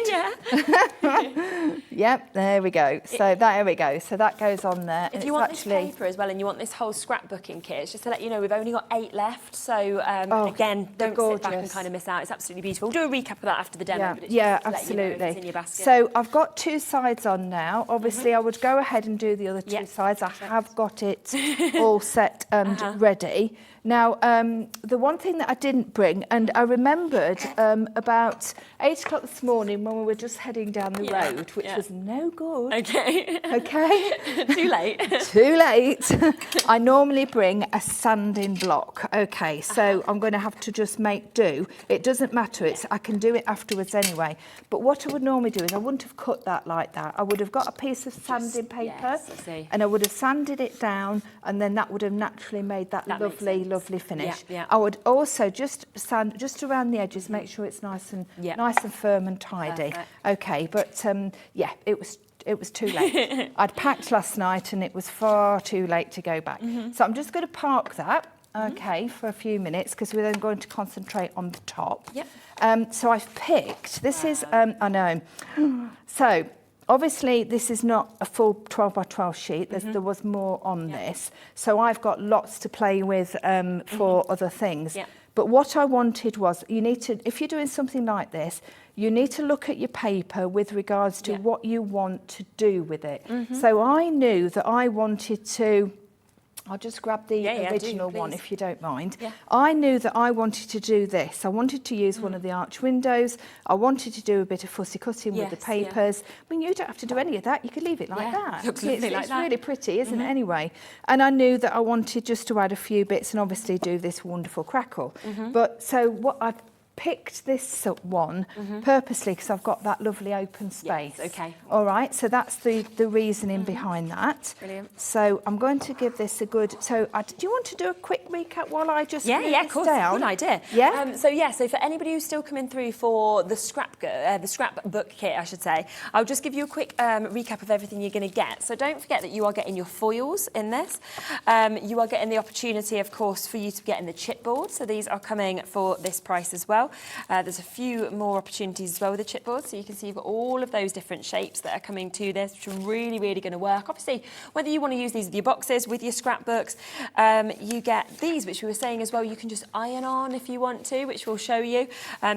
Yep, there we go. So there we go. So that goes on there. If you want this paper as well, and you want this whole scrapbooking kit, it's just to let you know we've only got 8 left. So again, don't sit back and kind of miss out. It's absolutely beautiful. We'll do a recap of that after the demo. But it's just absolutely. Let you know it's in your basket. So I've got 2 sides on now. Obviously, I would go ahead and do the other 2 sides. I have got it all set and ready. Now, the one thing that I didn't bring, and I remembered about 8 o'clock this morning when we were just heading down the road, which was no good. Okay. Too late. Too late. I normally bring a sanding block. Okay, so I'm going to have to just make do. It doesn't matter. I can do it afterwards anyway. But what I would normally do is I wouldn't have cut that like that. I would have got a piece of sanding paper and I would have sanded it down, and then that would have naturally made that lovely finish. I would also just sand just around the edges, make sure it's nice and firm and tidy. Okay, but it was too late. I'd packed last night and it was far too late to go back. So I'm just going to park that, for a few minutes, because we're then going to concentrate on the top. So I've picked, this is, I know. So obviously this is not a full 12 by 12 sheet. There was more on this. So I've got lots to play with for other things. But what I wanted was, you need to, if you're doing something like this, you need to look at your paper with regards to what you want to do with it. So I knew that I wanted to, I'll just grab the original one if you don't mind. I knew that I wanted to do this. I wanted to use one of the arch windows. I wanted to do a bit of fussy cutting with the papers. I mean, you don't have to do any of that. You could leave it like that. Looks lovely like it's that. really pretty, isn't it, anyway? And I knew that I wanted just to add a few bits and obviously do this wonderful crackle. But so what I've picked this one purposely because I've got that lovely open space. All right, so that's the reasoning behind that. Brilliant. So I'm going to give this a good, do you want to do a quick recap while I just of course, down? good idea. So for anybody who's still coming through for the scrapbook kit, I should say, I'll just give you a quick recap of everything you're going to get. So don't forget that you are getting your foils in this. You are getting the opportunity, of course, for you to get in the chipboard. So these are coming for this price as well. There's a few more opportunities as well with the chipboard, so you can see you've got all of those different shapes that are coming to this, which are really going to work. Obviously, whether you want to use these with your boxes, with your scrapbooks, you get these, which we were saying as well, you can just iron on if you want to, which we'll show you.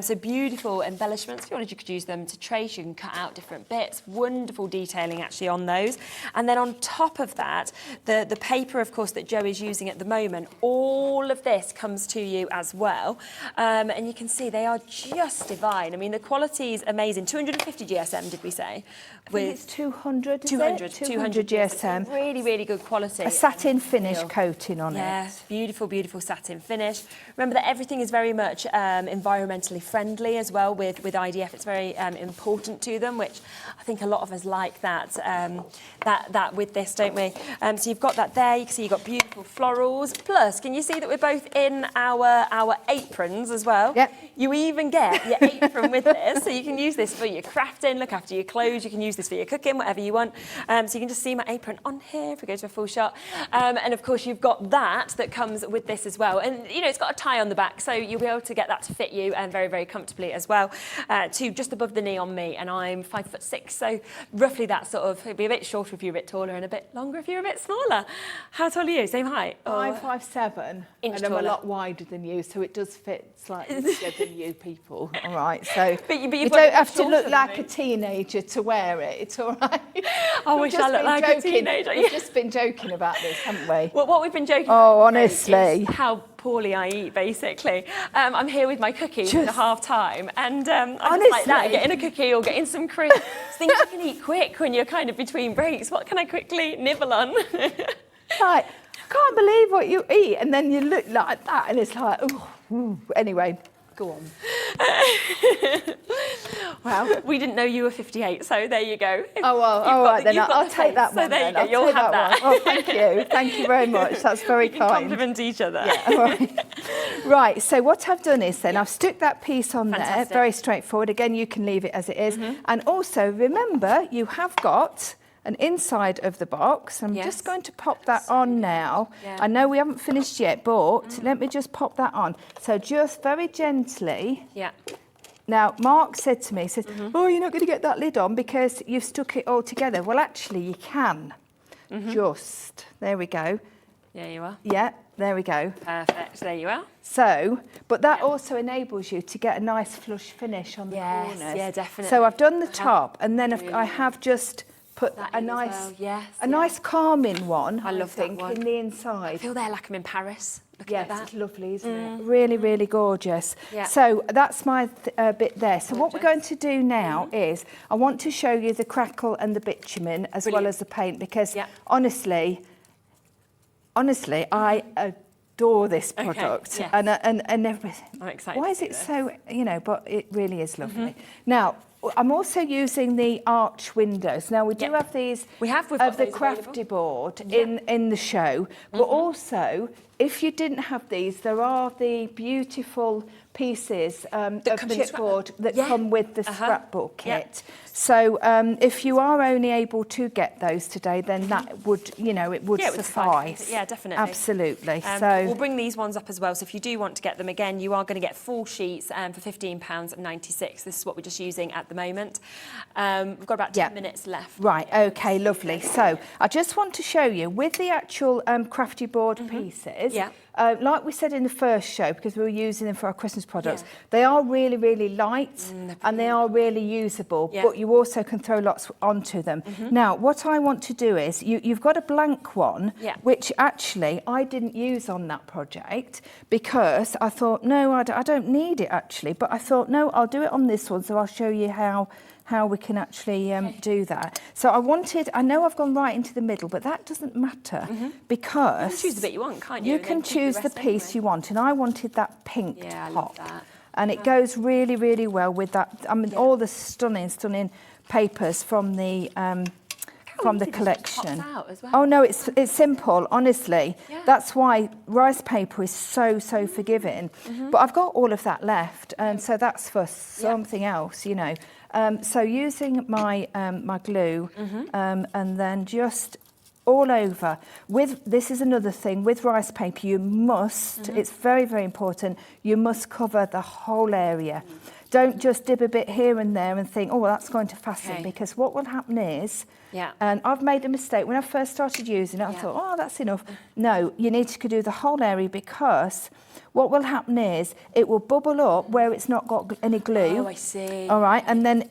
So beautiful embellishments. If you wanted, you could use them to trace. You can cut out different bits. Wonderful detailing actually on those. And then on top of that, the paper, of course, that Jo is using at the moment, all of this comes to you as well. And you can see, they are just divine. I mean, the quality is amazing. 250 GSM, did we say? I think it's 200, is 200, it? 200 GSM. Really, really good quality. A satin finish coating on it. Yes, beautiful, beautiful satin finish. Remember that everything is very much environmentally friendly as well with IDF. It's very important to them, which I think a lot of us like that that with this, don't we? So you've got that there. You can see you've got beautiful florals. Plus, can you see that we're both in our aprons as well? Yep. You even get your apron with this, so you can use this for your crafting, look after your clothes. You can use this for your cooking, whatever you want. So you can just see my apron on here if we go to a full shot. And of course, you've got that comes with this as well. And you know, it's got a tie on the back, so you'll be able to get that to fit you and very, very comfortably as well. To just above the knee on me, and I'm 5'6", so roughly that sort of, it'd be a bit shorter if you're a bit taller and a bit longer if you're a bit smaller. How tall are you? Same height? I'm 5'7", and I'm a lot wider than you, so it does fit slightly bigger than you people. All right, so but you don't have to look like a teenager to wear it. It's all right. I wish I looked like a teenager. We've just been joking about this, haven't we? Well, what we've been joking about is honestly, how poorly I eat, basically. I'm here with my cookies at half time, and I'm just like that, getting a cookie or getting some cream. Things you can eat quick when you're kind of between breaks. What can I quickly nibble on? Like, I can't believe what you eat, and then you look like that, and it's like, ooh. Anyway, go on. Well, we didn't know you were 58, so there you go. Oh, well, all right then, I'll take that one. So there you go, I'll you'll have that. Oh, thank you. Thank you very much. That's very kind. Compliment each other. Yeah, all right. Right, so what I've done is then I've stuck that piece on there, very straightforward. Again, you can leave it as it is. And also, remember, you have got an inside of the box. I'm just going to pop that on now. Yeah. I know we haven't finished yet, but let me just pop that on. So just very gently. Yeah. Now, Mark said to me, he says, oh, you're not going to get that lid on because you've stuck it all together. Well, actually, you can. Just. There we go. There you are. Yeah, there we go. Perfect. There you are. So, but that also enables you to get a nice flush finish on the corners. Yeah, definitely. So I've done the top, and then I have just put a nice, nice calming one. I love that one. In the inside. I feel there like I'm in Paris. Looking at that. It's lovely, isn't it? Really, really gorgeous. Yeah. So that's my bit there. So what we're going to do now is I want to show you the Crackle and the bitumen as well as the paint, because honestly, I adore this product and everything. I'm excited. Why is it so, but it really is lovely. Now, I'm also using the arch windows. Now, we do have these of the Crafty board in the show, but also, if you didn't have these, there are the beautiful pieces of the chipboard that come with the scrapbook kit. So if you are only able to get those today, then that would, it would suffice. Yeah, definitely. Absolutely. So we'll bring these ones up as well. So if you do want to get them again, you are going to get full sheets for £15.96. This is what we're just using at the moment. We've got about 10 minutes left. Right. Okay. Lovely. So I just want to show you with the actual Crafty board pieces. Yeah. Like we said in the first show, because we were using them for our Christmas products, they are really, really light and they are really usable, but you also can throw lots onto them. Now, what I want to do is, you've got a blank one, which actually I didn't use on that project because I thought, no, I don't need it actually, but I thought, no, I'll do it on this one, so I'll show you how we can actually do that. So I know I've gone right into the middle, but that doesn't matter because... You can choose the bit you want, can't you? You can choose the piece you want, and I wanted that pink top. I love that. And it goes really, really well with that. I mean, all the stunning papers from the collection. Out as well. Oh no, it's simple, honestly. That's why rice paper is so forgiving. But I've got all of that left, and so that's for something else, So using my my glue, and then just all over. This is another thing, with rice paper you must, it's very, very important, you must cover the whole area. Don't just dip a bit here and there and think, oh, well, that's going to fasten, because what will happen is, and I've made a mistake, when I first started using it, I thought, oh, that's enough. No, you need to do the whole area, because what will happen is it will bubble up where it's not got any glue. Oh, I see. All right, and then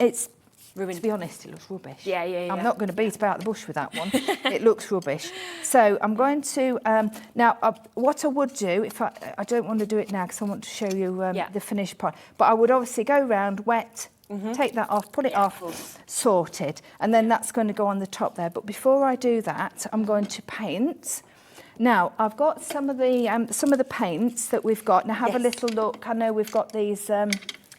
To be honest, it looks rubbish. Yeah. I'm not going to beat about the bush with that one. It looks rubbish. So I'm going to, now what I would do, if I don't want to do it now because I want to show you the finished part, but I would obviously go round, wet, take that off, put it off, sort it, and then that's going to go on the top there. But before I do that, I'm going to paint. Now, I've got some of the paints that we've got. Now, have a little look. I know we've got these...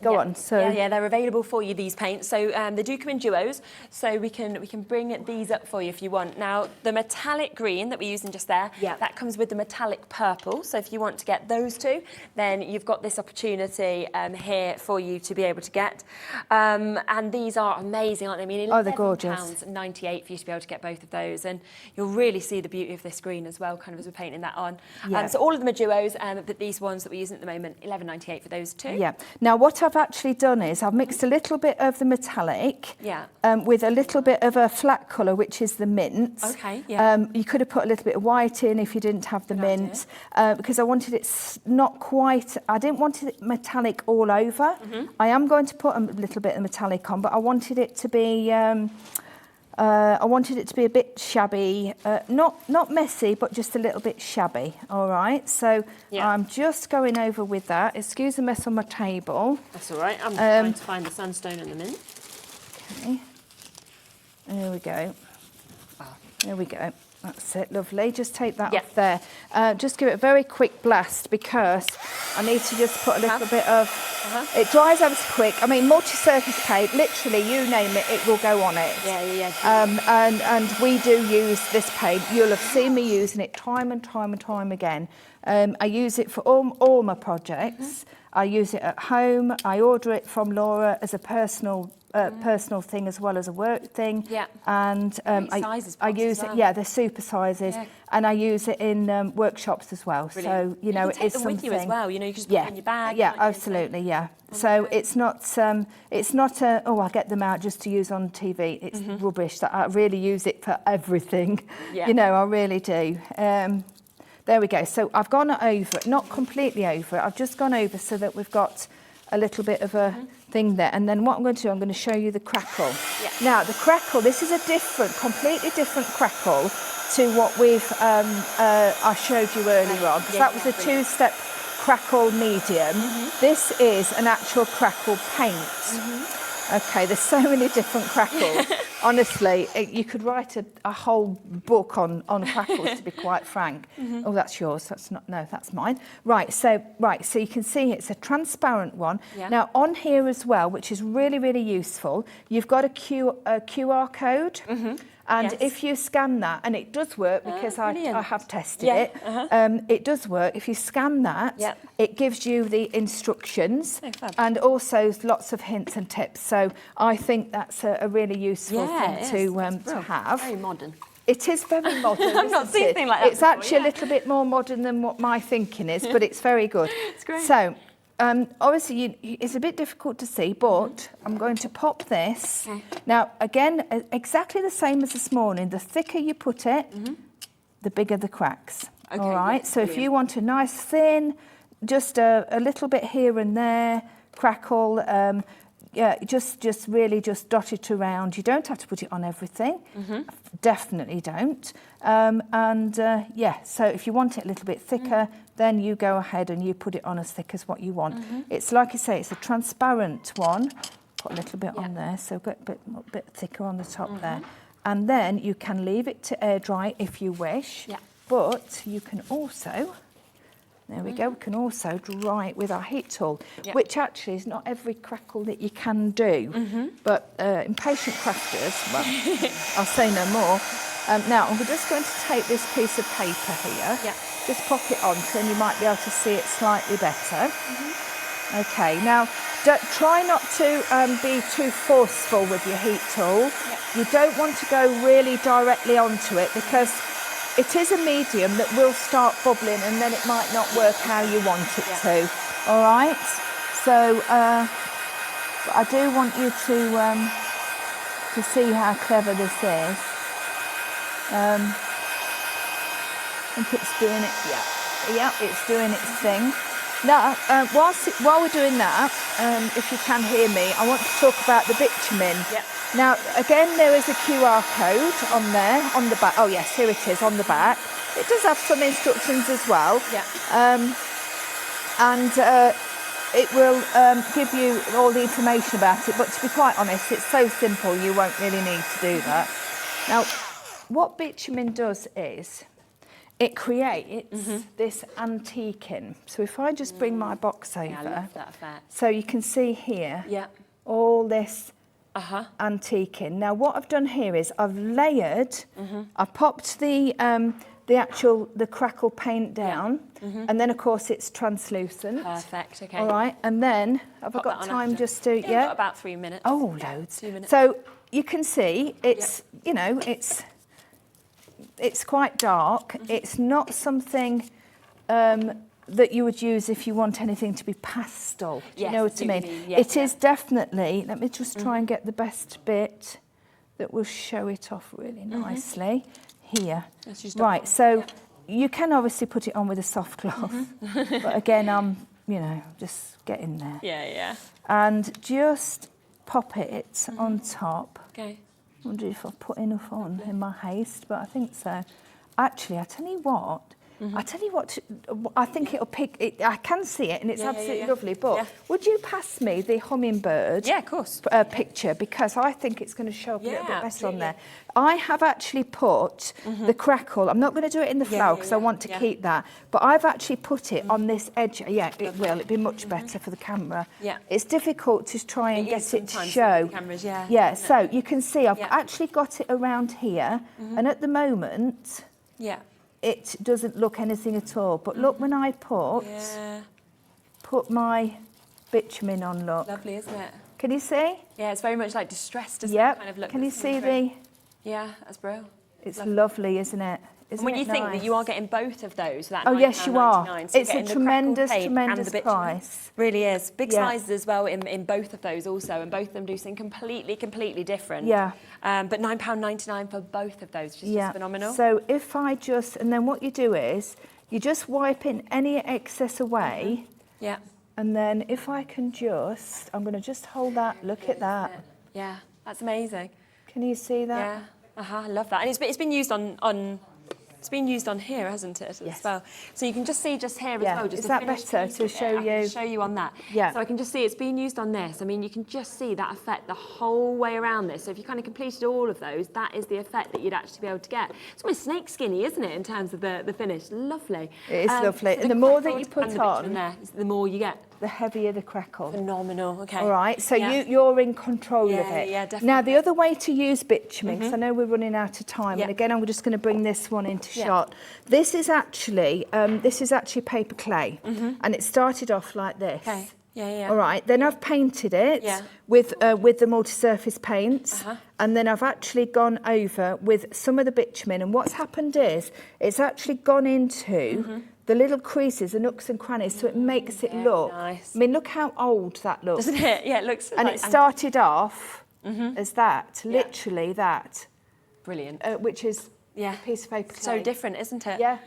Go on. So yeah, they're available for you, these paints. So they do come in duos, so we can bring these up for you if you want. Now, the metallic green that we're using just there, that comes with the metallic purple. So if you want to get those two, then you've got this opportunity here for you to be able to get. And these are amazing, aren't they? I mean, they're gorgeous. £11.98 for you to be able to get both of those, and you'll really see the beauty of this green as well, kind of as we're painting that on. So all of them are duos, but these ones that we're using at the moment, £11.98 for those two. Yeah. Now, what I've actually done is I've mixed a little bit of the metallic with a little bit of a flat colour, which is the mint. Okay, yeah. You could have put a little bit of white in if you didn't have the mint, because I wanted it not quite, I didn't want it metallic all over. I am going to put a little bit of metallic on, but I wanted it to be... a bit shabby, not messy, but just a little bit shabby. All right, so I'm just going over with that. Excuse the mess on my table. That's all right. I'm trying to find the sandstone and the mint. Okay, there we go. There we go. That's it, lovely. Just take that off there. Just give it a very quick blast because I need to just put a little bit of... It dries ever so quick. I mean, multi-surface paint, literally, you name it, it will go on it. And we do use this paint. You'll have seen me using it time and time again. I use it for all my projects. I use it at home. I order it from Laura as a personal thing as well as a work thing. And I use it. Yeah, they're super sizes, and I use it in workshops as well. Brilliant. So you know, it is something. With you as well. You know, you can just put it in your bag. Yeah, absolutely. Yeah. So it's not a I'll get them out just to use on TV. It's rubbish. That I really use it for everything. You know, I really do. There we go. So I've gone over, not completely over it. I've just gone over so that we've got a little bit of a thing there. And then what I'm going to do, I'm going to show you the Crackle. Now, the Crackle, this is a completely different Crackle to what I showed you earlier on, because that was a two-step Crackle medium. This is an actual Crackle paint. Okay, there's so many different Crackles. Honestly, you could write a whole book on Crackles, to be quite frank. Oh, that's yours. That's mine. Right, so you can see it's a transparent one. Now, on here as well, which is really, really useful, you've got a QR code. And if you scan that, and it does work because I have tested it, it does work. If you scan that, it gives you the instructions and also lots of hints and tips. So I think that's a really useful thing to have. Very modern. It is very modern. I've not seen anything like that It's actually a little bit more modern than what my thinking is, but it's very good. It's great. So, obviously, it's a bit difficult to see, but I'm going to pop this. Now, again, exactly the same as this morning. The thicker you put it, the bigger the cracks. All right? So if you want a nice thin, just a little bit here and there, Crackle, just really just dot it around. You don't have to put it on everything. Definitely don't. So if you want it a little bit thicker, then you go ahead and you put it on as thick as what you want. It's like I say, it's a transparent one. Put a little bit on there, so a bit thicker on the top there. And then you can leave it to air dry if you wish. But you can also... There we go. We can also dry it with our heat tool, which actually is not every Crackle that you can do. But impatient crafters, well, I'll say no more. Now, I'm just going to take this piece of paper here, just pop it on, so then you might be able to see it slightly better. Okay, now, try not to be too forceful with your heat tool. You don't want to go really directly onto it because it is a medium that will start bubbling and then it might not work how you want it to. All right? So I do want you to see how clever this is. I think it's doing it. Yeah, it's doing its thing. Now, while we're doing that, if you can hear me, I want to talk about the bitumen. Yep. Now, again, there is a QR code on there, on the back. Oh, yes, here it is, on the back. It does have some instructions as well. Yeah. It will give you all the information about it, but to be quite honest, it's so simple, you won't really need to do that. Now, what bitumen does is, it creates this antiquing. So if I just bring my box over, I love that effect. so you can see here, Yeah. all this antiquing. Now what I've done here is I've layered, I've popped the Crackle paint down, and then of course it's translucent. Perfect, okay. All right, and then have I Pop that got on time after. just to, Yeah, we've got about 3 minutes. Oh, loads. 2 minutes. So you can see it's, you know, it's quite dark. It's not something that you would use if you want anything to be pastel. Do you Yes, know I what I see what mean? you mean. Yeah, It is definitely, let me just try and get the best bit that will show it off really nicely. Here. Let's just Right, so you can obviously put it on with a soft cloth, but again, I'm, you know, just getting there. Yeah. And just pop it on top. Okay. I wonder if I've put enough on in my haste, but I think so. Actually, I tell you what, I think it'll pick it. I can see it, and it's absolutely lovely. But would you pass me the hummingbird? Yeah, of course. Picture, because I think it's going to show up a little bit better absolutely. on there. I have actually put the Crackle. I'm not going to do it in the flower because I want to keep that. But I've actually put it on this edge. Yeah, it will. It'd be much better for the camera. Yeah. It's difficult to try and get it to sometimes show. with the cameras, yeah. Yeah. So you can see I've actually got it around here, and at the moment. Yeah. It doesn't look anything at all. But look, when I put my bitumen on, look. Lovely, isn't it? Can you see? Yeah, it's very much like distressed, doesn't Yep. it? Kind of look Can you that's see coming the? through. Yeah, that's brilliant. It's lovely, isn't it? And when you think that you are getting both of those, that Oh yes, you are. £9.99, so It's you're a getting the tremendous, Crackle paint and tremendous the bitumen. price. Really is. Big Yeah. sizes as well in both of those also, and both of them do something completely different. Yeah. But £9.99 for both of those, which is just phenomenal. So if I just, and then what you do is, you just wipe in any excess away. Yeah. And then if I can just, I'm going to just hold that, look at that. Yeah, that's amazing. Can you see that? Yeah, I love that. And it's been used on it's been used on here, hasn't it, as well? So you can just see just here as well. Just Is that better to show you? I can show you on that. Yeah. So I can just see it's been used on this. I mean, you can just see that effect the whole way around this. So if you kind of completed all of those, that is the effect that you'd actually be able to get. It's almost snake skinny, isn't it, in terms of the finish? Lovely. It is lovely. So And the more that you Crackle and put the on, bitumen there, the more you get. the heavier the Crackle. Phenomenal. Okay. All right, so you're in control of it. Yeah, definitely. Now, the other way to use bitumen, because I know we're running out of time, and again, I'm just going to bring this one into shot. This is actually paper clay, and it started off like this. Okay. Yeah. All right, then I've painted it with the multi-surface paints, and then I've actually gone over with some of the bitumen, and what's happened is it's actually gone into the little creases, the nooks and crannies, so it makes it look. Nice. I mean, look how old that looks. Doesn't it? Yeah, it looks. And like, it started off as that, literally that, brilliant. which is a piece of paper clay. So different, isn't it? Yeah.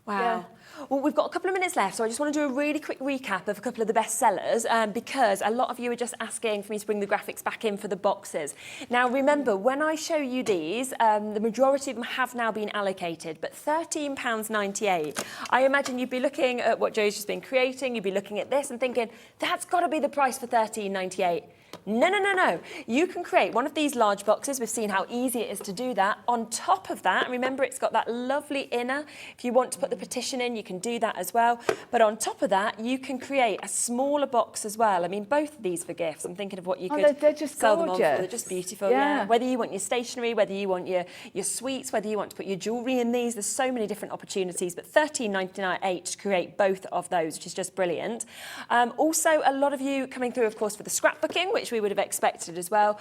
Wow. Yeah. Well, we've got a couple of minutes left, so I just want to do a really quick recap of a couple of the best sellers because a lot of you are just asking for me to bring the graphics back in for the boxes. Now, remember, when I show you these, the majority of them have now been allocated, but £13.98. I imagine you'd be looking at what Joe's just been creating, you'd be looking at this and thinking, that's got to be the price for £13.98. No. You can create one of these large boxes. We've seen how easy it is to do that. On top of that, remember it's got that lovely inner. If you want to put the petition in, you can do that as well. But on top of that, you can create a smaller box as well. I mean, both of these for gifts. I'm thinking of what you could they're just sell them on for. gorgeous. They're just beautiful. Yeah. Whether you want your stationery, whether you want your sweets, whether you want to put your jewellery in these, there's so many different opportunities. But £13.98 to create both of those, which is just brilliant. Also, a lot of you coming through, of course, for the scrapbooking, which which we would have expected as well.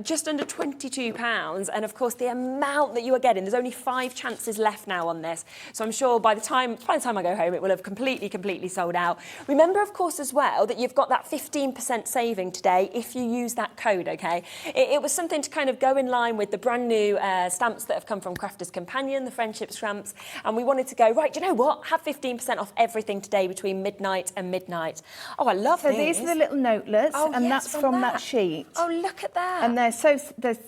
Just under £22, and of course the amount that you are getting, there's only 5 chances left now on this, so I'm sure by the time I go home it will have completely sold out. Remember of course as well that you've got that 15% saving today if you use that code, okay? It was something to kind of go in line with the brand new stamps that have come from Crafter's Companion, the friendship stamps, and we wanted to go, right, do you know what? Have 15% off everything today between midnight and midnight. Oh, I love these. So these are the little notelets, and yes, that's from that sheet. Oh, look at that. And they're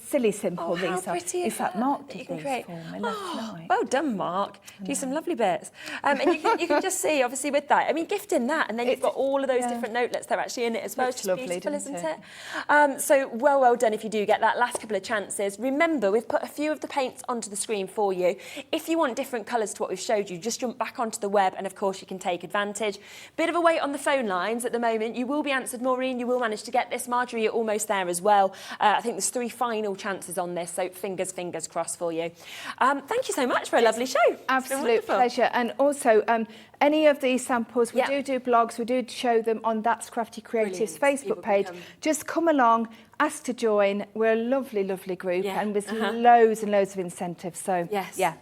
silly simple. Oh, how these are. pretty In fact, Mark that you did can these create. for me last night. Well done, Mark. Do some lovely bits. And you can just see, obviously, with that, I mean, gifting that, and then you've got all of those different notelets that are actually in it as well. It's just lovely, beautiful, doesn't isn't it? So well done if you do get that last couple of chances. Remember, we've put a few of the paints onto the screen for you. If you want different colours to what we've showed you, just jump back onto the web, and of course you can take advantage. Bit of a wait on the phone lines at the moment. You will be answered, Maureen. You will manage to get this. Marjorie, you're almost there as well. I think there's 3 final chances on this, so fingers crossed for you. Thank you so much for a lovely show. Absolute pleasure. And also, any of these samples, we do blogs, we do show them on That's Crafty Creative's Facebook page. Just come along, ask to join. We're a lovely group, and with loads and loads of incentives. So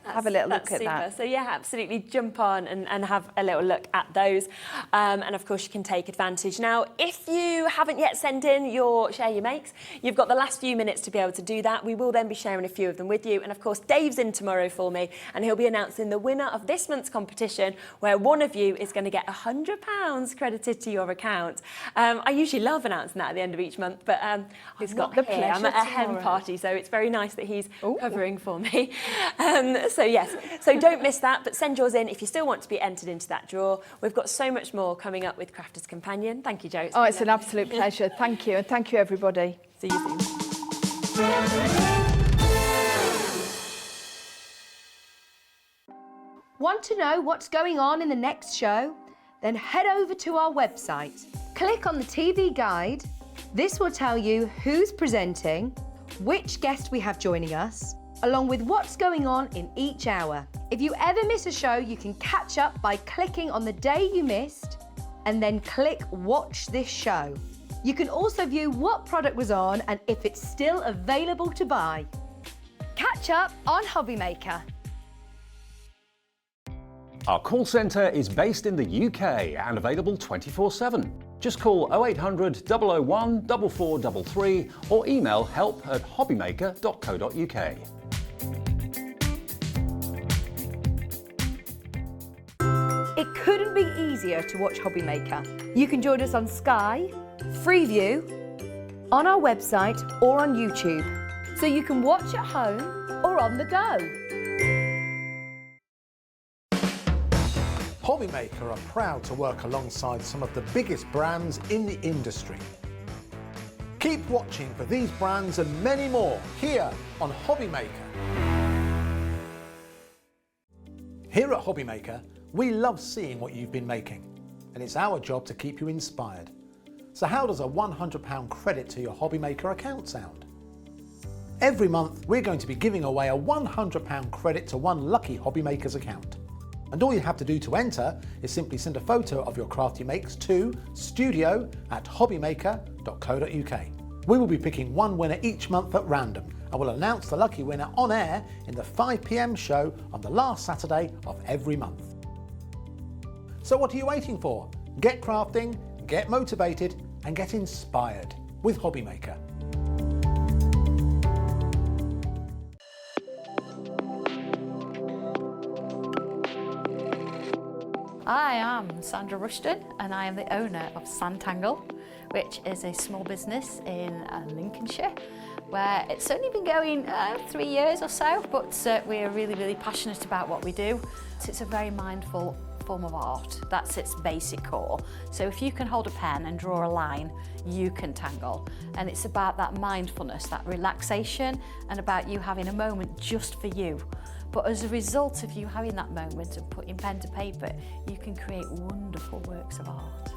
have a little look at that. So absolutely jump on and have a little look at those. And of course you can take advantage. Now, if you haven't yet sent in your Share Your Makes, you've got the last few minutes to be able to do that. We will then be sharing a few of them with you. And of course, Dave's in tomorrow for me, and he'll be announcing the winner of this month's competition, where one of you is going to get £100 credited to your account. I usually love announcing that at the end of each month, but he's got the pleasure. I'm at a hen party, so it's very nice that he's covering for me. So don't miss that, but send yours in if you still want to be entered into that draw. We've got so much more coming up with Crafter's Companion. Thank you, Jo. It's an absolute pleasure. Thank you, and thank you, everybody. See you soon. Want to know what's going on in the next show? Then head over to our website. Click on the TV guide. This will tell you who's presenting, which guest we have joining us, along with what's going on in each hour. If you ever miss a show, you can catch up by clicking on the day you missed and then click Watch This Show. You can also view what product was on and if it's still available to buy. Catch up on Hobby Maker. Our call centre is based in the UK and available 24/7. Just call 0800 001 4433 or email help@hobbymaker.co.uk. It couldn't be easier to watch Hobby Maker. You can join us on Sky, Freeview, on our website or on YouTube, so you can watch at home or on the go. Hobby Maker are proud to work alongside some of the biggest brands in the industry. Keep watching for these brands and many more here on Hobby Maker. Here at Hobby Maker, we love seeing what you've been making, and it's our job to keep you inspired. So how does a £100 credit to your Hobby Maker account sound? Every month, we're going to be giving away a £100 credit to one lucky Hobby Maker's account. And all you have to do to enter is simply send a photo of your crafty makes to studio@hobbymaker.co.uk. We will be picking one winner each month at random, and we'll announce the lucky winner on air in the 5 PM show on the last Saturday of every month. So what are you waiting for? Get crafting, get motivated, and get inspired with Hobby Maker. I am Sandra Rushton, and I am the owner of Santangle, which is a small business in Lincolnshire, where it's only been going 3 years or so, but we're really passionate about what we do. So it's a very mindful form of art. That's its basic core. So if you can hold a pen and draw a line, you can tangle. And it's about that mindfulness, that relaxation, and about you having a moment just for you. But as a result of you having that moment and putting pen to paper, you can create wonderful works of art.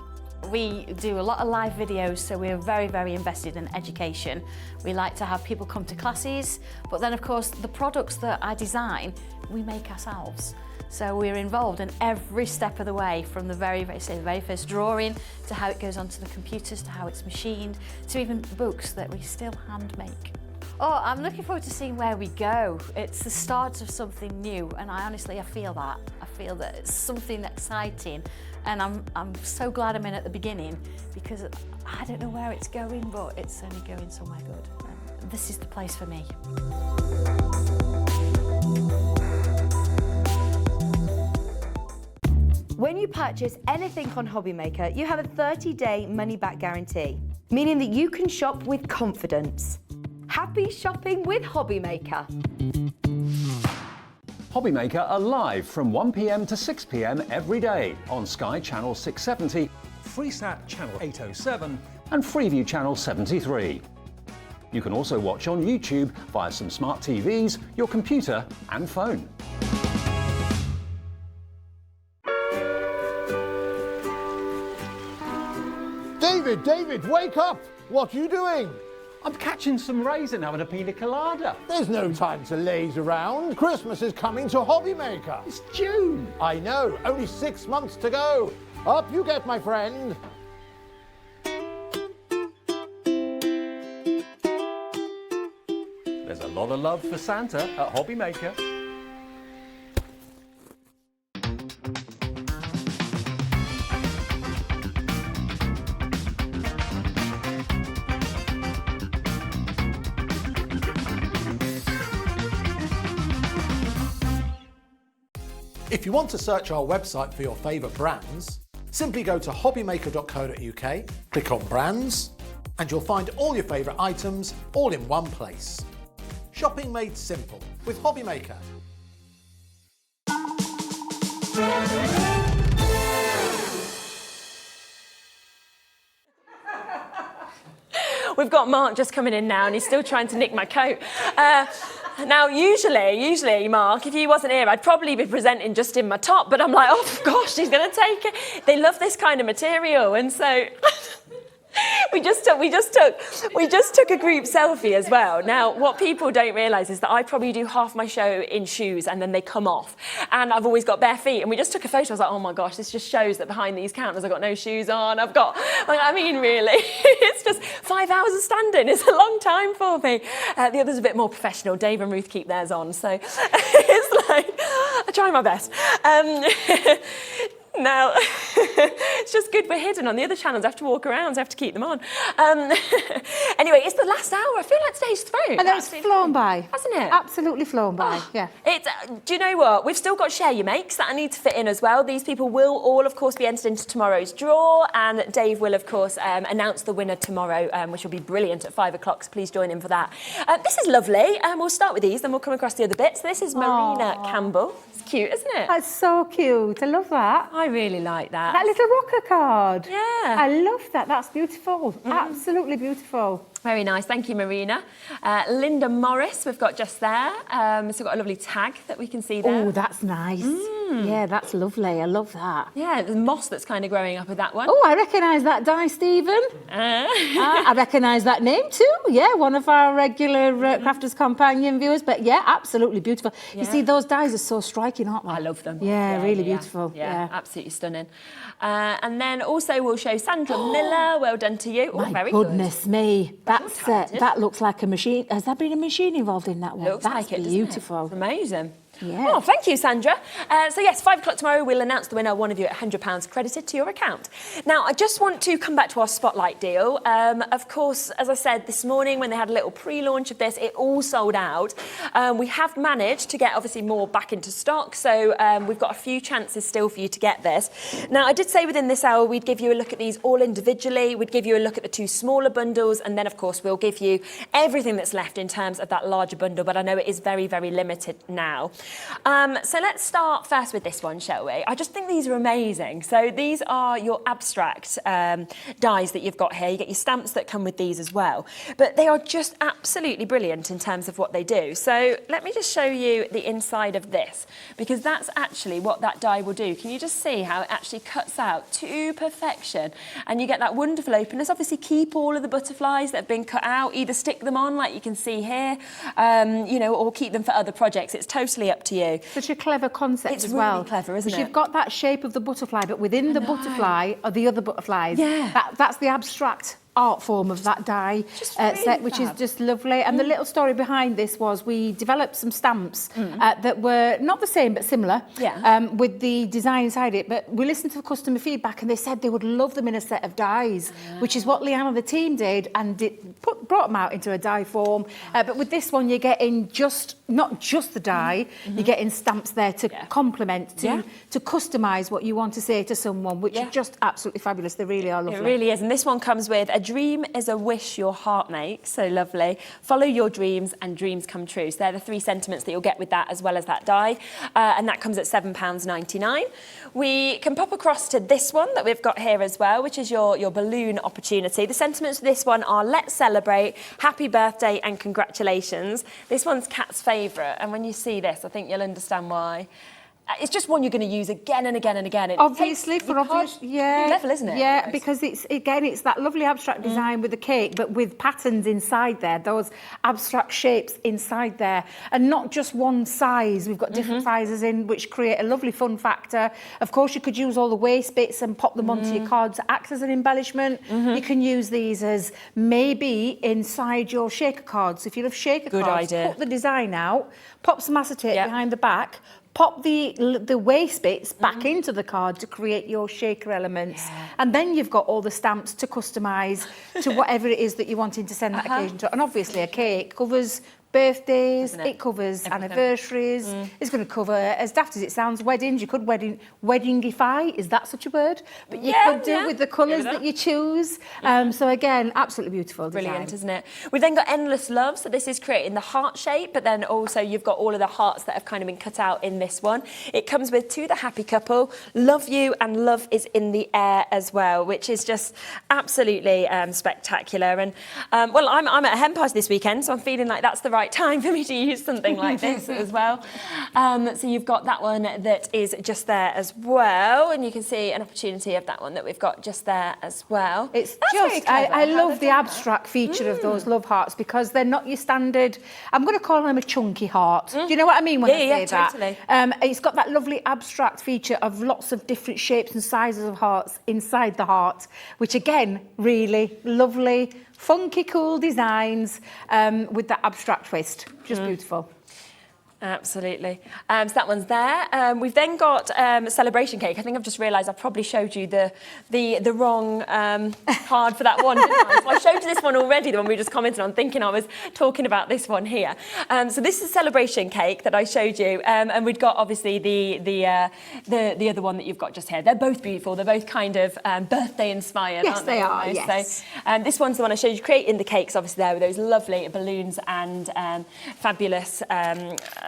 We do a lot of live videos, so we're very invested in education. We like to have people come to classes, but then of course the products that I design, we make ourselves. So we're involved in every step of the way, from the very first drawing to how it goes onto the computers, to how it's machined, to even books that we still hand make. Oh, I'm looking forward to seeing where we go. It's the start of something new, and I feel that. I feel that it's something exciting, and I'm so glad I'm in at the beginning, because I don't know where it's going, but it's only going somewhere good. And this is the place for me. When you purchase anything on Hobbymaker, you have a 30-day money-back guarantee, meaning that you can shop with confidence. Happy shopping with Hobbymaker. Hobbymaker are live from 1 p.m. to 6 p.m. every day on Sky Channel 670 FreeSat Channel 807 and Freeview Channel 73. You can also watch on YouTube via some smart TVs, your computer and phone. David, wake up! What are you doing? I'm catching some rays and having a pina colada. There's no time to laze around. Christmas is coming to Hobbymaker. It's June. I know, only 6 months to go. Up you get, my friend. There's a lot of love for Santa at Hobbymaker. If you want to search our website for your favourite brands, simply go to hobbymaker.co.uk, click on brands, and you'll find all your favourite items all in one place. Shopping made simple with Hobbymaker. We've got Mark just coming in now, and he's still trying to nick my coat. Now, usually, Mark, if you wasn't here, I'd probably be presenting just in my top, but I'm like, oh gosh, he's going to take it. They love this kind of material, and so we just took a group selfie as well. Now, what people don't realise is that I probably do half my show in shoes and then they come off, and I've always got bare feet. And we just took a photo. I was like, oh my gosh, this just shows that behind these counters I've got no shoes on. Really, it's just 5 hours of standing. It's a long time for me. The others are a bit more professional. Dave and Ruth keep theirs on, so it's like I try my best. Now, it's just good we're hidden on the other channels. I have to walk around, so I have to keep them on. Anyway, it's the last hour. I feel like today's through. And it's flown by. Hasn't it? Absolutely flown by, yeah. It's, do you know what? We've still got share your makes that I need to fit in as well. These people will all, of course, be entered into tomorrow's draw, and Dave will, of course, announce the winner tomorrow, which will be brilliant at 5 o'clock, so please join in for that. This is lovely. We'll start with these, then we'll come across the other bits. This is Marina Campbell. It's cute, isn't it? That's so cute. I love that. I really like that. That little rocker card. Yeah. I love that. That's beautiful. Absolutely beautiful. Very nice. Thank you, Marina. Linda Morris, we've got just there. So we've got a lovely tag that we can see there. Oh, that's nice. Yeah, that's lovely. I love that. Yeah, the moss that's kind of growing up with that one. Oh, I recognise that die, Stephen. I recognise that name too. Yeah, one of our regular Crafters Companion viewers. But yeah, absolutely beautiful. Yeah. You see, those dies are so striking, aren't they? I love them. Yeah, really beautiful. Yeah, absolutely stunning. And then also we'll show Sandra Miller. Well done to you. Oh, My very goodness good. me. That's that looks like a machine. Has there been a machine involved in that one? Looks That's like it, beautiful. It's amazing. Yeah. Oh, thank you, Sandra. So yes, 5 o'clock tomorrow, we'll announce the winner, one of you at £100 credited to your account. Now, I just want to come back to our Spotlight deal. Of course, as I said this morning, when they had a little pre-launch of this, it all sold out. We have managed to get, obviously, more back into stock, so we've got a few chances still for you to get this. Now, I did say within this hour, we'd give you a look at these all individually, we'd give you a look at the 2 smaller bundles, and then, of course, we'll give you everything that's left in terms of that larger bundle, but I know it is very, very limited now. So let's start first with this one, shall we? I just think these are amazing. So these are your abstract dies that you've got here. You get your stamps that come with these as well. But they are just absolutely brilliant in terms of what they do. So let me just show you the inside of this, because that's actually what that die will do. Can you just see how it actually cuts out to perfection? And you get that wonderful openness. Obviously, keep all of the butterflies that have been cut out. Either stick them on, like you can see here, you know, or keep them for other projects. It's totally up to you. Such a clever concept. It's well. really clever, isn't it? You've got that shape of the butterfly, but within the butterfly are the other butterflies. Yeah. That's the abstract art form of that die really set, which is just lovely. And the little story behind this was we developed some stamps that were not the same but similar with the design inside it. But we listened to the customer feedback and they said they would love them in a set of dies, which is what Leanne and the team did, and brought them out into a die form. But with this one, you're getting not just the die, you're getting stamps there to complement, to customise what you want to say to someone, which are just absolutely fabulous. They really are lovely. It really is. And this one comes with a dream is a wish your heart makes. So lovely. Follow your dreams and dreams come true. So they're the 3 sentiments that you'll get with that, as well as that die. And that comes at £7.99. We can pop across to this one that we've got here as well, which is your balloon opportunity. The sentiments for this one are let's celebrate, happy birthday and congratulations. This one's Kat's favourite. And when you see this, I think you'll understand why. It's just one you're going to use again and again and again. Obviously, for obvious, level, isn't it? Yeah, because it's that lovely abstract design with the cake, but with patterns inside there, those abstract shapes inside there, and not just one size. We've got different sizes in, which create a lovely fun factor. Of course, you could use all the waste bits and pop them onto your cards to act as an embellishment. You can use these as maybe inside your shaker cards. If you love shaker cards, put the design out, pop some acetate behind the back, pop the waste bits back into the card to create your shaker elements. And then you've got all the stamps to customise to whatever it is that you're wanting to send that occasion to. And obviously a cake covers birthdays, it covers anniversaries, it's going to cover, as daft as it sounds, weddings. You could weddingify, is that such a word? But you could do with the colours that you choose. So again, absolutely beautiful design. Brilliant, isn't it? We've then got Endless Love, so this is creating the heart shape, but then also you've got all of the hearts that have kind of been cut out in this one. It comes with To the Happy Couple, Love You and Love is in the Air as well, which is just absolutely spectacular. And well, I'm at a hen party this weekend, so I'm feeling like that's the right time for me to use something like this as well. So you've got that one that is just there as well, and you can see an opportunity of that one that we've got just there as well. It's just, I love the abstract feature of those love hearts, because they're not your standard, I'm going to call them a chunky heart. Do you know what I mean when I say that? Totally. It's got that lovely abstract feature of lots of different shapes and sizes of hearts inside the heart, which again, really lovely, funky, cool designs with that abstract twist. Just beautiful. Absolutely. So that one's there. We've then got celebration cake. I think I've just realised I probably showed you the wrong card for that one, didn't I? So I showed you this one already, the one we just commented on, thinking I was talking about this one here. So this is celebration cake that I showed you, and we've got obviously the other one that you've got just here. They're both beautiful. They're both kind of birthday inspired, aren't they? Yes, they are. Yes. So this one's the one I showed you creating the cakes, obviously there with those lovely balloons and fabulous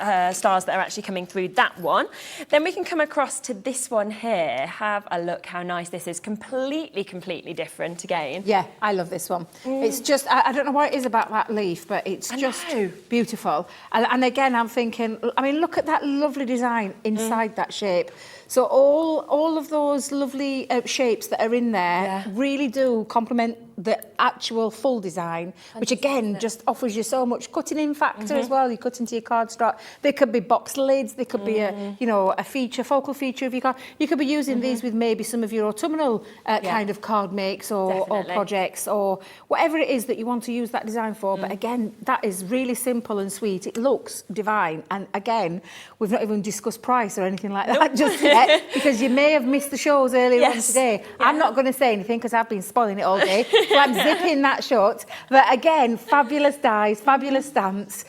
stars that are actually coming through that one. Then we can come across to this one here. Have a look how nice this is. Completely different again. Yeah, I love this one. It's just, I don't know what it is about that leaf, but it's just beautiful. And again, I'm thinking, I mean, look at that lovely design inside that shape. So all of those lovely shapes that are in there really do complement the actual full design, which again just offers you so much cutting in factor as well. You cut into your cardstock. They could be box lids. They could be a feature, focal feature of your card. You could be using these with maybe some of your autumnal kind of card makes or projects or whatever it is that you want to use that design for. But again, that is really simple and sweet. It looks divine. And again, we've not even discussed price or anything like that just yet, because you may have missed the shows earlier on today. I'm not going to say anything because I've been spoiling it all day. So I'm zipping that shut. But again, fabulous dies, fabulous stamps,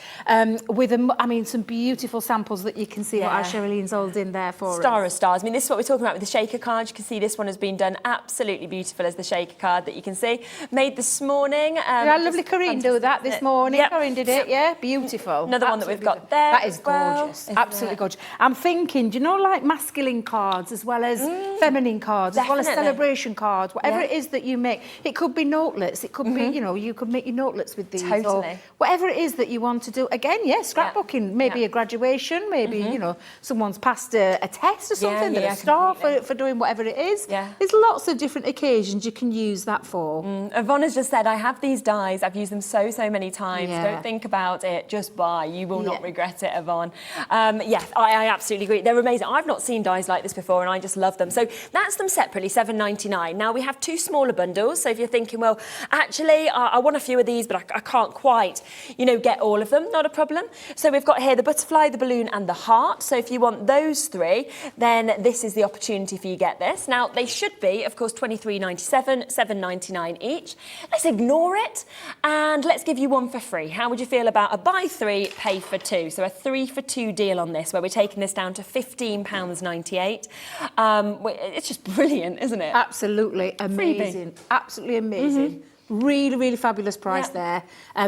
with some beautiful samples that you can see what our Sherilyn's holding there for us. Star of stars. I mean, this is what we're talking about with the shaker card. You can see this one has been done absolutely beautiful as the shaker card that you can see. Made this morning. Lovely Corinne do that this morning. Corinne did it, beautiful. Another one that we've got there. That is gorgeous, absolutely gorgeous. I'm thinking, do you know, like masculine cards as well as feminine cards, as well as celebration cards, whatever it is that you make. It could be notelets. It could be, you know, you could make your notelets with these. Or Totally. whatever it is that you want to do. Again, scrapbooking. Maybe a graduation. Maybe, you know, someone's passed a test or something. They're a star for doing whatever it is. Yeah. There's lots of different occasions you can use that for. Yvonne has just said, I have these dies. I've used them so many times. Yeah. Don't think about it. Just buy. You will not regret it, Yvonne. Yes, I absolutely agree. They're amazing. I've not seen dies like this before, and I just love them. So that's them separately, $7.99. Now we have 2 smaller bundles. So if you're thinking, well, actually, I want a few of these, but I can't quite, you know, get all of them. Not a problem. So we've got here the butterfly, the balloon, and the heart. So if you want those 3, then this is the opportunity for you to get this. Now they should be, of course, $23.97, $7.99 each. Let's ignore it and let's give you one for free. How would you feel about a buy 3, pay for 2? So a 3 for 2 deal on this, where we're taking this down to £15.98. It's just brilliant, isn't it? Absolutely amazing. Freebie. Absolutely amazing. Really fabulous price there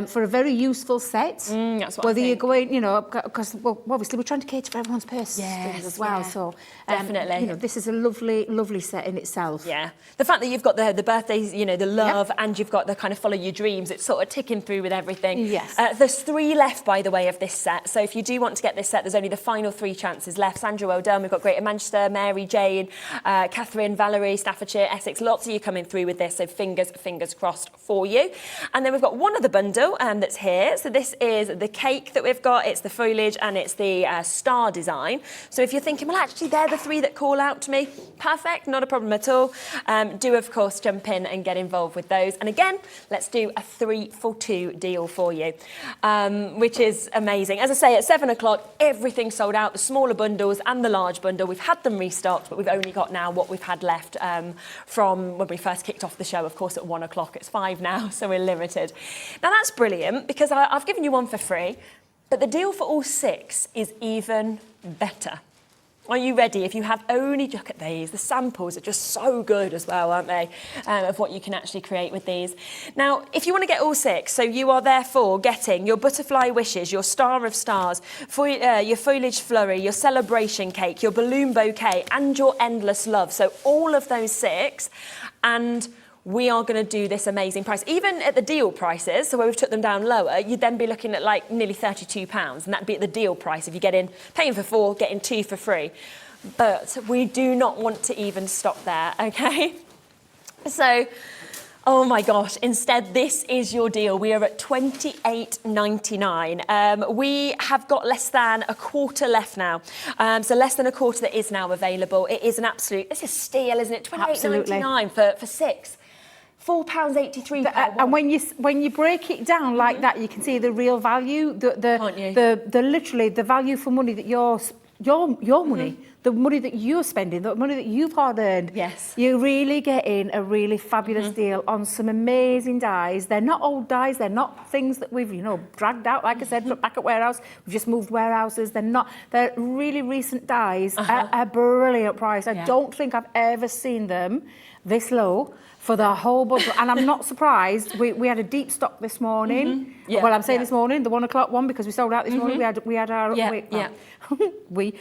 for a very useful set. That's what Whether I you're think. going, you know, because obviously we're trying to cater for everyone's purse strings as well. So definitely, you know, this is a lovely set in itself. Yeah, the fact that you've got the birthdays, you know, the love, and you've got the kind of follow your dreams. It's sort of ticking through with everything. Yes. There's 3 left, by the way, of this set. So if you do want to get this set, there's only the final 3 chances left. Sandra, well done. We've got Greater Manchester, Mary, Jane, Catherine, Valerie, Staffordshire, Essex. Lots of you coming through with this. So fingers crossed for you. And then we've got one other bundle that's here. So this is the cake that we've got. It's the foliage and it's the star design. So if you're thinking, well, actually, they're the 3 that call out to me. Perfect, not a problem at all. Do, of course, jump in and get involved with those. And again, let's do a 3 for 2 deal for you, which is amazing. As I say, at 7 o'clock, everything's sold out, the smaller bundles and the large bundle. We've had them restocked, but we've only got now what we've had left from when we first kicked off the show, of course, at 1 o'clock. It's 5 now, so we're limited. Now, that's brilliant because I've given you one for free, but the deal for all 6 is even better. Are you ready? If you have only, look at these, the samples are just so good as well, aren't they, of what you can actually create with these. Now, if you want to get all 6, so you are therefore getting your butterfly wishes, your star of stars, your foliage flurry, your celebration cake, your balloon bouquet, and your endless love. So all of those 6, and we are going to do this amazing price. Even at the deal prices, so where we've took them down lower, you'd then be looking at like nearly £32, and that'd be at the deal price if you get in, paying for 4, getting 2 for free. But we do not want to even stop there, okay? So, oh my gosh, instead, this is your deal. We are at $28.99. We have got less than a quarter left now. So less than a quarter that is now available. It is an absolute, it's a steal, isn't it? $28.99 for 6. £4.83 per one. And when you break it down like that, you can see the real value, the literally the value for money that your money, the money that you're spending, the money that you've hard earned. Yes. You're really getting a really fabulous deal on some amazing dies. They're not old dies. They're not things that we've, you know, dragged out, like I said, back at warehouse. We've just moved warehouses. They're really recent dies at a brilliant price. I don't think I've ever seen them this low for the whole bundle. And I'm not surprised. We had a deep stock this morning. Well, I'm saying this morning, the 1 o'clock one, because we sold out this morning. We had our we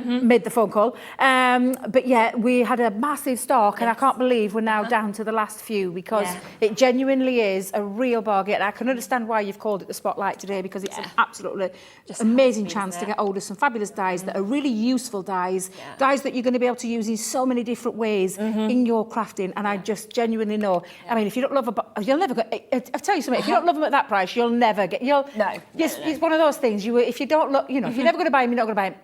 made the phone call. But yeah, we had a massive stock, and I can't believe we're now down to the last few, because it genuinely is a real bargain. And I can understand why you've called it the spotlight today, because it's an absolutely just amazing chance to get hold of some fabulous dies that are really useful dies, dies that you're going to be able to use in so many different ways in your crafting. And I just genuinely know. I mean, if you don't love you'll never go. I'll tell you something. If you don't love them at that price, you'll never get. It's one of those things. If you don't look, you know, if you're never going to buy them, you're not going to buy them.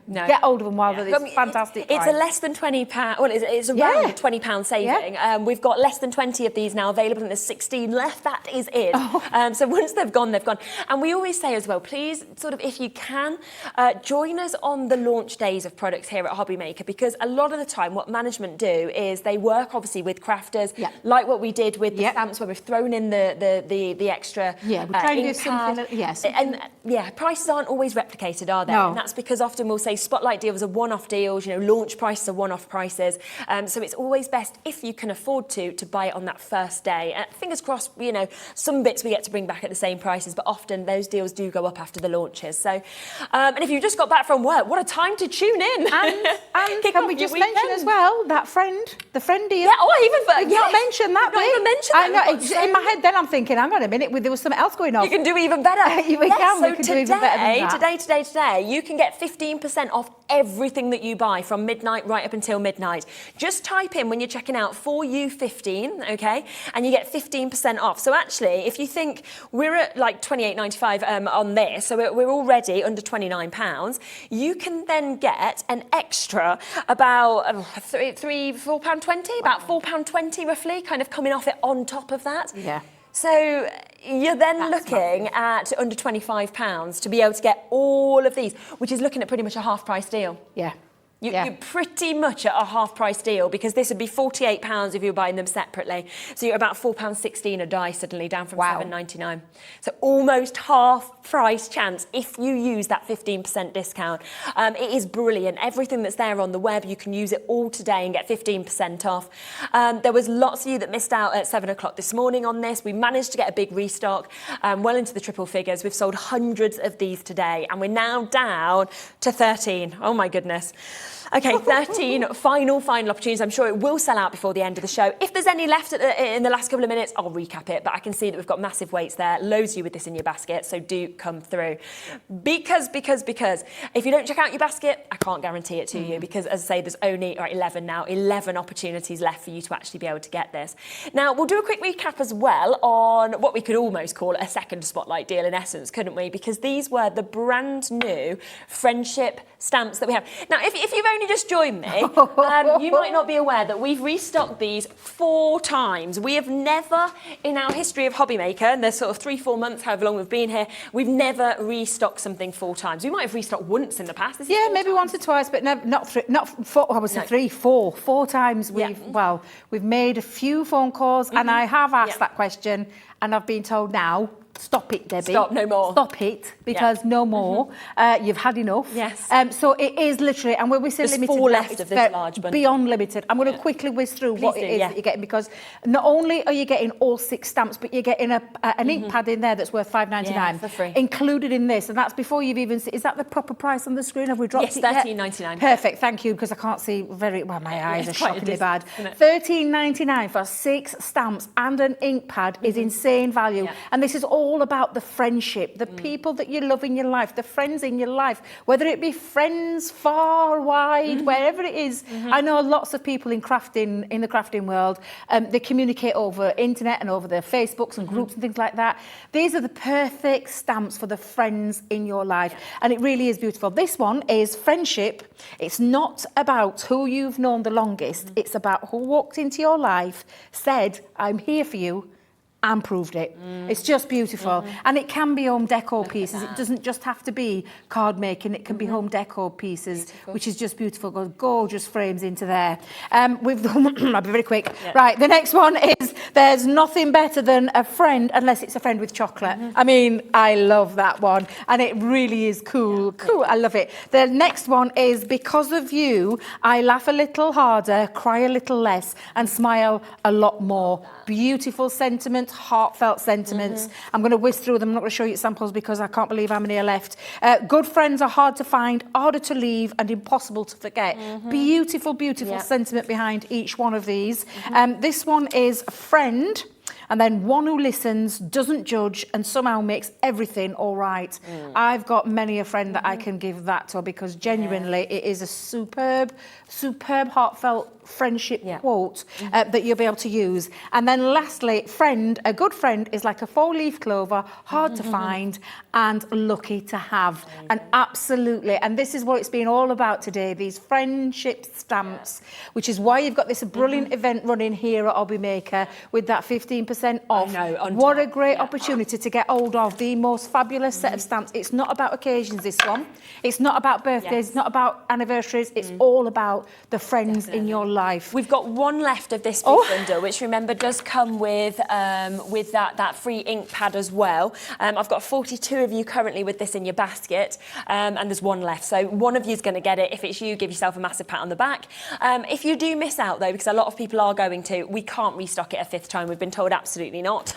No. Get hold of them while it's fantastic. It's a less than £20. Well, it's around £20 saving. We've got less than 20 of these now available, and there's 16 left. That is it. So once they've gone, they've gone. And we always say as well, please, sort of, if you can, join us on the launch days of products here at Hobbymaker, because a lot of the time, what management do is they work obviously with crafters, like what we did with the stamps, where we've thrown in the extra. We're trying to do something. And prices aren't always replicated, are they? No. And that's because often we'll say spotlight deals are one-off deals, you know, launch prices are one-off prices. So it's always best, if you can afford to buy it on that first day. Fingers crossed, you know, some bits we get to bring back at the same prices, but often those deals do go up after the launches. So, and if you've just got back from work, what a time to tune in. And can we just mention as well, that friend, the friend Yeah, even You not mention that Not bit. even mention I that. know. In my head, then I'm thinking, hang on a minute, there was something else going on. You can do even better. We can do even better than that. Today, you can get 15% off everything that you buy from midnight right up until midnight. Just type in when you're checking out for you 15, okay, and you get 15% off. So actually, if you think we're at like £28.95 on this, so we're already under £29, you can then get an extra about £4.20, about £4.20 roughly, kind of coming off it on top of that. Yeah. So you're then looking at under £25 to be able to get all of these, which is looking at pretty much a half price deal. Yeah. You're pretty much at a half price deal, because this would be £48 if you were buying them separately. So you're about £4.16 a die suddenly, down from £7.99. So almost half price chance if you use that 15% discount. It is brilliant. Everything that's there on the web, you can use it all today and get 15% off. There was lots of you that missed out at 7 o'clock this morning on this. We managed to get a big restock, well into the triple figures. We've sold hundreds of these today, and we're now down to 13. Oh my goodness. Okay, 13 final opportunities. I'm sure it will sell out before the end of the show. If there's any left in the last couple of minutes, I'll recap it. But I can see that we've got massive weights there. Loads of you with this in your basket, so do come through. Because if you don't check out your basket, I can't guarantee it to you, because as I say, there's only 11 opportunities left for you to actually be able to get this. Now, we'll do a quick recap as well on what we could almost call a second spotlight deal in essence, couldn't we? Because these were the brand new friendship stamps that we have. Now, if you've only just joined me, you might not be aware that we've restocked these 4 times. We have never, in our history of Hobbymaker, and there's sort of 3-4 months, however long we've been here, we've never restocked something 4 times. We might have restocked once in the past. Yeah, maybe once or twice, but not 4. I would say 3, 4. 4 times we've made a few phone calls, and I have asked that question, and I've been told now, stop it, Debbie. Stop, no more. Stop it, because no more. You've had enough. Yes. So it is literally, and when we say There's limited, 4 left of this large bundle. Beyond limited. I'm going to quickly whiz through what it is that you're getting, because not only are you getting all 6 stamps, but you're getting an ink pad in there that's worth £5.99 for free, included in this, and that's before you've even seen. Is that the proper price on the screen? Have we dropped it yet? £13.99. Perfect, thank you, because I can't see very well. My eyes are quite a shockingly bad. distance, £13.99 for 6 stamps and an ink pad is insane value, and this is all about the friendship, the people that you love in your life, the friends in your life, whether it be friends far, wide, wherever it is. I know lots of people in the crafting world, they communicate over internet and over their Facebooks and groups and things like that. These are the perfect stamps for the friends in your life, and it really is beautiful. This one is friendship. It's not about who you've known the longest, it's about who walked into your life, said, I'm here for you, and proved it. It's just beautiful. And it can be home decor pieces. It doesn't just have to be card making. It can be home decor pieces, which is just beautiful. Got gorgeous frames into there. I'll be very quick. Right, the next one is there's nothing better than a friend, unless it's a friend with chocolate. I mean, I love that one. And it really is cool. Cool, I love it. The next one is because of you, I laugh a little harder, cry a little less, and smile a lot more. Beautiful sentiments, heartfelt sentiments. I'm going to whiz through them. I'm not going to show you samples because I can't believe how many are left. Good friends are hard to find, harder to leave, and impossible to forget. Beautiful, beautiful sentiment behind each one of these. This one is a friend, and then one who listens, doesn't judge, and somehow makes everything all right. I've got many a friend that I can give that to, because genuinely it is a superb, heartfelt friendship quote that you'll be able to use. And then lastly, friend, a good friend is like a 4-leaf clover, hard to find and lucky to have. And absolutely, and this is what it's been all about today, these friendship stamps, which is why you've got this brilliant event running here at Hobbymaker with that 15% off. What a great opportunity to get hold of the most fabulous set of stamps. It's not about occasions, this one. It's not about birthdays, it's not about anniversaries, it's all about the friends in your life. We've got one left of this big bundle, which remember does come with that free ink pad as well. I've got 42 of you currently with this in your basket, and there's one left. So one of you is going to get it. If it's you, give yourself a massive pat on the back. If you do miss out though, because a lot of people are going to, we can't restock it a 5th time. We've been told absolutely not.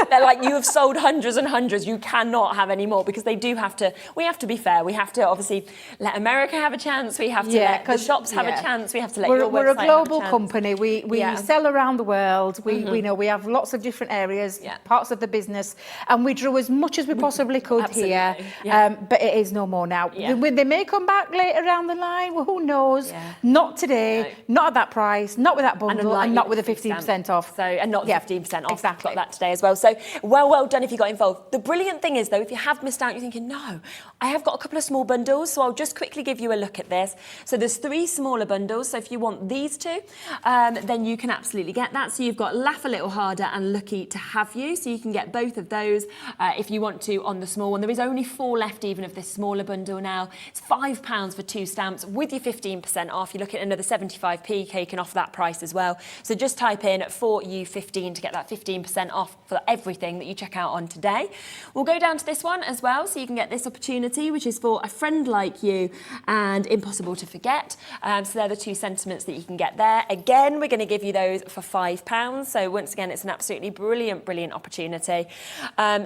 They're like, you have sold hundreds and hundreds, you cannot have any more, because they do have to, we have to be fair, we have to obviously let America have a chance, we have to let the shops have a chance, we have to let your website We're a global have a chance. company, we sell around the world, we know we have lots of different areas, parts of the business, and we drew as much as we possibly could here, but it is no more now. They may come back later down the line, well, who knows? Not today, not at that price, not with that bundle, and not with the 15% off. So, and not 15% off. Exactly. Got that today as well. So well done if you got involved. The brilliant thing is though, if you have missed out, you're thinking, no, I have got a couple of small bundles, so I'll just quickly give you a look at this. So there's 3 smaller bundles. So if you want these 2, then you can absolutely get that. So you've got Laugh a Little Harder and Lucky to Have You. So you can get both of those if you want to on the small one. There is only 4 left even of this smaller bundle now. It's £5 for 2 stamps with your 15% off. You're looking at another 75p taken off that price as well. So just type in 4U15 to get that 15% off for everything that you check out on today. We'll go down to this one as well, so you can get this opportunity, which is for A Friend Like You and Impossible to Forget. So they're the 2 sentiments that you can get there. Again, we're going to give you those for £5. So once again, it's an absolutely brilliant opportunity.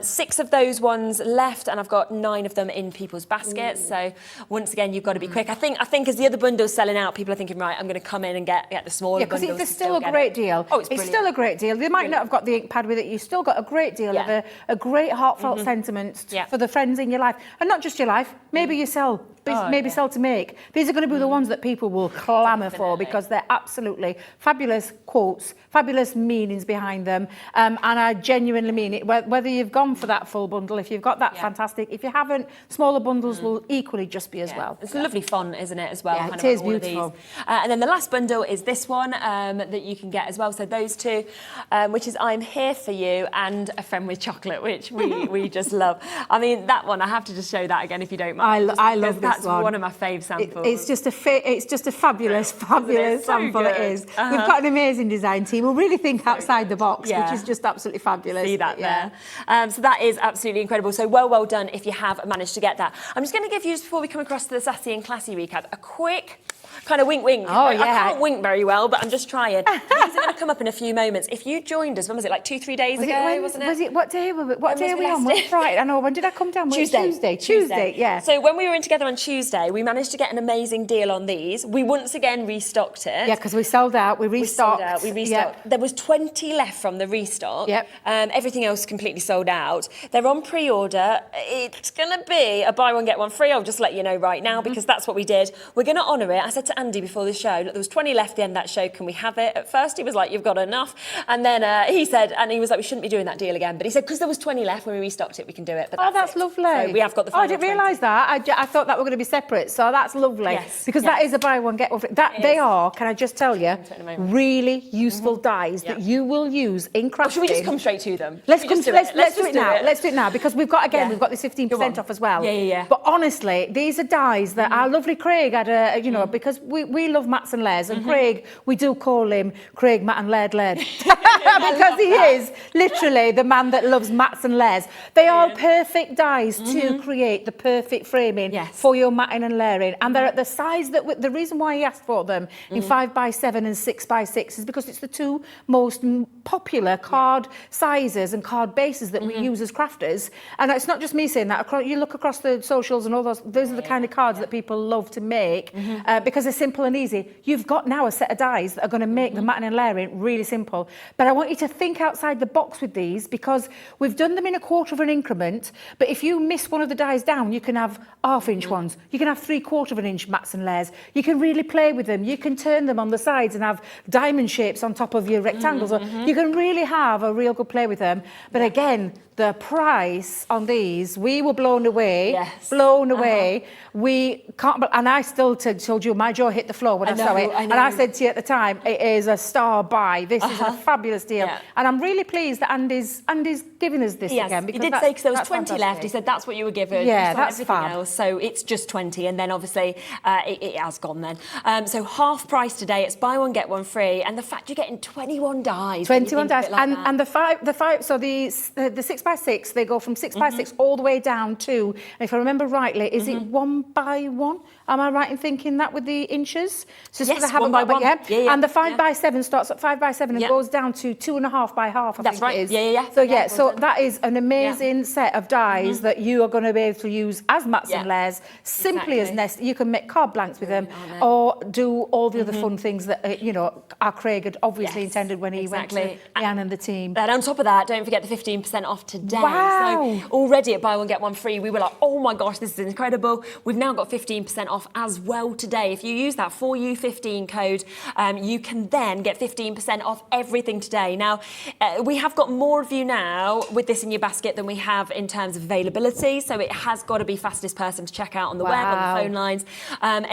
6 of those ones left, and I've got 9 of them in people's baskets. So once again, you've got to be quick. I think as the other bundle's selling out, people are thinking, right, I'm going to come in and get the smaller bundles. Yeah, because it's still a great deal. Oh, it's still a great deal. They might not have got the ink pad with it. You've still got a great deal of a great heartfelt sentiment for the friends in your life. And not just your life, maybe you sell. Sell to make. These are going to be the ones that people will clamour for, because they're absolutely fabulous quotes, fabulous meanings behind them, and I genuinely mean it. Whether you've gone for that full bundle, if you've got that, fantastic. If you haven't, smaller bundles will equally just be as well. It's a lovely font, isn't it, as well? Yeah, it is beautiful. And then the last bundle is this one that you can get as well. So those 2, which is I'm Here For You and A Friend With Chocolate, which we just love. I mean, that one, I have to just show that again if you don't mind. I love this. That's one of my fave samples. It's just a fabulous sample. It is. We've got an amazing design team who really think outside the box, which is just absolutely fabulous. See that there. So that is absolutely incredible. So well done if you have managed to get that. I'm just going to give you, just before we come across to the Sassy and Classy recap, a quick kind of wink. I can't wink very well, but I'm just trying. These are going to come up in a few moments. If you joined us, when was it, like 2-3 days ago, wasn't it? What day were we? What day are we on? Right, I know. When did I come down? Tuesday, yeah. So when we were in together on Tuesday, we managed to get an amazing deal on these. We once again restocked it. Yeah, because we sold out. We restocked. We restocked. Yep. There was 20 left from the restock. Yep. Everything else completely sold out. They're on pre-order. It's going to be a buy one, get one free. I'll just let you know right now, because that's what we did. We're going to honour it. I said to Andy before the show, look, there was 20 left at the end of that show, can we have it? At first he was like, you've got enough, and then he was like, we shouldn't be doing that deal again, but he said, because there was 20 left when we restocked it, we can do it. But that's lovely. So we have got the final I didn't realise that. I thought that were going to be separate, so that's lovely. Because that is a buy one, get one free. They are, can I just tell you, really useful dies that you will use in crafting. Should we just come straight to them? Let's do it now. Let's do it now, because we've got this 15% off as well. Yeah. But honestly, these are dies that our lovely Craig had because we love mats and layers, and Craig, we do call him Craig Matt and Laird because he is literally the man that loves mats and layers. They are perfect dies to create the perfect framing for your matting and layering, and they're at the size that the reason why he asked for them in 5x7 and 6x6 is because it's the 2 most popular card sizes and card bases that we use as crafters. And it's not just me saying that. You look across the socials and all those are the kind of cards that people love to make because they're simple and easy. You've got now a set of dies that are going to make the matting and layering really simple. But I want you to think outside the box with these, because we've done them in a quarter of an increment, but if you miss one of the dies down, you can have half-inch ones. You can have 3/4 of an inch mats and layers. You can really play with them. You can turn them on the sides and have diamond shapes on top of your rectangles. You can really have a real good play with them. But again, the price on these, we were blown away. Blown away. We can't, and I still told you my jaw hit the floor when I saw it. And I said to you at the time, it is a star buy. This is a fabulous deal. And I'm really pleased that Andy's giving us this again. He did say, because there was 20 left, he said that's what you were given. Yeah, that's fab. Else, so it's just 20, and then obviously it has gone then. So half price today, it's buy one, get one free, and the fact you're getting 21 dies. 21 dies, and the five, so the 6x6, they go from 6x6 all the way down to, and if I remember rightly, is it 1x1? Am I right in thinking that with the inches. So Yes, I haven't 1 by got 1. that yet. Yeah. And the 5 by 7 starts at 5 by 7 and Yeah. goes down to 2.5 by half, I That's think right. it is. Yeah. So Yeah, so well done. that is an amazing set of dies that you are going to be able to use as mats and layers, simply as Exactly. nest. You can make card blanks with them, or do all the other fun things that, you know, our Craig had obviously intended when he went to Leanne and the team. And on top of that, don't forget the 15% off today. Wow. So already at buy one, get one free, we were like, oh my gosh, this is incredible. We've now got 15% off as well today. If you use that 4U15 code, you can then get 15% off everything today. Now, we have got more of you now with this in your basket than we have in terms of availability. So it has got to be fastest person to check out on the web, on the phone lines. And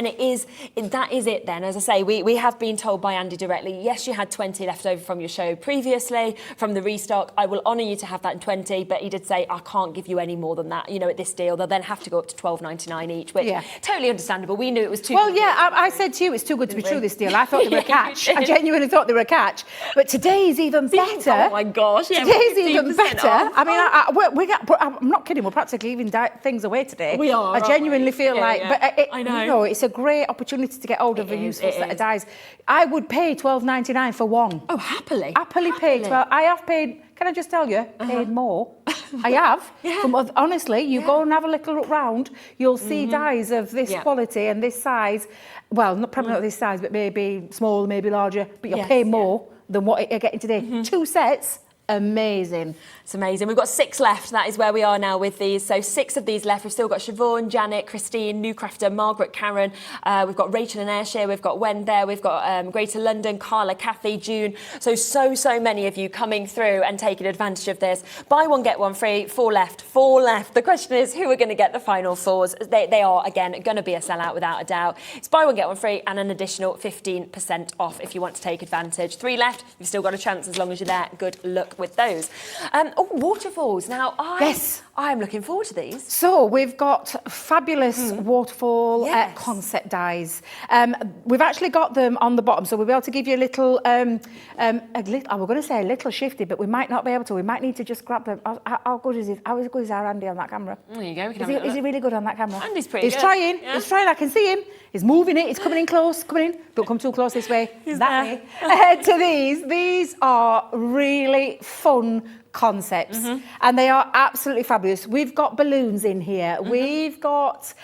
that is it then. As I say, we have been told by Andy directly, yes, you had 20 left over from your show previously, from the restock. I will honour you to have that in 20, but he did say, I can't give you any more than that, you know, at this deal. They'll then have to go up to $12.99 each, which totally understandable. We knew it was too Well, good. yeah, I said to you, it's too good to be true, this deal. I thought they were a catch. I genuinely thought they were a catch. But today's even better. Oh my gosh, yeah, Today's even 15% better. off. I mean, I'm not kidding, we're practically giving things away today. We are, I genuinely aren't we? feel Yeah, like, yeah. but I know. you know, it's a great opportunity to get hold of a useful set of dies. I would pay $12.99 for one. Oh, happily. Happily paid. Well, I have paid, can I just tell you, paid more. I have. Honestly, you go and have a little look round, you'll see dies of this quality and this size. Well, probably not this size, but maybe smaller, maybe larger, but you'll pay more than what you're getting today. 2 sets. Amazing. It's amazing. We've got 6 left. That is where we are now with these. So 6 of these left. We've still got Siobhan, Janet, Christine, New Crafter, Margaret, Karen. We've got Rachel and Ayrshire. We've got Wen there. We've got Greater London, Carla, Kathy, June. So many of you coming through and taking advantage of this. Buy one, get one free. 4 left. 4 left. The question is, who are going to get the final 4s? They are, again, going to be a sellout without a doubt. It's buy one, get one free and an additional 15% off if you want to take advantage. 3 left. You've still got a chance as long as you're there. Good luck with those. Waterfalls. Now, I'm looking forward to these. So we've got fabulous waterfall concept dies. We've actually got them on the bottom, so we'll be able to give you a little, we're going to say a little shifty, but we might not be able to. We might need to just grab them. How good is it? How good is our Andy on that camera? There you go. Is he really good on that camera? Andy's pretty good. He's trying. Yeah. He's trying. I can see him. He's moving it. He's coming in close. Coming in. Don't come too close this way. That way. To these. These are really fun concepts and they are absolutely fabulous. We've got balloons in here, we've got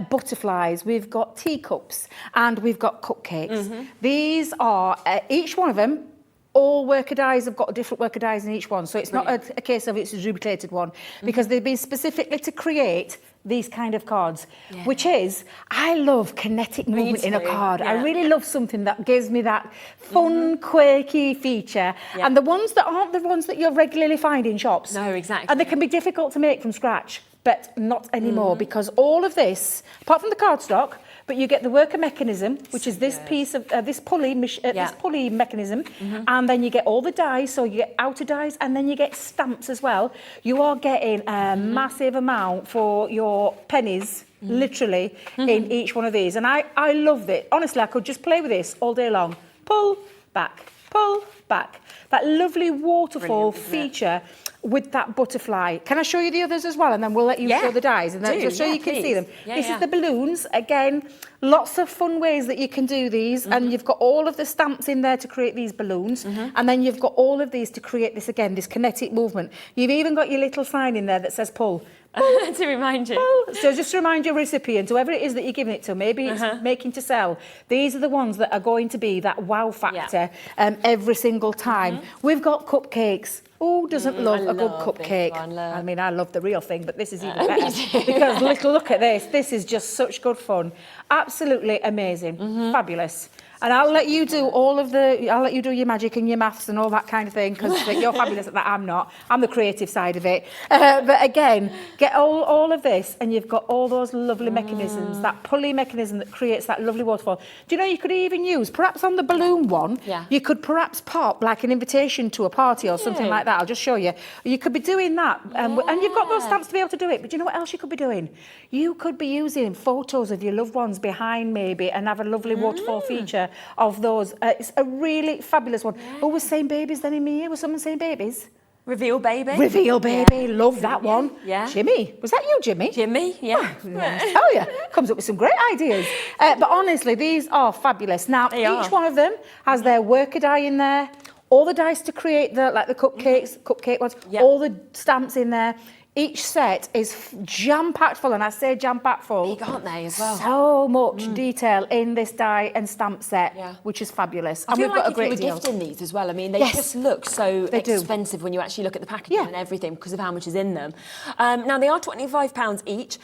butterflies, we've got teacups and we've got cupcakes. These are each one of them, all worker dies have got different worker dies in each one, so it's not a case of it's a duplicated one, because they've been specifically to create these kind of cards, which is, I love kinetic movement in a card. I really love something that gives me that fun, quirky feature. And the ones that aren't the ones that you'll regularly find in shops. No, exactly. And they can be difficult to make from scratch, but not anymore, because all of this, apart from the cardstock, but you get the worker mechanism, which is this piece of this pulley mechanism, and then you get all the dies, so you get outer dies, and then you get stamps as well. You are getting a massive amount for your pennies, literally, in each one of these. And I love it. Honestly, I could just play with this all day long. Pull, back, pull, back. That lovely waterfall feature with that butterfly. Can I show you the others as well? And then we'll let you show the dies, and then just so you can see them. This is the balloons. Again, lots of fun ways that you can do these. And you've got all of the stamps in there to create these balloons. And then you've got all of these to create this, again, this kinetic movement. You've even got your little sign in there that says pull. To remind you. So just to remind your recipient, whoever it is that you're giving it to, maybe it's making to sell, these are the ones that are going to be that wow factor every single time. We've got cupcakes. Who doesn't love a good cupcake? I mean, I love the real thing, but this is even better. Because look at this. This is just such good fun. Absolutely amazing. Fabulous. And I'll let you do I'll let you do your magic and your maths and all that kind of thing, because you're fabulous at that, I'm not. I'm the creative side of it. But again, get all of this and you've got all those lovely mechanisms, that pulley mechanism that creates that lovely waterfall. Do you know you could even use, perhaps on the balloon one, you could perhaps pop like an invitation to a party or something like that. I'll just show you. You could be doing that. And you've got those stamps to be able to do it. But do you know what else you could be doing? You could be using photos of your loved ones behind maybe and have a lovely waterfall feature of those. It's a really fabulous one. Who was saying babies then in me? Was someone saying babies? Reveal baby. Reveal baby, love that one. Yeah. Jimmy, was that you, Jimmy? Jimmy, yeah. I tell you, comes up with some great ideas. But honestly, these are fabulous. Now, They each are. one of them has their worker die in there, all the dice to create the cupcakes, cupcake ones, Yep. all the stamps in there. Each set is jam-packed full, and I say jam-packed full. Big, aren't they, as well? So much detail in this die and stamp set, Yeah. which is fabulous. I And feel we've like got a if you great were deal. gifting these as well, I mean, they Yes. just look so They do. expensive when you actually look at the packaging Yeah. and everything because of how much is in them. Now, they are £25 each.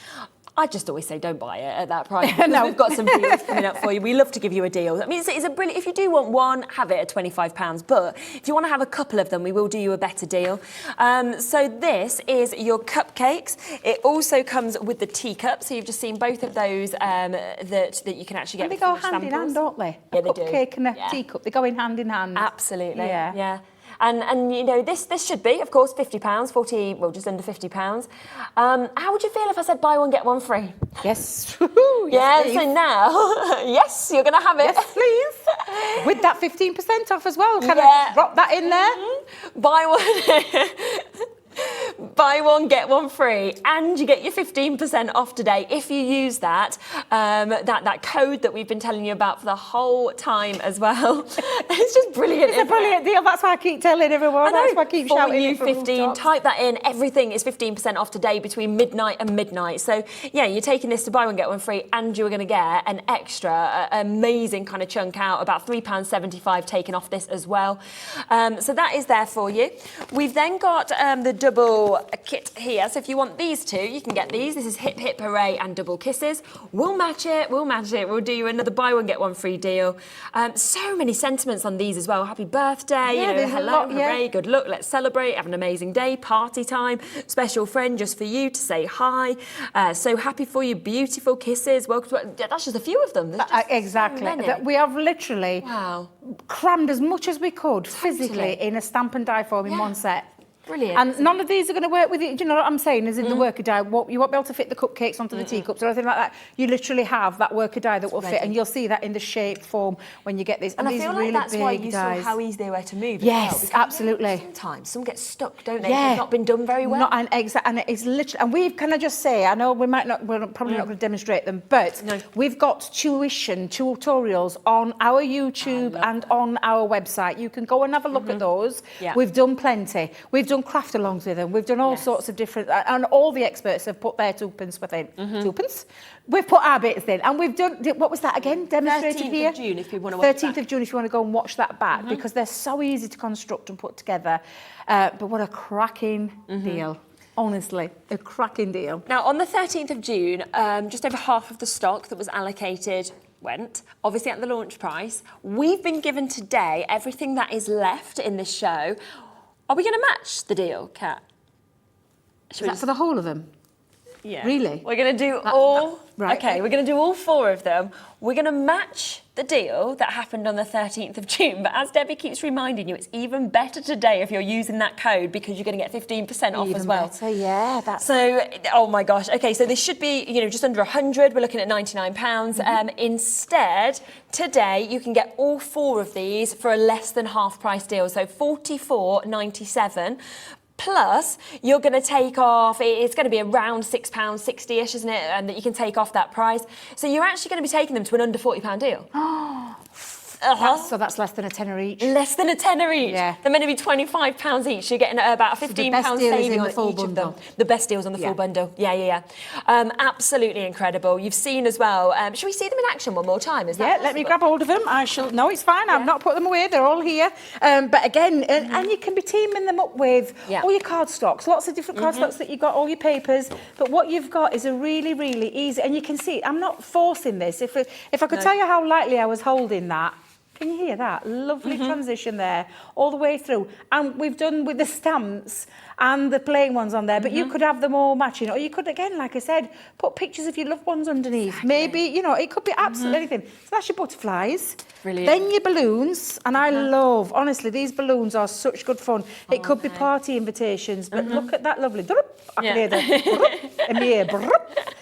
I just always say don't buy it at that price because No. we've got some deals coming up for you. We love to give you a deal. I mean, it's a brilliant, if you do want one, have it at £25. But if you want to have a couple of them, we will do you a better deal. So this is your cupcakes. It also comes with the teacup. So you've just seen both of those that you can actually get. And they with go finished hand in hand, samples. don't they? Yeah, they a do. cupcake and a Yeah. teacup, they go in hand in hand. Absolutely. Yeah. Yeah. And you know, this should be, of course, £50, well, just under £50. How would you feel if I said buy one, get one free? Yes. Yeah, please. so now, yes, you're going to have it. Yes, please. With that 15% off as well. Can Yeah. I drop that in there? Buy one. Buy one, get one free, and you get your 15% off today if you use that that code that we've been telling you about for the whole time as well. It's just brilliant. It's a brilliant deal. That's why I keep telling everyone. That's why I keep For shouting you, it from 15. rooftops. Type that in. Everything is 15% off today between midnight and midnight. So yeah, you're taking this to buy one, get one free, and you're going to get an extra amazing kind of chunk out, about £3.75 taken off this as well. So that is there for you. We've then got the double kit here. So if you want these two, you can get these. This is Hip Hip Hooray and Double Kisses. We'll match it. We'll match it. We'll do you another buy one, get one free deal. So many sentiments on these as well. Happy birthday. Yeah, there's a hello, lot, yeah. hooray, good luck, let's celebrate, have an amazing day, party time, special friend just for you to say hi, so happy for you, beautiful kisses, welcome to... That's just a few of them. There's just Exactly. so many. That we have literally Wow. crammed as much as we could physically in a stamp and die form in one set. Brilliant. And none of these are going to work with it. Do you know what I'm saying? Is in the worker die, you won't be able to fit the cupcakes onto the teacups or anything like that. You literally have that worker die that will fit, and you'll see that in the shape form when you get this. And I these feel really like that's big why you dies. saw how easy they were to move. Yes, as well, because absolutely. Sometimes some get stuck, don't they? Yeah. They've not been done very well. Not an exact, and it's literally, and we've, can I just say, I know we're probably not going to demonstrate them, but we've got tutorials on our YouTube and on our website. You can go and have a look at those. Yeah. We've done plenty. We've done craft alongs with them. We've done all sorts of different, and all the experts have put their twopence within. Twopence? We've put our bits in, and we've done, what was that again? Demonstrated 13th here? of June, if you want to watch 13th of June, if you want to go and watch that back, because they're so easy to construct and put together. But what a cracking deal. Honestly, a cracking deal. Now, on the 13th of June, just over half of the stock that was allocated went, obviously at the launch price. We've been given today everything that is left in this show. Are we going to match the deal, Kat? Is that for the whole of them? Yeah. Really? We're going to do all... right. Okay, we're going to do all four of them. We're going to match the deal that happened on the 13th of June. But as Debbie keeps reminding you, it's even better today if you're using that code because you're going to get 15% off as well. Better, yeah. That's... So, oh my gosh. Okay, so this should be, just under 100. We're looking at £99. Instead, today you can get all four of these for a less than half price deal. So $44.97. Plus, you're going to take off, it's going to be around £6.60-ish, isn't it? And that you can take off that price. So you're actually going to be taking them to an under £40 deal. So that's less than a tenner each. Less than a tenner each. Yeah. They're meant to be £25 each. You're getting about a £15 best deal is saving in on the full each of bundle. them. The best deals on the full bundle. Yeah. Absolutely incredible. You've seen as well. Should we see them in action one more time? Is that Yeah, let me possible? grab hold of them. I shall. No, it's fine. I've not put them away. They're all here. But again, and you can be teaming them up with all your cardstocks, lots of different cardstocks that you've got, all your papers. But what you've got is a really, really easy, and you can see, I'm not forcing this. If I could tell you how lightly I was holding that, can you hear that? Lovely transition there, all the way through. And we've done with the stamps and the plain ones on there, but you could have them all matching. Or you could, again, like I said, put pictures of your loved ones underneath. Exactly. Maybe, it could be absolutely anything. So that's your butterflies. Brilliant. Then your balloons. And I love, honestly, these balloons are such good fun. It could be party invitations, but look at that lovely... I can hear the... in the ear.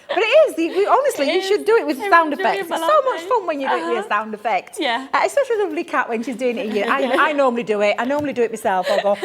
But it is, honestly, you should do it with sound effects. It's so much fun when you do it with a sound effect. Yeah. It's such a lovely cat when she's doing it here. I normally do it. I normally do it myself. I'll go...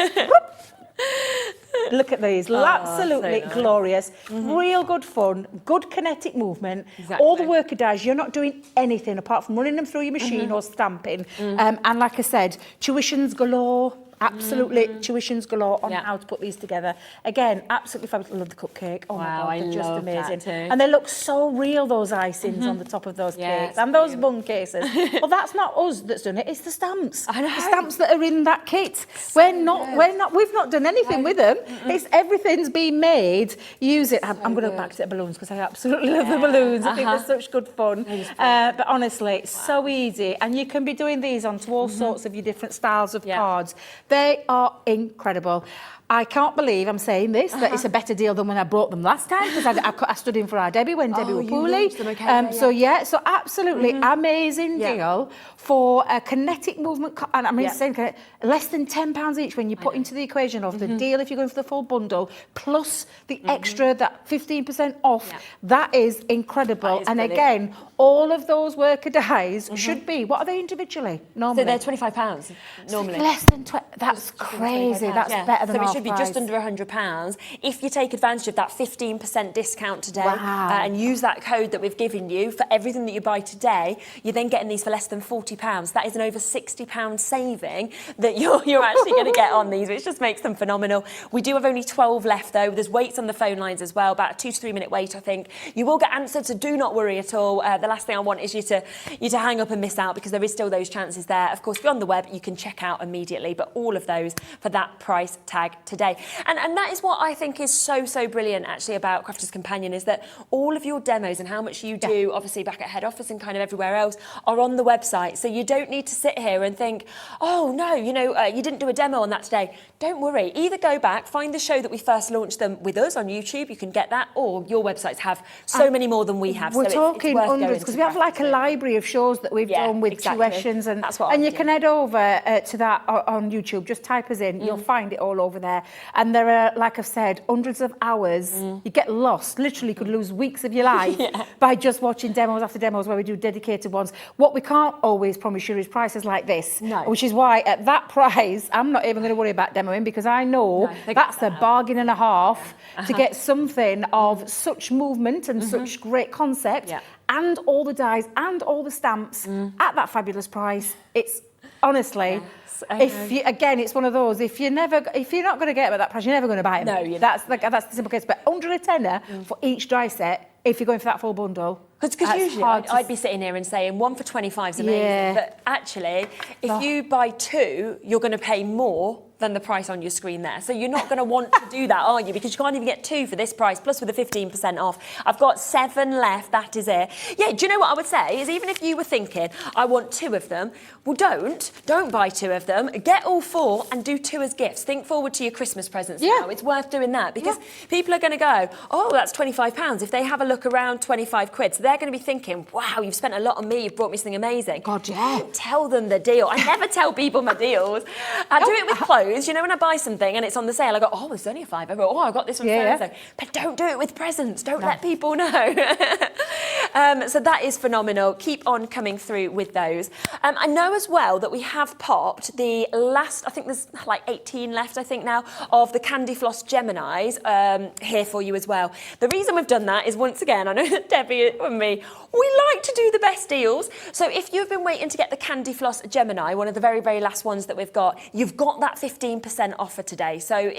Look at these, absolutely so nice. glorious, real good fun, good kinetic movement. Exactly. All the worker dies, you're not doing anything apart from running them through your machine or stamping. And like I said, tuitions galore. Absolutely, tuitions galore on how to put these together. Again, absolutely fabulous. I love the cupcake. Oh Wow, my God, they're just love that amazing. too. And they look so real, those icings on the top of those Yeah, cakes it's and those bun cases. Well, that's not us that's done it. It's the stamps. I know. The stamps that are in that kit. We've not done anything with them. It's everything's been made. Use it. I'm going to back to the balloons because I absolutely love the balloons. I think they're such good fun. But honestly, it's so easy, and you can be doing these onto all sorts of your different styles of cards. They are incredible. I can't believe I'm saying this, that it's a better deal than when I brought them last time, because I stood in for our Debbie when Debbie was poorly. So absolutely amazing deal for a kinetic movement. And I mean, saying less than £10 each when you put into the equation of the deal if you're going for the full bundle, plus the extra, that 15% off. That is incredible. And brilliant. again, all of those worker dies should be, what are they individually normally? So they're £25 normally. Less than 20. That's crazy. That's better than so it half should be price. just under £100 if you take advantage of that 15% discount today and use that code that we've given you for everything that you buy today. You're then getting these for less than £40. That is an over £60 saving that you're actually going to get on these, which just makes them phenomenal. We do have only 12 left though. There's waits on the phone lines as well, about a 2 to 3 minute wait, I think. You will get answered, so do not worry at all. The last thing I want is you to hang up and miss out, because there is still those chances there. Of course, if you're on the web, you can check out immediately, but all of those for that price tag today. And that is what I think is so brilliant actually about Crafter's Companion, is that all of your demos and how much you do, obviously back at head office and kind of everywhere else, are on the website. So you don't need to sit here and think, oh no, you didn't do a demo on that today. Don't worry. Either go back, find the show that we first launched them with us on YouTube, you can get that, or your websites have so many more than we have. We're so talking it's worth hundreds, because we have like a library of shows that we've done with tuitions, and that's what and you can head over to that on YouTube. Just type us in, you'll find it all over there. And there are, like I've said, hundreds of hours. You get lost. Literally, could lose weeks of your life by just watching demos after demos where we do dedicated ones. What we can't always promise you is prices like this, which is why at that price, I'm not even going to worry about demoing, because I know that's a bargain and a half to get something of such movement and such great concept, and all the dies and all the stamps at that fabulous price. It's honestly, it's one of those. If you're not going to get them at that price, you're never going to buy them. No, that's the simple case. But under a tenner for each die set, if you're going for that full bundle. Because usually I'd be sitting here and saying 1 for 25 is amazing, but actually, if you buy 2, you're going to pay more than the price on your screen there. So you're not going to want to do that, are you? Because you can't even get 2 for this price, plus with the 15% off. I've got 7 left, that is it. Yeah, do you know what I would say? Is even if you were thinking, I want 2 of them, well, don't buy 2 of them. Get all 4 and do 2 as gifts. Think forward to your Christmas presents now. It's worth doing that, because people are going to go, oh, that's £25. If they have a look around, 25 quid. So they're going to be thinking, wow, you've spent a lot on me, you've brought me something amazing. God, yeah. Don't tell them the deal. I never tell people my deals. I do it with clothes. You know, when I buy something and it's on the sale, I go, oh, it's only a £5. Oh, I got this one so-and-so. But don't do it with presents. Don't let people know. So that is phenomenal. Keep on coming through with those. I know as well that we have popped the last, I think there's like 18 left, I think now, of the Candy Floss Geminis here for you as well. The reason we've done that is, once again, I know that Debbie and me, we like to do the best deals. So if you've been waiting to get the Candy Floss Gemini, one of the very, very last ones that we've got, you've got that 15% offer today. So,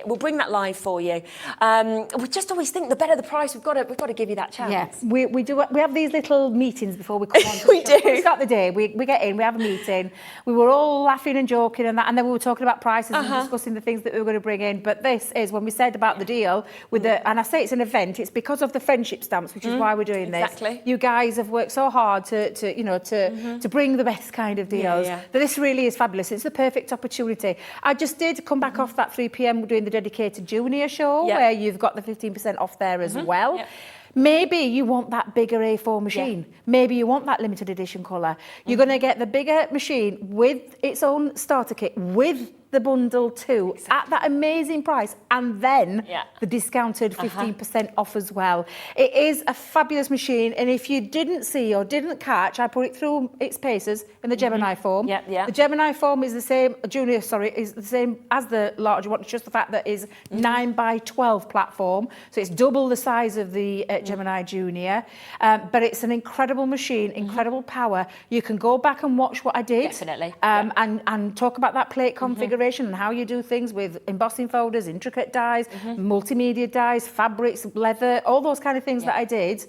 we'll bring that live for you. We just always think the better the price, we've got to give you that chance. Yes, we do. We have these little meetings before we come on. We do. We start the day, we get in, we have a meeting. We were all laughing and joking and that, and then we were talking about prices and discussing the things that we were going to bring in. But this is when we said about the deal with and I say it's an event, it's because of the friendship stamps, which is why we're doing this. Exactly. You guys have worked so hard to bring the best kind of deals. That this really is fabulous. It's the perfect opportunity. I just did come back off that 3 p.m. doing the Dedicated Junior show, where you've got the 15% off there as well. Maybe you want that bigger A4 machine. Maybe you want that limited edition colour. You're going to get the bigger machine with its own starter kit, with the bundle too at that amazing price, and then the discounted 15% off as well. It is a fabulous machine, and if you didn't see or didn't catch, I put it through its paces in the Gemini form. The Gemini form is the same, Junior, sorry, is the same as the larger one. It's just the fact that it's 9x12 platform, so it's double the size of the Gemini Junior. But it's an incredible machine, incredible power. You can go back and watch what I did. Definitely. And talk about that plate configuration and how you do things with embossing folders, intricate dies, multimedia dies, fabrics, leather, all those kind of things that I did.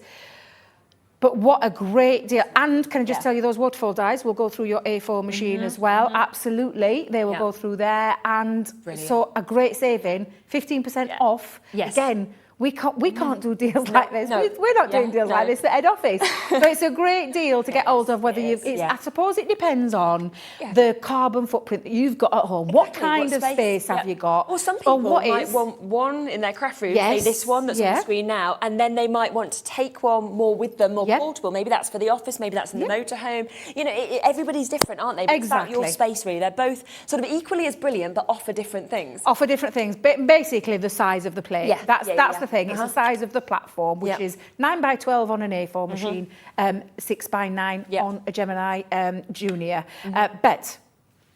But what a great deal. And can I just tell you, those waterfall dies will go through your A4 machine as well. Absolutely. They will go through there. And so a great saving, 15% off. Again, we can't do deals like this. We're not doing deals like this at head office. So it's a great deal to get hold of, whether you've... I suppose it depends on the carbon footprint that you've got at home. What kind of space have you got? Or some people might want one in their craft room, say this one that's on the screen now, and then they might want to take one more with them, more portable. Maybe that's for the office, maybe that's in the motorhome. You know, everybody's different, aren't they? But it's about your space, really. They're both sort of equally as brilliant, but offer different things. Offer different things. Basically, the size of the plate. That's the thing. It's the size of the platform, which is 9x12 on an A4 machine, 6x9 on a Gemini Junior. But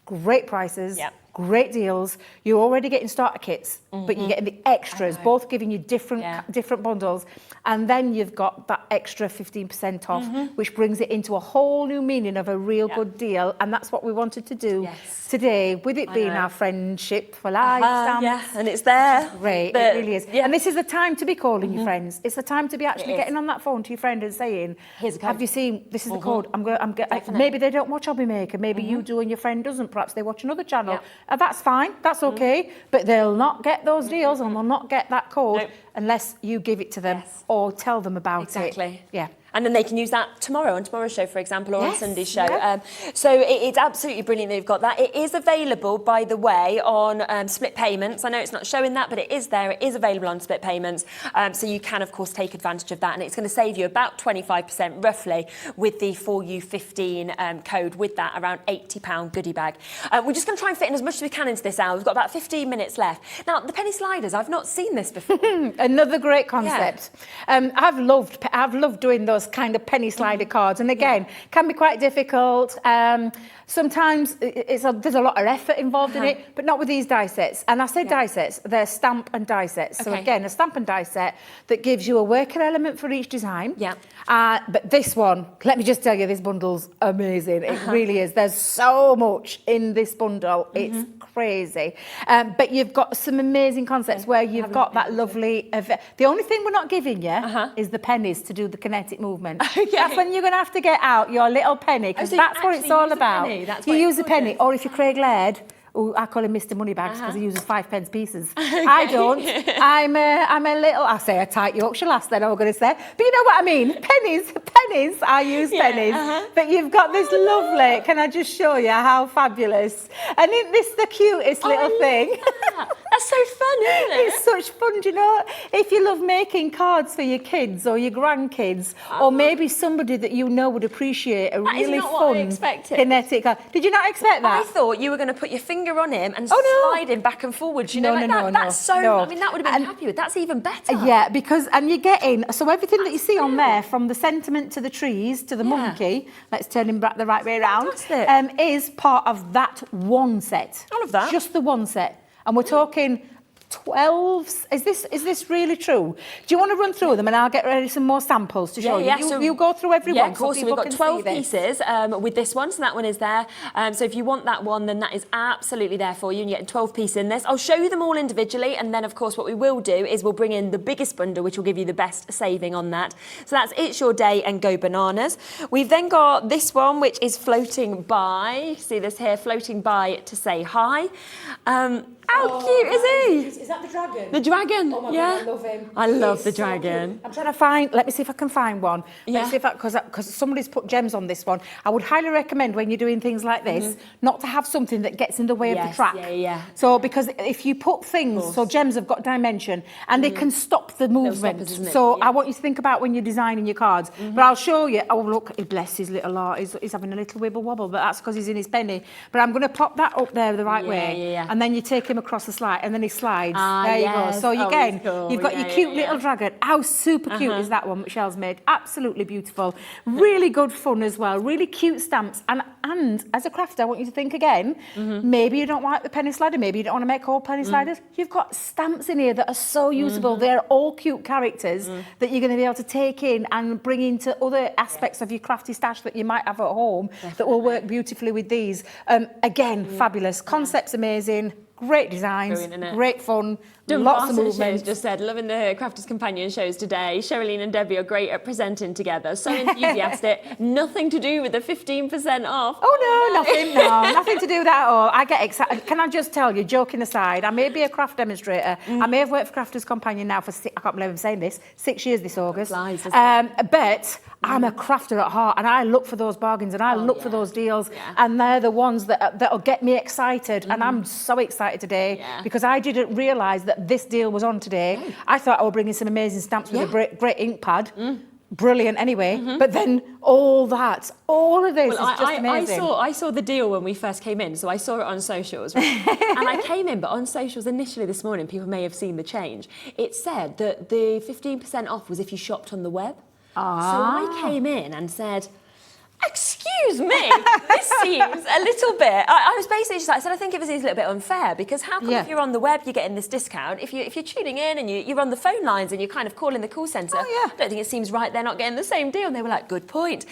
great prices, great deals. You're already getting starter kits, but you're getting the extras, both giving you different bundles. And then you've got that extra 15% off, which brings it into a whole new meaning of a real good deal. And that's what we wanted to do today, with it being our friendship for life stamps. And it's there. Great, it really is. And this is the time to be calling your friends. It's the time to be actually getting on that phone to your friend and saying, have you seen, this is the code. Maybe they don't watch Hobby Maker. Maybe you do and your friend doesn't. Perhaps they watch another channel. That's fine. That's okay. But they'll not get those deals and they'll not get that code unless you give it to them or tell them about it. Yeah. And then they can use that tomorrow on tomorrow's show, for example, or on Sunday's show. So it's absolutely brilliant they've got that. It is available, by the way, on split payments. I know it's not showing that, but it is there. It is available on split payments. So you can, of course, take advantage of that. And it's going to save you about 25% roughly with the 4U15 code, with that around £80 goodie bag. We're just going to try and fit in as much as we can into this hour. We've got about 15 minutes left. Now, the penny sliders, I've not seen this before. Another great concept. I've loved doing those kind of penny slider cards, and again can be quite difficult. Sometimes there's a lot of effort involved in it, but not with these die sets. And I say die sets, they're stamp and die sets. So again, a stamp and die set that gives you a working element for each design. But this one, let me just tell you, this bundle's amazing. It really is. There's so much in this bundle. It's crazy. But you've got some amazing concepts where you've got that lovely... the only thing we're not giving you is the pennies to do the kinetic movement. That's when you're going to have to get out your little penny, because that's what it's all about. You use a penny, or if you're Craig Laird, I call him Mr. Moneybags because he uses 5p pieces. I don't. I'm a little, I say a tight Yorkshire lass then, I'm going to say. But you know what I mean? Pennies, I use pennies. But you've got this lovely, can I just show you how fabulous? And isn't this the cutest little thing? That's so fun, isn't it? It's such fun, do you know? If you love making cards for your kids or your grandkids, or maybe somebody that you know would appreciate a really fun kinetic card. Did you not expect that? I thought you were going to put your finger on him and slide him back and forwards. You know, that's so... I mean, that would have been happy with. That's even better. Yeah, because, and you're getting, so everything that you see on there, from the sentiment to the trees to the monkey, let's turn him back the right way around, is part of that one set. All of that? Just the one set. And we're talking 12. Is this really true? Do you want to run through them and I'll get ready some more samples to show you? So you go through every one. Yeah, of course. So we've got 12 pieces with this one, so that one is there. So if you want that one, then that is absolutely there for you, and you're getting 12 pieces in this. I'll show you them all individually, and then of course what we will do is we'll bring in the biggest bundle, which will give you the best saving on that. So that's It's Your Day and Go Bananas. We've then got this one, which is Floating By. See this here, Floating By to Say Hi. How cute is he? Is that the dragon? The dragon. Oh my yeah. God, I love him. I love He's the so dragon. cute. I'm trying to find, let me see if I can find one. Yeah. Let's see if because somebody's put gems on this one. I would highly recommend when you're doing things like this, not to have something that gets in the way of the Yes, track. yeah. So because if you put things, so gems have got dimension and they can stop the movement. stoppers, isn't it? So Yeah. I want you to think about when you're designing your cards. But I'll show you. Oh look, bless his little art. He's having a little wibble wobble, but that's because he's in his penny. But I'm going to pop that up there the right way, yeah. and then you take him across the slide, and then he slides. Ah, there you yes. go. So Oh, again, he's cool. you've got your cute little dragon. How super cute is that one Michelle's made? Absolutely beautiful. Really good fun as well. Really cute stamps. And as a crafter, I want you to think again, maybe you don't like the penny slider, maybe you don't want to make all penny sliders. You've got stamps in here that are so usable. They're all cute characters that you're going to be able to take in and bring into other aspects of your crafty stash that you might have at home that will work beautifully with these. Again, fabulous. Concept's amazing. Great designs, Brilliant, innit? great fun, Dunbarton lots of Shows movement. just said, loving the Crafters Companion shows today. Sherilyn and Debbie are great at presenting together. So enthusiastic. Nothing to do with the 15% off. Oh, no, nothing to do with that at all. I get excited. Can I just tell you, joking aside, I may be a craft demonstrator. I may have worked for Crafters Companion now for, I can't believe I'm saying this, 6 years this August. Flies, doesn't But I'm a crafter at heart and I look for those bargains and I look for those deals and they're the ones that'll get me excited. And I'm so excited today because I didn't realise that this deal was on today. I thought I was bringing some amazing stamps with a great ink pad. Brilliant anyway, but then all of this is just amazing. I saw the deal when we first came in, so I saw it on socials, right? And I came in, but on socials initially this morning, people may have seen the change. It said that the 15% off was if you shopped on the web. So I came in and said, excuse me, this seems a little bit... I was basically just like, I said, I think it was a little bit unfair because how come if you're on the web, you're getting this discount? If you're tuning in and you're on the phone lines and you're kind of calling the call centre, I don't think it seems right they're not getting the same deal. And they were like, good point.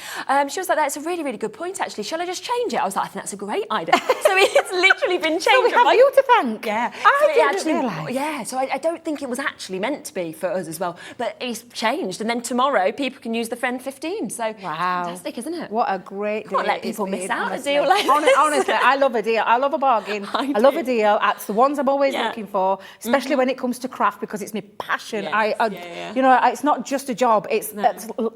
She was like, that's a really, really good point, actually. Shall I just change it? I was like, I think that's a great idea. So it's literally been changed. So we have you to thank. Yeah. I didn't realise. Yeah, so I don't think it was actually meant to be for us as well. But it's changed. And then tomorrow, people can use the Friend 15. So fantastic, isn't it? What a great deal. Can't let people miss out honestly. a deal like this. Honestly, I love a deal. I love a bargain. I love a deal. That's the ones I'm always looking for, especially when it comes to craft because it's my passion. You know, it's not just a job. It's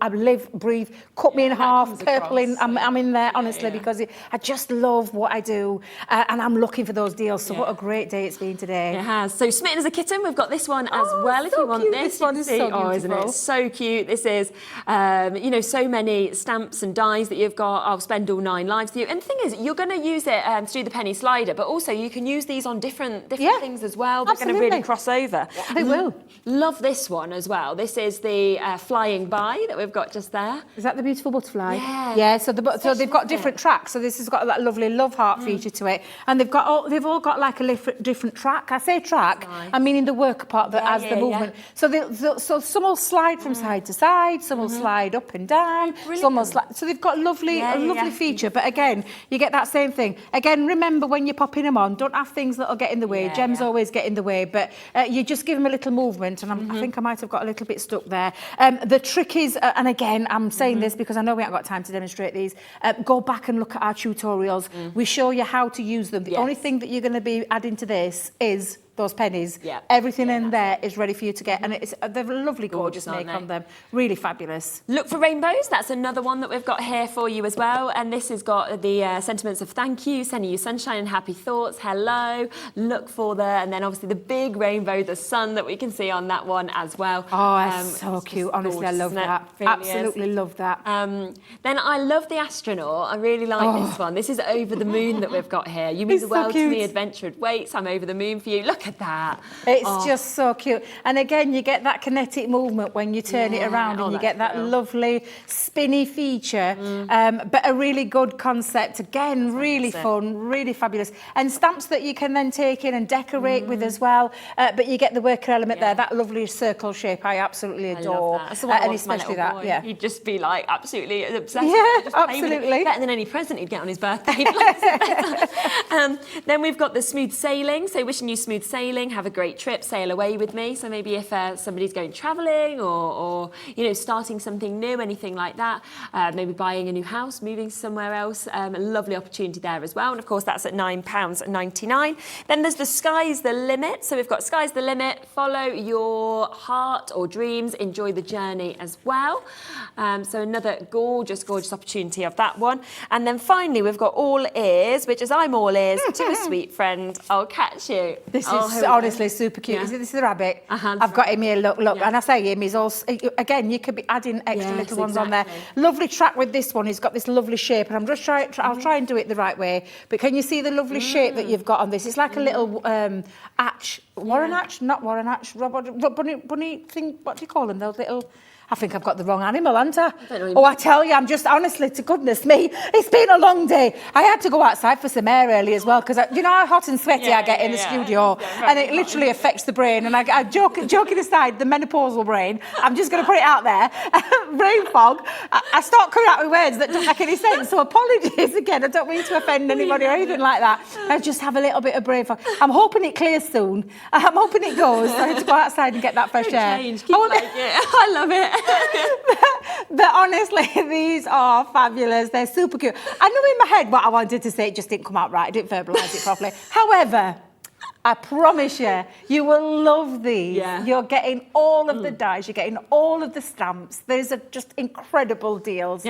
I live, breathe, cut me in half, purpling. I'm in there honestly because I just love what I do, and I'm looking for those deals. So what a great day it's been today. It has. So Smitten as a Kitten, we've got this one as well. If you want this, this one is so beautiful. Isn't it? So cute. This is, you know, so many stamps and dies that you've got. I'll spend all 9 lives with you. And the thing is, you're going to use it to do the penny slider, but also you can use these on different things as well. They're going to really cross over. They will. Love this one as well. This is the flying by that we've got just there. Is that the beautiful butterfly? Yeah. Yeah. So they've got different tracks. So this has got that lovely love heart feature to it, and they've all got like a different track. I say track, I mean in the work part that has the movement. So some will slide from side to side, some will slide up and down, some will slide. So they've got a lovely feature. But again, you get that same thing. Again, remember when you're popping them on, don't have things that'll get in the way. Gems always get in the way, but you just give them a little movement. And I think I might have got a little bit stuck there. The trick is, and again, I'm saying this because I know we haven't got time to demonstrate these. Go back and look at our tutorials. We show you how to use them. The only thing that you're going to be adding to this is those pennies. Everything in there is ready for you to get, and they're a lovely gorgeous make on them. Really fabulous. Look for rainbows. That's another one that we've got here for you as well. And this has got the sentiments of thank you, sending you sunshine and happy thoughts. Hello. Look for and then obviously the big rainbow, the sun that we can see on that one as well. Oh, that's so cute. Honestly, I love that. Really absolutely love that. Then I love the astronaut. I really like this one. This is over the moon that we've got here. You mean the world to me, adventure waits. I'm over the moon for you. Look at that. It's just so cute. And again, you get that kinetic movement when you turn it around and you get that lovely spinny feature, but a really good concept. Again, really fun, really fabulous. And stamps that you can then take in and decorate with as well. But you get the worker element there, that lovely circle shape I absolutely adore. I love that. And especially that, He'd just be like absolutely obsessed. Yeah, absolutely. Better than any present he'd get on his birthday. Then we've got the smooth sailing. So wishing you smooth sailing. sailing, have a great trip, sail away with me. So maybe if somebody's going traveling or starting something new, anything like that, maybe buying a new house, moving somewhere else, a lovely opportunity there as well. And of course, that's at £9.99. Then there's the Sky's the Limit. So we've got Sky's the Limit, follow your heart or dreams, enjoy the journey as well. So another gorgeous, gorgeous opportunity of that one. And then finally, we've got All Ears, which is I'm all ears to a sweet friend. I'll catch you. This is honestly super cute. Yeah. This is the rabbit. Uh-huh, I've got him here, look. Yeah. And I say him, he's also, again, you could be adding extra Yes, little ones on there. exactly. Lovely track with this one. He's got this lovely shape, and I'm just I'll try and do it the right way. But can you see the lovely shape that you've got on this? It's like a little atch. Warren atch? Not Warren atch. Bunny thing, what do you call them? Those little... I think I've got the wrong animal, haven't I? I tell you, I'm just, honestly, to goodness me, it's been a long day. I had to go outside for some air early as well, because you know how hot and sweaty I get in the studio, and it literally affects the brain. And I joking aside, the menopausal brain, I'm just going to put it out there, brain fog, I start coming out with words that don't make any sense. So apologies again, I don't mean to offend anybody or anything like that. I just have a little bit of brain fog. I'm hoping it clears soon. I'm hoping it goes. I need to go outside and get that fresh air. I love it. But honestly, these are fabulous. They're super cute. I knew in my head what I wanted to say. It just didn't come out right. I didn't verbalise it properly. However, I promise you, you will love these. Yeah. You're getting all of the dies. You're getting all of the stamps. These are just incredible deals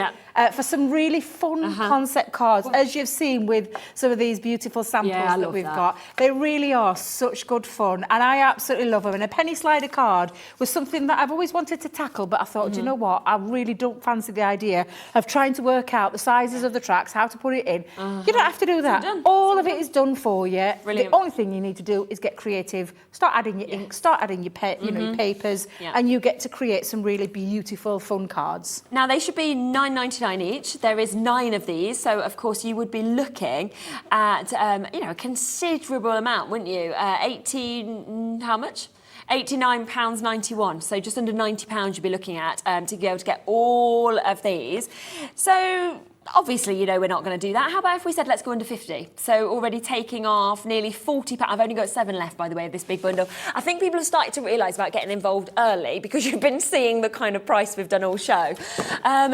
for some really fun concept cards, as you've seen with some of these beautiful samples that we've got. They really are such good fun, and I absolutely love them. And a penny slider card was something that I've always wanted to tackle, but I thought, do you know what? I really don't fancy the idea of trying to work out the sizes of the tracks, how to put it in. You don't have to do that. All of it is done for you. Brilliant. The only thing you need to do is get creative, start adding your ink, start adding your your papers, and you get to create some really beautiful, fun cards. Now, they should be £9.99 each. There is 9 of these, so of course you would be looking at a considerable amount, wouldn't you? How much? £89.91, so just under £90 you'd be looking at to be able to get all of these. So obviously, we're not going to do that. How about if we said let's go under 50? So already taking off nearly £40. I've only got 7 left, by the way, of this big bundle. I think people have started to realise about getting involved early because you've been seeing the kind of price we've done all show.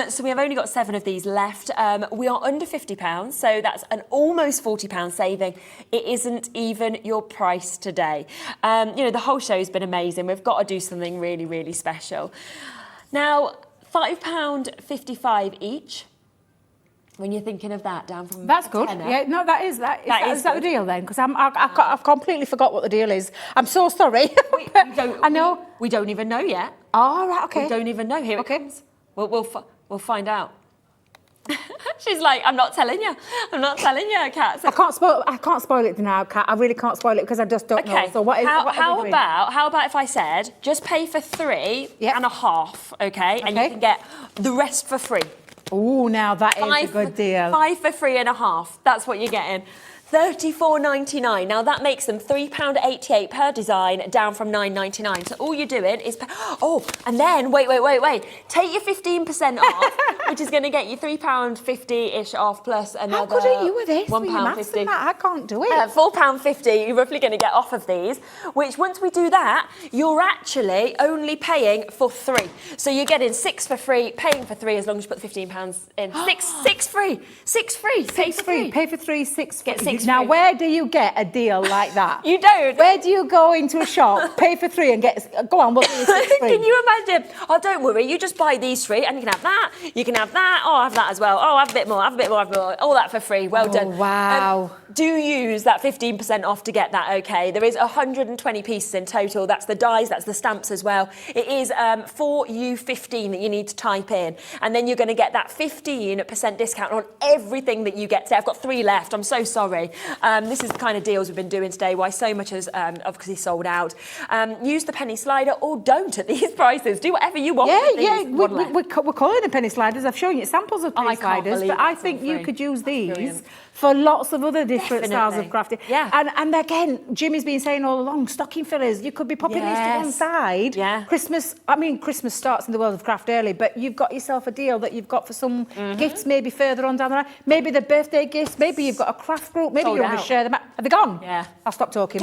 So we have only got 7 of these left. We are under £50, so that's an almost £40 saving. It isn't even your price today. The whole show's been amazing. We've got to do something really, really special. Now, £5.55 each. When you're thinking of that, down from that's good. tenner. Yeah, no, that is that. Is that the good. deal then? Because I've completely forgot what the deal is. I'm so sorry. I know. We don't even know yet. Oh, right, okay. We don't even know. Here it comes. We'll find out. She's like, I'm not telling you. I'm not telling you, Kat. So I can't spoil it now, Kat. I really can't spoil it because I just don't know. So what how about if I said just pay for 3.5, okay? And you can get the rest for free. Oh, now that is a good deal. 5 for 3.5. That's what you're getting. £34.99. Now that makes them £3.88 per design, down from £9.99. So all you're doing is, and then wait. Take your 15% off, which is going to get you £3.50-ish off plus another. How good are you with this? £1.50. I can't do it. £4.50. You're roughly going to get off of these. Which once we do that, you're actually only paying for 3. So you're getting 6 for free, paying for 3 as long as you put the £15 in. 6 free. 6 free. Pay for 3. Pay for 3, 6 Get 6. Now, where do you get a deal like that? You don't. Where do you go into a shop, pay for 3 and get... Go on, what is 6 free? Can you imagine? Oh, don't worry. You just buy these 3 and you can have that. You can have that. Oh, have that as well. Oh, have a bit more. Have a bit more. All that for free. Well done. Wow. Do use that 15% off to get that, okay? There is 120 pieces in total. That's the dies, that's the stamps as well. It is for you 15 that you need to type in. And then you're going to get that 15% discount on everything that you get today. I've got 3 left. I'm so sorry. This is the kind of deals we've been doing today, why so much has obviously sold out. Use the penny slider or don't at these prices. Do whatever you want with these. We're calling them penny sliders. I've shown you samples of penny sliders, but I think you could use these for lots of other different styles of crafting. Yeah. And again, Jimmy's been saying all along, stocking fillers, you could be popping these to one side. Yeah. Christmas starts in the world of craft early, but you've got yourself a deal that you've got for some gifts maybe further on down the line. Maybe the birthday gifts, maybe you've got a craft group, maybe you want to share them out. Have they gone? Yeah. I'll stop talking.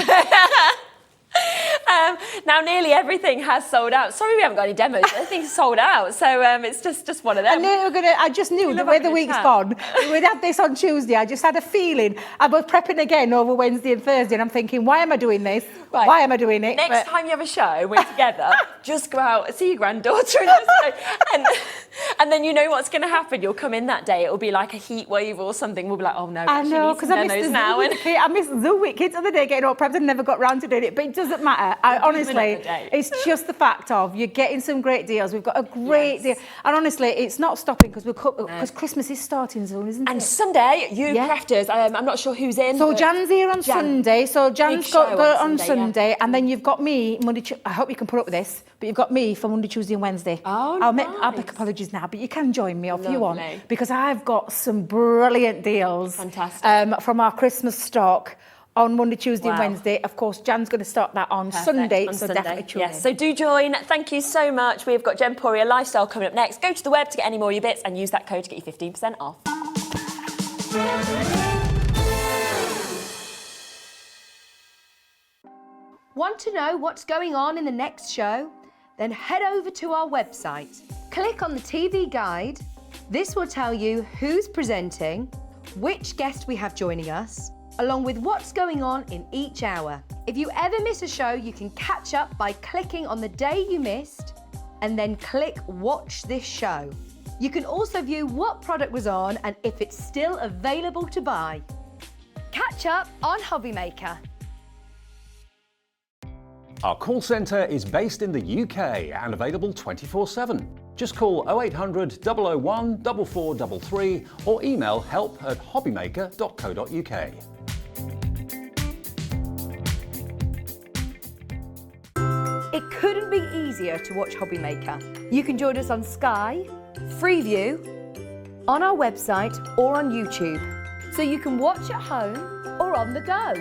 Now nearly everything has sold out. Sorry we haven't got any demos. Everything's sold out. So it's just one of them. I just knew the way the week's gone. We'd had this on Tuesday. I just had a feeling. I was prepping again over Wednesday and Thursday, and I'm thinking, why am I doing this? Right. Why am I doing it? Next time you have a show, we're together, just go out, see your granddaughter, and then you know what's going to happen. You'll come in that day. It'll be like a heat wave or something. We'll be like, oh no, I know, because I missed the Zoo Week kids the other day getting all prepped and never got round to doing it. But it doesn't matter. Honestly, it's just the fact of you're getting some great deals. We've got a great deal, and honestly, it's not stopping because Christmas is starting soon, isn't it? And Sunday, crafters. I'm not sure who's in. So Jan's here on Sunday. So Jan's got on Sunday, yeah. and then you've got me Monday. I hope you can put up with this, but you've got me for Monday, Tuesday, and Wednesday. Oh, I'll nice. make apologies now, but you can join me if you want, Lovely. because I've got some brilliant deals. Fantastic. From our Christmas stock on Monday, Tuesday, and Wow. Wednesday. Of course, Jan's going to start that on Sunday, so definitely tune in. Yes, so do join. Thank you so much. We've got Gemporia Lifestyle coming up next. Go to the web to get any more of your bits and use that code to get you 15% off. Want to know what's going on in the next show? Then head over to our website. Click on the TV guide. This will tell you who's presenting, which guest we have joining us, along with what's going on in each hour. If you ever miss a show, you can catch up by clicking on the day you missed and then click Watch This Show. You can also view what product was on and if it's still available to buy. Catch up on Hobby Maker. Our call centre is based in the UK and available 24/7. Just call 0800 001 4433 or email help@hobbymaker.co.uk. It couldn't be easier to watch Hobby Maker. You can join us on Sky, Freeview, on our website or on YouTube, so you can watch at home or on the go.